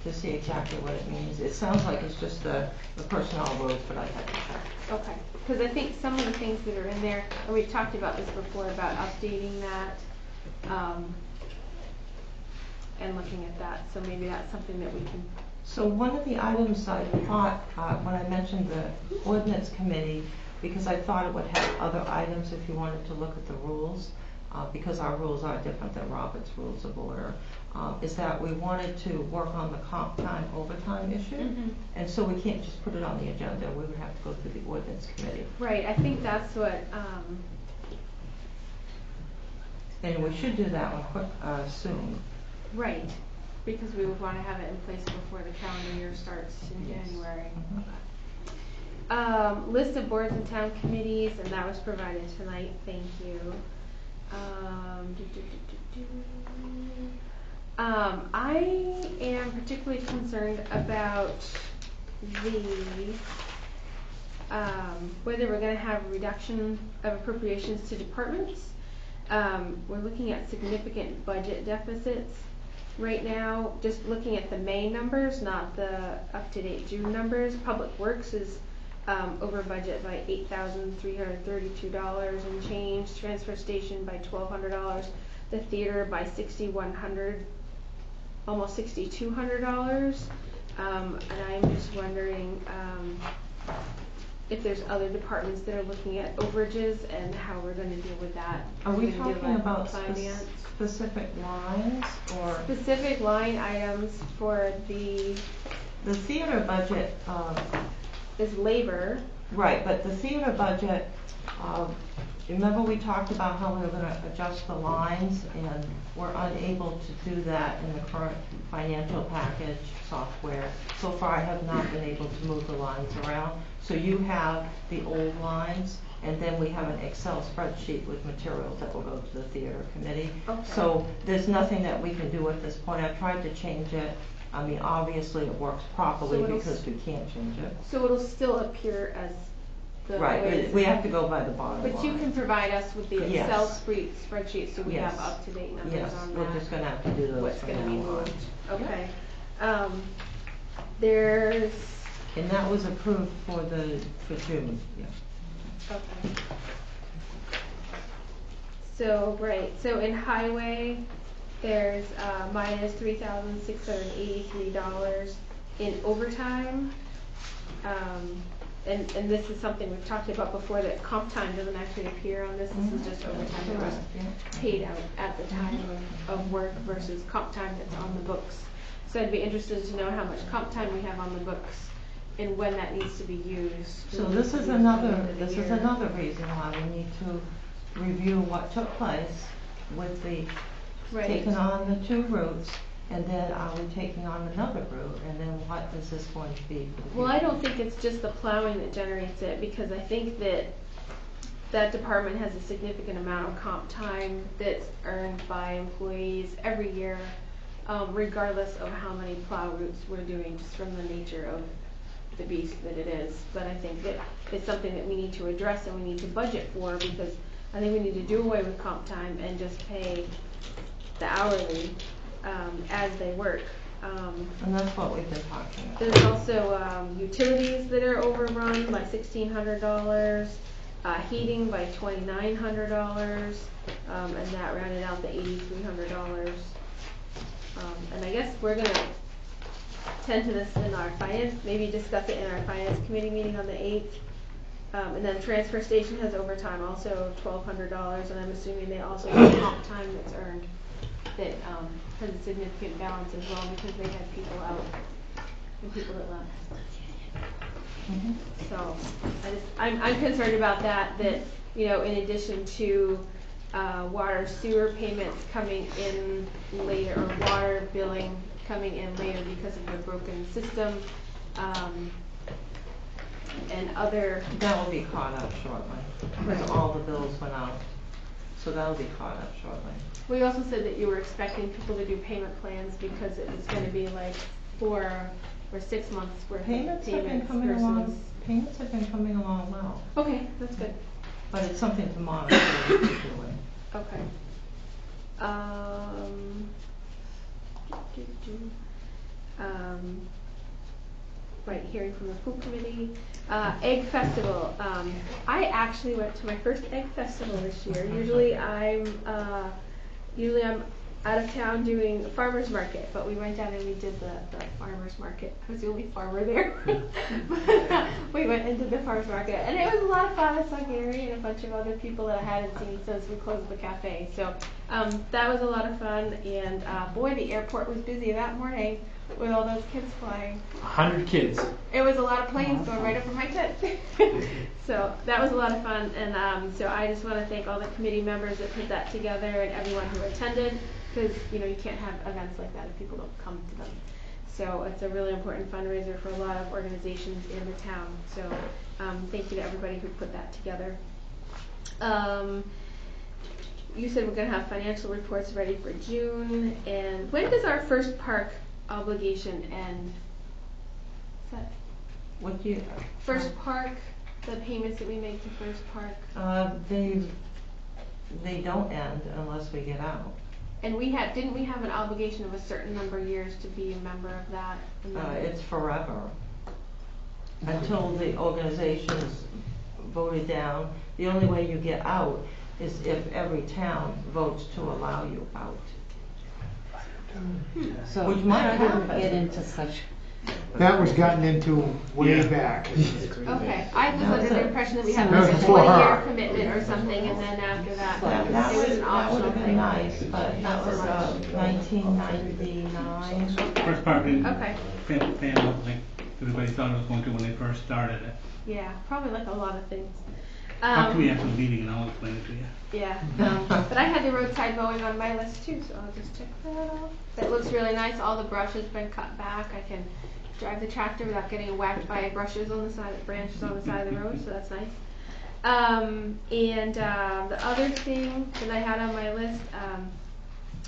To see exactly what it means. It sounds like it's just the personnel rules, but I'd have to check. Okay. Because I think some of the things that are in there, and we've talked about this before, about updating that, and looking at that. So maybe that's something that we can. So one of the items I thought, when I mentioned the ordinance committee, because I thought it would have other items if you wanted to look at the rules, because our rules are different than Robert's Rules of Order, is that we wanted to work on the comp time overtime issue. And so we can't just put it on the agenda, we would have to go through the ordinance committee. Right, I think that's what, And we should do that one quick, soon. right, because we would want to have it in place before the calendar year starts in January. List of boards and town committees, and that was provided tonight, thank you. I am particularly concerned about the, whether we're gonna have a reduction of appropriations to departments. We're looking at significant budget deficits right now, just looking at the May numbers, not the up-to-date June numbers. Public Works is over budget by $8,332 and change, transfer station by $1,200, the theater by $6,100, almost $6,200. And I'm just wondering if there's other departments that are looking at overages and how we're going to deal with that. Are we We're gonna deal talking with about finance. specific lines or? Specific line items for the theater budget, is labor. Right, but the theater budget, remember we talked about how we were gonna adjust the lines, and we're unable to do that in the current financial package software. So far, I have not been able to move the lines around. So you have the old lines, and then we have an Excel spreadsheet with materials that will go to the theater committee. Okay. So there's nothing that we can do at this point. I've tried to change it. I mean, obviously it works properly So it'll because we can't change it. So it'll still appear as the way Right, it's- we have to go by the bottom But you line. can provide us with the Yes. Excel spreadsheet so we Yes. have up-to-date numbers Yes, on that. we're just gonna have to do those What's from gonna be now on. moved. Okay. There's, And that was approved for June, yeah. okay. So, right, so in highway, there's minus $3,683 in overtime. And this is something we've talked about before, that comp time doesn't actually appear on this. This is just overtime that was paid out at the time of work versus comp time that's on the books. So I'd be interested to know how much comp time we have on the books and when that needs to be used. So this is another reason why we need to review what took place with the Right. taking on the 2 routes, and then are we taking on another route, and then what is this going to be for the Well, I future? don't think it's just the plowing that generates it, because I think that that department has a significant amount of comp time that's earned by employees every year, regardless of how many plow routes we're doing, just from the nature of the beast that it is. But I think that it's something that we need to address and we need to budget for, because I think we need to do away with comp time and just pay the hourly as they work. And that's what we've been talking about. There's also utilities that are overrun by $1,600, heating by $2,900, and that rounded out to $8,300. And I guess we're gonna tend to this in our finance, maybe discuss it in our finance committee meeting on the 8th. And then transfer station has overtime, also $1,200, and I'm assuming they also have comp time that's earned that has a significant balance as well, because they had people out and people that left. So I'm concerned about that, you know, in addition to water sewer payments coming in later, or water billing coming in later because of the broken system, and other. That will be caught up shortly, because all the bills went out, so that'll be caught up shortly. Well, you also said that you were expecting people to do payment plans because it was going to be like 4 or 6 months worth Payments of have been payments coming versus. along. Payments have been coming along well. Okay, that's good. But it's something to monitor. Particularly. Okay. Right, hearing from the pool committee. Egg festival. I actually went to my first egg festival this year. Usually I'm out of town doing a farmer's market, but we went down and we did the farmer's market. I was the only farmer there. But we went and did the farmer's market, and it was a lot of fun. I saw Gary and a bunch of other people that I hadn't seen since we closed the cafe. So that was a lot of fun, and boy, the airport was busy that morning with all those kids flying. 100 kids. It was a lot of planes going right over my tent. So that was a lot of fun, and so I just want to thank all the committee members that put that together and everyone who attended, because you can't have events like that if people don't come to them. So it's a really important fundraiser for a lot of organizations in the town. So thank you to everybody who put that together. You said we're going to have financial reports ready for June, and when does our first park obligation end? Is that What do you? First Park, the payments that we make to First Park? They don't end unless we get out. And didn't we have an obligation of a certain number of years to be a member of that? And then- It's forever. Until the organization is voted down. The only way you get out is if every town votes to allow you out. So Which might how did we happen. get into such? That was gotten into way back. Okay, I was under the impression that we had That was like a before 20-year her. commitment or something, and then after that, That it was would an that would optional have been thing. nice, but that was 1999. First part didn't Okay. pan out like everybody thought it was going to when they first started it. Yeah, probably like a lot of things. Talk to me after the meeting and I'll explain it to you. Yeah, but I had the roadside mowing on my list too, so I'll just check that off. That looks really nice. All the brush has been cut back. I can drive the tractor without getting whacked by brushes on the side, branches on the side of the road, so that's nice. The other thing that I had on my list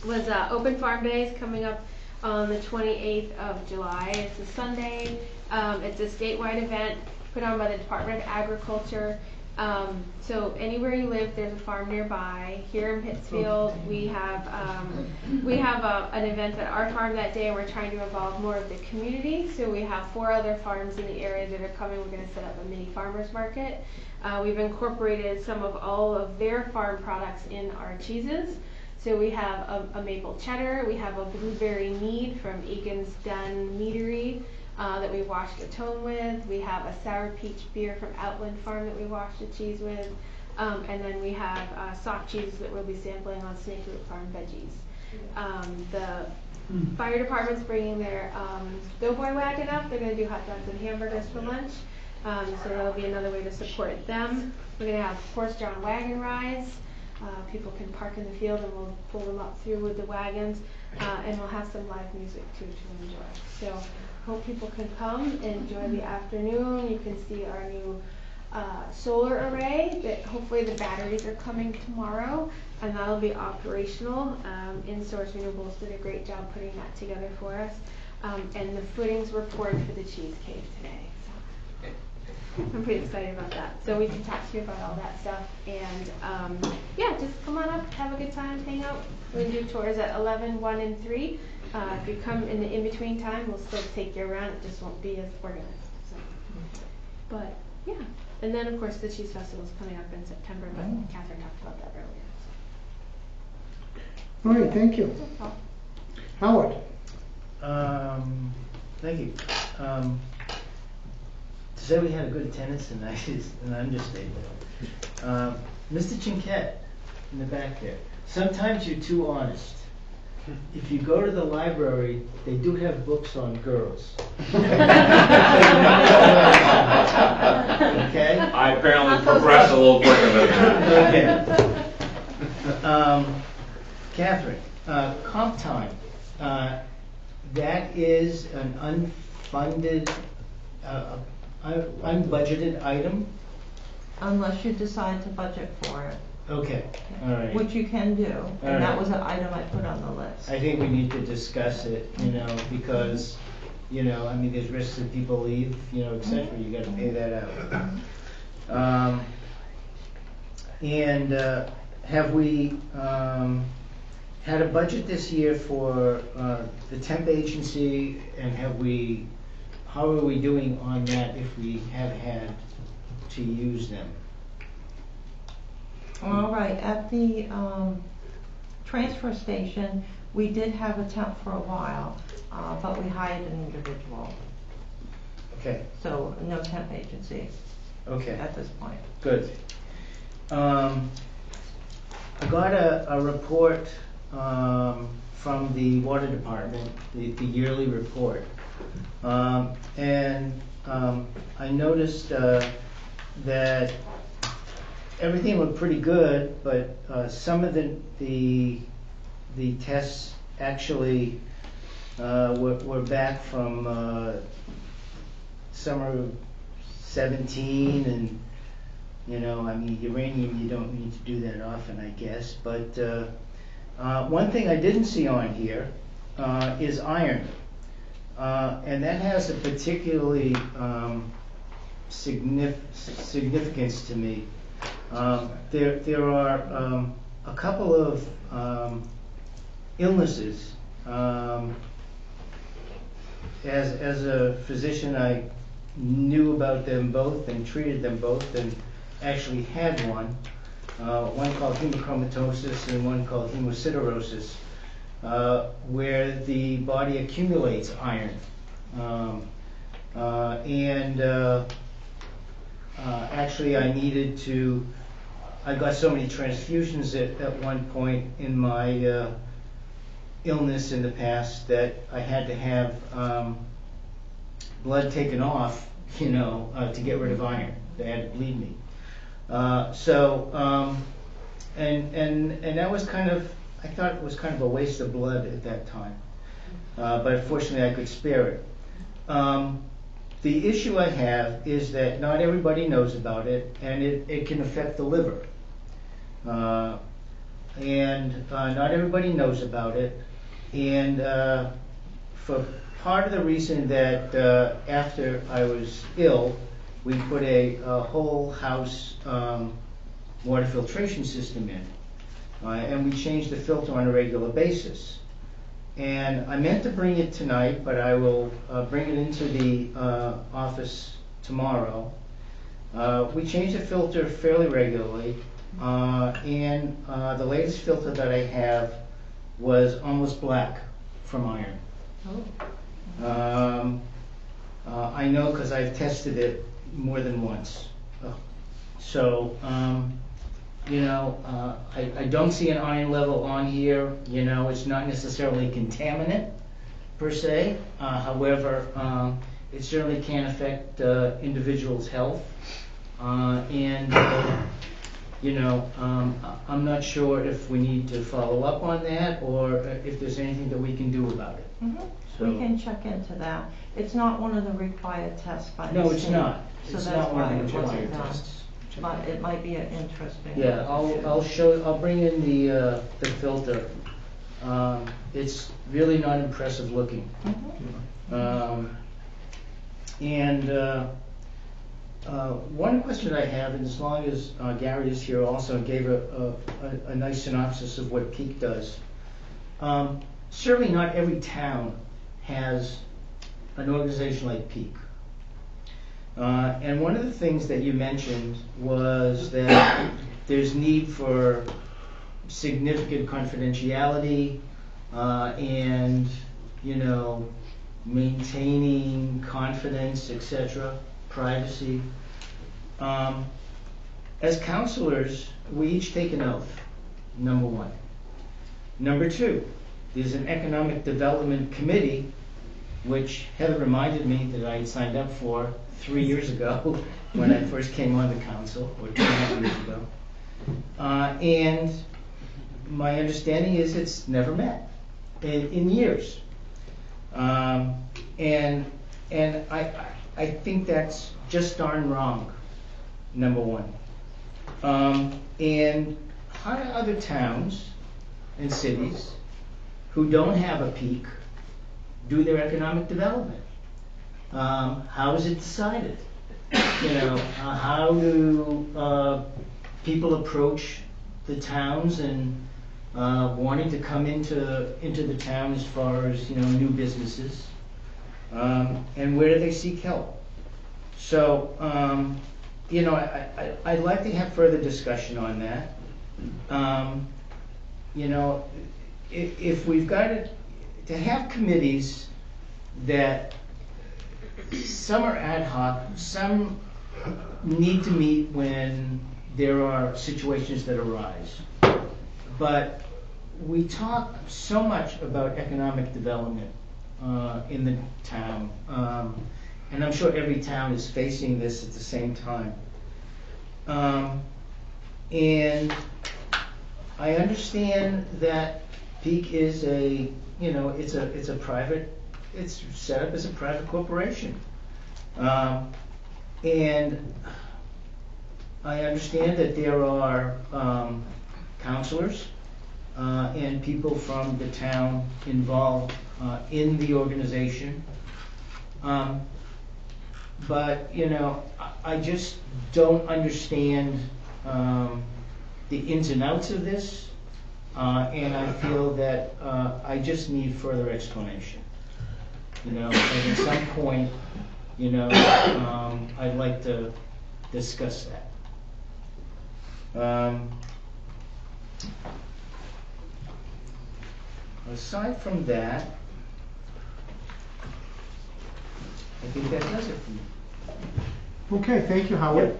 was Open Farm Days coming up on the 28th of July. It's a Sunday. It's a statewide event put on by the Department of Agriculture. So anywhere you live, there's a farm nearby. Here in Pittsfield, we have an event at our farm that day, and we're trying to involve more of the community. So we have 4 other farms in the area that are coming. We're going to set up a mini farmers market. We've incorporated some of all of their farm products in our cheeses. So we have a maple cheddar, we have a blueberry mead from Egan's Den Meadery that we washed the tone with. We have a sour peach beer from Outland Farm that we washed the cheese with. And then we have soft cheeses that we'll be sampling on Snake Root Farm veggies. The fire department's bringing their Doughboy wagon up. They're going to do hot dogs and hamburgers for lunch. So that'll be another way to support them. We're going to have horse-drawn wagon rides. People can park in the field and we'll pull them up through with the wagons. And we'll have some live music too to enjoy. So hope people can come and enjoy the afternoon. You can see our new solar array that hopefully the batteries are coming tomorrow, and that'll be operational. InSource Renewables did a great job putting that together for us. And the footings were poured for the cheese cave today. So I'm pretty excited about that. So we can talk to you about all that stuff. And yeah, just come on up, have a good time, hang out. We're going to do tours at 11, 1, and 3. If you come in the in-between time, we'll still take you around. It just won't be as organized. So. But yeah. And then, of course, the Cheese Festival is coming up in September, but Catherine talked about that earlier. So. All right, thank you. Howard? Thank you. To say we had a good attendance tonight is an understatement. Mr. Chinquette in the back there, sometimes you're too honest. If you go to the library, they do have books on girls. Okay? I apparently progress a little quicker than that. Okay. Catherine, comp time. That is an unfunded, unbudgeted item? Unless you decide to budget for it. Okay, all right. Which you can do, All and that right. was an item I put on the list. I think we need to discuss it, because, I mean, there's risks that people leave, et cetera, you gotta pay that out. Have we, had a budget this year for, the temp agency, and how are we doing on that if we have had to use them? All right, at the Transfer station, we did have a temp for a while, but we hired an individual. Okay. So no temp agency Okay. at this point. Good. I got a report from the water department, the yearly report. And I noticed that everything looked pretty good, but some of the tests actually were back from summer of 17, and I mean, uranium, you don't need to do that often, I guess. But one thing I didn't see on here is iron. And that has a particularly significance to me. There are a couple of illnesses. As a physician, I knew about them both and treated them both, and actually had one called hemochromatosis and one called hemosiderosis, where the body accumulates iron. Actually I got so many transfusions at one point in my illness in the past that I had to have blood taken off, to get rid of iron. They had to bleed me. And that was I thought it was kind of a waste of blood at that time. But fortunately I could spare it. The issue I have is that not everybody knows about it, and it can affect the liver. And not everybody knows about it. And for part of the reason that after I was ill, we put a whole house water filtration system in. And we changed the filter on a regular basis. And I meant to bring it tonight, but I will bring it into the office tomorrow. We change the filter fairly regularly, and the latest filter that I have was almost black from iron. I know because I've tested it more than once. So, I don't see an iron level on here. It's not necessarily contaminant per se. However, it certainly can affect individuals' health. I'm not sure if we need to follow up on that or if there's anything that we can do about it. So, we can check into that. It's not one of the required tests by the state. No, it's not. So It's that's not one why of it the wasn't required done. tests. But it might be an interesting. Yeah, I'll bring in the filter. It's really not impressive looking. One question I have, and as long as Gary is here also, gave a nice synopsis of what Peak does. Certainly not every town has an organization like Peak. And one of the things that you mentioned was that there's need for significant confidentiality and, maintaining confidence, etc., privacy. As counselors, we each take an oath, number one. Number two, there's an economic development committee, which Heather reminded me that I had signed up for 3 years ago when I first came on the council, or 2.5 years ago. And my understanding is it's never met in years. And I think that's just darn wrong, number one. And how do other towns and cities who don't have a Peak do their economic development? How is it decided? How do people approach the towns and wanting to come into the town as far as new businesses? And where do they seek help? So I'd like to have further discussion on that. you know, if we've got to have committees that some are ad hoc, some need to meet when there are situations that arise. But we talk so much about economic development in the town, and I'm sure every town is facing this at the same time. And I understand that Peak is a, you know, it's a private, it's set up as a private corporation. And I understand that there are counselors and people from the town involved in the organization. But, you know, I just don't understand the ins and outs of this, and I feel that I just need further explanation. You know, and at some point, you know, I'd like to discuss that. Aside from that, I think that does it for me. Okay, thank you, Howard.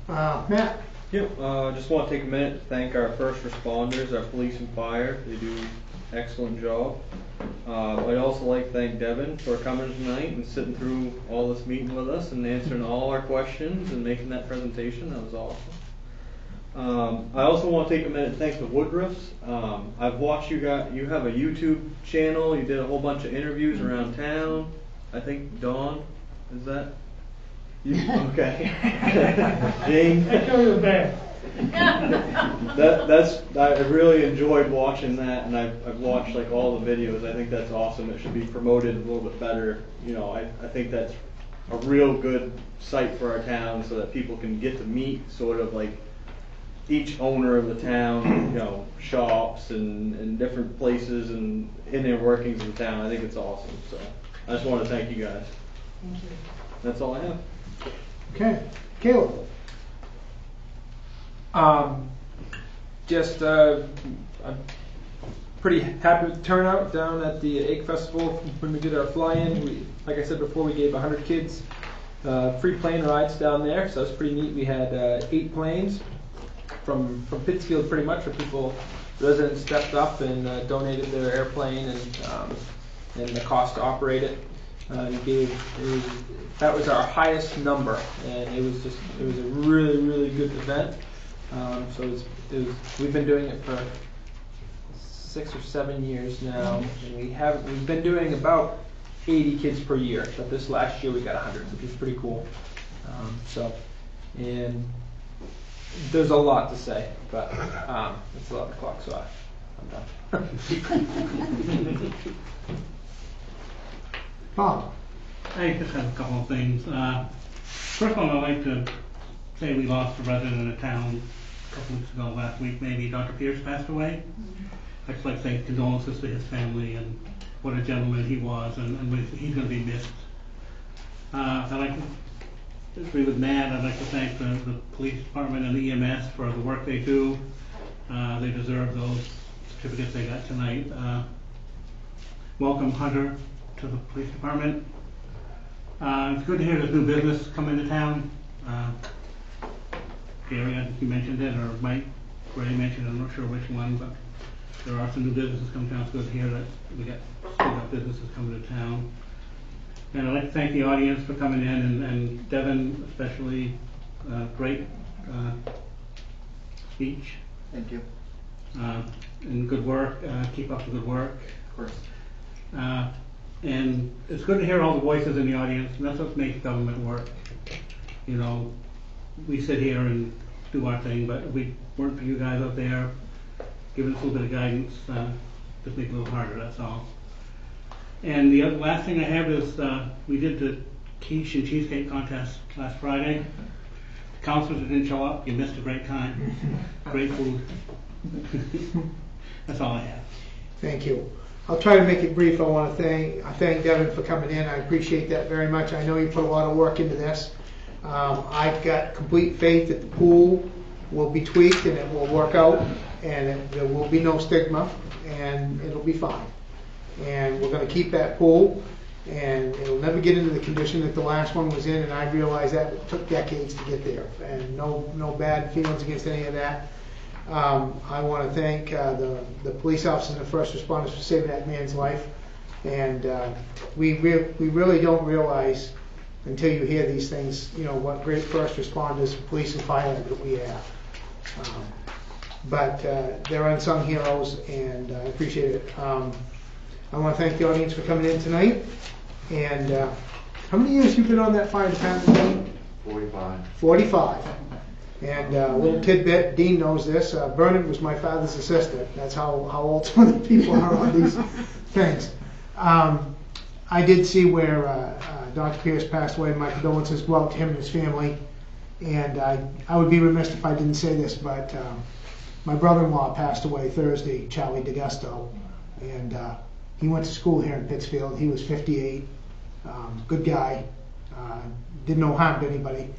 Matt? Yep, just want to take a minute to thank our first responders, our police and fire. They do an excellent job. I'd also like to thank Devin for coming tonight and sitting through all this meeting with us and answering all our questions and making that presentation. That was awesome. I also want to take a minute to thank the Woodruffs. I've watched you guys. You have a YouTube channel. You did a whole bunch of interviews around town. I think Dawn, is that? Okay. James. I really enjoyed watching that, and I've watched like all the videos. I think that's awesome. It should be promoted a little bit better. You know, I think that's a real good site for our town, so that people can get to meet sort of like each owner of the town, you know, shops and different places and inner workings of the town. I think it's awesome. So I just want to thank you guys. Thank you. That's all I have. Okay, Caleb. I'm pretty happy with the turnout down at the Egg Festival when we did our fly-in. Like I said before, we gave 100 kids free plane rides down there, so that was pretty neat. We had 8 planes from Pittsfield, pretty much, where residents stepped up and donated their airplane and the cost to operate it. That was our highest number, and it was a really good event. We've been doing it for 6 or 7 years now, and we've been doing about 80 kids per year. But this last year we got 100, which is pretty cool. And there's a lot to say, but it's 11 o'clock, so I'm done. Bob? I just have a couple of things. First of all, I'd like to say we lost a resident of town a couple weeks ago, last week maybe. Dr. Pierce passed away. I'd just like to say condolences to his family and what a gentleman he was, and he's going to be missed. I'd like to agree with Matt. I'd like to thank the police department and the EMS for the work they do. They deserve those certificates they got tonight. Welcome Hunter to the police department. It's good to hear there's new business coming to town. Gary, I think you mentioned it, or Mike Gray mentioned it, I'm not sure which one, but there are some new businesses coming to town. It's good to hear that we got businesses coming to town. And I'd like to thank the audience for coming in, and Devin especially, great speech. Thank you. And good work. Keep up the good work. Of course. And it's good to hear all the voices in the audience, and that's what makes government work. You know, we sit here and do our thing, but if we weren't for you guys out there giving us a little bit of guidance, just make it a little harder, that's all. And the last thing I have is we did the quiche and cheesecake contest last Friday. The counselors didn't show up. You missed a great time. Great food. That's all I have. Thank you. I'll try to make it brief. I want to thank Devin for coming in. I appreciate that very much. I know you put a lot of work into this. I've got complete faith that the pool will be tweaked and it will work out. and there will be no stigma, and it'll be fine. And we're going to keep that pool, and it'll never get into the condition that the last one was in, and I realize that it took decades to get there, and no bad feelings against any of that. I want to thank the police officers and the first responders for saving that man's life, and we really don't realize until you hear these things, what great first responders, police and fire that we have. But they're unsung heroes, and I appreciate it. I want to thank the audience for coming in tonight. And how many years you been on that fire department? 45. 45. And a little tidbit, Dean knows this, Bernard was my father's assistant. That's how old some of the people are on these things. I did see where Dr. Pierce passed away. My condolences go out to him and his family. And I would be remiss if I didn't say this, but my brother-in-law passed away Thursday, Charlie DeGusto. And he went to school here in Pittsfield. He was 58. Good guy. Didn't know harm to anybody.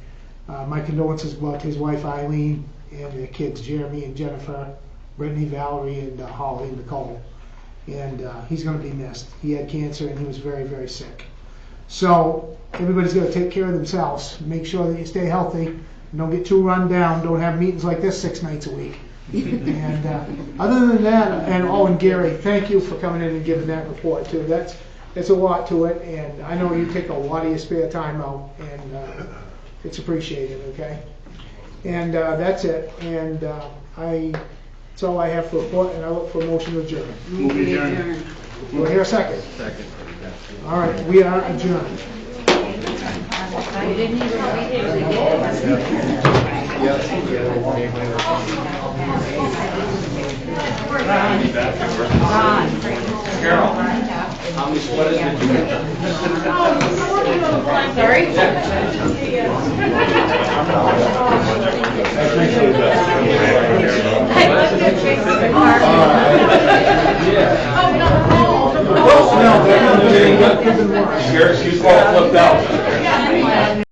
My condolences go out to his wife Eileen and their kids Jeremy and Jennifer, Brittany, Valerie, and Holly and Nicole. And he's going to be missed. He had cancer and he was very, very sick. So everybody's got to take care of themselves. Make sure that you stay healthy and don't get too run down. Don't have meetings like this 6 nights a week. And other than that, and Gary, thank you for coming in and giving that report too. That's a lot to it, and I know you take a lot of your spare time out, and it's appreciated. Okay, and that's it. And that's all I have for report, and I look for a motion to adjourn. Move adjourned. We'll hear a second. Second. All right, we are adjourned. You didn't even read it. Carol, how many sweaters did you get? Sorry? I love your face in the car. Oh, no. Scares you all flipped out.